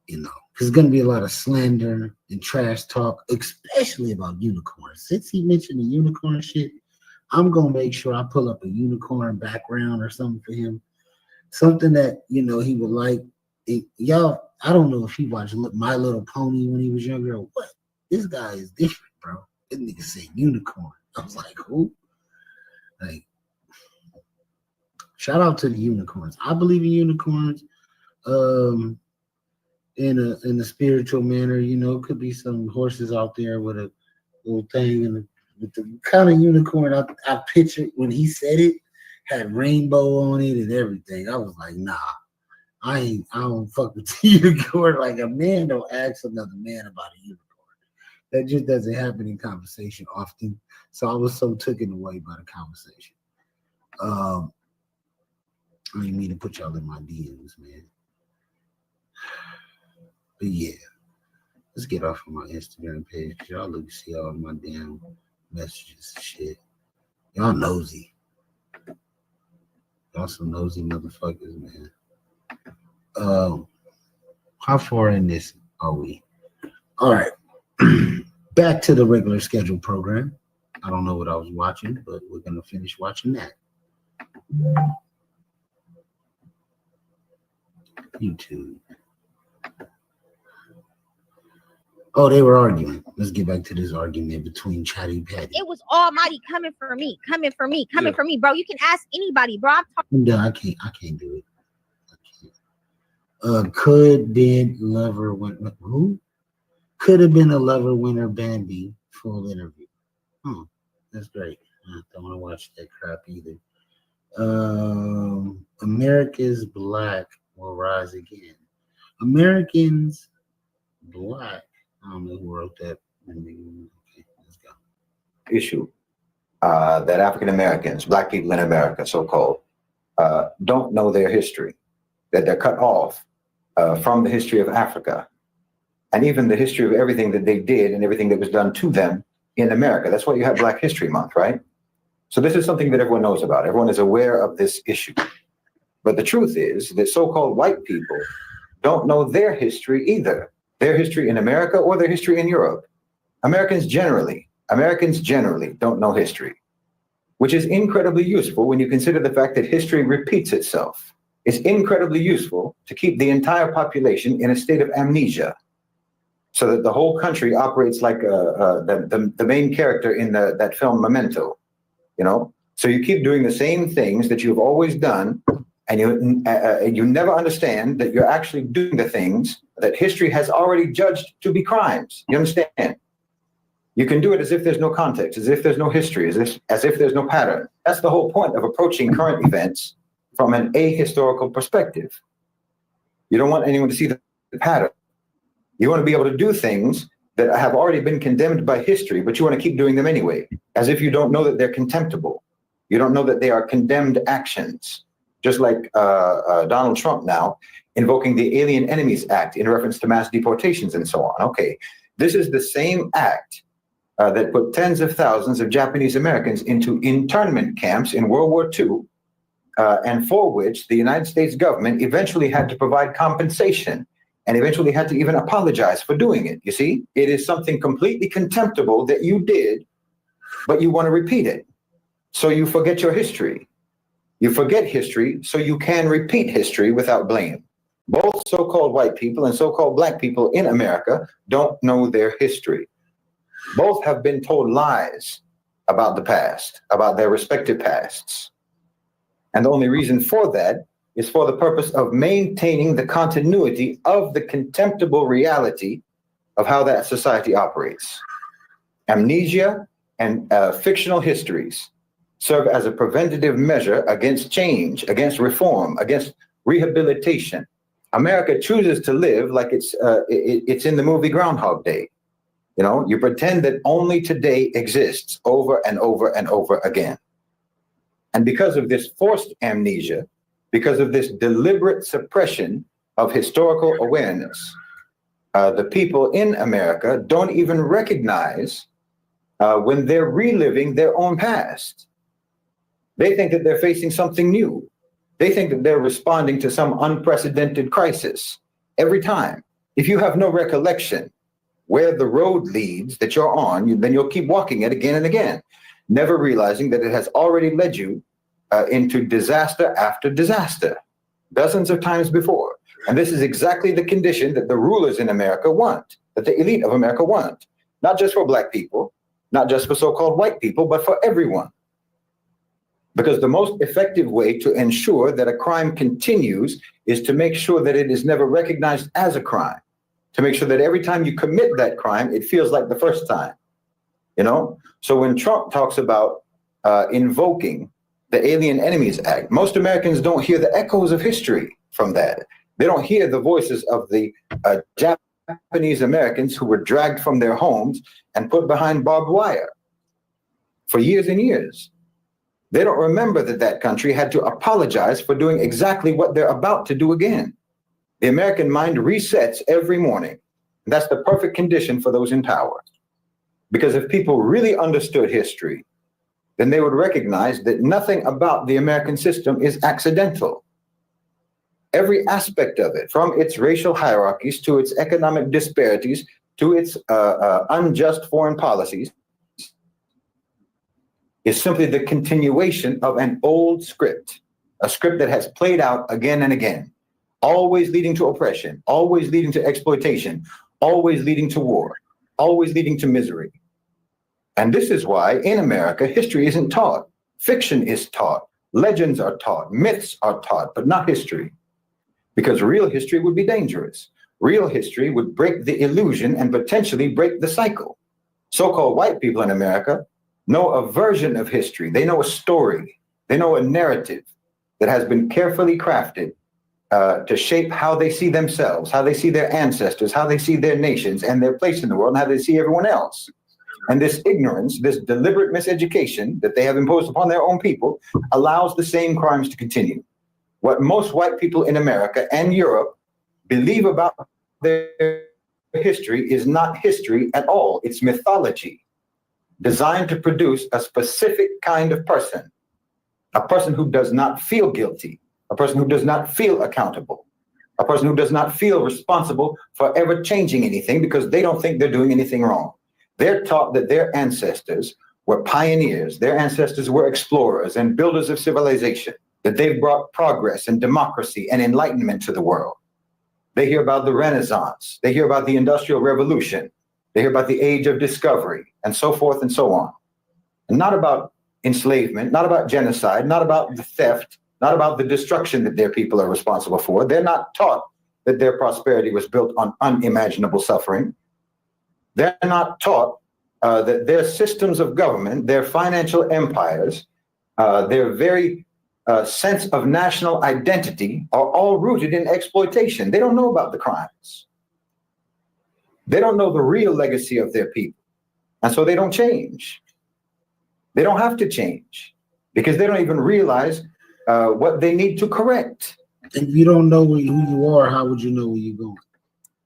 you know, because it's gonna be a lot of slander and trash talk, especially about unicorns. Since he mentioned the unicorn shit, I'm gonna make sure I pull up a unicorn background or something for him. Something that, you know, he would like. Y'all, I don't know if he watched My Little Pony when he was younger or what. This guy is different, bro. This nigga said unicorn. I was like, who? Like, shout out to the unicorns. I believe in unicorns in a spiritual manner. You know, could be some horses out there with a little thing, and with the kind of unicorn I pictured when he said it had rainbow on it and everything. I was like, nah, I don't fuck with the unicorn. Like, a man don't ask another man about a unicorn. That just doesn't happen in conversation often. So I was so taken away by the conversation. I didn't mean to put y'all in my DMs, man. But yeah, let's get off of my Instagram page. Y'all look see all my damn messages and shit. Y'all nosy. Y'all some nosy motherfuckers, man. How far in this are we? All right. Back to the regular scheduled program. I don't know what I was watching, but we're gonna finish watching that. YouTube. Oh, they were arguing. Let's get back to this argument between Chatty Patty. It was Almighty coming for me, for me, bro. You can ask anybody, bro. I'm done. I can't do it. Could did lover win? Who? Could have been a lover winner. Bambi full interview. That's great. I don't want to watch that crap either. America's Black will rise again. Americans Black. I don't know who wrote that. Okay, let's go. Issue that African Americans, Black people in America, so-called, don't know their history, that they're cut off from the history of Africa, and even the history of everything that they did and everything that was done to them in America. That's why you have Black History Month, right? So this is something that everyone knows about. Everyone is aware of this issue. But the truth is that so-called white people don't know their history either, their history in America or their history in Europe. Americans generally don't know history, which is incredibly useful when you consider the fact that history repeats itself. It's incredibly useful to keep the entire population in a state of amnesia, so that the whole country operates like the main character in that film Memento, you know? So you keep doing the same things that you've always done, and you never understand that you're actually doing the things that history has already judged to be crimes. You understand? You can do it as if there's no context, as if there's no history, as if there's no pattern. That's the whole point of approaching current events from an ahistorical perspective. You don't want anyone to see the pattern. You want to be able to do things that have already been condemned by history, but you want to keep doing them anyway, as if you don't know that they're contemptible. You don't know that they are condemned actions. Just like Donald Trump now invoking the Alien Enemies Act in reference to mass deportations and so on. Okay, this is the same act that put tens of thousands of Japanese Americans into internment camps in World War II, and for which the United States government eventually had to provide compensation and eventually had to even apologize for doing it. You see, it is something completely contemptible that you did, but you want to repeat it. So you forget your history. You forget history so you can repeat history without blame. Both so-called white people and so-called Black people in America don't know their history. Both have been told lies about the past, about their respective pasts. And the only reason for that is for the purpose of maintaining the continuity of the contemptible reality of how that society operates. Amnesia and fictional histories serve as a preventative measure against change, against reform, against rehabilitation. America chooses to live like it's in the movie Groundhog Day. You know, you pretend that only today exists over and over and over again. And because of this forced amnesia, because of this deliberate suppression of historical awareness, the people in America don't even recognize when they're reliving their own past. They think that they're facing something new. They think that they're responding to some unprecedented crisis every time. If you have no recollection where the road leads that you're on, then you'll keep walking it again and again, never realizing that it has already led you into disaster after disaster, dozens of times before. And this is exactly the condition that the rulers in America want, that the elite of America want, not just for Black people, not just for so-called white people, but for everyone. Because the most effective way to ensure that a crime continues is to make sure that it is never recognized as a crime, to make sure that every time you commit that crime, it feels like the first time, you know? So when Trump talks about invoking the Alien Enemies Act, most Americans don't hear the echoes of history from that. They don't hear the voices of the Japanese Americans who were dragged from their homes and put behind barbed wire for years and years. They don't remember that that country had to apologize for doing exactly what they're about to do again. The American mind resets every morning. That's the perfect condition for those in power. Because if people really understood history, then they would recognize that nothing about the American system is accidental. Every aspect of it, from its racial hierarchies to its economic disparities to its unjust foreign policies, is simply the continuation of an old script, a script that has played out again and again, always leading to oppression, always leading to exploitation, always leading to war, always leading to misery. And this is why in America, history isn't taught. Fiction is taught, legends are taught, myths are taught, but not history. Because real history would be dangerous. Real history would break the illusion and potentially break the cycle. So-called white people in America know a version of history. They know a story. They know a narrative that has been carefully crafted to shape how they see themselves, how they see their ancestors, how they see their nations and their place in the world, and how they see everyone else. And this ignorance, this deliberate miseducation that they have imposed upon their own people allows the same crimes to continue. What most white people in America and Europe believe about their history is not history at all. It's mythology designed to produce a specific kind of person, a person who does not feel guilty, a person who does not feel accountable, a person who does not feel responsible for ever changing anything because they don't think they're doing anything wrong. They're taught that their ancestors were pioneers, their ancestors were explorers and builders of civilization, that they've brought progress and democracy and enlightenment to the world. They hear about the Renaissance, they hear about the Industrial Revolution, they hear about the Age of Discovery, and so forth and so on. And not about enslavement, not about genocide, not about the theft, not about the destruction that their people are responsible for. They're not taught that their prosperity was built on unimaginable suffering. They're not taught that their systems of government, their financial empires, their very sense of national identity are all rooted in exploitation. They don't know about the crimes. They don't know the real legacy of their people. And so they don't change. They don't have to change because they don't even realize what they need to correct. If you don't know who you are, how would you know where you're going?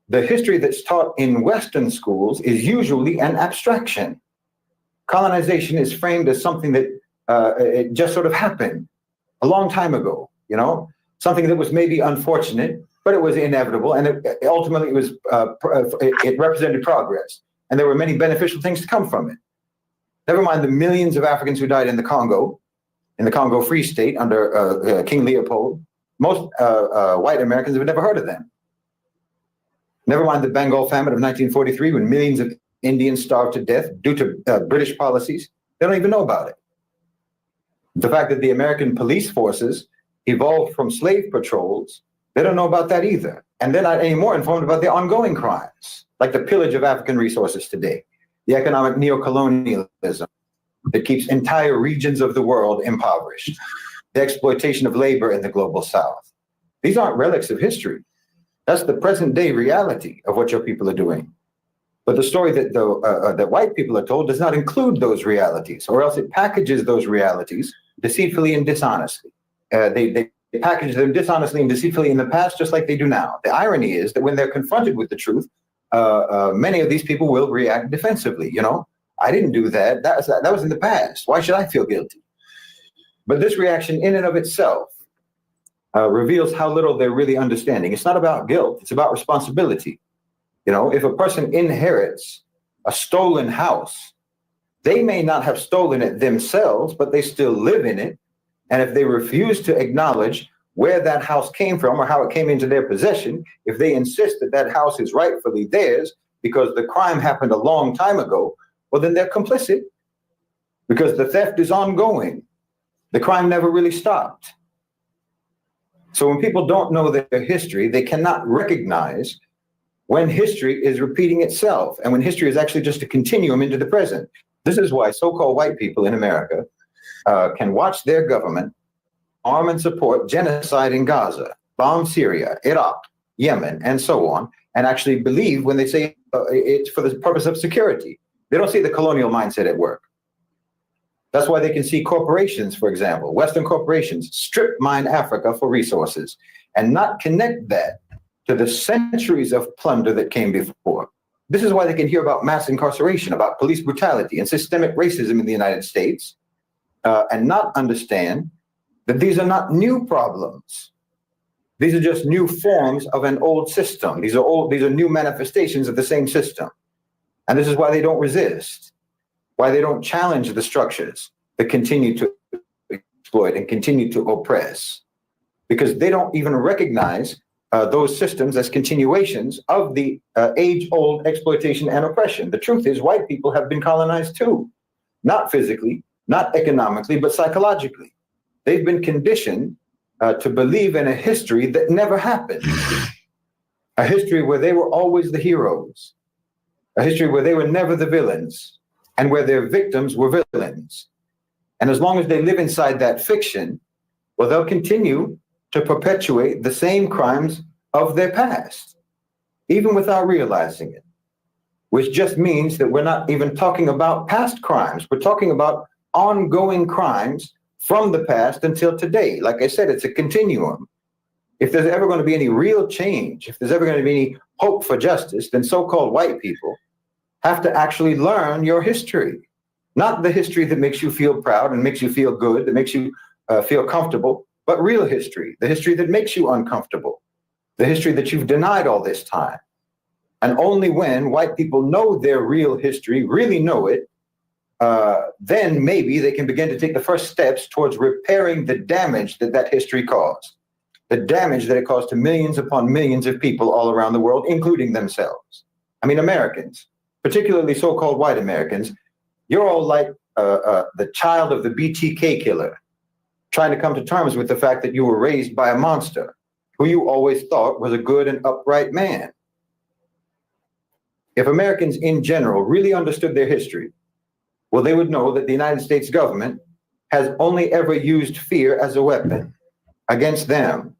The history that's taught in Western schools is usually an abstraction. Colonization is framed as something that it just sort of happened a long time ago, you know, something that was maybe unfortunate, but it was inevitable, and ultimately it represented progress, and there were many beneficial things to come from it. Never mind the millions of Africans who died in the Congo Free State under King Leopold. Most white Americans have never heard of them. Never mind the Bengal famine of 1943, when millions of Indians starved to death due to British policies. They don't even know about it. The fact that the American police forces evolved from slave patrols, they don't know about that either. And they're not any more informed about the ongoing crimes, like the pillage of African resources today, the economic neocolonialism that keeps entire regions of the world impoverished, the exploitation of labor in the global South. These aren't relics of history. That's the present day reality of what your people are doing. But the story that that white people are told does not include those realities, or else it packages those realities deceitfully and dishonestly. They package them dishonestly and deceitfully in the past, just like they do now. The irony is that when they're confronted with the truth, many of these people will react defensively. You know, I didn't do that. That was in the past. Why should I feel guilty? But this reaction in and of itself reveals how little they're really understanding. It's not about guilt. It's about responsibility. You know, if a person inherits a stolen house, they may not have stolen it themselves, but they still live in it. And if they refuse to acknowledge where that house came from or how it came into their possession, if they insist that that house is rightfully theirs because the crime happened a long time ago, well, then they're complicit because the theft is ongoing. The crime never really stopped. So when people don't know their history, they cannot recognize when history is repeating itself and when history is actually just a continuum into the present. This is why so-called white people in America can watch their government arm and support genocide in Gaza, bomb Syria, Iraq, Yemen, and so on, and actually believe when they say it's for the purpose of security. They don't see the colonial mindset at work. That's why they can see corporations, for example, Western corporations, strip mine Africa for resources and not connect that to the centuries of plunder that came before. This is why they can hear about mass incarceration, about police brutality and systemic racism in the United States, and not understand that these are not new problems. These are just new forms of an old system. These are new manifestations of the same system. And this is why they don't resist, why they don't challenge the structures that continue to exploit and continue to oppress, because they don't even recognize those systems as continuations of the age-old exploitation and oppression. The truth is, white people have been colonized too, not physically, not economically, but psychologically. They've been conditioned to believe in a history that never happened, a history where they were always the heroes, a history where they were never the villains, and where their victims were villains. And as long as they live inside that fiction, well, they'll continue to perpetuate the same crimes of their past, even without realizing it, which just means that we're not even talking about past crimes. We're talking about ongoing crimes from the past until today. Like I said, it's a continuum. If there's ever going to be any real change, if there's ever going to be any hope for justice, then so-called white people have to actually learn your history, not the history that makes you feel proud and makes you feel good, that makes you feel comfortable, but real history, the history that makes you uncomfortable, the history that you've denied all this time. And only when white people know their real history, really know it, then maybe they can begin to take the first steps towards repairing the damage that that history caused, the damage that it caused to millions upon millions of people all around the world, including themselves. I mean, Americans, particularly so-called white Americans, you're all like the child of the BTK killer, trying to come to terms with the fact that you were raised by a monster who you always thought was a good and upright man. If Americans in general really understood their history, well, they would know that the United States government has only ever used fear as a weapon against them.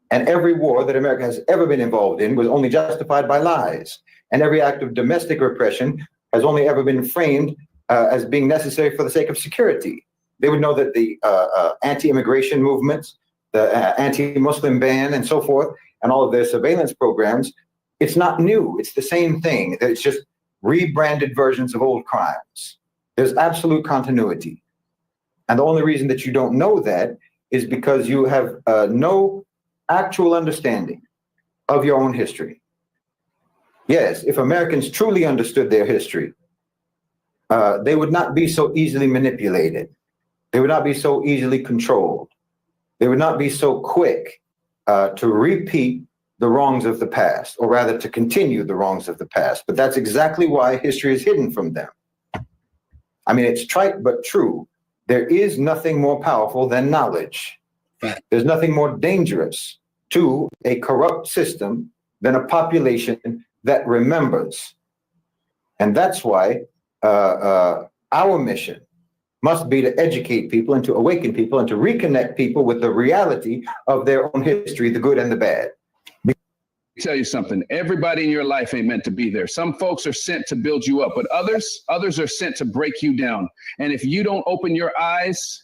And every war that America has ever been involved in was only justified by lies. And every act of domestic repression has only ever been framed as being necessary for the sake of security. They would know that the anti-immigration movements, the anti-Muslim ban and so forth, and all of their surveillance programs, it's not new. It's the same thing. It's just rebranded versions of old crimes. There's absolute continuity. And the only reason that you don't know that is because you have no actual understanding of your own history. Yes, if Americans truly understood their history, they would not be so easily manipulated. They would not be so easily controlled. They would not be so quick to repeat the wrongs of the past, or rather to continue the wrongs of the past. But that's exactly why history is hidden from them. I mean, it's trite but true. There is nothing more powerful than knowledge. There's nothing more dangerous to a corrupt system than a population that remembers. And that's why our mission must be to educate people and to awaken people and to reconnect people with the reality of their own history, the good and the bad. Tell you something, everybody in your life ain't meant to be there. Some folks are sent to build you up, but others are sent to break you down. And if you don't open your eyes,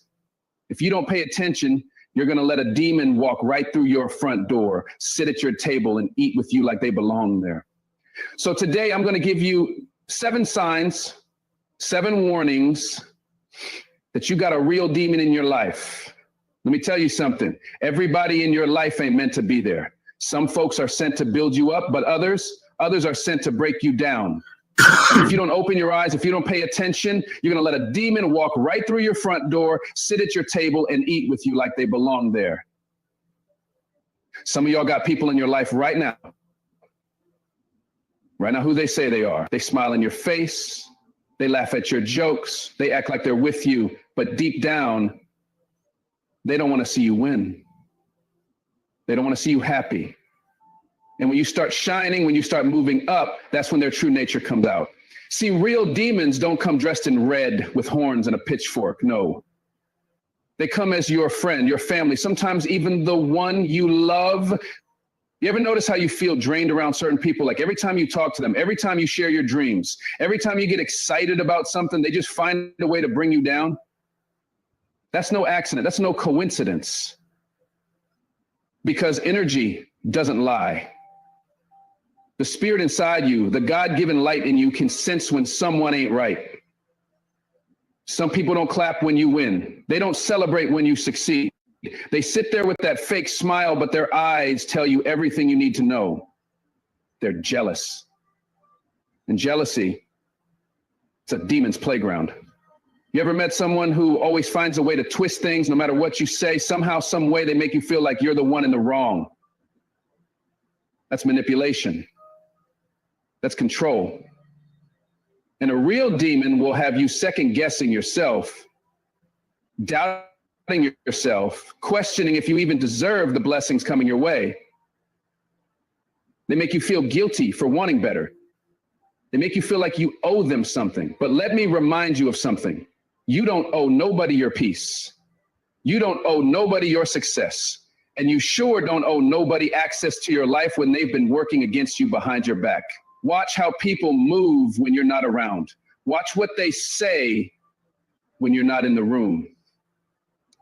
if you don't pay attention, you're going to let a demon walk right through your front door, sit at your table and eat with you like they belong there. So today I'm going to give you 7 signs, 7 warnings that you got a real demon in your life. Let me tell you something. Everybody in your life ain't meant to be there. Some folks are sent to build you up, but others are sent to break you down. And if you don't open your eyes, if you don't pay attention, you're going to let a demon walk right through your front door, sit at your table and eat with you like they belong there. Some of y'all got people in your life right now who they say they are. They smile in your face. They laugh at your jokes. They act like they're with you, but deep down, they don't want to see you win. They don't want to see you happy. And when you start shining, when you start moving up, that's when their true nature comes out. See, real demons don't come dressed in red with horns and a pitchfork. No. They come as your friend, your family, sometimes even the one you love. You ever notice how you feel drained around certain people? Like every time you talk to them, every time you share your dreams, every time you get excited about something, they just find a way to bring you down. That's no accident. That's no coincidence. Because energy doesn't lie. The spirit inside you, the God-given light in you, can sense when someone ain't right. Some people don't clap when you win. They don't celebrate when you succeed. They sit there with that fake smile, but their eyes tell you everything you need to know. They're jealous. And jealousy, it's a demon's playground. You ever met someone who always finds a way to twist things no matter what you say? Somehow, some way, they make you feel like you're the one in the wrong. That's manipulation. That's control. And a real demon will have you second guessing yourself, doubting yourself, questioning if you even deserve the blessings coming your way. They make you feel guilty for wanting better. They make you feel like you owe them something. But let me remind you of something. You don't owe nobody your peace. You don't owe nobody your success. And you sure don't owe nobody access to your life when they've been working against you behind your back. Watch how people move when you're not around. Watch what they say when you're not in the room.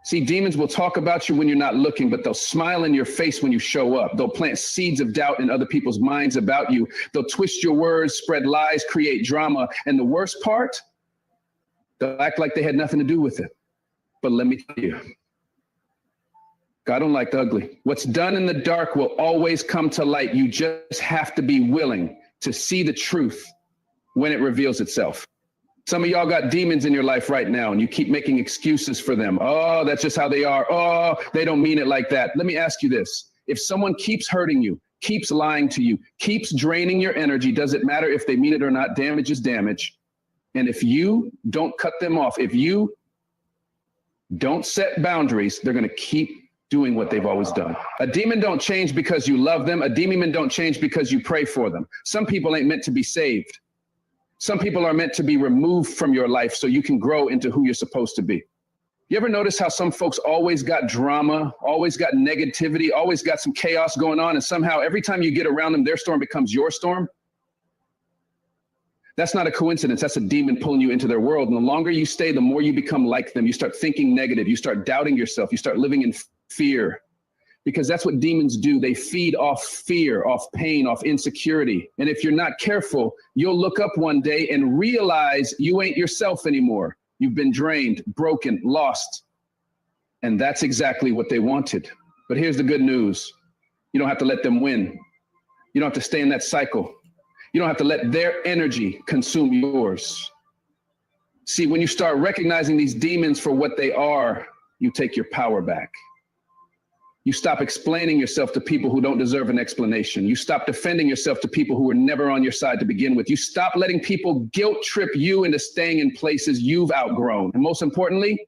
See, demons will talk about you when you're not looking, but they'll smile in your face when you show up. They'll plant seeds of doubt in other people's minds about you. They'll twist your words, spread lies, create drama. And the worst part, they'll act like they had nothing to do with it. But let me tell you, God don't like the ugly. What's done in the dark will always come to light. You just have to be willing to see the truth when it reveals itself. Some of y'all got demons in your life right now, and you keep making excuses for them. Oh, that's just how they are. Oh, they don't mean it like that. Let me ask you this. If someone keeps hurting you, keeps lying to you, keeps draining your energy, does it matter if they mean it or not? Damage is damage. And if you don't cut them off, if you don't set boundaries, they're going to keep doing what they've always done. A demon don't change because you love them. A demon don't change because you pray for them. Some people ain't meant to be saved. Some people are meant to be removed from your life so you can grow into who you're supposed to be. You ever notice how some folks always got drama, always got negativity, always got some chaos going on, and somehow every time you get around them, their storm becomes your storm? That's not a coincidence. That's a demon pulling you into their world. And the longer you stay, the more you become like them. You start thinking negative. You start doubting yourself. You start living in fear, because that's what demons do. They feed off fear, off pain, off insecurity. And if you're not careful, you'll look up one day and realize you ain't yourself anymore. You've been drained, broken, lost. And that's exactly what they wanted. But here's the good news. You don't have to let them win. You don't have to stay in that cycle. You don't have to let their energy consume yours. See, when you start recognizing these demons for what they are, you take your power back. You stop explaining yourself to people who don't deserve an explanation. You stop defending yourself to people who were never on your side to begin with. You stop letting people guilt trip you into staying in places you've outgrown. And most importantly,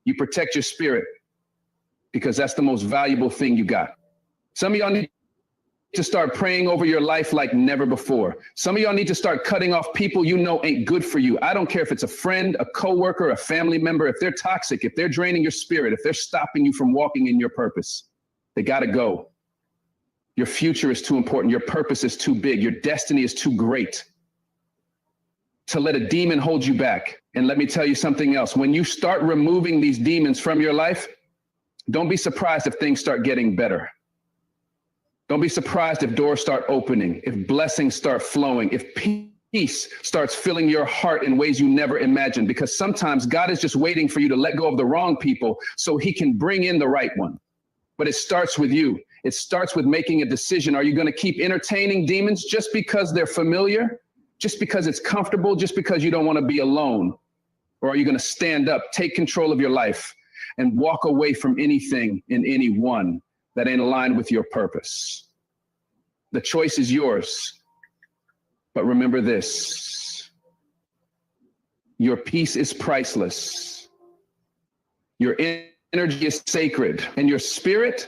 you protect your spirit, because that's the most valuable thing you got. Some of y'all need to start praying over your life like never before. Some of y'all need to start cutting off people you know ain't good for you. I don't care if it's a friend, a coworker, a family member. If they're toxic, if they're draining your spirit, if they're stopping you from walking in your purpose, they gotta go. Your future is too important. Your purpose is too big. Your destiny is too great to let a demon hold you back. And let me tell you something else. When you start removing these demons from your life, don't be surprised if things start getting better. Don't be surprised if doors start opening, if blessings start flowing, if peace starts filling your heart in ways you never imagined, because sometimes God is just waiting for you to let go of the wrong people so he can bring in the right one. But it starts with you. It starts with making a decision. Are you going to keep entertaining demons just because they're familiar, just because it's comfortable, just because you don't want to be alone? Or are you going to stand up, take control of your life, and walk away from anything and anyone that ain't aligned with your purpose? The choice is yours. But remember this: your peace is priceless. Your energy is sacred, and your spirit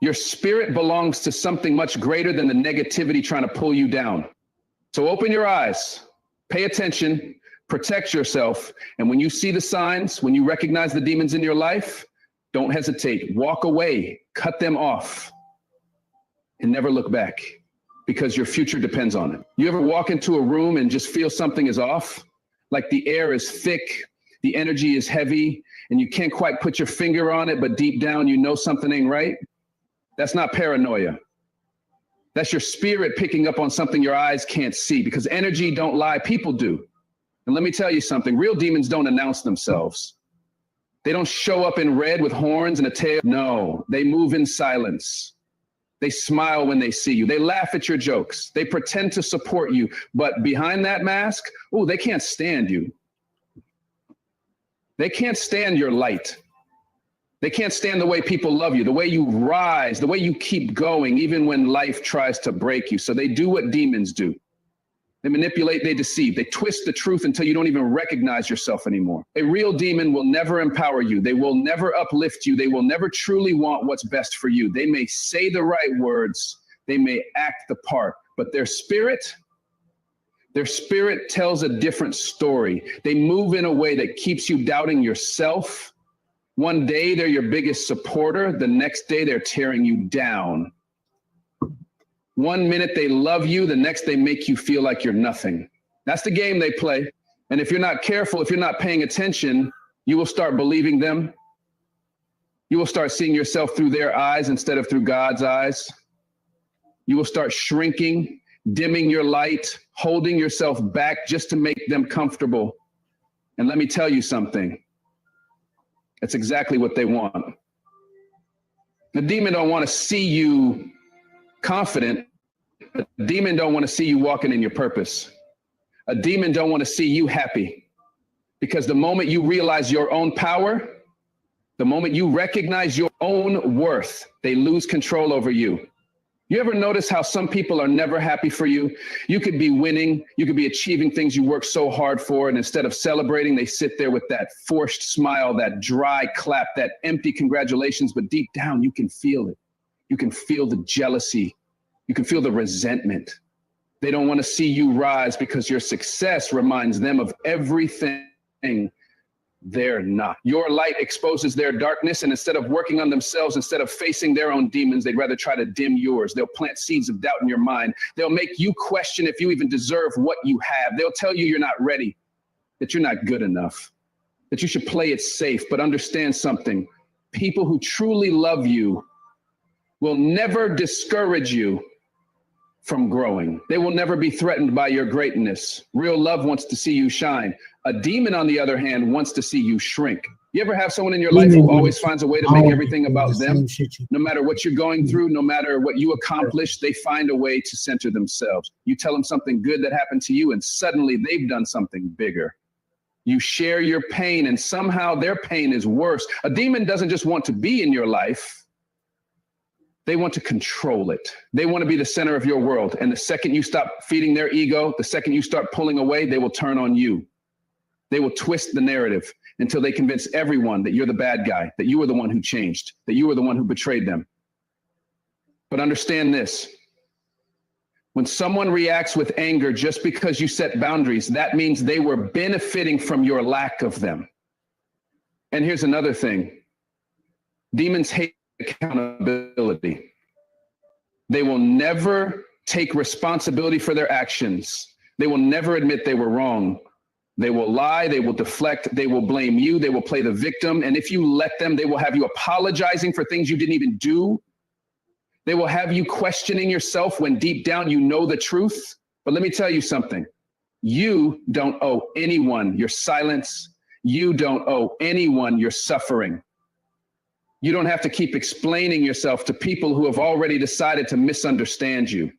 belongs to something much greater than the negativity trying to pull you down. So open your eyes, pay attention, protect yourself. And when you see the signs, when you recognize the demons in your life, don't hesitate. Walk away, cut them off, and never look back, because your future depends on it. You ever walk into a room and just feel something is off? Like the air is thick the energy is heavy and you can't quite put your finger on it, but deep down you know something ain't right, that's not paranoia. That's your spirit picking up on something your eyes can't see, because energy don't lie, people do. And let me tell you something, real demons don't announce themselves. They don't show up in red with horns and a tail. No, they move in silence. They smile when they see you. They laugh at your jokes. They pretend to support you, but behind that mask, oh, they can't stand you. They can't stand your light. They can't stand the way people love you, the way you rise, the way you keep going, even when life tries to break you. So they do what demons do. They manipulate, they deceive, they twist the truth until you don't even recognize yourself anymore. A real demon will never empower you. They will never uplift you. They will never truly want what's best for you. They may say the right words, they may act the part, but their spirit tells a different story. They move in a way that keeps you doubting yourself. One day they're your biggest supporter. The next day they're tearing you down. One minute they love you, the next they make you feel like you're nothing. That's the game they play. And if you're not careful, if you're not paying attention, you will start believing them. You will start seeing yourself through their eyes instead of through God's eyes. You will start shrinking, dimming your light, holding yourself back just to make them comfortable. And let me tell you something. That's exactly what they want. The demon don't want to see you confident. A demon don't want to see you walking in your purpose. A demon don't want to see you happy, because the moment you realize your own power, the moment you recognize your own worth, they lose control over you. You ever notice how some people are never happy for you? You could be winning, you could be achieving things you worked so hard for, and instead of celebrating, they sit there with that forced smile, that dry clap, that empty congratulations, but deep down you can feel it. You can feel the jealousy. You can feel the resentment. They don't want to see you rise because your success reminds them of everything they're not. Your light exposes their darkness, and instead of working on themselves, instead of facing their own demons, they'd rather try to dim yours. They'll plant seeds of doubt in your mind. They'll make you question if you even deserve what you have. They'll tell you you're not ready, that you're not good enough, that you should play it safe. But understand something. People who truly love you will never discourage you from growing. They will never be threatened by your greatness. Real love wants to see you shine. A demon, on the other hand, wants to see you shrink. You ever have someone in your life who always finds a way to make everything about them? No matter what you're going through, no matter what you accomplish, they find a way to center themselves. You tell them something good that happened to you, and suddenly they've done something bigger. You share your pain, and somehow their pain is worse. A demon doesn't just want to be in your life. They want to control it. They want to be the center of your world. And the second you stop feeding their ego, the second you start pulling away, they will turn on you. They will twist the narrative until they convince everyone that you're the bad guy, that you were the one who changed, that you were the one who betrayed them. But understand this. When someone reacts with anger just because you set boundaries, that means they were benefiting from your lack of them. And here's another thing. Demons hate accountability. They will never take responsibility for their actions. They will never admit they were wrong. They will lie, they will deflect, they will blame you, they will play the victim. And if you let them, they will have you apologizing for things you didn't even do. They will have you questioning yourself when deep down you know the truth. But let me tell you something. You don't owe anyone your silence. You don't owe anyone your suffering. You don't have to keep explaining yourself to people who have already decided to misunderstand you.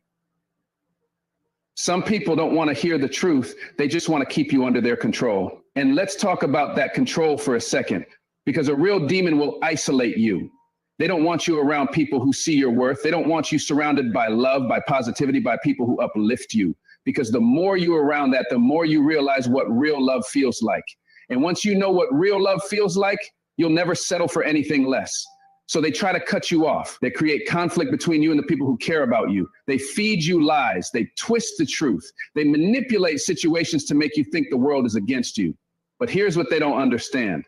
Some people don't want to hear the truth. They just want to keep you under their control. And let's talk about that control for a second, because a real demon will isolate you. They don't want you around people who see your worth. They don't want you surrounded by love, by positivity, by people who uplift you. Because the more you're around that, the more you realize what real love feels like. And once you know what real love feels like, you'll never settle for anything less. So they try to cut you off. They create conflict between you and the people who care about you. They feed you lies. They twist the truth. They manipulate situations to make you think the world is against you. But here's what they don't understand.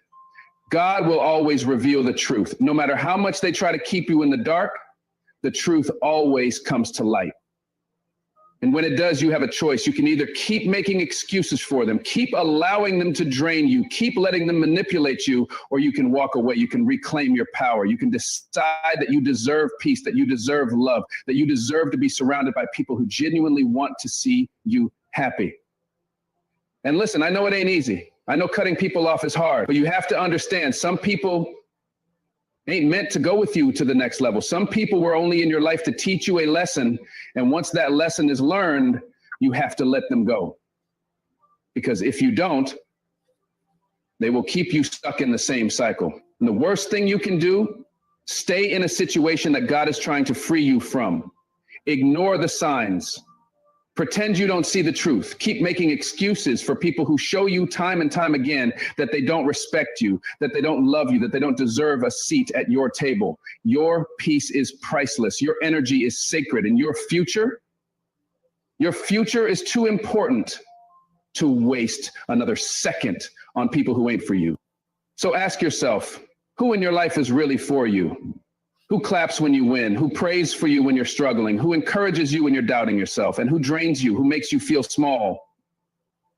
God will always reveal the truth. No matter how much they try to keep you in the dark, the truth always comes to light. And when it does, you have a choice. You can either keep making excuses for them, keep allowing them to drain you, keep letting them manipulate you, or you can walk away. You can reclaim your power. You can decide that you deserve peace, that you deserve love, that you deserve to be surrounded by people who genuinely want to see you happy. And listen, I know it ain't easy. I know cutting people off is hard, but you have to understand some people ain't meant to go with you to the next level. Some people were only in your life to teach you a lesson. And once that lesson is learned, you have to let them go. Because if you don't, they will keep you stuck in the same cycle. And the worst thing you can do, stay in a situation that God is trying to free you from. Ignore the signs. Pretend you don't see the truth. Keep making excuses for people who show you time and time again that they don't respect you, that they don't love you, that they don't deserve a seat at your table. Your peace is priceless. Your energy is sacred. And your future is too important to waste another second on people who ain't for you. So ask yourself, who in your life is really for you? Who claps when you win? Who prays for you when you're struggling? Who encourages you when you're doubting yourself? And who drains you? Who makes you feel small?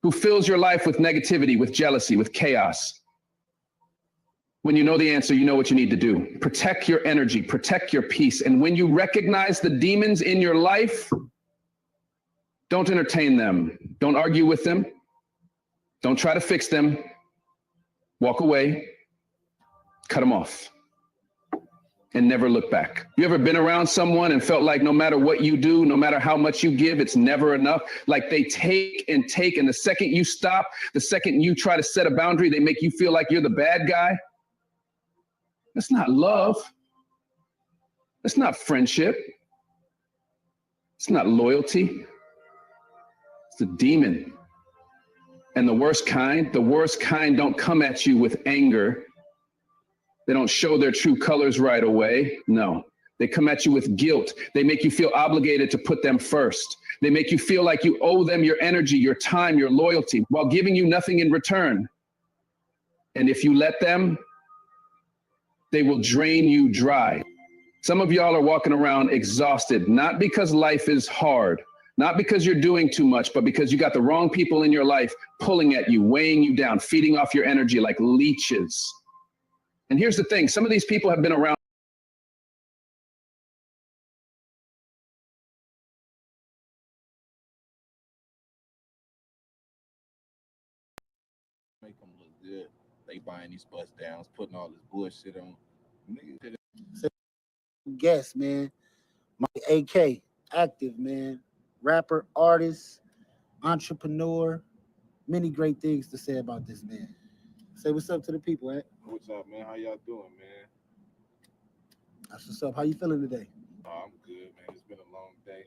Who fills your life with negativity, with jealousy, with chaos? When you know the answer, you know what you need to do. Protect your energy, protect your peace. And when you recognize the demons in your life, don't entertain them. Don't argue with them. Don't try to fix them. Walk away. Cut them off. And never look back. You ever been around someone and felt like no matter what you do, no matter how much you give, it's never enough? Like they take and take, and the second you stop, the second you try to set a boundary, they make you feel like you're the bad guy? That's not love. That's not friendship. It's not loyalty. It's a demon. And the worst kind don't come at you with anger. They don't show their true colors right away. No, they come at you with guilt. They make you feel obligated to put them first. They make you feel like you owe them your energy, your time, your loyalty, while giving you nothing in return. And if you let them, they will drain you dry. Some of y'all are walking around exhausted, not because life is hard, not because you're doing too much, but because you got the wrong people in your life pulling at you, weighing you down, feeding off your energy like leeches. And here's the thing, some of these people have been around. Make them look good. They buying these bust downs, putting all this bullshit on. Guest, man. My AK, active, man. Rapper, artist, entrepreneur. Many great things to say about this man. Say what's up to the people, eh? What's up, man? How y'all doing, man? That's what's up. How you feeling today? Oh, I'm good, man. It's been a long day.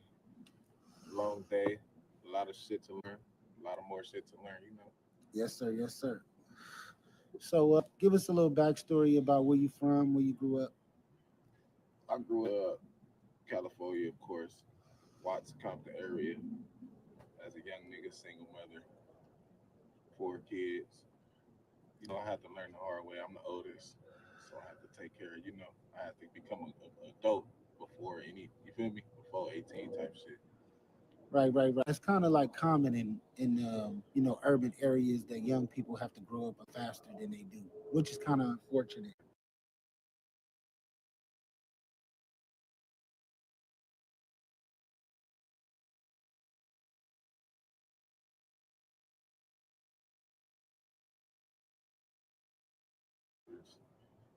Long day. A lot of shit to learn. A lot of more shit to learn, you know. Yes, sir. Yes, sir. So give us a little backstory about where you from, where you grew up. I grew up California, of course, Watts, Compton area. As a young nigga, single mother, 4 kids. You know, I had to learn the hard way. I'm the oldest, so I had to take care of, I had to become an adult before you feel me? Before 18 type shit. Right. It's kind of like common in urban areas that young people have to grow up faster than they do, which is kind of unfortunate.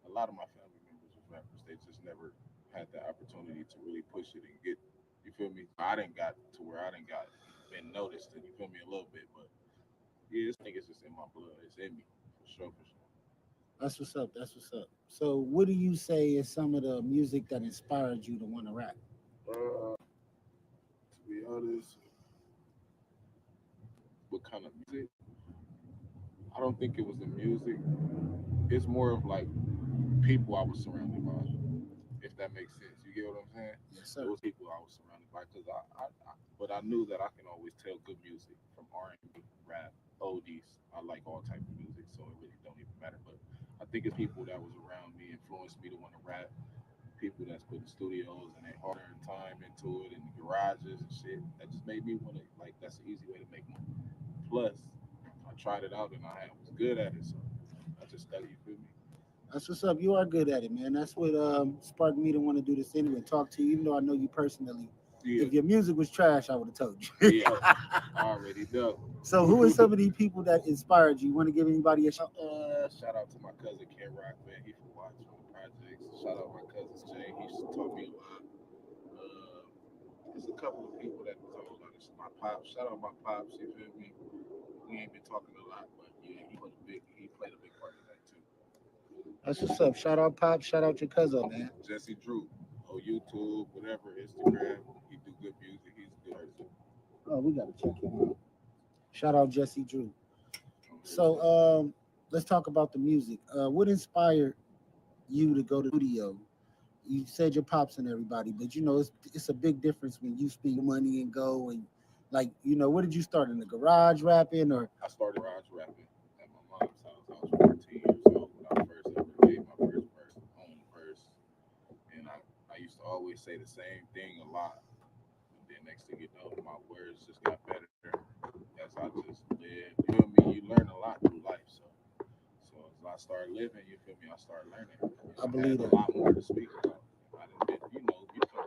A lot of my family members were rappers. They just never had the opportunity to really push it and get, you feel me? I didn't got to where I didn't got been noticed, and you feel me, a little bit, but yeah, this thing is just in my blood. It's in me, for sure. That's what's up. So what do you say is some of the music that inspired you to want to rap? To be honest, what kind of music? I don't think it was the music. It's more of like people I was surrounded by, if that makes sense. You get what I'm saying? Yes, sir. It was people I was surrounded by, because but I knew that I can always tell good music from R&B, rap, oldies. I like all type of music, so it really don't even matter. But I think it's people that was around me influenced me to want to rap. people that's putting studios and they hard-earned time into it and the garages and shit. That just made me want to, like, that's an easy way to make money. Plus, I tried it out and I was good at it, so I just studied. You feel me? That's what's up. You are good at it, man. That's what sparked me to want to do this interview and talk to you, even though I know you personally. Yeah. If your music was trash, I would have told you. Yeah, I already know. So, who are some of these people that inspired you? Want to give anybody a shout? Shout out to my cousin Ken Rock, man. He from Watch from the projects. Shout out my cousin Jay. He taught me a lot. There's a couple of people that talk about this. My pops. Shout out my pops. You feel me? We ain't been talking a lot, but yeah, he played a big part of that too. That's what's up. Shout out Pop. Shout out your cousin, man. Jesse Drew, on YouTube, whatever, Instagram. He do good music. He's a good person. Oh, we gotta check him out. Shout out Jesse Drew. So, let's talk about the music. What inspired you to go to the studio? You said your pops and everybody, but you know it's a big difference when you spend your money and go and like where did you start, in the garage rapping or? I started garage rapping at my mom's house. I was 14 years old when I first ever made my first verse, own verse, and I used to always say the same thing a lot. And then next thing you know, my words just got better as I just lived. You feel me? You learn a lot through life, so as I started living, you feel me? I started learning. I believe had that. a lot more to speak about. I done been, you from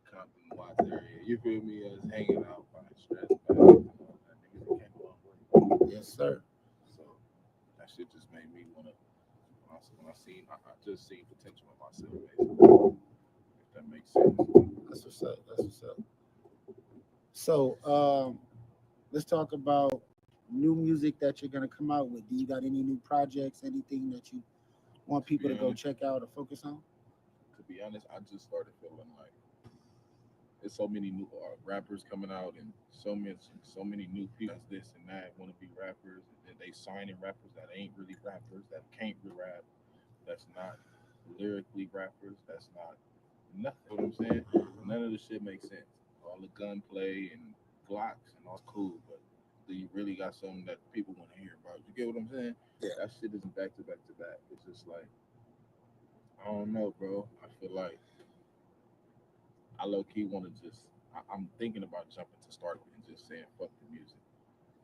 Compton, Watts area. You feel me? Us hanging out, buying stress bags and all that. Niggas that came a long way. Yes, sir. So that shit just made me wanna. When I seen, I just seen potential in myself, basically. If that makes sense. That's what's up. That's what's up. So, let's talk about new music that you're gonna come out with. Do you got any new projects? Anything that you want people to go check out or focus on? To be honest, I just started feeling like there's so many new rappers coming out and so many new people that's this and that want to be rappers, and then they signing rappers that ain't really rappers, that can't be rap, that's not lyrically rappers, that's not nothing. You know what I'm saying? None of the shit makes sense. All the gunplay and Glocks and all's cool, but do you really got something that people want to hear about? You get what I'm saying? Yeah. That shit isn't back to back to back. It's just like, I don't know, bro. I feel like I low key want to just. I'm thinking about jumping to start and just saying fuck the music.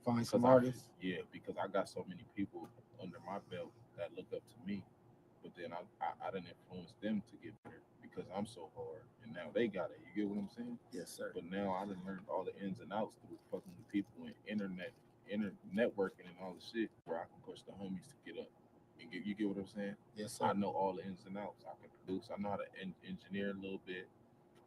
Find some Because artists. Yeah, because I got so many people under my belt that look up to me, but then I didn't influence them to get better because I'm so hard, and now they got it. You get what I'm saying? Yes, sir. But now I done learned all the ins and outs through fucking with people and networking and all the shit where I can push the homies to get up. You get what I'm saying? Yes, I sir. know all the ins and outs. I can produce. I know how to engineer a little bit.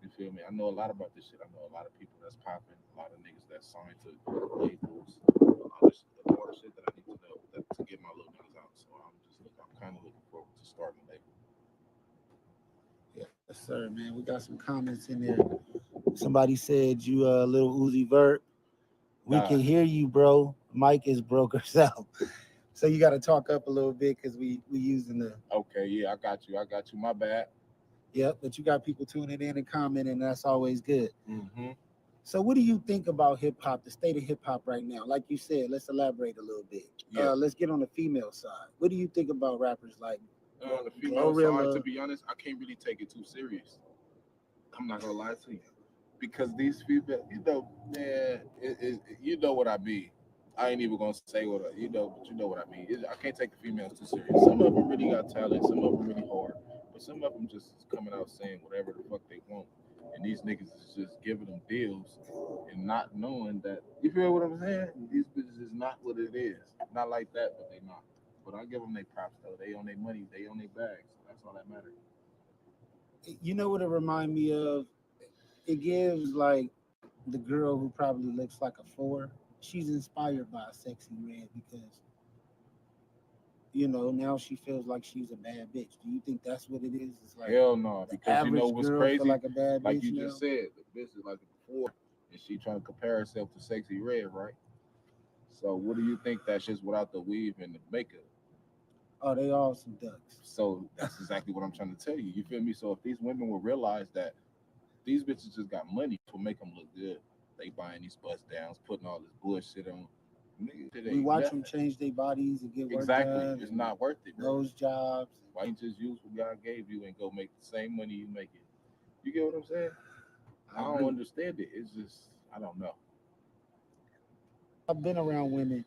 You feel me? I know a lot about this shit. I know a lot of people that's popping, a lot of niggas that's signed to labels, a lot of shit that I need to know to get my little niggas out. So I'm kind of looking forward to starting a label. Yes, sir, man. We got some comments in there. Somebody said you a little Uzi Vert. We Nah. can hear you, bro. Mike is broke herself. So you got to talk up a little bit because we using the. Okay, yeah, I got you. My bad. Yep, but you got people tuning in and commenting, and that's always good. Mm-hmm. So what do you think about hip hop, the state of hip hop right now? Like you said, let's elaborate a little bit. Yeah. Let's get on the female side. What do you think about rappers like On the female side, to be honest, I can't really take it too serious. I'm not gonna lie to you, because these female, man, you know what I mean. I ain't even gonna say what but you know what I mean. I can't take the females too serious. Some of them really got talent, some of them really hard, but some of them just coming out saying whatever the fuck they want, and these niggas is just giving them deals and not knowing that. You feel what I'm saying? These bitches is not what it is. Not like that, but they not. But I give them their props though. They on their money, they on their bags. That's all that matters. You know what it remind me of? It gives like the girl who probably looks like a 4. She's inspired by a sexy red because now she feels like she's a bad bitch. Do you think that's what it is? It's like Hell no, because you know what's crazy? Feel like a bad like bitch you now? just said, the bitch is like a 4, and she trying to compare herself to Sexy Red, right? So what do you think that shit's without the weave and the makeup? Oh, they all some ducks. So that's exactly what I'm trying to tell you. You feel me? So if these women will realize that these bitches just got money to make them look good, they buying these bust downs, putting all this bullshit on. We watch them change their bodies and get work Exactly. done. It's not worth it, bro. Those jobs. Why you just use what God gave you and go make the same money you make it? You get what I'm saying? I don't agree. understand it. It's just I don't know. I've been around women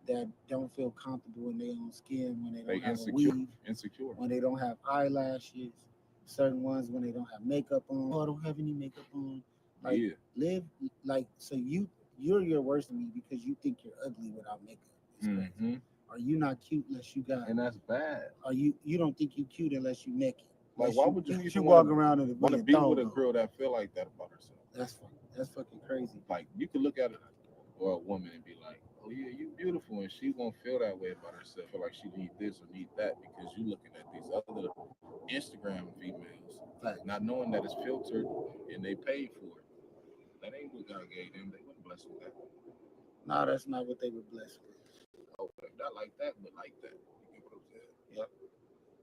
that don't feel comfortable in their own skin when they They don't have insecure. a weave, Insecure. when they don't have eyelashes, certain ones when they don't have makeup on. Oh, I don't have any makeup on. Like Yeah. live like so you're your worst enemy because you think you're ugly without makeup. It's crazy. Mm-hmm. Are you not cute unless you got? And that's bad. Are you don't think you cute unless you naked? Like, Unless why would you even walk wanna, around in a want to million be with a thong? girl that feel like that about herself? That's fucking crazy. Like you could look at it or a woman and be like, "Oh yeah, you beautiful," and she won't feel that way about herself. Feel like she need this or need that because you looking at these other Instagram females, not knowing that it's filtered and they paid for it. That ain't what God gave them. They wasn't blessed with that. No, that's not what they were blessed with. Oh, not like that, but like that. You get what I'm saying? Yep.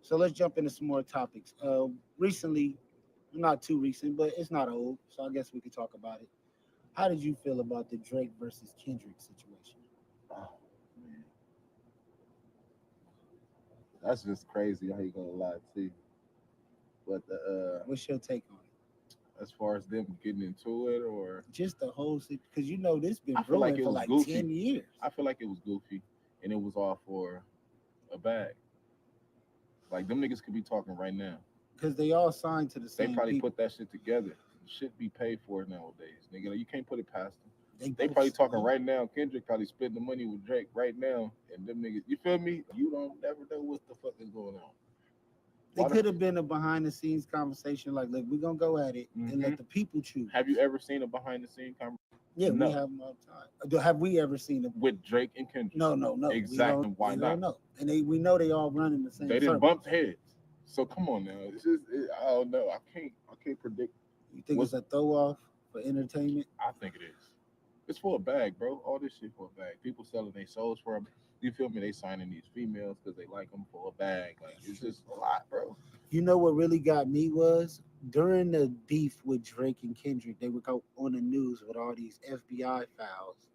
So let's jump into some more topics. Recently, not too recent, but it's not old, so I guess we could talk about it. How did you feel about the Drake versus Kendrick situation? Oh man, that's just crazy. I ain't gonna lie to you. But What's your take on it? as far as them getting into it, or Just the whole because you know this been I feel like brewing it for was like goofy. 10 years. I feel like it was goofy, and it was all for a bag. Like them niggas could be talking right now. Because they all signed to the They same probably people. put that shit together. Shit be paid for nowadays, nigga. Like, you can't put it past them. They both probably talking signed. right now. Kendrick probably spending the money with Drake right now, and them niggas. You feel me? You don't never know what the fuck is going on. They Why the- could have been a behind the scenes conversation like, look, we're gonna go at it and let the people choose. Have you ever seen a behind the scene conversation? Yeah, No. we have them all the time. Have we ever seen them? With Drake and Kendrick? No. Exactly. Why we not? don't know. And we know they all run in the same They didn't circle. bump heads. So come on now. I don't know. I can't predict. You think it's a throw off for entertainment? I think it is. It's for a bag, bro. All this shit for a bag. People selling their souls for them. You feel me? They signing these females because they like them for a bag. Like it's just a lot, bro. You know what really got me was during the beef with Drake and Kendrick, they would go on the news with all these FBI files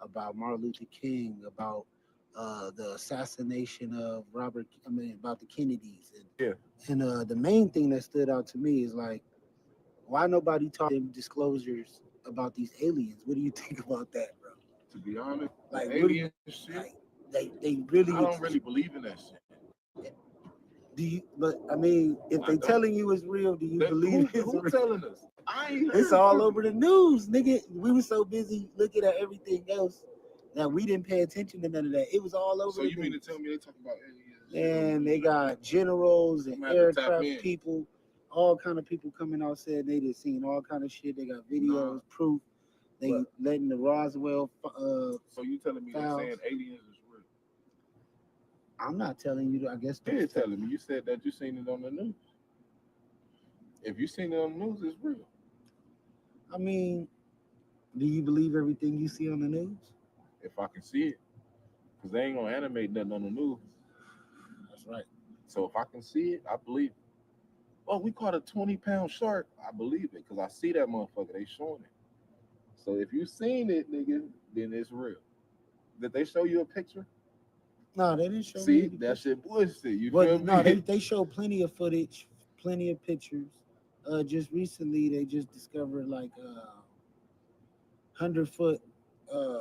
about Martin Luther King, about the assassination of about the Kennedys. And the main thing that stood out to me is like, why nobody talking disclosures about these aliens? What do you think about that, bro? To be honest, Like, the what do you alien shit. they really? I don't really believe in that shit. Do you? But I mean, if they telling you it's real, do you believe it's Who real? telling us? I ain't It's heard all from over the news, nigga. We were so busy looking at everything else that we didn't pay attention to none of that. It was all over So the you mean to news. tell me they talking about aliens? And they got generals and I'm gonna have to tap aircraft in. people, all kind of people coming out saying they just seen all kind of shit. They got videos, proof. They letting the Roswell. So you telling me they're files. saying aliens is real? I'm not telling you. I guess You're telling me. You said that you seen it on the news. If you seen it on the news, it's real. I mean, do you believe everything you see on the news? If I can see it, because they ain't gonna animate nothing on the news. That's right. So if I can see it, I believe it. Oh, we caught a 20-pound shark. I believe it because I see that motherfucker. They showing it. So if you seen it, nigga, then it's real. Did they show you a picture? No, they didn't show me. See, any that shit bullshit. You But feel no, me? they show plenty of footage, plenty of pictures. Just recently, they just discovered like a 100-foot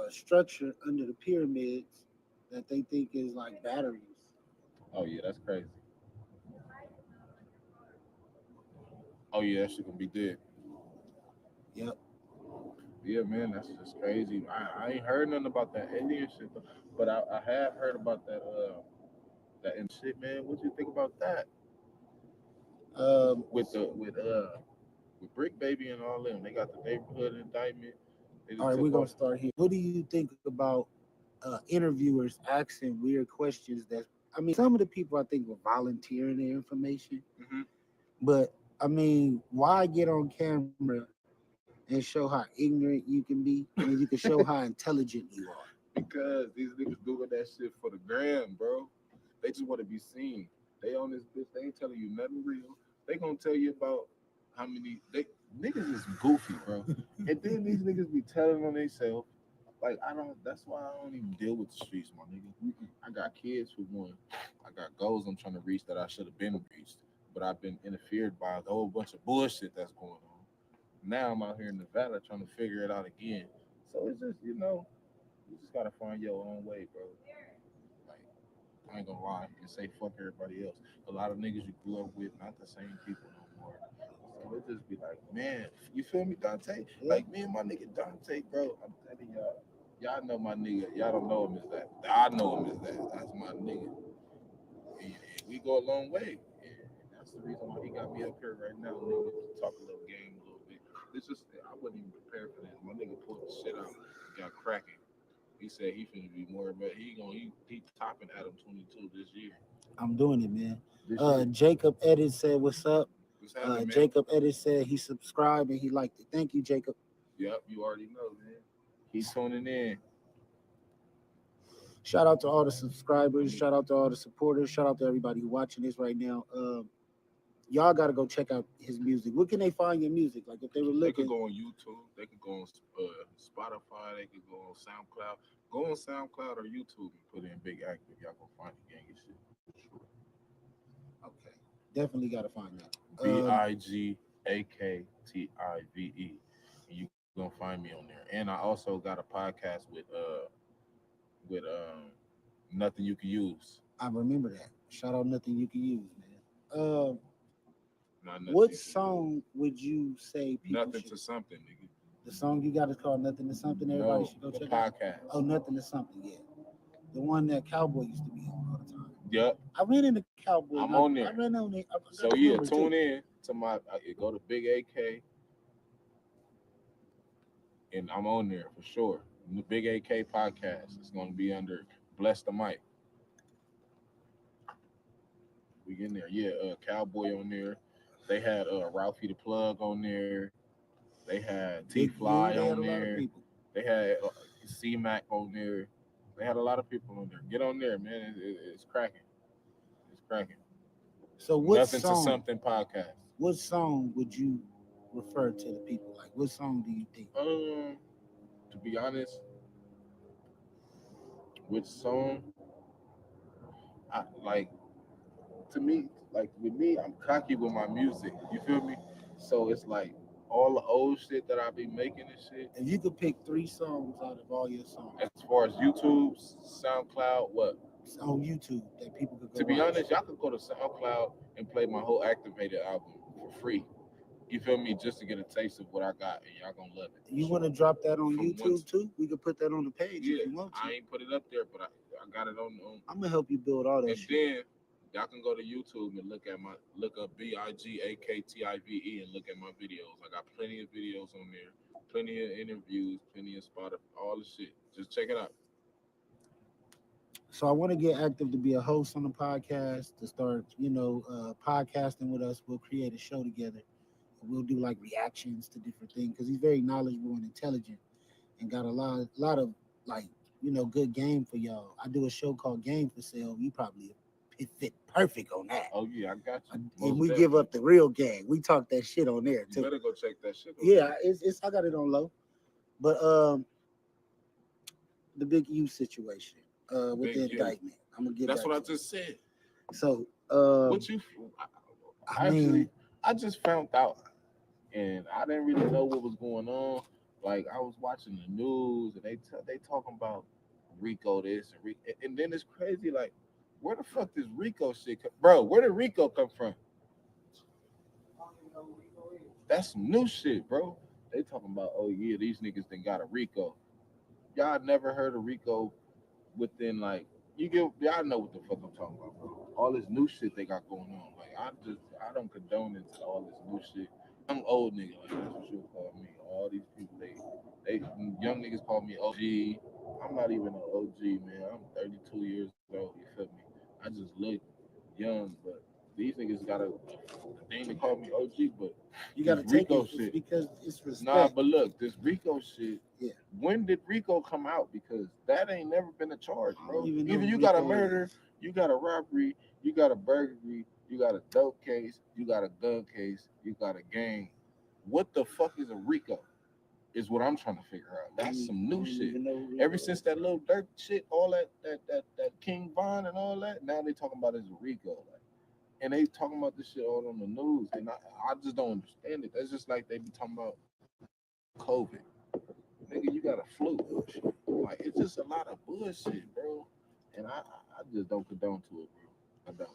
structure under the pyramids that they think is like batteries. Oh yeah, that's crazy. Oh yeah, that shit gonna be dead. Yep. Yeah, man, that's just crazy. I ain't heard nothing about that alien shit, but I have heard about that and shit, man. What you think about that? With Brick Baby and all them, they got the neighborhood indictment. They All right, we're gonna start here. What do you think about interviewers asking weird questions? I mean, some of the people I think were volunteering their information, but I mean, why get on camera and show how ignorant you can be, and then you can show how intelligent you are? Because these niggas doing that shit for the gram, bro. They just want to be seen. They on this bitch. They ain't telling you nothing real. They gonna tell you about how many niggas is goofy, bro. And then these niggas be telling on themselves like I don't. That's why I don't even deal with the streets, my nigga. I got kids who want. I got goals I'm trying to reach that I should have been reached, but I've been interfered by a whole bunch of bullshit that's going on. Now I'm out here in Nevada trying to figure it out again. So it's just you just gotta find your own way, bro. Like I ain't gonna lie and say fuck everybody else. A lot of niggas you grew up with, not the same people no more. So it just be like, man, you feel me, Dante? Like me and my nigga Dante, bro. I'm telling y'all, y'all know my nigga. Y'all don't know him as that. I know him as that. That's my nigga. And we go a long way. And that's the reason why he got me up here right now, nigga, to talk a little game a little bit. It's just I wasn't even prepared for this. My nigga pulled the shit out, got cracking. He said he finna be more, but he topping Adam 22 this year. I'm doing it, man. This year. Jacob Edit said, "What's up?" What's happening, man? Jacob Edit said he subscribed and he liked it. Thank you, Jacob. Yep, you already know, man. He's tuning in. Shout out to all the subscribers. Shout out to all the supporters. Shout out to everybody who watching this right now. Y'all got to go check out his music. Where can they find your music? Like if they were looking, They could go on YouTube. They could go on Spotify. They could go on SoundCloud. Go on SoundCloud or YouTube and put in Big Active. Y'all gonna find the gang of shit. okay, definitely got to find that. BIGAKTIVE. And you gonna find me on there. And I also got a podcast with Nothing You Can Use. I remember that. Shout out Nothing You Can Use, man. Not nothing What you can song would you say people Nothing should? to something, nigga. The song you got is called Nothing to Something. Everybody No, should go the check out. podcast. Oh, Nothing to Something, yeah. The one that Cowboy used to be on all the time. Yep. I ran into Cowboy. I'm on there. I ran on it. So yeah, tune in to my go to Big AK, and I'm on there for sure. The Big AK podcast. It's gonna be under Bless the Mic. We get in there. Yeah, Cowboy on there. They had Ralphie the Plug on there. They had T Fly on there. They had C Mac on there. They had a lot of people on there. Get on there, man. It's cracking. It's cracking. So what Nothing song? to Something podcast. What song would you refer to the people? Like, what song do you think? To be honest, which song? I like. To me, like with me, I'm cocky with my music. You feel me? So it's like all the old shit that I be making and shit. If you could pick 3 songs out of all your songs. As far as YouTube, SoundCloud, what? On YouTube that people could go To be watch. honest, y'all could go to SoundCloud and play my whole Activated album for free. You feel me? Just to get a taste of what I got, and y'all gonna love it. You want to drop that on From YouTube too? We could put that on the page Yeah, if you want to. I ain't put it up there, but I got it on. I'm gonna help you build all that And shit. then y'all can go to YouTube and look up BIGAKTIVE and look at my videos. I got plenty of videos on there, plenty of interviews, plenty of Spotify, all the shit. Just check it out. So I want to get active to be a host on the podcast, to start, podcasting with us. We'll create a show together. We'll do like reactions to different things because he's very knowledgeable and intelligent and got a lot of like, good game for y'all. I do a show called Game for Sale. You probably fit perfect on that. Oh yeah, I got you. And we give up the real game. We talk that shit on there too. You better go check that shit out. Yeah, it's I got it on low. But the big U situation with the indictment. I'm gonna get That's back what I to just said. So what you I just found out, and I didn't really know what was going on. Like I was watching the news, and they talking about Rico this and Rico, and then it's crazy. Like, where the fuck does Rico shit come, bro? Where did Rico come from? That's some new shit, bro. They talking about, oh yeah, these niggas done got a Rico. Y'all never heard of Rico within like y'all know what the fuck I'm talking about, bro. All this new shit they got going on. Like I don't condone into all this new shit. I'm old nigga, like that's what you call me. All these people, they young niggas call me OG. I'm not even an OG, man. I'm 32 years old. You feel me? I just look young, but these niggas got a thing to call me OG, but you gotta take it shit because it's respect. Nah, but look, this Rico shit. Yeah. When did Rico come out? Because that ain't never been a charge, bro. Either you Rico got a murder, you got a robbery, you got a burglary, you got a dope case, you got a gun case, you got a gang. What the fuck is a Rico? is what I'm trying to figure out. That's some new shit. Ever since that little Dirt shit, all that King Von and all that, now they talking about his Rico. Like, and they talking about this shit all on the news. And I just don't understand it. That's just like they be talking about COVID. Nigga, you got a flu. Like, it's just a lot of bullshit, bro. And I just don't condone to it, bro. I don't.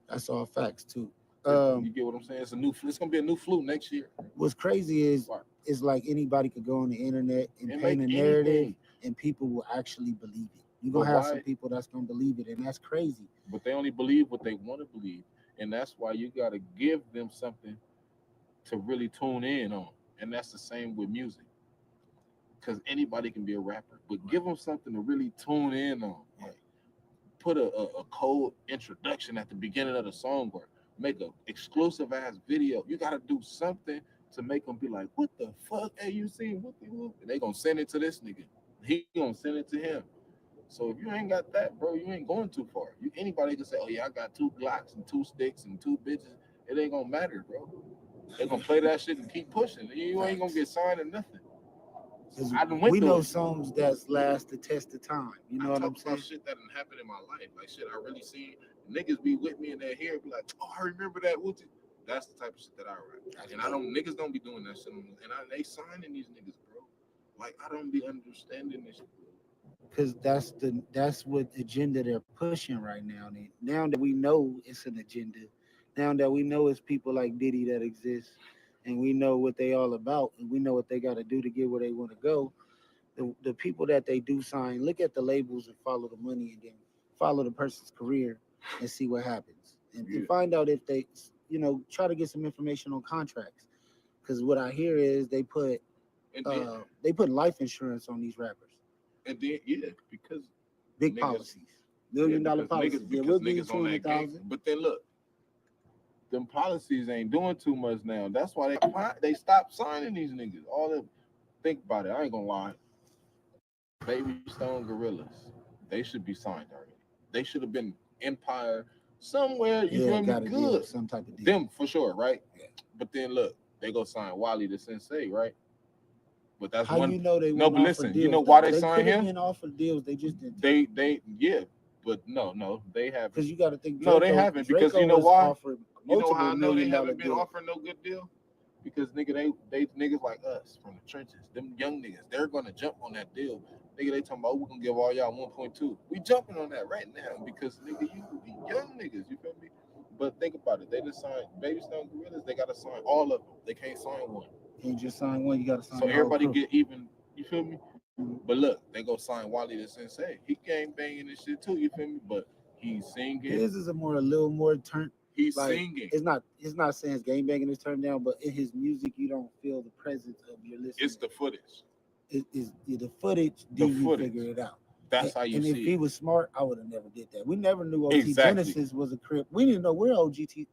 That's all facts too. You get what I'm saying? It's a new flu. It's gonna be a new flu next year. What's crazy is it's like anybody could go on the internet and And paint a make narrative, anything. and people will actually believe it. You're gonna But have why? some people that's gonna believe it, and that's crazy. But they only believe what they want to believe. And that's why you gotta give them something to really tune in on. And that's the same with music. Because anybody can be a rapper, but give them something to really tune in on. Like, put a cold introduction at the beginning of the song, or make a exclusive ass video. You gotta do something to make them be like, what the fuck? Hey, you seen what and they gonna send it to this nigga. He gonna send it to him. So if you ain't got that, bro, you ain't going too far. Anybody can say, oh yeah, I got 2 Glocks and 2 sticks and 2 bitches. It ain't gonna matter, bro. They gonna play that shit and keep pushing. You ain't gonna get signed or nothing. We know songs that's last the test of time. You know what I'm saying? About shit that done happened in my life. Like shit I really seen. Niggas be with me in their hair, be like, oh, I remember that. That's the type of shit that I write. And niggas don't be doing that shit. They signing these niggas, bro. Like, I don't be understanding this shit. Because that's what agenda they're pushing right now. Now that we know it's an agenda, now that we know it's people like Diddy that exist, and we know what they all about, and we know what they got to do to get where they want to go. The people that they do sign, look at the labels and follow the money, and then follow the person's career and see what happens, and find out if they, try to get some information on contracts. Because what I hear is they put life insurance on these rappers. And then because big policies, $1 million policies. We'll give you 200,000. But then look, them policies ain't doing too much now. That's why they stopped signing these niggas. All them, think about it. I ain't gonna lie. Baby Stone Gorillas, they should be signed already. They should have been Empire somewhere. You feel me? Good. Some type of deal. Them for sure, right? Yeah. But then look, they go sign Wally the Sensei, right? But that's how one. You know they no, but listen. You know why they signed him? Been offered deals. They just didn't. But no, they haven't. Because you got to think. No, they haven't. Because you know why? You know how I know they haven't been offering no good deal? Because nigga, they niggas like us from the trenches, them young niggas, they're gonna jump on that deal. Nigga, they talking about we're gonna give all y'all 1.2. We jumping on that right now because nigga, you young niggas, you feel me? But think about it. They just signed Baby Stone Gorillas. They gotta sign all of them. They can't sign one. You just sign one. You gotta sign. So everybody get even. You feel me? But look, they go sign Wally the Sensei. He gang banging and shit too. You feel me? But he's singing. His is a little more turn. He's singing. It's not saying his gang banging is turned down, but in his music, you don't feel the presence of your listener. It's the footage. It is the footage. You figure it out. That's how you see it. And if he was smart, I would have never did that. We never knew OT Genesis was a crip. We didn't know where OT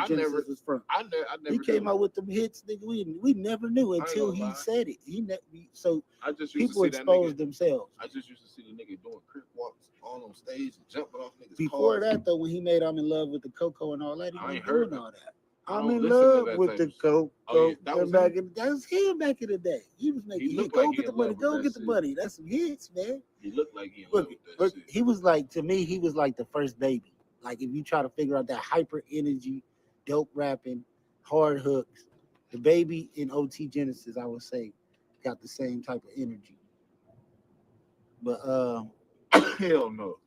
Genesis was from. I never he came out with them hits, nigga. We never knew until he said it. So I just people exposed themselves. I just used to see the nigga doing crip walks all on stage and jumping off niggas. Before that, though, when he made "I'm in Love with the Coco" and all that, I ain't heard heard all that. I'm in love with the Coco. That was him back in the day. He was making hits. Go get the money. Go get the money. That's some hits, man. He looked like he in love with that shit. He was like, to me, he was like the first Baby. Like, if you try to figure out that hyper energy, dope rapping, hard hooks, the Baby in OT Genesis, I would say, got the same type of energy. But hell no.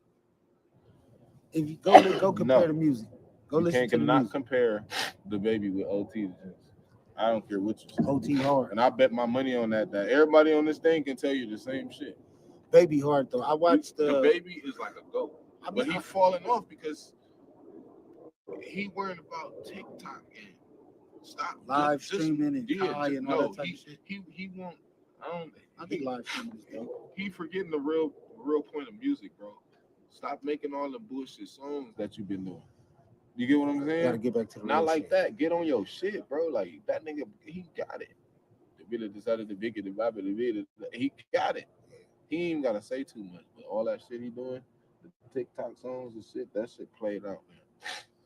If you go compare the music. Go listen to the cannot music. compare the Baby with OT. I don't care what you say. OT hard. And I bet my money on that everybody on this thing can tell you the same shit. Baby hard though. I watched the Baby is like a goat. But he falling off because he worrying about TikTok and stop live streaming and Kai and all that type of shit. He won't. I think live streaming is dope. He forgetting the real point of music, bro. Stop making all the bullshit songs that you've been doing. You get what I'm saying? Gotta get back to the not like shit. that. Get on your shit, bro. Like that nigga, he got it. He got it. He ain't gotta say too much, but all that shit he doing, the TikTok songs and shit, that shit played out,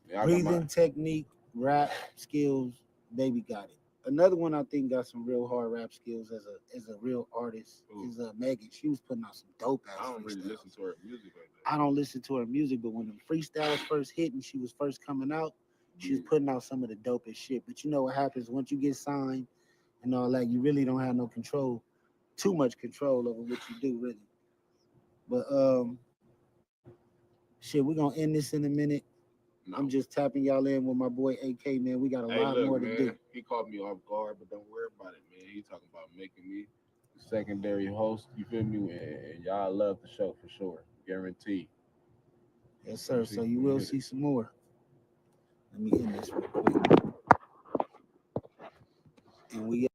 man. Breathing technique, rap skills, Baby got it. Another one I think got some real hard rap skills as a real artist is Megan. She was putting out some dope ass. I don't really listen to her music like that. I don't listen to her music, but when the freestyles first hit and she was first coming out, she was putting out some of the dopest shit. But you know what happens once you get signed and all that, you really don't have no control, too much control over what you do, really. But shit, we're gonna end this in a minute. I'm just tapping y'all in with my boy AK, man. We got a lot more to do. He caught me off guard, but don't worry about it, man. He talking about making me the secondary host. You feel me? And y'all love the show for sure, guarantee. Yes, sir. So you will see some more. Let me end this real quick. And we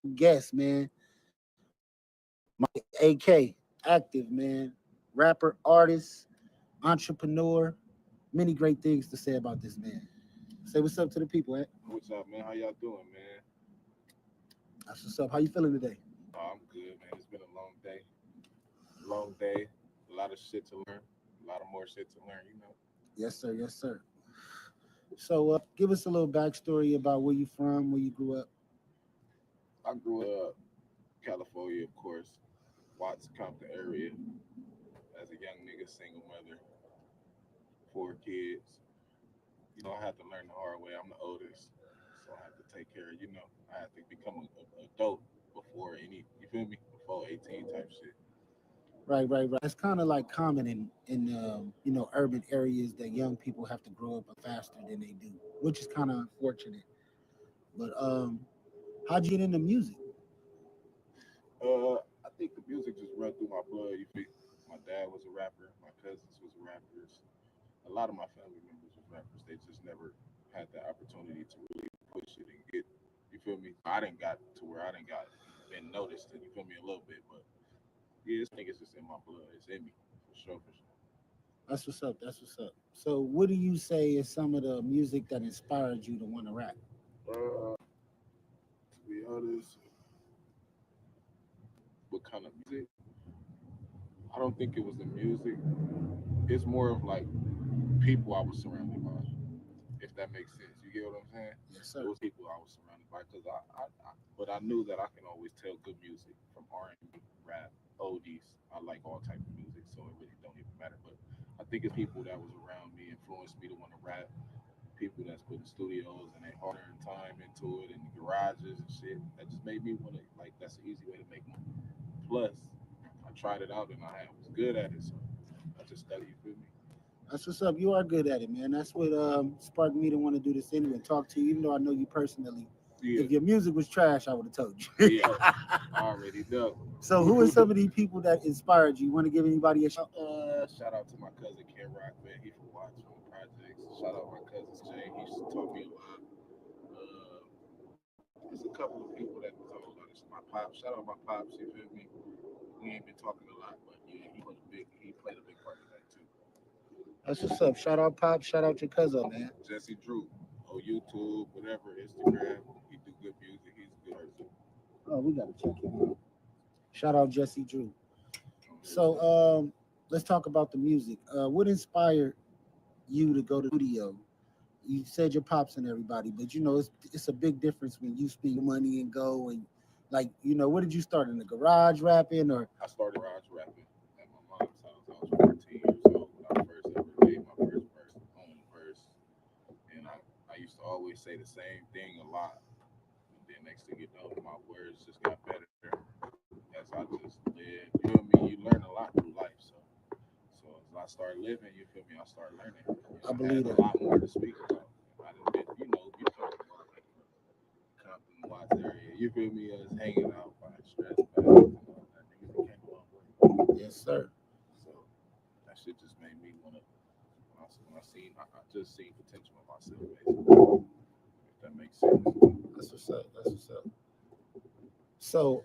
guest, man. My AK, active, man. Rapper, artist, entrepreneur. Many great things to say about this man. Say what's up to the people, eh? What's up, man? How y'all doing, man? That's what's up. How you feeling today? Oh, I'm good, man. It's been a long day. Long day. A lot of shit to learn. A lot of more shit to learn, you know. Yes, sir. Yes, sir. So, give us a little backstory about where you from, where you grew up. I grew up California, of course, Watts Compton area. As a young nigga, single mother, 4 kids. You know, I had to learn the hard way. I'm the oldest, so I had to take care of. I had to become an adult before you feel me? Before 18 type shit. Right. It's kind of like common in urban areas that young people have to grow up faster than they do, which is kind of unfortunate. But how'd you get into music? I think the music just run through my blood. You feel? My dad was a rapper. My cousins was rappers. A lot of my family members was rappers. They just never had the opportunity to really push it and get. You feel me? I didn't got to where I didn't got been noticed. And you feel me a little bit, but yeah, this thing is just in my blood. It's in me for sure. For sure. That's what's up. That's what's up. So, what do you say is some of the music that inspired you to want to rap? To be honest, what kind of music? I don't think it was the music. It's more of like people I was surrounded by, if that makes sense. You get what I'm saying? Yes, It sir. was people I was surrounded by because but I knew that I can always tell good music from R&B, rap, oldies. I like all type of music, so it really don't even matter. But I think it's people that was around me influenced me to want to rap. People that's putting studios and they hard earned time into it and the garages and shit. That just made me want to like. That's an easy way to make money. Plus, I tried it out and I was good at it, so I just studied. You feel me? That's what's up. You are good at it, man. That's what sparked me to want to do this anyway. Talk to you, even though I know you personally. Yeah. If your music was trash, I would have told you. Yeah, I already know. So, who are some of these people that inspired you? Want to give anybody a shout? Shout out to my cousin Ken Rock, man. He from Watch from the Projects. Shout out my cousin Jay. He taught me a lot. There's a couple of people that talk about this. My pops. Shout out my pops. You feel me? We ain't been talking a lot, but yeah, he played a big part of that too. That's what's up. Shout out Pop. Shout out your cousin, man. Jesse Drew, on YouTube, whatever, Instagram. He do good music. He's a good person. Oh, we gotta check him out. Shout out Jesse Drew. So, let's talk about the music. What inspired you to go to the studio? You said your pops and everybody, but it's a big difference when you spend your money and go and what did you start in the garage rapping or? I started garage rapping at my mom's house. I was 14 years old when I first ever made my first verse, own verse, and I used to always say the same thing a lot. And then next thing you know, my words just got better as I just lived. You feel me? You learn a lot through life, so as I start living, you feel me? I start learning. I believe had that. a lot more to speak about. I didn't, you talking about like Compton Watts area. You feel me? Us hanging out by stress bags and all that. Niggas came a long way. Yes, sir. So that shit just made me wanna. I just seen potential in myself, basically. If that makes sense. That's what's up. That's what's up. So,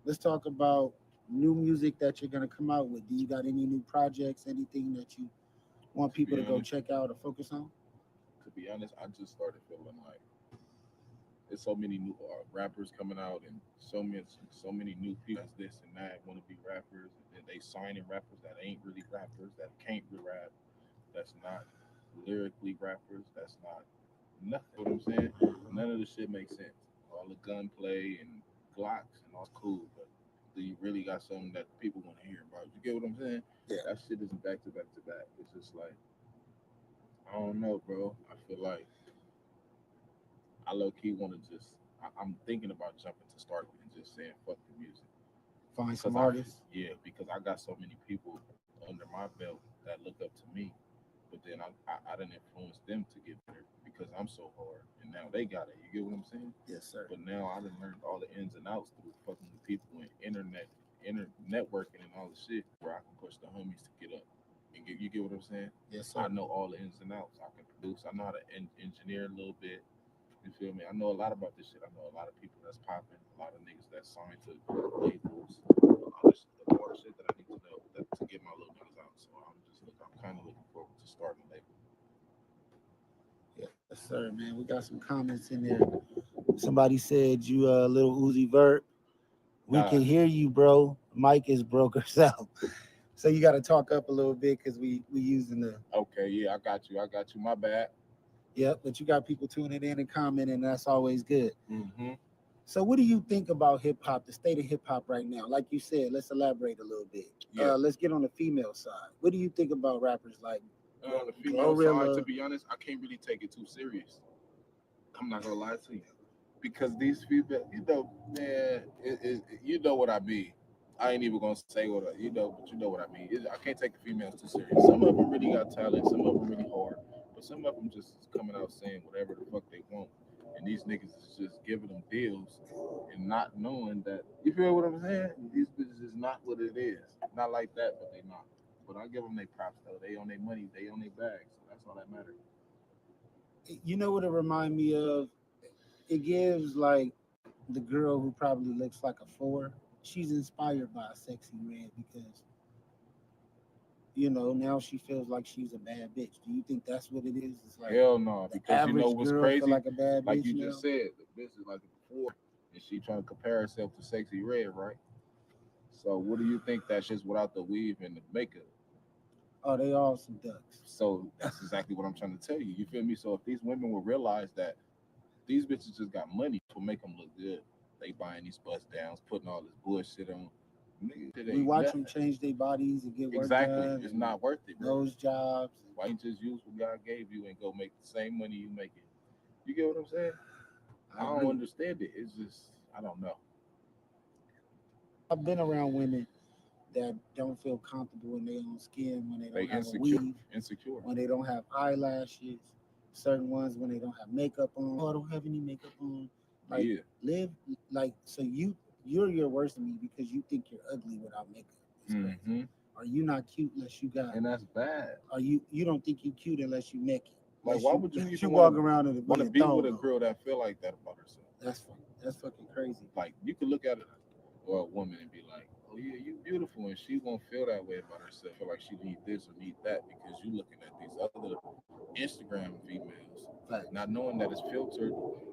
let's talk about new music that you're gonna come out with. Do you got any new projects? Anything that you want people to go check out or focus on? To be honest, I just started feeling like there's so many new rappers coming out and so many new people that's this and that want to be rappers and they signing rappers that ain't really rappers that can't be rap, that's not lyrically rappers, that's not nothing. You know what I'm saying? None of the shit makes sense. All the gunplay and Glocks and all's cool, but do you really got something that people want to hear about? You get what I'm saying? Yeah. That shit isn't back to back to back. It's just like I don't know, bro. I feel like I low key want to just. I'm thinking about jumping to start and just saying fuck the music. Find some Because artists. Yeah, because I got so many people under my belt that look up to me, but then I didn't influence them to get better because I'm so hard, and now they got it. You get what I'm saying? Yes, sir. But now I done learned all the ins and outs through fucking with people and networking and all the shit where I can push the homies to get up. And you get what I'm saying? Yes, sir. I know all the ins and outs. I can produce. I know how to engineer a little bit. You feel me? I know a lot about this shit. I know a lot of people that's popping, a lot of niggas that's signed to labels, all this the more shit that I need to know to get my little niggas out. So I'm kind of looking forward to starting a label. Yes, sir, man. We got some comments in there. Somebody said you little Uzi Vert. We Nah. can hear you, bro. Mike is broke herself. So you got to talk up a little bit because we using the. Okay, yeah, I got you. My bad. Yep, but you got people tuning in and commenting, and that's always good. Mm-hmm. So what do you think about hip hop, the state of hip hop right now? Like you said, let's elaborate a little bit. Yeah. Let's get on the female side. What do you think about rappers like On the female side, to be honest, I can't really take it too serious. I'm not gonna lie to you, because these female, man, you know what I mean. I ain't even gonna say what but you know what I mean. I can't take the females too serious. Some of them really got talent, some of them really hard, but some of them just coming out saying whatever the fuck they want, and these niggas is just giving them deals and not knowing that. You feel what I'm saying? These bitches is not what it is. Not like that, but they not. But I give them their props though. They on their money, they on their bags. So that's all that matters. You know what it remind me of? It gives like the girl who probably looks like a 4. She's inspired by a Sexy Red because now she feels like she's a bad bitch. Do you think that's what it is? It's like Hell no, because you know what's crazy? Feel like a bad like bitch you now? just said, the bitch is like a 4, and she trying to compare herself to Sexy Red, right? So what do you think that's just without the weave and the makeup? Oh, they all some ducks. So that's exactly what I'm trying to tell you. You feel me? So if these women will realize that these bitches just got money to make them look good, they buying these bust downs, putting all this bullshit on. We watch them change their bodies and get work done. It's not worth it, bro. Those jobs. Why you just use what God gave you and go make the same money you make it? You get what I'm saying? I don't understand it. It's just, I don't know. I've been around women that don't feel comfortable in their own skin when they don't have a weave, when they don't have eyelashes, certain ones when they don't have makeup on. Oh, I don't have any makeup on. Like live like so you're your worst enemy because you think you're ugly without makeup. It's crazy. Are you not cute unless you got? And that's bad. Are you don't think you cute unless you naked? Like why would you even walk around in want to be with a girl that feel like that about herself? That's fucking crazy. Like you could look at it or a woman and be like, oh yeah, you beautiful, and she won't feel that way about herself. Feel like she need this or need that because you looking at these other Instagram females, not knowing that it's filtered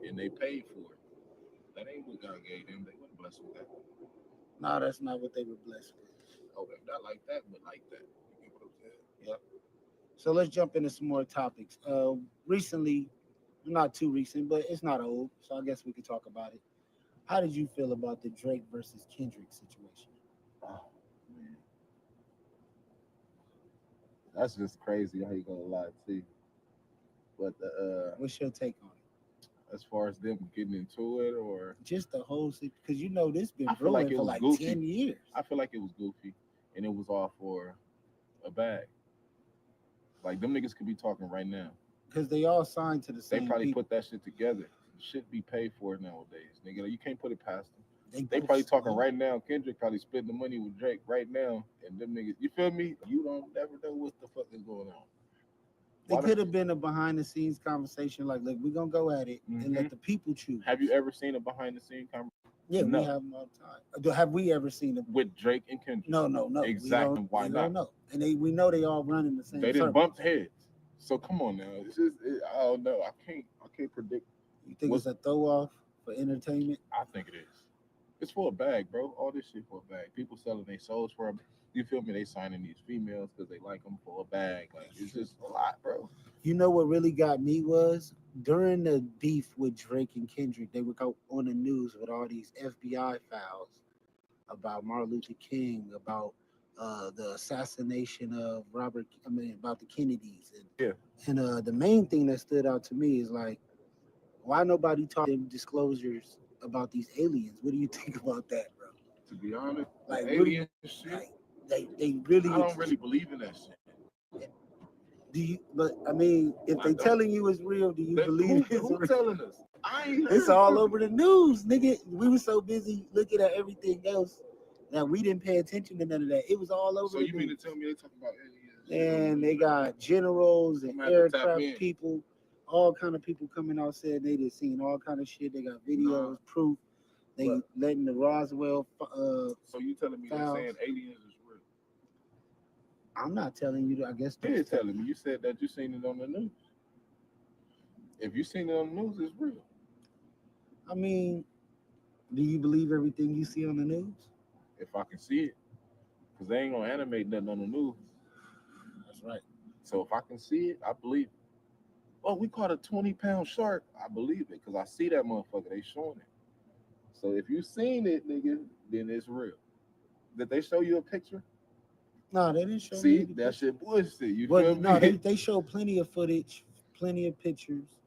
and they paid for it. That ain't what God gave them. They weren't blessed with that. No, that's not what they were blessed with. Oh, not like that, but like that. You get what I'm saying? Yep. So let's jump into some more topics. Recently, not too recent, but it's not old, so I guess we could talk about it. How did you feel about the Drake versus Kendrick situation? Oh man, that's just crazy. How you gonna lie to you? But what's your take on it? As far as them getting into it, or just the whole thing, because this been brewing like for like goofy. 10 years. I feel like it was goofy, and it was all for a bag. Like them niggas could be talking right now. Because they all signed to the same. They probably people. put that shit together. Shit be paid for nowadays, nigga. You can't put it past them. They probably talking right now. Kendrick probably splitting the money with Drake right now, and them niggas. You feel me? You don't never know what the fuck is going on. It could have been a behind the scenes conversation, like, look, we're gonna go at it and let the people choose. Have you ever seen a behind the scenes conversation? Yeah, we have them all the time. Have we ever seen it with Drake and Kendrick? No. Exactly. Why not? Know. And we know they all run in the same. They didn't bump heads. So come on now. It's just I don't know. I can't predict. You think it's a throw off for entertainment? I think it is. It's for a bag, bro. All this shit for a bag. People selling their souls for a bag. You feel me? They signing these females because they like them for a bag. Like it's just a lot, bro. You know what really got me was during the beef with Drake and Kendrick, they would go on the news with all these FBI files about Martin Luther King, about the assassination of about the Kennedys. And the main thing that stood out to me is like, why nobody talking disclosures about these aliens? What do you think about that, bro? To be honest, like alien shit. Like, they really. I don't really believe in that shit. Do you? But I mean, if they telling you it's real, do you believe it's who real? telling us? I ain't It's all over the news, nigga. We were so busy looking at everything else that we didn't pay attention to none of that. It was all over. So the you news. mean to tell me they talking about aliens? And they got generals and aircraft people all kind of people coming out saying they done seen all kind of shit. They got videos, proof. They letting the Roswell. So you telling me they're files. saying aliens is real? I'm not telling you. I guess You're telling me. You said that you seen it on the news. If you seen it on the news, it's real. I mean, do you believe everything you see on the news? If I can see it, because they ain't gonna animate nothing on the news. That's right. So if I can see it, I believe it. Oh, we caught a 20-pound shark. I believe it because I see that motherfucker. They showing it. So if you seen it, nigga, then it's real. Did they show you a picture? No, they didn't show me. See, that shit bullshit. You Well, feel me? no, they showed plenty of footage, plenty of pictures.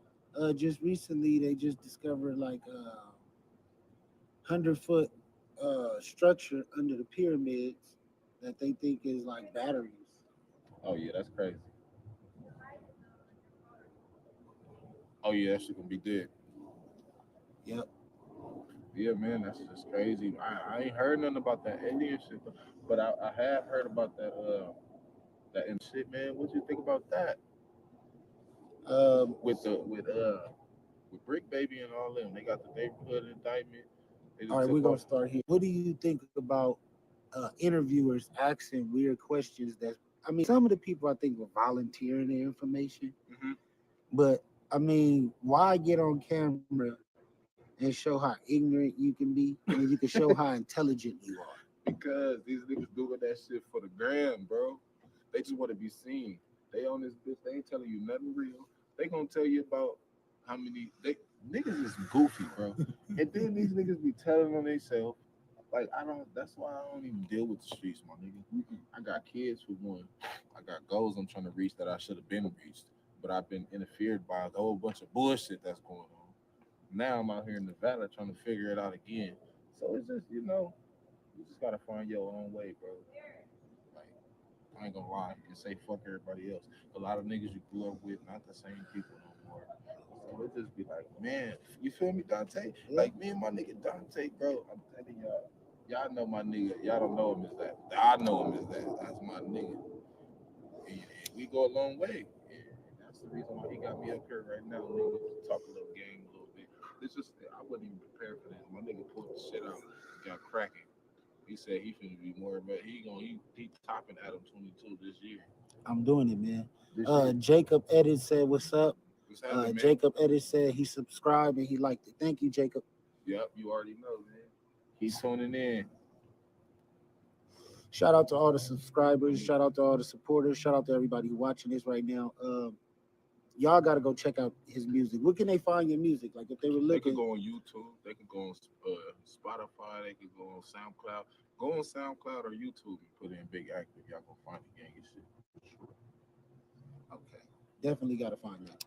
Just recently, they just discovered like a 100-foot structure under the pyramids that they think is like batteries. Oh yeah, that's crazy. Oh yeah, that shit gonna be dead. Yep. Yeah, man, that's just crazy. I ain't heard nothing about that alien shit, but I have heard about that and shit, man. What you think about that? With Brick Baby and all them, they got the neighborhood indictment. All right, we're gonna start here. What do you think about interviewers asking weird questions? I mean, some of the people I think were volunteering their information, but I mean, why get on camera and show how ignorant you can be, and you can show how intelligent you are? Because these niggas doing that shit for the gram, bro. They just want to be seen. They on this bitch. They ain't telling you nothing real. They gonna tell you about how many niggas is goofy, bro. And then these niggas be telling on themselves. Like that's why I don't even deal with the streets, my nigga. I got kids for one. I got goals I'm trying to reach that I should have been reached, but I've been interfered by a whole bunch of bullshit that's going on. Now I'm out here in Nevada trying to figure it out again. So it's just, you just gotta find your own way, bro. Like, I ain't gonna lie and say fuck everybody else. A lot of niggas you grew up with, not the same people no more. So it just be like, man, you feel me, Dante? Like me and my nigga Dante, bro. I'm telling y'all know my nigga. Y'all don't know him as that. I know him as that. That's my nigga. And we go a long way. And that's the reason why he got me up here right now, nigga. Talk a little game a little bit. It's just I wasn't even prepared for this. My nigga pulled the shit out, got cracking. He said he finna be more, but he topping Adam 22 this year. I'm doing it, man. Jacob Edit said, "What's up?" What's happening, man? Jacob Edit said he subscribed and he liked it. Thank you, Jacob. Yep, you already know, man. He's tuning in. Shout out to all the subscribers. Shout out to all the supporters. Shout out to everybody watching this right now. Y'all got to go check out his music. Where can they find your music? Like if they were looking, they could go on YouTube. They could go on Spotify. They could go on SoundCloud. Go on SoundCloud or YouTube and put in Big Active. Y'all gonna find the gang and shit. Okay, definitely got to find that.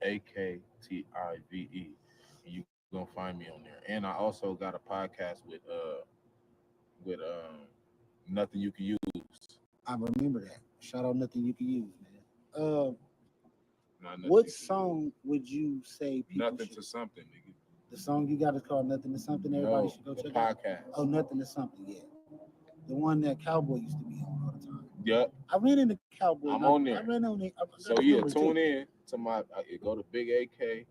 BIGAKTIVE. And you gonna find me on there. And I also got a podcast with Nothing You Can Use. I remember that. Shout out Nothing You Can Use, man. What song would you say people Nothing should? to Something, nigga. The song you got is called Nothing to Something. Everybody should go check out. Podcast. Oh, Nothing to Something, yeah. The one that Cowboy used to be on all the time. Yep. I ran into Cowboy. I'm on there. I ran on it. So yeah, tune in to my. Go to Big AK,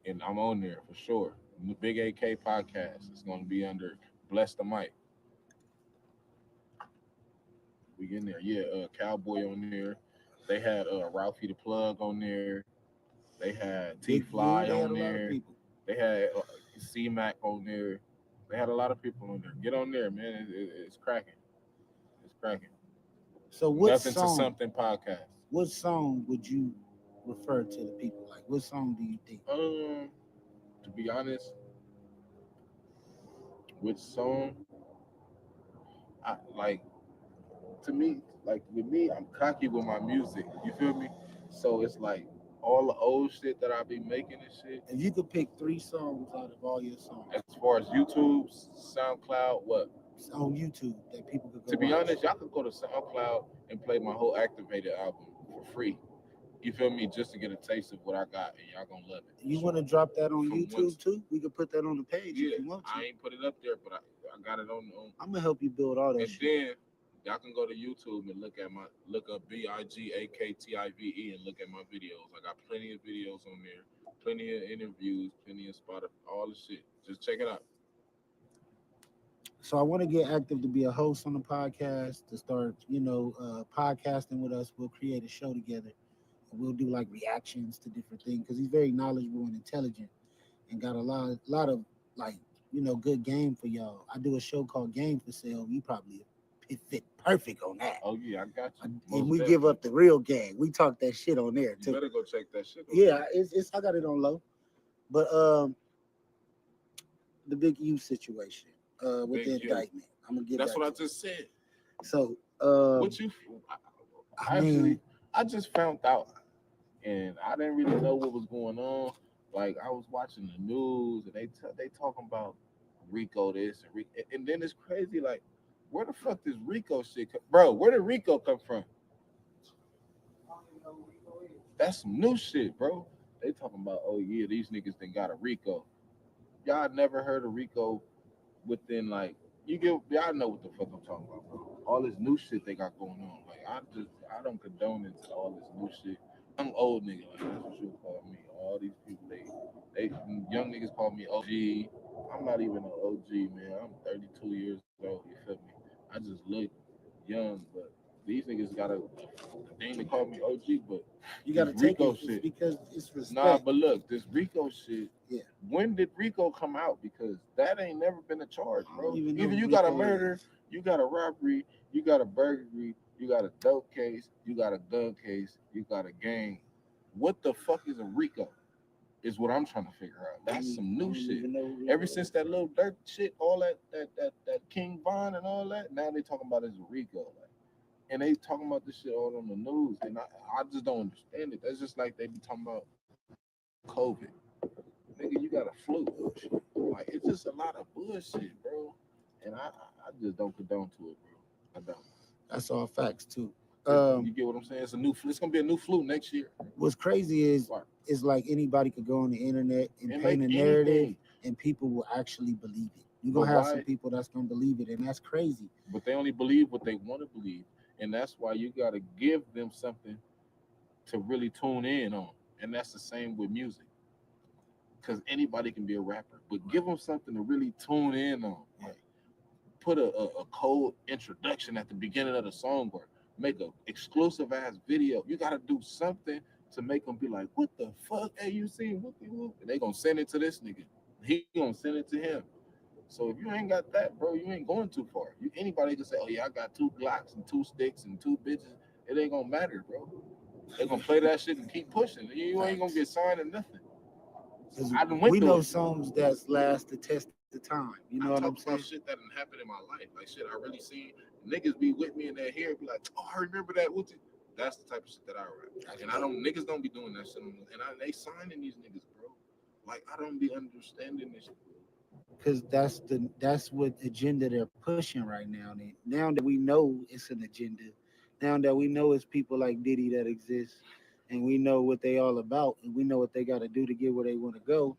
and I'm on there for sure. The Big AK podcast. It's gonna be under Bless the Mic. We in there, yeah. Cowboy on there. They had Ralphie the Plug on there. They had T Fly on there. They had C-Mac on there. They had a lot of people on there. Get on there, man. It's cracking. It's cracking. So what Nothing song? to Something podcast. What song would you refer to the people? Like, what song do you think? To be honest, which song? To me, like with me, I'm cocky with my music. You feel me? So it's like all the old shit that I be making and shit. If you could pick 3 songs out of all your songs. As far as YouTube, SoundCloud, what? On YouTube that people could go To be watch. honest, y'all could go to SoundCloud and play my whole Activated album for free. You feel me? Just to get a taste of what I got, and y'all gonna love it. You want to drop that on YouTube too? We could put that on the page if you want to. I ain't put it up there, but I got it on. I'm gonna help you build all that and shit. then Y'all can go to YouTube and look up BIGAKTIVE and look at my videos. I got plenty of videos on there, plenty of interviews, plenty of Spotify, all the shit. Just check it out. So I want to get active to be a host on the podcast, to start, podcasting with us. We'll create a show together. We'll do like reactions to different things because he's very knowledgeable and intelligent and got a lot of like, good game for y'all. I do a show called Game for Sale. You probably fit perfect on that. Oh yeah, I got you. And we give up the real gang. We talk that shit on there too. You better go check that shit out. Yeah, it's I got it on low. But the big U situation with the indictment. I'm gonna get That's back what I to just said. So what you I just found out, and I didn't really know what was going on. Like I was watching the news, and they talking about Rico this and Rico, and then it's crazy. Like, where the fuck does Rico shit come, bro? Where did Rico come from? That's some new shit, bro. They talking about, oh yeah, these niggas done got a Rico. Y'all never heard of Rico within like y'all know what the fuck I'm talking about, bro. All this new shit they got going on. Like I don't condone into all this new shit. I'm old nigga, like that's what you call me. All these people they young niggas call me OG. I'm not even an OG, man. I'm 32 years old, you feel me? I just look young, but these niggas got a thing to call me OG, but you gotta take Rico shit because it's respect. Nah, but look, this Rico shit. Yeah. When did Rico come out? Because that ain't never been a charge, bro. Either you got a murder, you got a robbery, you got a burglary, you got a dope case, you got a gun case, you got a gang. What the fuck is a Rico? Is what I'm trying to figure out. That's some new shit. Ever since that little dirt shit, all that King Von and all that, now they talking about it as a Rico. Like, and they talking about this shit all on the news, and I just don't understand it. That's just like they be talking about COVID. Nigga, you got a flu. Like, it's just a lot of bullshit, bro. And I just don't condone to it, bro. I don't. That's all facts too. You get what I'm saying? It's a new flu. It's gonna be a new flu next year. What's crazy is like anybody could go on the internet and paint a narrative, and people will actually believe it. You're gonna have some people that's gonna believe it, and that's crazy. But they only believe what they want to believe, and that's why you gotta give them something to really tune in on. And that's the same with music. Because anybody can be a rapper, but give them something to really tune in on. Like, put a cold introduction at the beginning of the song, or make a exclusive ass video. You gotta do something to make them be like, what the fuck? Hey, you seen Whoopie Whoop? And they gonna send it to this nigga. He gonna send it to him. So if you ain't got that, bro, you ain't going too far. Anybody can say, oh yeah, I got 2 Glocks and 2 sticks and 2 bitches. It ain't gonna matter, bro. They gonna play that shit and keep pushing. You ain't gonna get signed or nothing. We know songs that's last the test of time. You know what I'm saying? About shit that didn't happen in my life. Like shit I really seen. Niggas be with me in their hair, be like, oh, I remember that. That's the type of shit that I rap. And niggas don't be doing that shit. They signing these niggas, bro. Like, I don't be understanding this shit. Because that's what agenda they're pushing right now. Now that we know it's an agenda, now that we know it's people like Diddy that exist, and we know what they all about, and we know what they got to do to get where they want to go,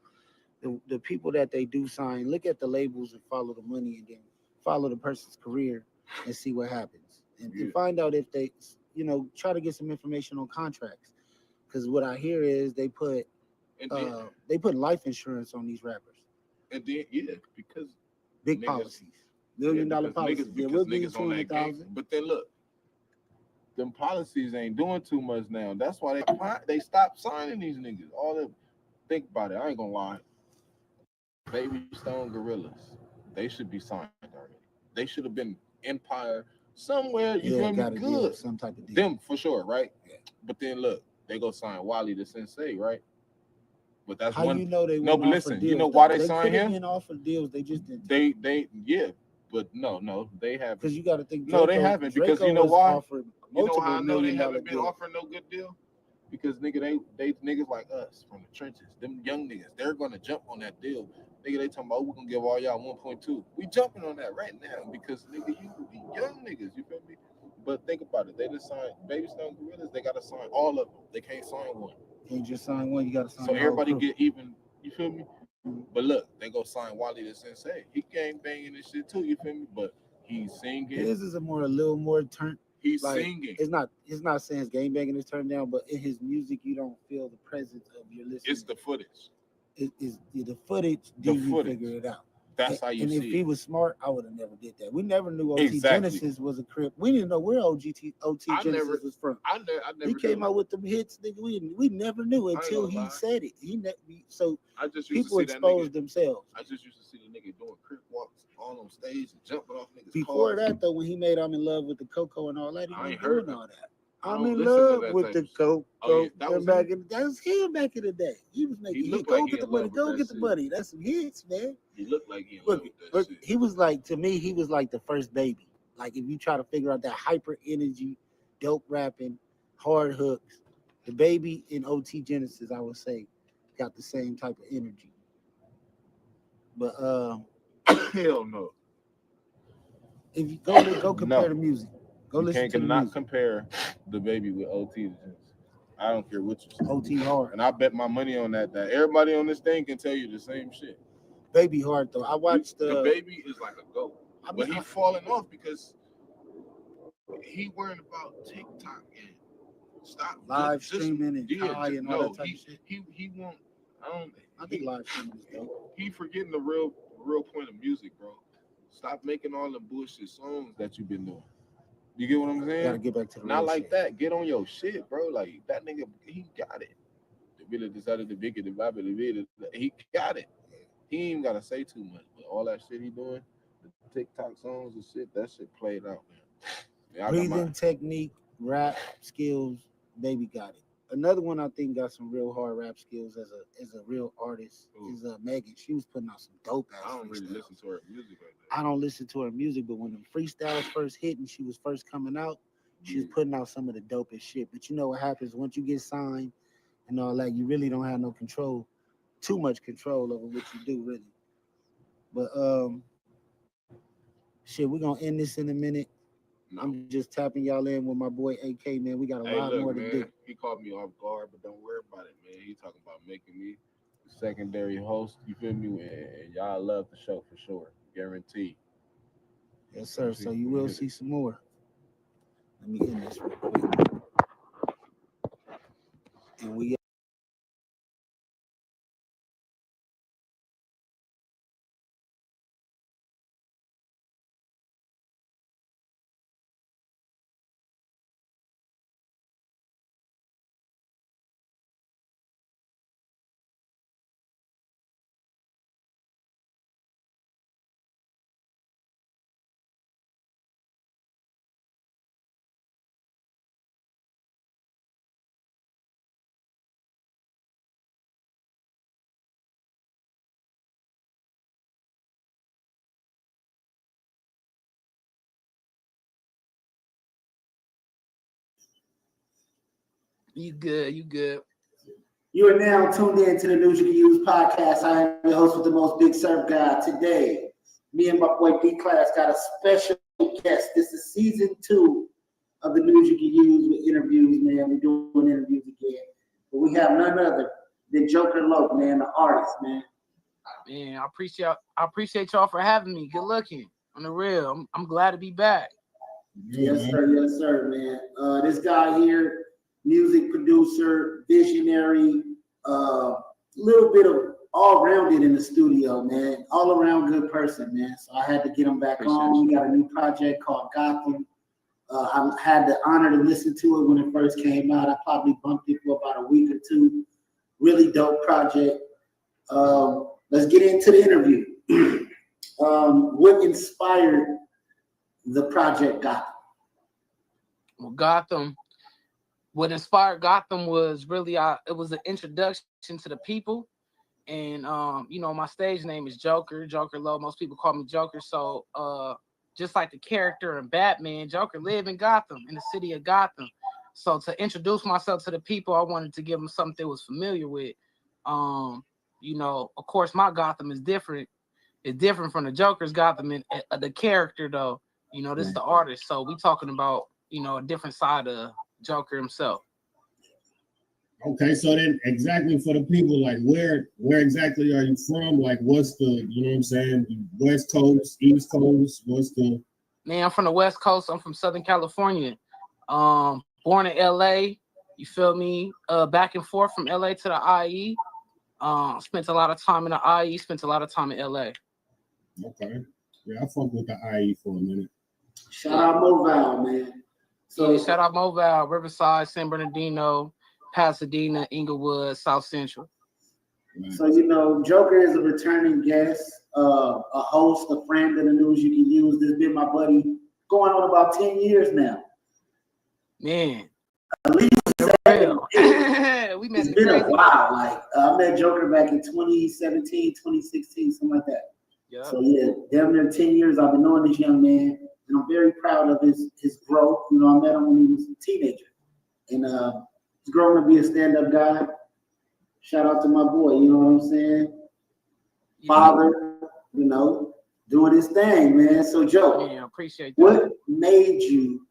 the people that they do sign, look at the labels and follow the money, and then follow the person's career and see what happens, and find out if they, try to get some information on contracts. Because what I hear is they put life insurance on these rappers. And then because big policies, $1 million policies. Because niggas on that game. But then look, them policies ain't doing too much now. That's why they stopped signing these niggas. Think about it. I ain't gonna lie. Baby Stone Gorillas, they should be signed already. They should have been Empire somewhere. You feel me? Good. Some type of deal. Them for sure, right? Yeah. But then look, they go sign Wally the Sensei, right? But that's how one. You know they no, but listen, deals, you know why they signed him? Been offered deals, they just didn't. But no, they haven't. Because you got to think. Draco, no, they haven't. Because you know why? You know how I know they haven't been deals. offering no good deal? Because nigga, they niggas like us from the trenches, them young niggas, they're gonna jump on that deal. Nigga, they talking about we're gonna give all y'all 1.2. We jumping on that right now because nigga, you young niggas, you feel me? But think about it, they just signed Baby Stone Gorillas, they gotta sign all of them. They can't sign one. You can't just sign one, you gotta sign. So everybody get even, you feel me? But look, they go sign Wally the Sensei. He gang banging this shit too, you feel me? But He's singing. His is a little more turn. He's like, singing. It's not saying it's gangbanging is turned down, but in his music you don't feel the presence of your listener. It's the footage. It's the footage. Then you figure it out. That's how you see it. And if he was smart, I would have never did that. We never knew OT Exactly. Genesis was a Crip. We didn't know where OT Genesis was from. I never He came out with them hits, nigga. We never knew until he said it. So I just used people to see exposed that nigga, themselves. I just used to see the nigga doing Crip walks on stage and jumping off niggas' Before cars. that, though, when he made "I'm in Love with the Coco" and all that, he I was ain't heard doing all that. I I'm don't in listen to love that with type the of shit. Coco. Oh, yeah, that was him? That was him back in the day. He was making looked go like get he the in money, love go with get that the shit. money. That's some hits, man. He looked like he in love with that shit. He was like, to me, he was like the first baby. Like, if you try to figure out that hyper energy, dope rapping, hard hooks, the baby in OT Genesis, I would say, got the same type of energy. But hell no. If you go compare the music, go you listen to the cannot music. compare the baby with OT. I don't care what you say. OT hard. And I bet my money on that everybody on this thing can tell you the same shit. Baby hard though. I watched the baby is like a goat. But he falling off because he worrying about TikTok and stop live streaming and Kai and all that type of shit. He won't. I think live streaming is dope. He forgetting the real point of music, bro. Stop making all the bullshit songs that you've been doing. You get what I'm saying? Gotta get back to the Not real like shit. that. Get on your shit, bro. Like that nigga, he got it. The really decided to big it, the vibe, the video. He got it. He ain't even gotta say too much. But all that shit he doing, the TikTok songs and shit, that shit played out, man. Yeah, Breathing technique, rap skills, baby got it. Another one I think got some real hard rap skills as a real artist is Megan. She was putting out some dope ass. I don't really listen to her music like that. I don't listen to her music, but when the freestyles first hit and she was first coming out, she was putting out some of the dopest shit. But you know what happens once you get signed and all that, you really don't have no control, too much control over what you do, really. But shit, we're gonna end this in a minute. I'm just tapping y'all in with my boy AK, man. We got a lot more to do. He caught me off guard, but don't worry about it, man. He talking about making me the secondary host. You feel me? And y'all love the show for sure, guaranteed. Yes, sir. So you will see some more. Let me end this real quick. And we. You good? You good? You are now tuned in to the NUSE podcast. I am your host with the most big surf guy. Today, me and my boy D-Class got a special guest. This is season 2 of the NUSE with interviews, man. We're doing interviews again. But we have none other than Joker Loke, man, the artist, man. Man, I appreciate y'all for having me. Good looking. On the real. I'm glad to be back. Yes, sir, man. This guy here, music producer, visionary, little bit of all-rounded in the studio, man. All-around good person, man. So I had to get him back on. We got a new project called Gotham. I had the honor to listen to it when it first came out. I probably bumped it for about a week or two. Really dope project. Let's get into the interview. What inspired the project Gotham? Well, Gotham. What inspired Gotham was really it was an introduction to the people, and my stage name is Joker Lowe. Most people call me Joker. So just like the character in Batman, Joker lived in Gotham, in the city of Gotham. So to introduce myself to the people, I wanted to give them something they was familiar with. Of course, my Gotham is different. It's different from the Joker's Gotham, and the character though. This is the artist. So we talking about a different side of Joker himself. Okay, so then exactly for the people, like where exactly are you from? Like what's the, West Coast, East Coast? What's the Man, I'm from the West Coast. I'm from Southern California. Born in LA. You feel me? Back and forth from LA to the IE. Spent a lot of time in the IE. Spent a lot of time in LA. Okay. Yeah, I fucked with the IE for a minute. Shout out Mobile, man. So shout out Mobile, Riverside, San Bernardino, Pasadena, Inglewood, South Central. So, you know, Joker is a returning guest, a host, a friend of the news you can use. This has been my buddy going on about 10 years now. Man. At least we met it's been a while. Like, I met Joker back in 2017, 2016, something like that. Yep. So, yeah, damn near 10 years I've been knowing this young man, and I'm very proud of his growth. You know, I met him when he was a teenager, and he's growing to be a stand-up guy. Shout out to my boy, you know what I'm saying? Father, you know, doing his thing, man. So, Joe, yeah, appreciate that. What made you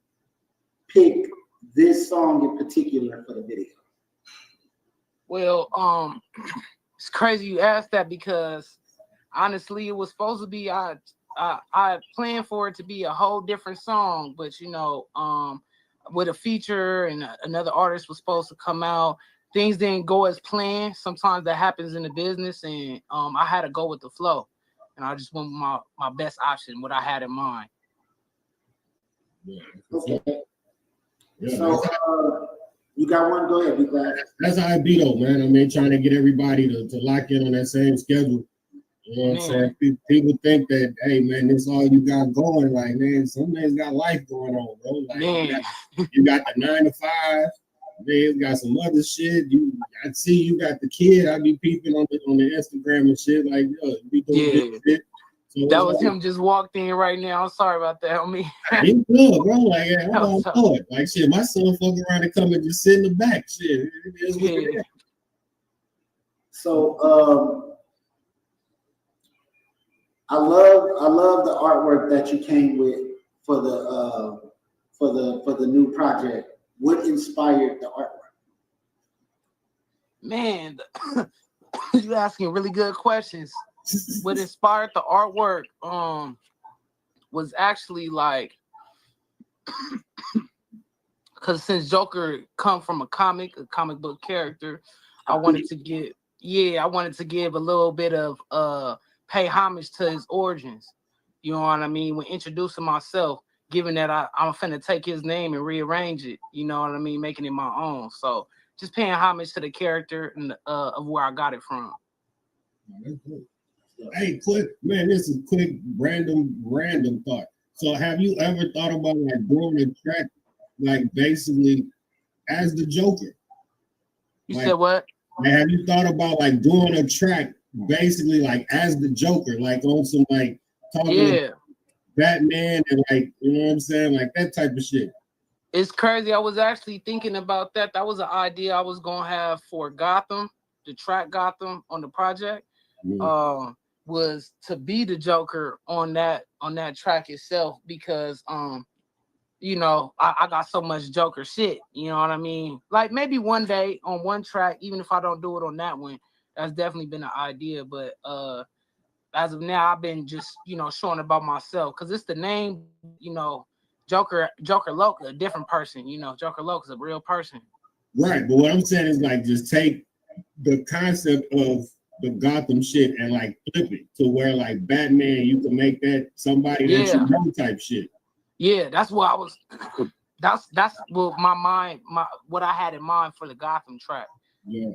pick this song in particular for the video? Well, it's crazy you asked that because honestly, it was supposed to be I planned for it to be a whole different song, but you know, with a feature and another artist was supposed to come out. Things didn't go as planned. Sometimes that happens in the business, and I had to go with the flow, and I just went with my best option, what I had in mind. Yeah. Okay. Yeah, so you got one? Go ahead, be glad. That's how it be though, man. I mean, trying to get everybody to lock in on that same schedule. You know what I'm saying? People think that, hey man, this is all you got going. Like, man, some man's got life going on, bro. Like, you got the 9 to 5. Man, got some other shit. I see you got the kid. I be peeping on the Instagram and shit. Like, yo, you be doing this shit. So that was him just walked in right now. I'm sorry about that, homie. He's good, bro. Like, yeah, I'm on it. Like, shit, my son fuck around and come and just sit in the back. Shit, it is what it is. So, I love the artwork that you came with for the new project. What inspired the artwork? Man, you asking really good questions. What inspired the artwork was actually like, because since Joker come from a comic book character, I wanted to give a little bit of pay homage to his origins. You know what I mean? When introducing myself, given that I'm finna take his name and rearrange it, you know what I mean, making it my own. So just paying homage to the character and of where I got it from. Hey, this is quick, random thought. So have you ever thought about like doing a track like basically as the Joker? You said what? Have you thought about like doing a track basically like as the Joker, like on some like talking about Batman and like, you know what I'm saying, like that type of shit? It's crazy. I was actually thinking about that. That was an idea I was gonna have for Gotham, the track Gotham on the project. Was to be the Joker on that track itself, because you know, I got so much Joker shit, you know what I mean? Like maybe one day on one track, even if I don't do it on that one, that's definitely been an idea. But as of now, I've been just, you know, showing about myself, because it's the name, you know, Joker Loca, a different person, you know, Joker Loca's a real person. Right, but what I'm saying is like just take the concept of the Gotham shit and like flip it to where like Batman, you can make that somebody that you know type shit. Yeah, that's what I was. That's what what I had in mind for the Gotham track. Yeah.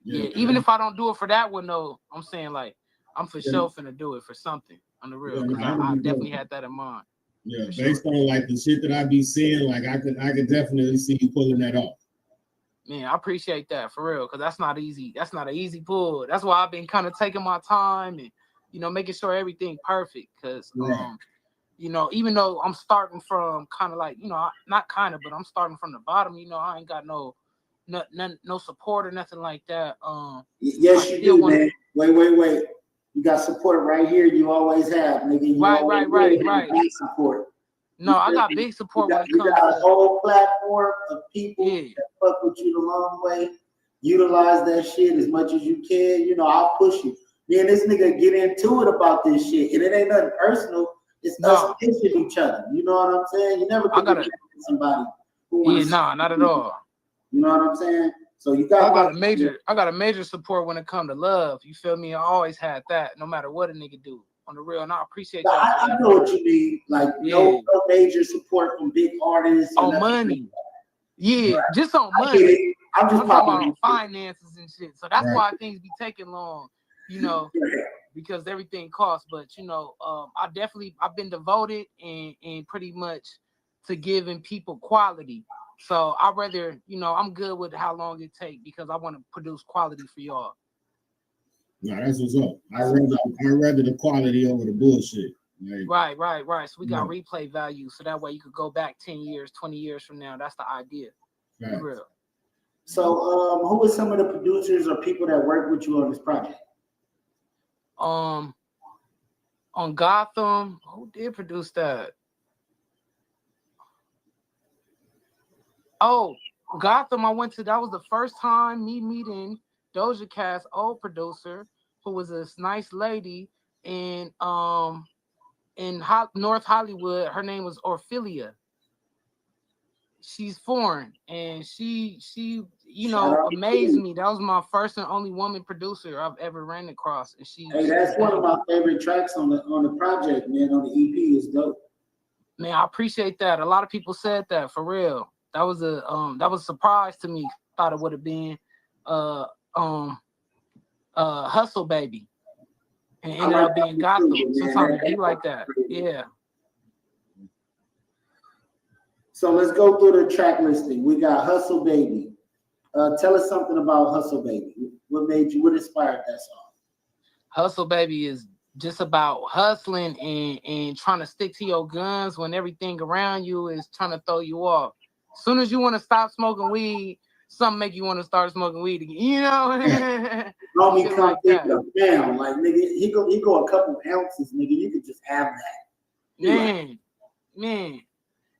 Even if I don't do it for that one though, I'm saying like I'm for sure finna do it for something on the real, because I definitely had that in mind. Yeah, based on like the shit that I be seeing, like I could definitely see you pulling that off. Man, I appreciate that for real, because that's not easy. That's not an easy pull. That's why I've been kind of taking my time and, you know, making sure everything perfect. Because, you know, even though I'm starting from kind of like, you know, not kind of, but I'm starting from the bottom. You know, I ain't got no support or nothing like that. Yes, you do, man. Wait. You got support right here. You always have, nigga. You Right. Big support. No, I got big support when it comes to. You got a whole platform of people that fuck with you the long way. Utilize that shit as much as you can. You know, I'll push you. Me and this nigga get into it about this shit, and it ain't nothing personal. It's us pushing each other. You know what I'm saying? You never can depend on somebody who wants not at all. You know what I'm saying? So you got I got a major support when it comes to love. You feel me? I always had that, no matter what a nigga do on the real. And I appreciate y'all. I know what you mean. Like no major support from big artists. On money. Yeah, just on money. I'm talking about on finances and shit. So that's why things be taking long, you know, because everything costs. But you know, I've been devoted and pretty much to giving people quality. So I rather, you know, I'm good with how long it takes because I want to produce quality for y'all. No, that's what's up. I rather the quality over the bullshit. Like, Right. So we got replay value, so that way you could go back 10 years, 20 years from now. That's the idea. Right. For real. So, who are some of the producers or people that work with you on this project? On Gotham, who did produce that? Oh, Gotham, that was the first time me meeting Doja Cat's old producer, who was this nice lady in North Hollywood. Her name was Orphelia. She's foreign, and she you know amazed me. That was my first and only woman producer I've ever ran across, and that's one of my favorite tracks on the project, man. On the EP is dope. Man, I appreciate that. A lot of people said that for real. That was a surprise to me. Thought it would have been Hustle Baby, and it ended up being Gotham. Sometimes it be like that. Yeah. So let's go through the track listing. We got Hustle Baby. Tell us something about Hustle Baby. What inspired that song? Hustle Baby is just about hustling and trying to stick to your guns when everything around you is trying to throw you off. As soon as you want to stop smoking weed, something make you want to start smoking weed again. You know? Homie come like down. Like, nigga, he go a couple ounces, nigga. You could just have that. Man.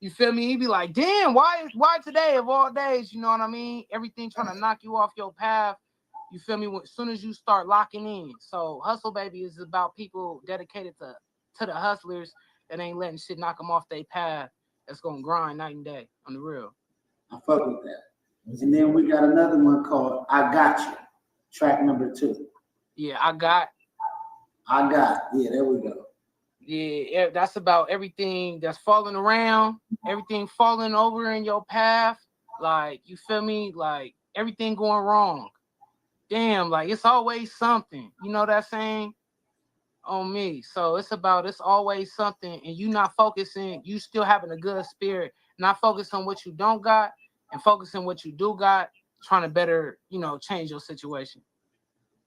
You feel me? He'd be like, damn, why today of all days? You know what I mean? Everything trying to knock you off your path. You feel me? As soon as you start locking in. So Hustle Baby is about people dedicated to the hustlers that ain't letting shit knock them off their path. That's gonna grind night and day on the real. I fuck with that. And then we got another one called I Got You, track number 2. Yeah, I got. Yeah, there we go. Yeah, that's about everything that's falling around, everything falling over in your path. Like, you feel me? Like, everything going wrong. Damn, like, it's always something. You know that saying? On me. So it's always something, and you not focusing, you still having a good spirit, not focus on what you don't got and focus on what you do got, trying to better, you know, change your situation.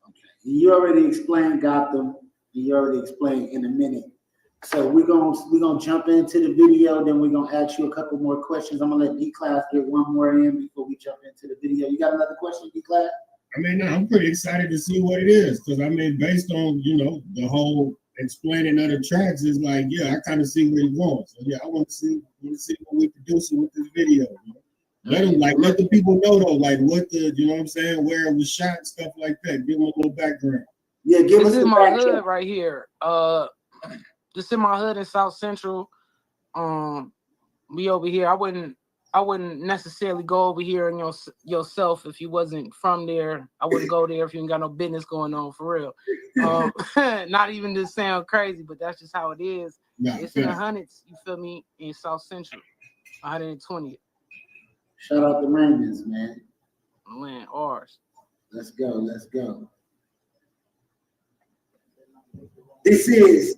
Okay. You already explained Gotham. You already explained In a Minute. So we're gonna jump into the video, then we're gonna ask you a couple more questions. I'm gonna let D-Class get one more in before we jump into the video. You got another question, D-Class? I mean, I'm pretty excited to see what it is, because I mean, based on, you know, the whole explaining other tracks is like, yeah, I kind of see where you're going. So yeah, I want to see what we're producing with this video. You know? Let the people know though, like what the, you know what I'm saying, where it was shot, stuff like that. Give them a little background. Yeah, give us the my hood right here. Just in my hood in South Central. We over here. I wouldn't necessarily go over here and yourself if you wasn't from there. I wouldn't go there if you ain't got no business going on, for real. Not even to sound crazy, but that's just how it is. It's in the hundreds, you feel me, in South Central, 120th. Shout out the Ravens, man. Land ours. Let's go. This is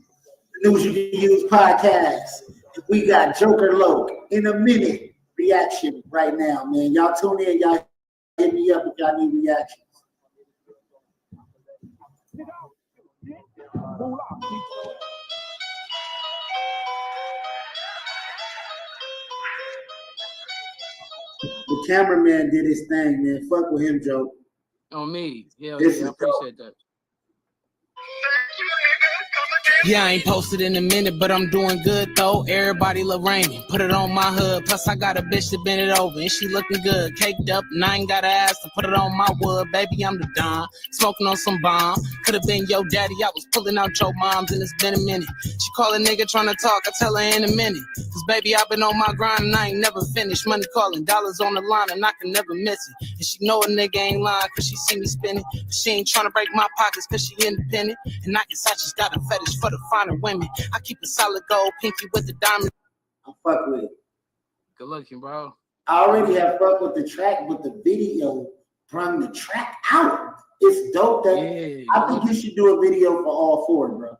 the News You Can Use podcast. We got Joker Loke In a Minute reaction right now, man. Y'all tune in. Y'all hit me up if y'all need reactions. The cameraman did his thing, man. Fuck with him, Joe. On me. Yeah, I appreciate that. Yeah, I ain't posted in a minute, but I'm doing good though. Everybody love Raymond. Put it on my hood. Plus I got a bitch that bend it over and she looking good. Caked up and I ain't got to ask to put it on my wood. Baby, I'm the Don. Smoking on some bomb. Could have been your daddy. I was pulling out your mom's and it's been a minute. She call a nigga trying to talk. I tell her in a minute. Cause baby, I've been on my grind and I ain't never finished. Money calling, dollars on the line and I can never miss it. And she know a nigga ain't lying cause she see me spinning. But she ain't trying to break my pockets cause she independent. And I guess I just got a fetish for the finer women. I keep a solid gold pinky with the diamond. I fuck with it. Good looking, bro. I already have fucked with the track, but the video brought the track out. It's dope that I think you should do a video for all four, bro.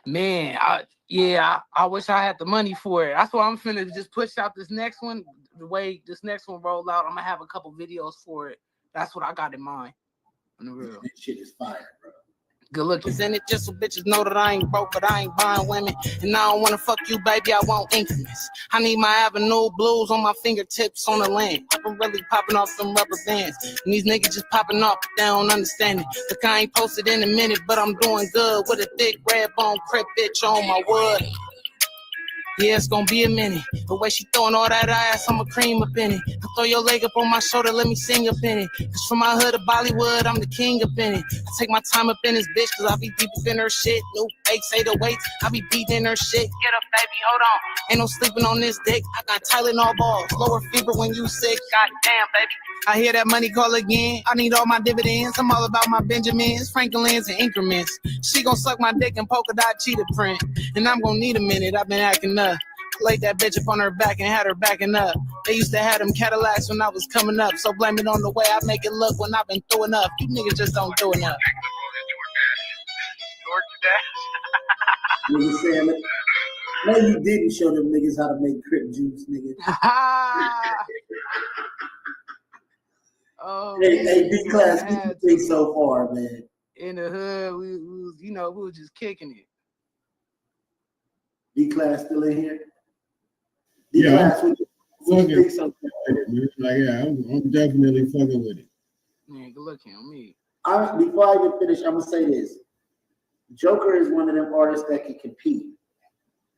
Man, I wish I had the money for it. That's why I'm finna just push out this next one. The way this next one roll out, I'm gonna have a couple videos for it. That's what I got in mind. On the real. This shit is fire, bro. Good looking. In it just so bitches know that I ain't broke, but I ain't buying women. And I don't wanna fuck you, baby. I want increments. I need my Avenue blues on my fingertips on the land. I've been really popping off them rubber bands. And these niggas just popping off, but they don't understand it. Look, I ain't posted in a minute, but I'm doing good with a thick red bone crip bitch on my wood. Yeah, it's gonna be a minute. The way she throwing all that ass, I'ma cream up in it. I throw your leg up on my shoulder, let me sing up in it. Cause from my hood to Bollywood, I'm the king up in it. I take my time up in this bitch, cause I be deep up in her shit. New 808s, I be beating her shit. Get up, baby, hold on. Ain't no sleeping on this dick. I got Tylenol balls, lower fever when you sick. Goddamn, baby. I hear that money call again. I need all my dividends. I'm all about my Benjamins, Franklins, and increments. She gon' suck my dick and polka dot cheetah print. And I'm gon' need a minute. I've been acting up. Laid that bitch up on her back and had her backing up. They used to have them Cadillacs when I was coming up. So blame it on the way I make it look when I've been through enough. You niggas just don't do enough. Niggas saying that. No, you didn't show them niggas how to make crip juice, nigga. Oh, hey, B-Class, what you think so far, man? In the hood, we was, we was just kicking it. B-Class still in here? Yeah, what you think so far? Like, yeah, I'm definitely fucking with it. Man, good looking on me. Before I even finish, I'm gonna say this. Joker is one of them artists that can compete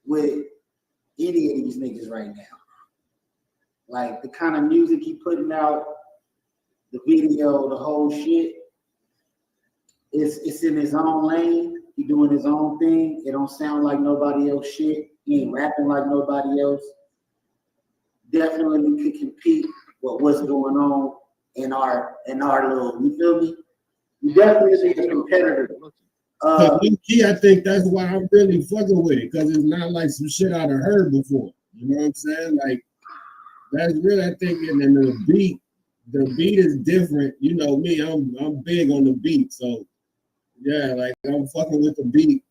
with any of these niggas right now. Like the kind of music he putting out, the video, the whole shit. It's in his own lane. He doing his own thing. It don't sound like nobody else shit. He ain't rapping like nobody else. Definitely could compete with what's going on in our little, you feel me? You definitely a competitor. Key, I think that's why I'm really fucking with it, because it's not like some shit I'd have heard before. You know what I'm saying? Like, that's really, I think, and then the beat is different. You know me, I'm big on the beat. So yeah, like I'm fucking with the beat.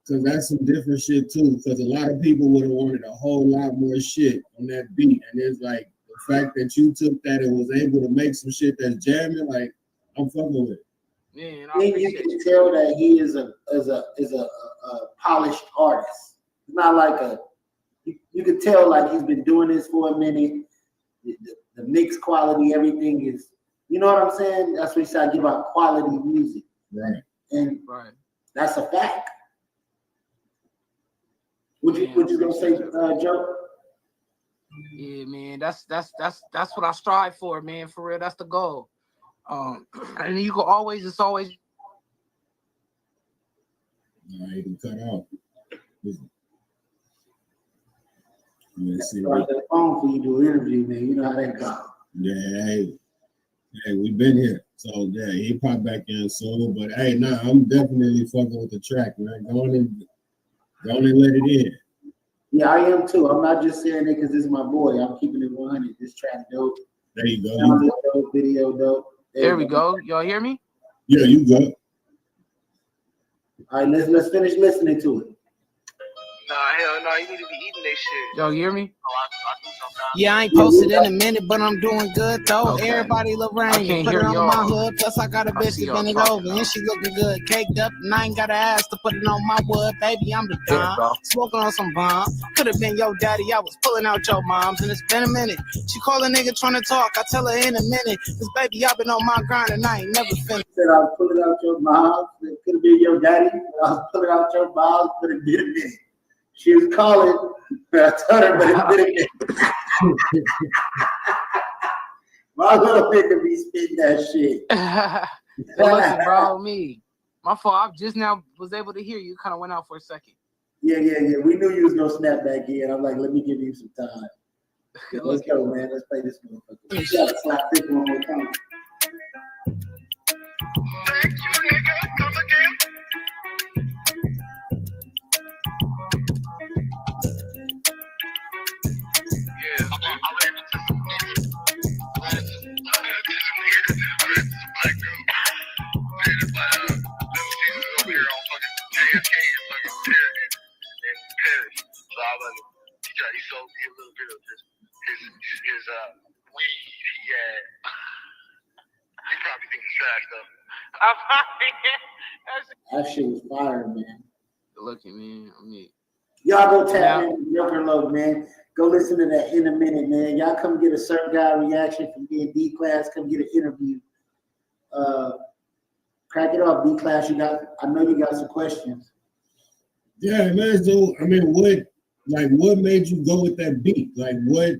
Because that's some different shit too. Because a lot of people would have wanted a whole lot more shit on that beat. And it's like the fact that you took that and was able to make some shit that's jamming, like I'm fucking with it. Man, you can tell that he is a polished artist. It's not like you can tell like he's been doing this for a minute. The mix quality, everything is, you know what I'm saying? That's what he said, give out quality music. Right. And that's a fact. What you gonna say, Joe? Yeah, man, that's what I strive for, man. For real, that's the goal. And you can always, it's always. You can cut off. Start that phone for you to do an interview, man. You know how that goes. Yeah, hey, we've been here. So yeah, he popped back in soon. But hey, I'm definitely fucking with the track, man. Go on and let it in. Yeah, I am too. I'm not just saying it because this is my boy. I'm keeping it 100. This track dope. There you go. Dope, video dope. There we go. Y'all hear me? Yeah, you go. All right, let's finish listening to it. Nah, hell no, you need to be eating that shit. Y'all hear me? Oh, I Yeah, I ain't posted in a minute, but I'm doing good though. Okay. Everybody Lorraine, can't put hear it on my y'all. hood. Plus I got a I bitch see that y'all bend it talking, over, and she looking good, caked up, and I ain't got to ask to put it on my wood. Baby, I'm the Yeah, Don, bro. smoking on some bomb. Could have been your daddy, I was pulling out your mom's, and it's been a minute. She call a nigga trying to talk, I tell her in a minute. Cause baby, I've been on my grind and I ain't never finished. Said I was pulling out your mom. It could have been your daddy. I was pulling out your mom, but it been a minute. She was calling. I told her, but it been a minute. My little nigga be spitting that shit. Listen, bro, me. My fault. I just now was able to hear you. Kind of went out for a second. Yeah. We knew you was gonna snap back in. I'm like, let me give you some time. Let's go, man. Let's play this motherfucker. You gotta slap this one more time. That shit was fire, man. Look at me. I mean, y'all go tap in with Joker Low, man. Go listen to that in a minute, man. Y'all come get a certain guy reaction from me and D Class. Come get an interview. Crack it off, D Class. I know you got some questions. Yeah, man. So I mean, what made you go with that beat? Like what,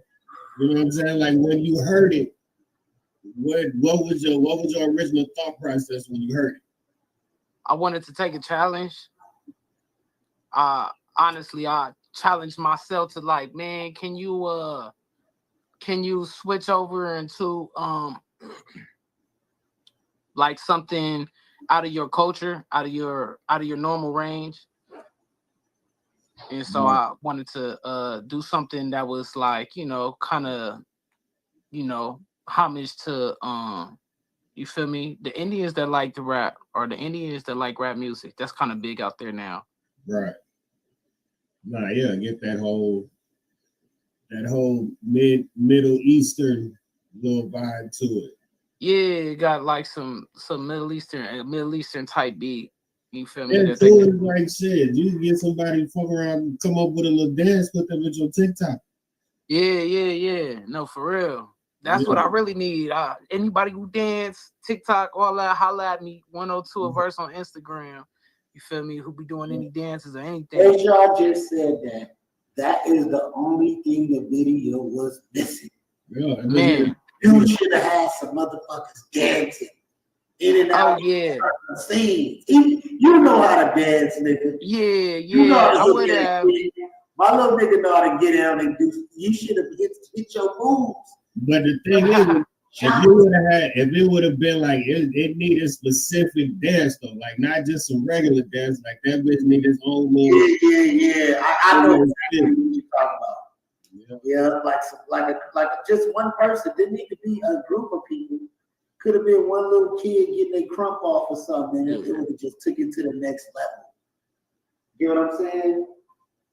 you know what I'm saying? Like when you heard it, what was your original thought process when you heard it? I wanted to take a challenge. Honestly, I challenged myself to like, man, can you switch over into like something out of your culture, out of your normal range? And so I wanted to do something that was like, kind of, homage to you feel me? The Indians that like to rap, or the Indians that like rap music. That's kind of big out there now. Right. Nah, yeah, get that whole Middle Eastern little vibe to it. Yeah, it got like some Middle Eastern type beat. You feel me? And too is like shit. You can get somebody to fuck around and come up with a little dance with them with your TikTok. Yeah. No, for real. That's what I really need. Anybody who dance, TikTok, all that, holla at me. 102 a verse on Instagram. You feel me? Who be doing any dances or anything? As y'all just said that is the only thing the video was missing. Yeah, man. You should have had some motherfuckers dancing in and out. Oh yeah. Scenes. You know how to dance, nigga. Yeah. You know how to I would have. My little nigga know how to get out and do. You should have hit your moves. But the thing is, if it would have been like it needed specific dance though, like not just some regular dance, like that bitch need his own little. Yeah. I know exactly what you're talking about. Yeah, like just one person. Didn't need to be a group of people. Could have been one little kid getting a crump off or something, and it would have just took it to the next level. You know what I'm saying?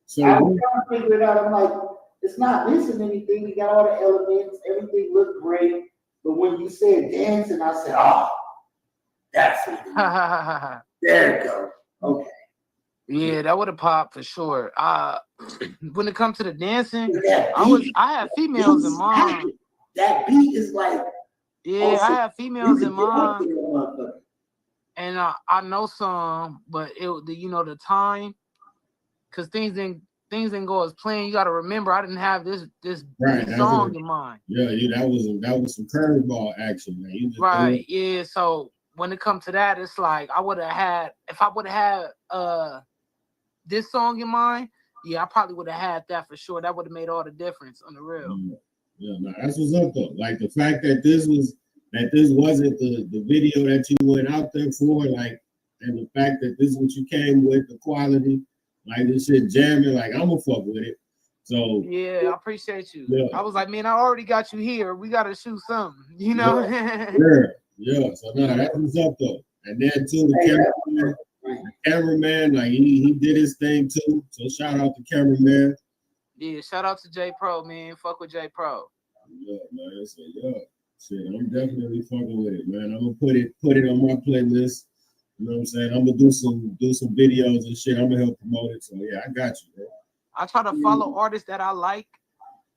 So I was trying to figure it out. I'm like, it's not missing anything. You got all the elements. Everything looked great. But when you said dancing, I said, oh, that's it. There it goes. Okay. Yeah, that would have popped for sure. When it comes to the dancing, I had females in mind. That beat is like, yeah, I had females in mind, and I know some, but the time, because things didn't go as planned. You got to remember, I didn't have this song in mind. Yeah, that was some curveball action, man. You just right, yeah. So when it comes to that, it's like if I would have had this song in mind, yeah, I probably would have had that for sure. That would have made all the difference on the real. Yeah, no, that's what's up though. Like the fact that this wasn't the video that you went out there for, like, and the fact that this is what you came with, the quality, like this shit jamming, like I'm gonna fuck with it. So yeah, I appreciate you. Yeah. I was like, man, I already got you here. We gotta shoot something, you know? Yeah. So no, that's what's up though. And then too, the cameraman, like he did his thing too. So shout out to cameraman. Yeah, shout out to J Pro, man. Fuck with J Pro. Yeah, man. So yeah, shit, I'm definitely fucking with it, man. I'm gonna put it on my playlist. You know what I'm saying? I'm gonna do some videos and shit. I'm gonna help promote it. So yeah, I got you, bro. I try to follow artists that I like,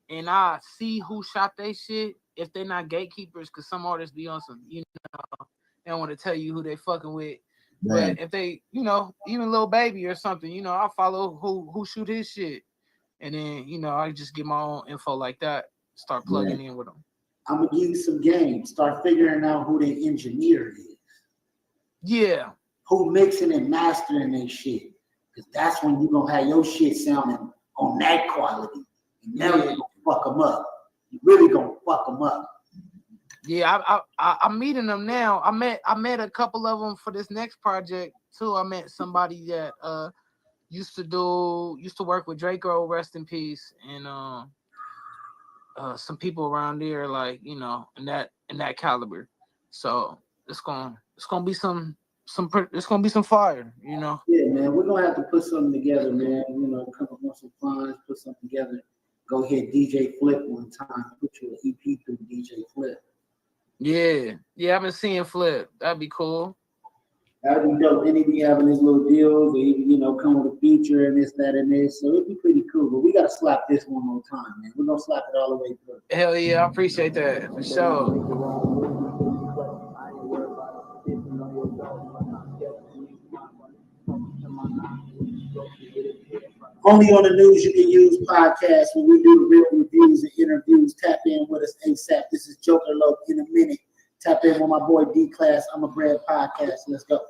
and I see who shot they shit. If they're not gatekeepers, because some artists be on some, you know, they don't want to tell you who they fucking with. Right. But if they, you know, even Lil Baby or something, you know, I follow who shoot his shit, and then, you know, I just get my own info like that. Start plugging in with them. I'm gonna give you some game. Start figuring out who their engineer is. Yeah. Who mixing and mastering their shit. Because that's when you're gonna have your shit sounding on that quality. And now you're gonna fuck them up. You're really gonna fuck them up. Yeah, I'm meeting them now. I met a couple of them for this next project too. I met somebody that used to work with Draco, rest in peace, and some people around there, like, you know, in that caliber. So it's gonna be some fire, you know. Yeah, man, we're gonna have to put something together, man. You know, come up with some funds, put something together. Go hit DJ Flip one time. Put you an EP through DJ Flip. Yeah, I've been seeing Flip. That'd be cool. That'd be dope. Then he be having his little deals, or he, you know, come with a feature and this, that, and this. So it'd be pretty cool. But we gotta slap this one more time, man. We're gonna slap it all the way through. Hell yeah, I appreciate that for sure. Only on the News You Can Use podcast when we do the real reviews and interviews. Tap in with us ASAP. This is Joker Low in a minute. Tap in with my boy D-Class. I'm a Bread podcast. Let's go.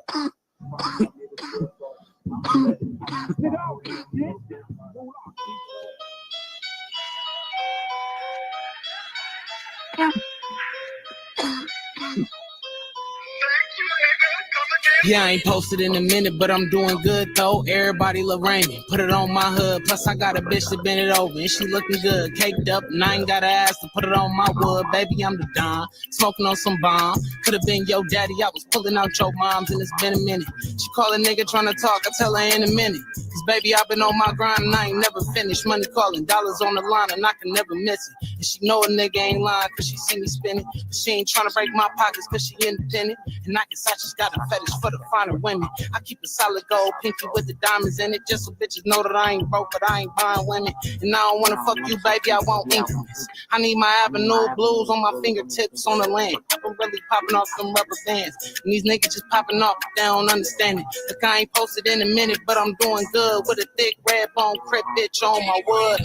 Yeah, I ain't posted in a minute, but I'm doing good though. Everybody love Raymond. Put it on my hood. Plus I got a bitch that bend it over and she looking good. Caked up and I ain't got to ask to put it on my wood. Baby, I'm the Don. Smoking on some bomb. Could have been your daddy. I was pulling out your moms and it's been a minute. She call a nigga trying to talk. I tell her in a minute. Cause baby, I've been on my grind and I ain't never finished. Money calling, dollars on the line and I can never miss it. And she know a nigga ain't lying cause she see me spinning. But she ain't trying to break my pockets cause she independent. And I guess I just got a fetish for the finer women. I keep a solid gold pinky with the diamonds in it. Just so bitches know that I ain't broke, but I ain't buying women. And I don't wanna fuck you, baby, I want increments. I need my Avenue blues on my fingertips on the land. I'm really popping off them rubber bands. And these niggas just popping off, they don't understand it. Look, I ain't posted in a minute, but I'm doing good with a thick red bone crip bitch on my wood.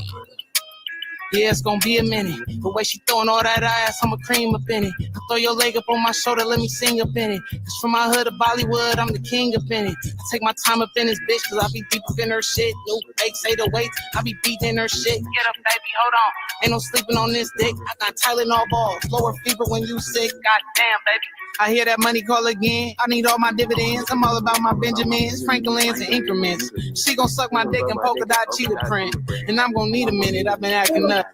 Yeah, it's gonna be a minute. The way she throwing all that ass, I'ma cream up in it. I throw your leg up on my shoulder, let me sing up in it. Cause from my hood to Bollywood, I'm the king up in it. I take my time up in this bitch, cause I be deep up in her shit. No fakes, 808, I be beating her shit. Get up, baby, hold on. Ain't no sleeping on this dick. I got Tylenol balls, lower fever when you sick. Goddamn, baby. I hear that money call again. I need all my dividends. I'm all about my Benjamins, Franklins, and increments. She gon' suck my dick and polka dot cheetah print. And I'm gonna need a minute. I've been acting up.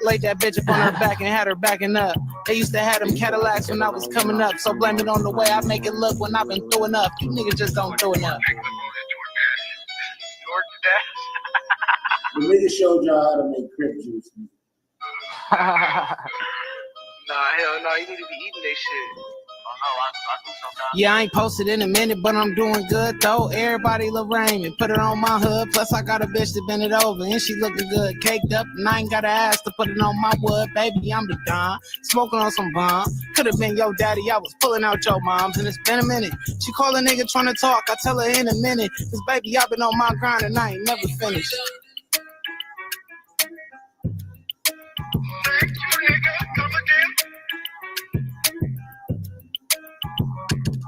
Laid that bitch up on her back and had her backing up. They used to have them Cadillacs when I was coming up. So blame it on the way I make it look when I've been through enough. You niggas just don't do enough. The nigga showed y'all how to make crib juice. Nah, hell no, you need to be eating that shit. Yeah, I ain't posted in a minute, but I'm doing good though. Everybody love Raymond. Put it on my hood. Plus I got a bitch that bend it over and she looking good, caked up, and I ain't got to ask to put it on my wood. Baby, I'm the Don. Smoking on some bomb. Could have been your daddy. I was pulling out your moms and it's been a minute. She call a nigga trying to talk. I tell her in a minute. Cause baby, I've been on my grind and I ain't never finished.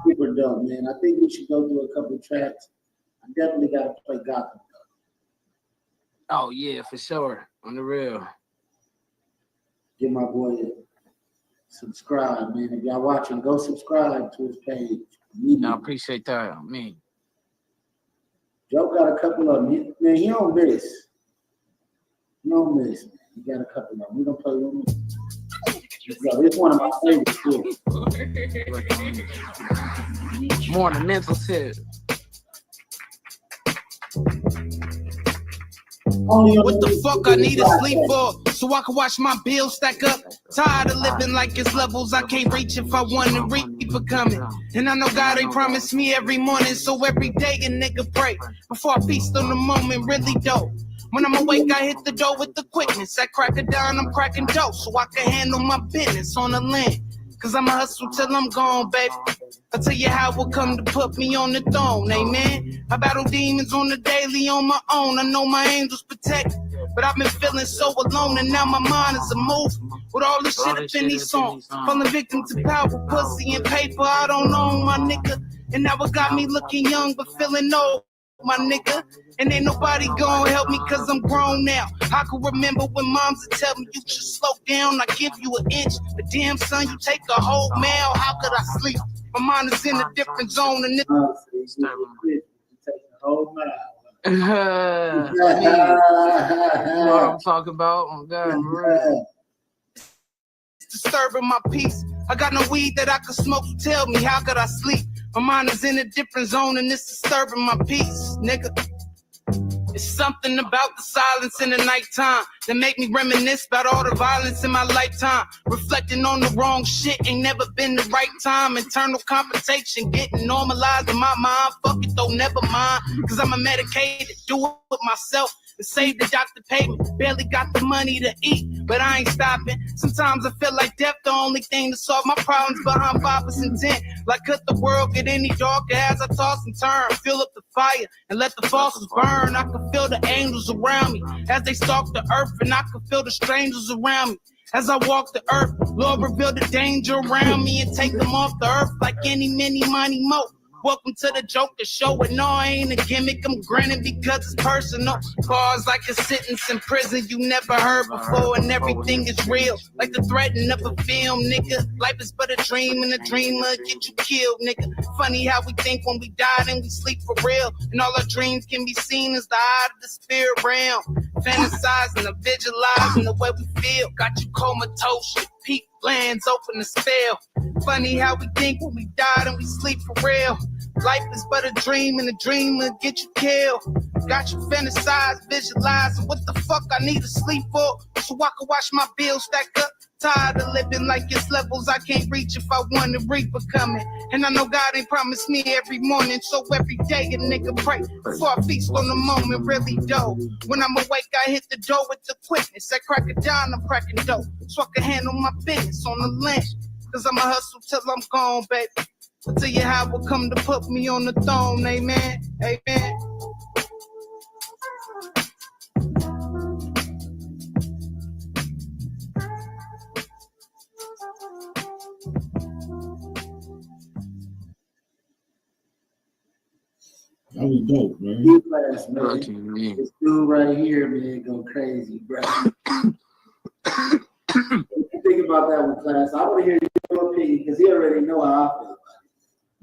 Super dope, man. I think we should go through a couple tracks. I definitely gotta play Gotham. Oh yeah, for sure. On the real. Give my boy a subscribe, man. If y'all watching, go subscribe to his page. No, I appreciate that. I mean, Joe got a couple of them. Man, he don't miss. He don't miss, man. He got a couple of them. We're gonna play one more. Yo, it's one of my favorites too. More on the mental tip. What the fuck I need to sleep for? So I can watch my bills stack up. Tired of living like it's levels I can't reach if I want to reap it coming. And I know God ain't promised me every morning, so every day a nigga pray before I feast on the moment really dope. When I'm awake, I hit the door with the quickness. I crack it down, I'm cracking dough so I can handle my business on the land. Cause I'ma hustle till I'm gone, baby. I'll tell you how it come to put me on the throne, amen. I battle demons on the daily on my own. I know my angels protect, but I've been feeling so alone, and now my mind is a move. With all this shit up in these songs, falling victim to power, pussy, and paper. I don't know, my nigga. And now it got me looking young, but feeling old, my nigga. And ain't nobody gonna help me cause I'm grown now. I can remember when moms would tell me you should slow down, I give you an inch. But damn son, you take a whole mile, how could I sleep? My mind is in a different zone and it's you take the whole mile. You know what I'm talking about? Oh God, for real. Disturbing my peace. I got no weed that I could smoke, so tell me how could I sleep? My mind is in a different zone and it's disturbing my peace, nigga. It's something about the silence in the nighttime that make me reminisce about all the violence in my lifetime. Reflecting on the wrong shit ain't never been the right time. Internal confrontation getting normalized in my mind. Fuck it though, never mind. Cause I'm a medicated, do it with myself. And save the doctor payment. Barely got the money to eat, but I ain't stopping. Sometimes I feel like death the only thing to solve my problems behind 5% intent. Like could the world get any darker as I toss and turn? Fill up the fire and let the fossils burn. I can feel the angels around me as they stalk the earth, and I can feel the strangers around me. As I walk the earth, Lord reveal the danger around me and take them off the earth like any, many, money, mo. Welcome to the Joker show, and no, I ain't a gimmick, I'm grinning because it's personal. Bars like a sentence in prison you never heard before, and everything is real, like the threatening of a film, nigga. Life is but a dream, and a dreamer get you killed, nigga. Funny how we think when we die, then we sleep for real, and all our dreams can be seen as the eye of the spirit realm. Fantasizing and visualizing the way we feel, got you comatose, your peak glands open to spell. Funny how we think when we die, then we sleep for real. Life is but a dream, and a dream will get you killed. Got you fantasize, visualizing what the fuck I need to sleep for, so I can watch my bills stack up. Tired of living like it's levels I can't reach if I want to reap it coming. And I know God ain't promised me every morning, so every day a nigga pray before I feast on the moment really dope. When I'm awake, I hit the door with the quickness. I crack it down, I'm cracking dope, so I can handle my business on the land. Cause I'ma hustle till I'm gone, baby. I'll tell you how it come to put me on the throne, amen, amen. That was dope, man. New class, man. This dude right here, man, go crazy, bro. Think about that one, class. I want to hear your opinion because he already know how I feel.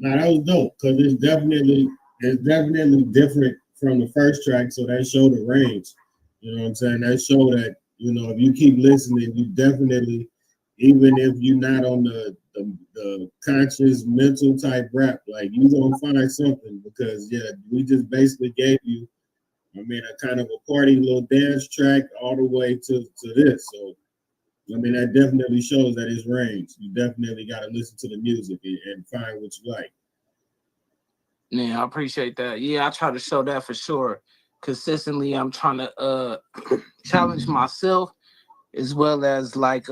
Nah, that was dope because it's definitely different from the first track. So that showed the range. You know what I'm saying? That showed that, you know, if you keep listening, you definitely, even if you're not on the conscious mental type rap, like you gonna find something because we just basically gave you, I mean, a kind of a party little dance track all the way to this. So I mean, that definitely shows that it's range. You definitely got to listen to the music and find what you like. Yeah, I appreciate that. Yeah, I try to show that for sure. Consistently, I'm trying to challenge myself as well as like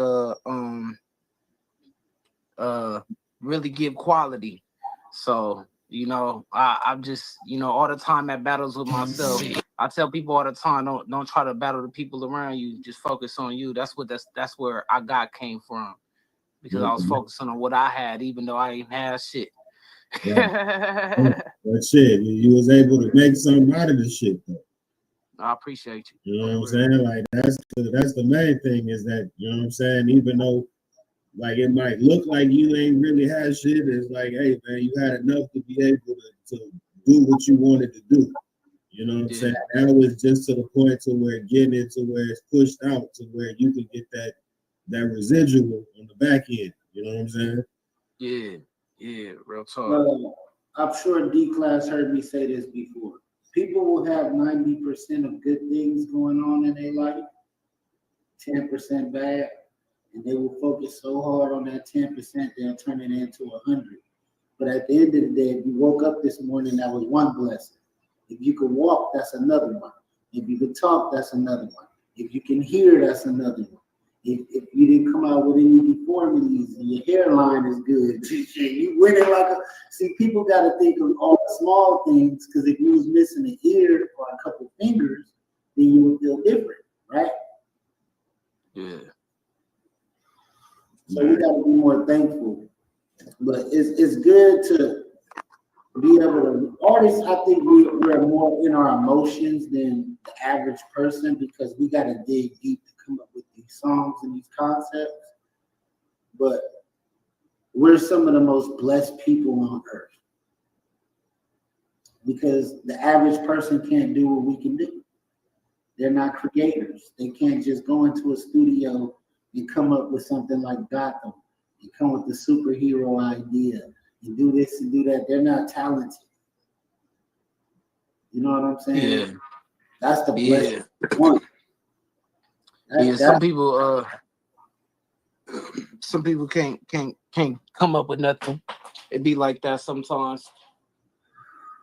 really give quality. So, you know, I'm just, you know, all the time at battles with myself. I tell people all the time, don't try to battle the people around you. Just focus on you. That's where I got came from, because I was focusing on what I had, even though I ain't had shit. Yeah. But shit, you was able to make something out of this shit though. I appreciate you. You know what I'm saying? Like that's the main thing is that, you know what I'm saying? Even though like it might look like you ain't really had shit, it's like, hey man, you had enough to be able to do what you wanted to do. You know what I'm saying? Now it's just to the point to where getting it to where it's pushed out to where you can get that residual on the back end. You know what I'm saying? Yeah, real talk. I'm sure D-Class heard me say this before. people will have 90% of good things going on in their life, 10% bad, and they will focus so hard on that 10%, they'll turn it into 100. But at the end of the day, if you woke up this morning, that was one blessing. If you could walk, that's another one. If you could talk, that's another one. If you can hear, that's another one. If you didn't come out with any deformities and your hairline is good, you winning like a. See, people got to think of all the small things, because if you was missing an ear or a couple fingers, then you would feel different, right? Yeah. So we got to be more thankful. But it's good to be able to. Artists, I think we're more in our emotions than the average person, because we got to dig deep to come up with these songs and these concepts. But we're some of the most blessed people on earth, because the average person can't do what we can do. They're not creators. They can't just go into a studio and come up with something like Gotham. You come with the superhero idea. You do this and do that. They're not talented. You know what I'm saying? Yeah. That's the blessed one. Some people can't come up with nothing. It be like that sometimes,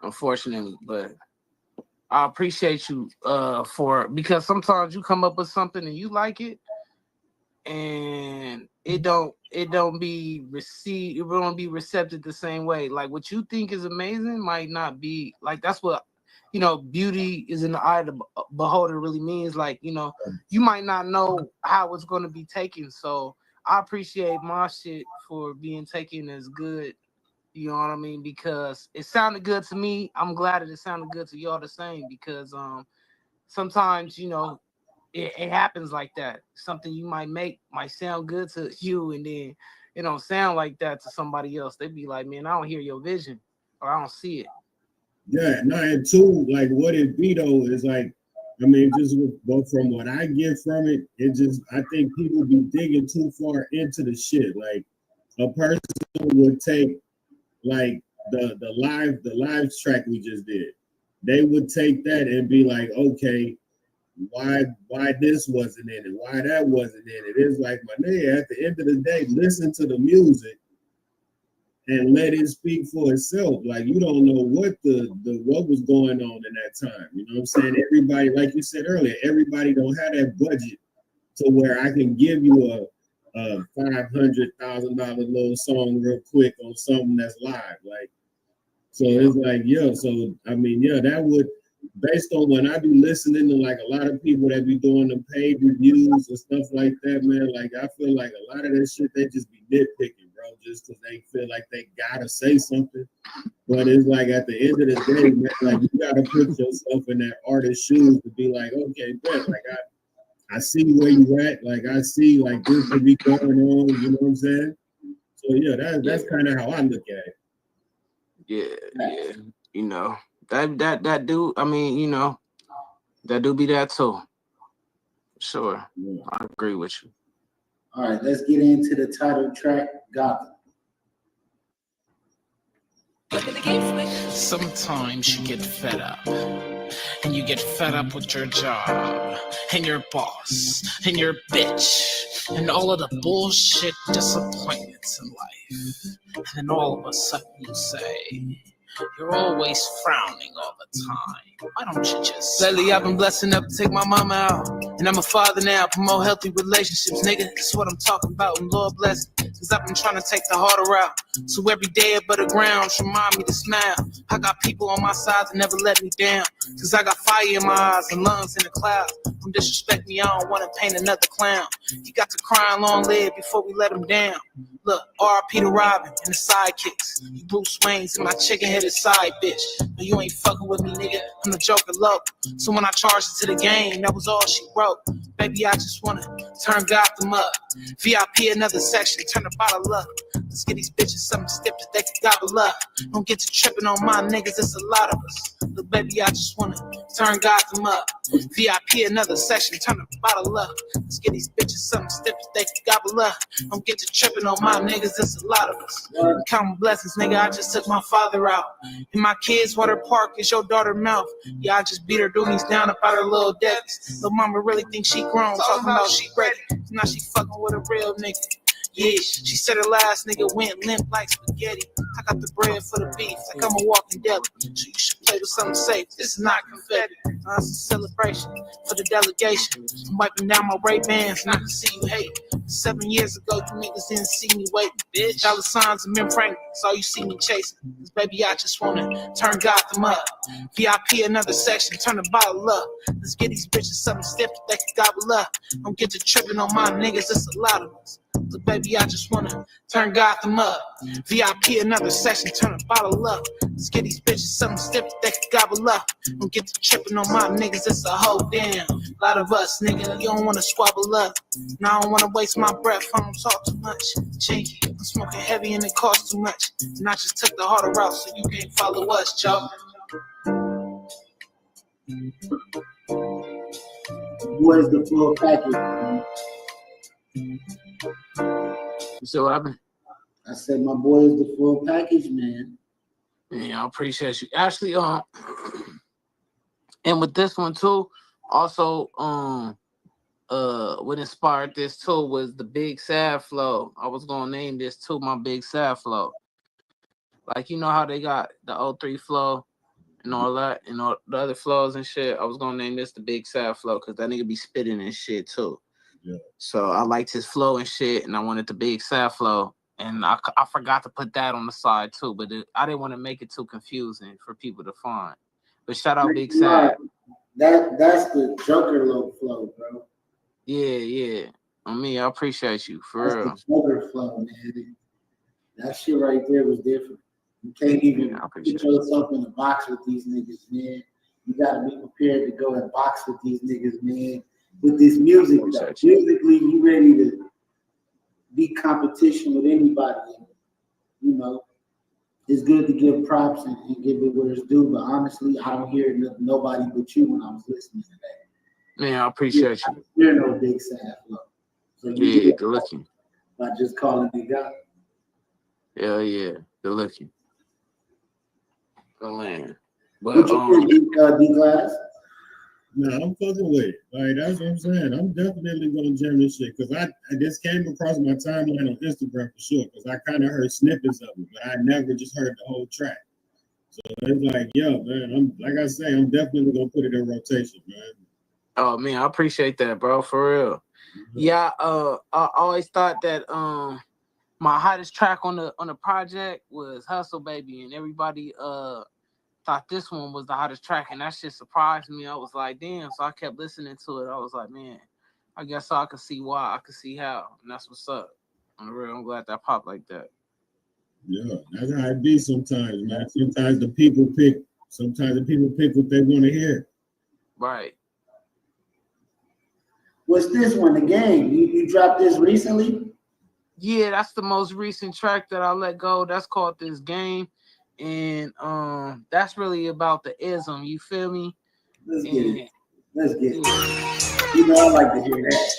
unfortunately. But I appreciate you because sometimes you come up with something and you like it, and it don't be received. It won't be receptive the same way. Like what you think is amazing might not be like. That's what, you know, beauty is in the eye of the beholder really means. Like, you know, you might not know how it's going to be taken. So I appreciate my shit for being taken as good. You know what I mean? Because it sounded good to me. I'm glad that it sounded good to y'all the same, because sometimes, you know, it happens like that. Something you might make might sound good to you, and then it don't sound like that to somebody else. They be like, man, I don't hear your vision, or I don't see it. Yeah, no, and two, like what it be though is like, I mean, just but from what I get from it, it just, I think people be digging too far into the shit. Like a person would take like the live track we just did. They would take that and be like, okay, why this wasn't in it? Why that wasn't in it? It's like, my nigga, at the end of the day, listen to the music and let it speak for itself. Like, you don't know what what was going on in that time. You know what I'm saying? Everybody, like you said earlier, everybody don't have that budget to where I can give you a $500,000 little song real quick on something that's live. Like, so it's like, yeah. So I mean, yeah, that would, based on when I be listening to like a lot of people that be doing the paid reviews and stuff like that, man, like I feel like a lot of that shit, they just be nitpicking, bro, just because they feel like they gotta say something. But it's like at the end of the day, man, like you gotta put yourself in that artist's shoes to be like, okay, bet, like I see where you at, like I see like this could be going on, you know what I'm saying? So yeah, that's kind of how I look at it. Yeah, you know. That do, I mean, you know, that do be that too. Sure. Yeah. I agree with you. All right, let's get into the title track, Gotham. Sometimes you get fed up, and you get fed up with your job, and your boss, and your bitch, and all of the bullshit disappointments in life. And then all of a sudden you say, you're always frowning all the time. Why don't you just... Lately I've been blessed enough to take my mama out, and I'm a father now, promote healthy relationships, nigga. That's what I'm talking about, and Lord bless me, cause I've been trying to take the harder route. So every day above the ground should remind me to smile. I got people on my side that never let me down, cause I got fire in my eyes and lungs in the clouds. Don't disrespect me, I don't wanna paint another clown. He got to crying long live before we let him down. Look, R.I.P. to Robin and the sidekicks. You Bruce Wayne's and my chicken-headed side bitch. No, you ain't fucking with me, nigga. I'm the Joker low. So when I charged it to the game, that was all she wrote. Baby, I just wanna turn Gotham up. VIP another section, turn the bottle up. Let's get these bitches something stiff that they can gobble up. Don't get to tripping on my niggas, it's a lot of us. Look, baby, I just wanna turn Gotham up. VIP another section, turn the bottle up. Let's get these bitches bitches something stiff that they can gobble up. I'm get to tripping on my niggas, there's a lot of us. Count my blessings, nigga, I just took my father out. In my kids' water park is your daughter's mouth. Yeah, I just beat her doomies down up out her little decks. Little mama really think she grown, talking about she ready. Now she fucking with a real nigga. Yeah, she said her last nigga went limp like spaghetti. I got the bread for the beef, like I'm a walking deli. So you should play with something safe. This is not confetti. It's a celebration for the delegation. I'm wiping down my Ray-Bans and I can see you hate. 7 years ago, you niggas didn't see me waiting. Bitch, dollar signs and men Franklin, that's all you see me chasing. Cause baby, I just wanna turn Gotham up. VIP another section, turn the bottle up. Let's get these bitches something stiff that they can gobble up. Don't get to tripping on my niggas, it's a lot of us. But baby, I just wanna turn Gotham up. VIP another section, turn the bottle up. Let's get these bitches something stiff that they can gobble up. Don't get to tripping on my niggas, it's a whole damn lot of us, nigga. You don't wanna squabble up. Now I don't wanna waste my breath, I don't talk too much. Chinky, I'm smoking heavy and it costs too much. And I just took the harder route so you can't follow us, Joe. What is the full package? So I said my boy is the full package, man. Yeah, I appreciate you. Actually, and with this one too, also, what inspired this too was the Big Sad Flow. I was gonna name this too my Big Sad Flow. Like, you know how they got the 03 flow and all that, and all the other flows and shit. I was gonna name this the Big Sad Flow because that nigga be spitting and shit too. Yeah. So I liked his flow and shit, and I wanted the Big Sad Flow. And I forgot to put that on the side too, but I didn't want to make it too confusing for people to find. But shout out Big Sad. That's the Joker low flow, bro. Yeah. On me, I appreciate you for real. That's the Joker flow, man. That shit right there was different. You can't even put yourself in a box with these niggas, man. You gotta be prepared to go and box with these niggas, man. With this music, musically, you ready to be competition with anybody. You know, it's good to give props and give it where it's due, but honestly, I don't hear nobody but you when I was listening to that. Man, I appreciate you. You're no Big Sad Flow. So Yeah, good looking. By just calling me God. Hell yeah, good looking. Good land. But what you think, D-Glass? No, I'm fucking with it. Like, that's what I'm saying. I'm definitely gonna jam this shit because I just came across my timeline on Instagram for sure because I kind of heard snippets of it, but I never just heard the whole track. So it's like, yo, man, I'm definitely gonna put it in rotation, man. Oh man, I appreciate that, bro, for real. Mm-hmm. Yeah, I always thought that my hottest track on the project was Hustle Baby, and everybody thought this one was the hottest track, and that shit surprised me. I was like, damn. So I kept listening to it. I was like, man, I guess I could see why, I could see how, and that's what's up. I'm glad that popped like that. Yeah, that's how it be sometimes, man. Sometimes the people pick what they want to hear. Right. What's this one? The Game. You dropped this recently? Yeah, that's the most recent track that I let go. That's called This Game. And that's really about the ism, you feel me? Let's get it. You know I like to hear that.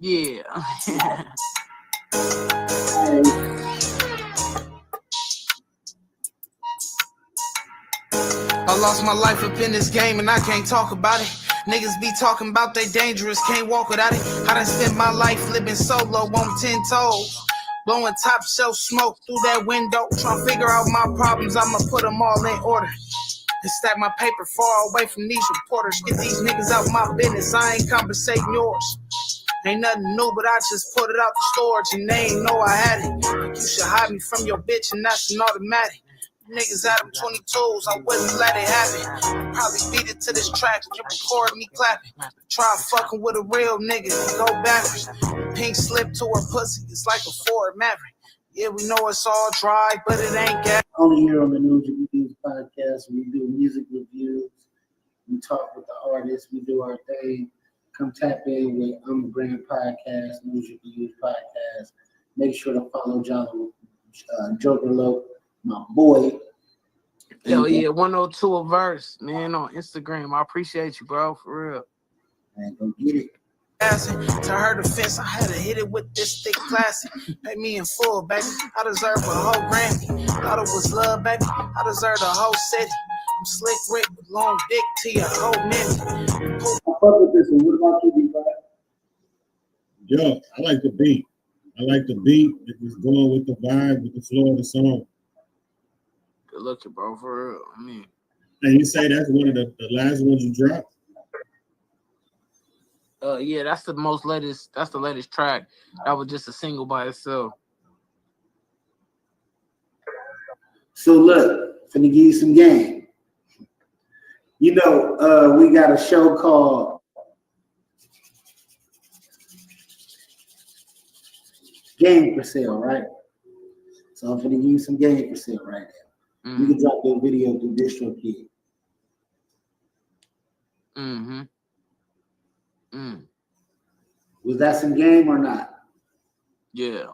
Yeah. I lost my life up in this game and I can't talk about it. Niggas be talking about they dangerous, can't walk without it. I done spent my life living solo on 10 toes. Blowing top shelf smoke through that window. Trying to figure out my problems, I'ma put them all in order. And stack my paper far away from these reporters. Get these niggas out my business, I ain't compensating yours. Ain't nothing new, but I just put it out the storage and they ain't know I had it. You should hide me from your bitch and that's an automatic. Niggas out of 22s, I wouldn't let it happen. Probably beat it to this track and record me clapping. Try fucking with a real nigga and go backwards. Pink slip to her pussy, it's like a Ford Maverick. Yeah, we know it's all dry, but it ain't gas. Only here on the NUSE podcast, we do music reviews. We talk with the artists. We do our thing. Come tap in with Grand Podcast, NUSE Podcast. Make sure to follow Joker Low, my boy. Hell yeah, 102 a verse, man, on Instagram. I appreciate you, bro, for real. Man, go get it. To her defense, I had to hit it with this thick classic. Pay me in full, baby. I deserve a whole Grammy. Thought it was love, baby. I deserve a whole city. I'm slick Rick with long dick to your whole minute. I fuck with this one. What about you, B5? Yo, I like the beat. I like the beat. It's going with the vibe, with the flow of the song. Good looking, bro. For real. I mean, and you say that's one of the last ones you dropped? yeah, that's the latest. That's the latest track. That was just a single by itself. So look, finna give you some game. You know, we got a show called Game for Sale, right? So I'm finna give you some game for sale right now. You can drop your video through DistroKid. Was that some game or not? Yeah.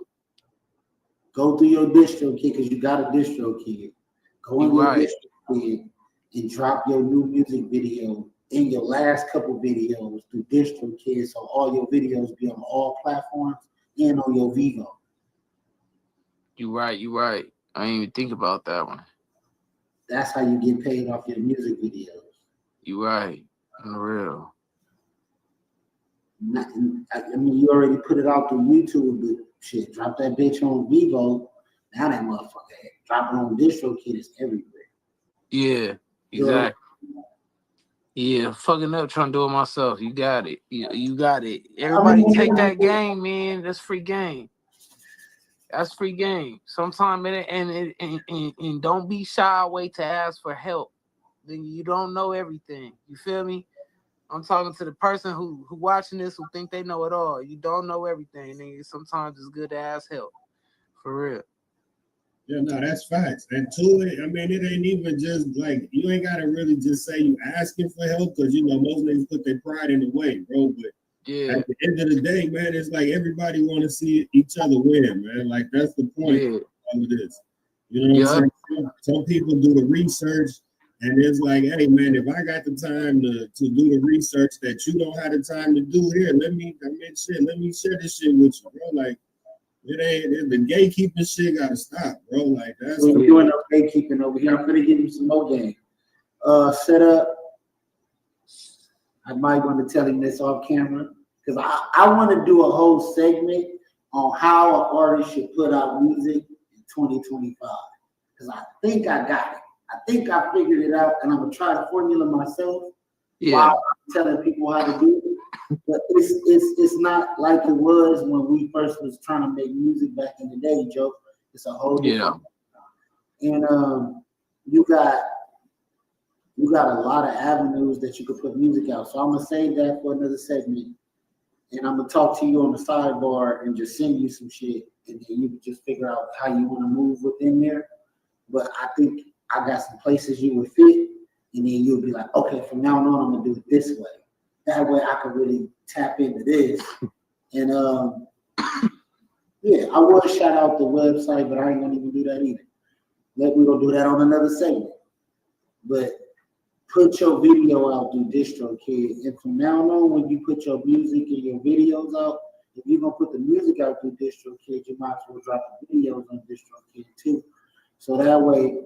Go through your DistroKid because you got a DistroKid. Go on your right. DistroKid and drop your new music video and your last couple videos through DistroKid, so all your videos be on all platforms and on your Vivo. You right. You right. I didn't even think about that one. That's how you get paid off your music videos. You right. For real. I mean, you already put it out through YouTube, but shit, drop that bitch on Vivo. Now that motherfucker, drop it on DistroKid is everywhere. Yeah, exactly. Yeah, fucking up trying to do it myself. You got it. You got it. Everybody take that game, man. That's free game. That's free game. Sometimes and don't be shy away to ask for help. Then you don't know everything. You feel me? I'm talking to the person who watching this who think they know it all. You don't know everything. Nigga. Sometimes it's good to ask help. For real. Yeah, no, that's facts. And to it, I mean, it ain't even just like, you ain't gotta really just say you asking for help, because you know most niggas put their pride in the way, bro. But at the end of the day, man, it's like everybody want to see each other win, man. Like that's the point of all of this. You know what I'm saying? Some people do the research, and it's like, hey, man, if I got the time to do the research that you don't have the time to do here, let me share this shit with you, bro. Like, the gatekeeping shit gotta stop, bro. Like that's we're doing no gatekeeping over here. I'm gonna give you some more game. Set up. I might want to tell him this off camera because I want to do a whole segment on how an artist should put out music in 2025. Because I think I got it. I think I figured it out, and I'm gonna try the formula myself. While I'm telling people how to do it. But it's not like it was when we first was trying to make music back in the day, Joe. It's a whole different. And you got a lot of avenues that you could put music out. So I'm gonna save that for another segment, and I'm gonna talk to you on the sidebar and just send you some shit, and then you can just figure out how you want to move within there. But I think I got some places you would fit, and then you'll be like, okay, from now on, I'm gonna do it this way. That way I can really tap into this. And yeah, I will shout out the website, but I ain't gonna even do that either. We're gonna do that on another segment. But put your video out through DistroKid. And from now on, when you put your music and your videos out, if you're gonna put the music out through DistroKid, you might as well drop the videos on DistroKid too. So that way,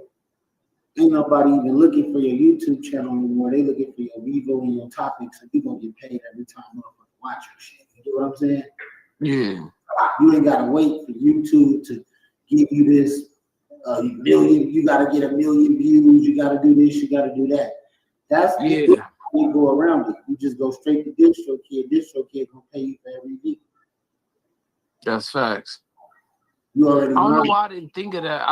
ain't nobody even looking for your YouTube channel anymore. They looking for your Vivo and your topics, and you're gonna get paid every time motherfucker watch your shit. You know what I'm saying? Yeah. You ain't gotta wait for YouTube to give you this million. You gotta get 1 million views. You gotta do this. You gotta do that. That's how you go around it. You just go straight to DistroKid. DistroKid gonna pay you for every view. That's facts. You already I don't know know why I didn't think of that.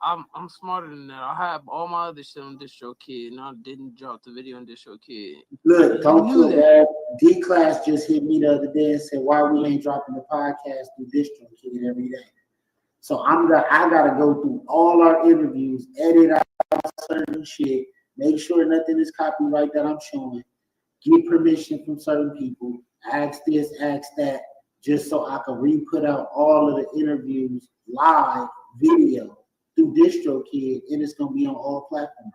I'm smarter than that. I have all my other shit on DistroKid, and I didn't drop the video on DistroKid. Look, don't feel bad. D-Class just hit me the other day and said, why we ain't dropping the podcast through DistroKid every day? So I gotta go through all our interviews, edit out certain shit, make sure nothing is copyright that I'm showing, get permission from certain people, ask this, ask that, just so I can re-put out all of the interviews live video through DistroKid, and it's gonna be on all platforms.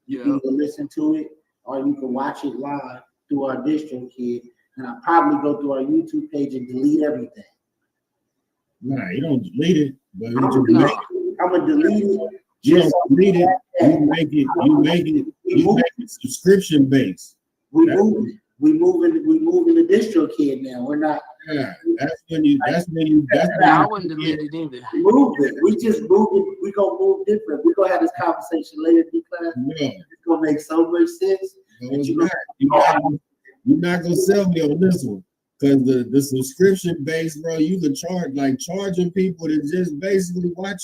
You can either listen to it or you can watch it live through our DistroKid. and I probably go through our YouTube page and delete everything. Nah, you don't delete it, but I'm gonna delete it. You don't delete it. You make it subscription based. We moving the distro kid now. We're not. Yeah, that's when you. I wouldn't delete it either. Move it. We just move it. We gonna move different. We gonna have this conversation later in class. Yeah. It's gonna make so much sense. You're not gonna sell me on this one. Because the subscription base, bro, you can charging people to just basically watch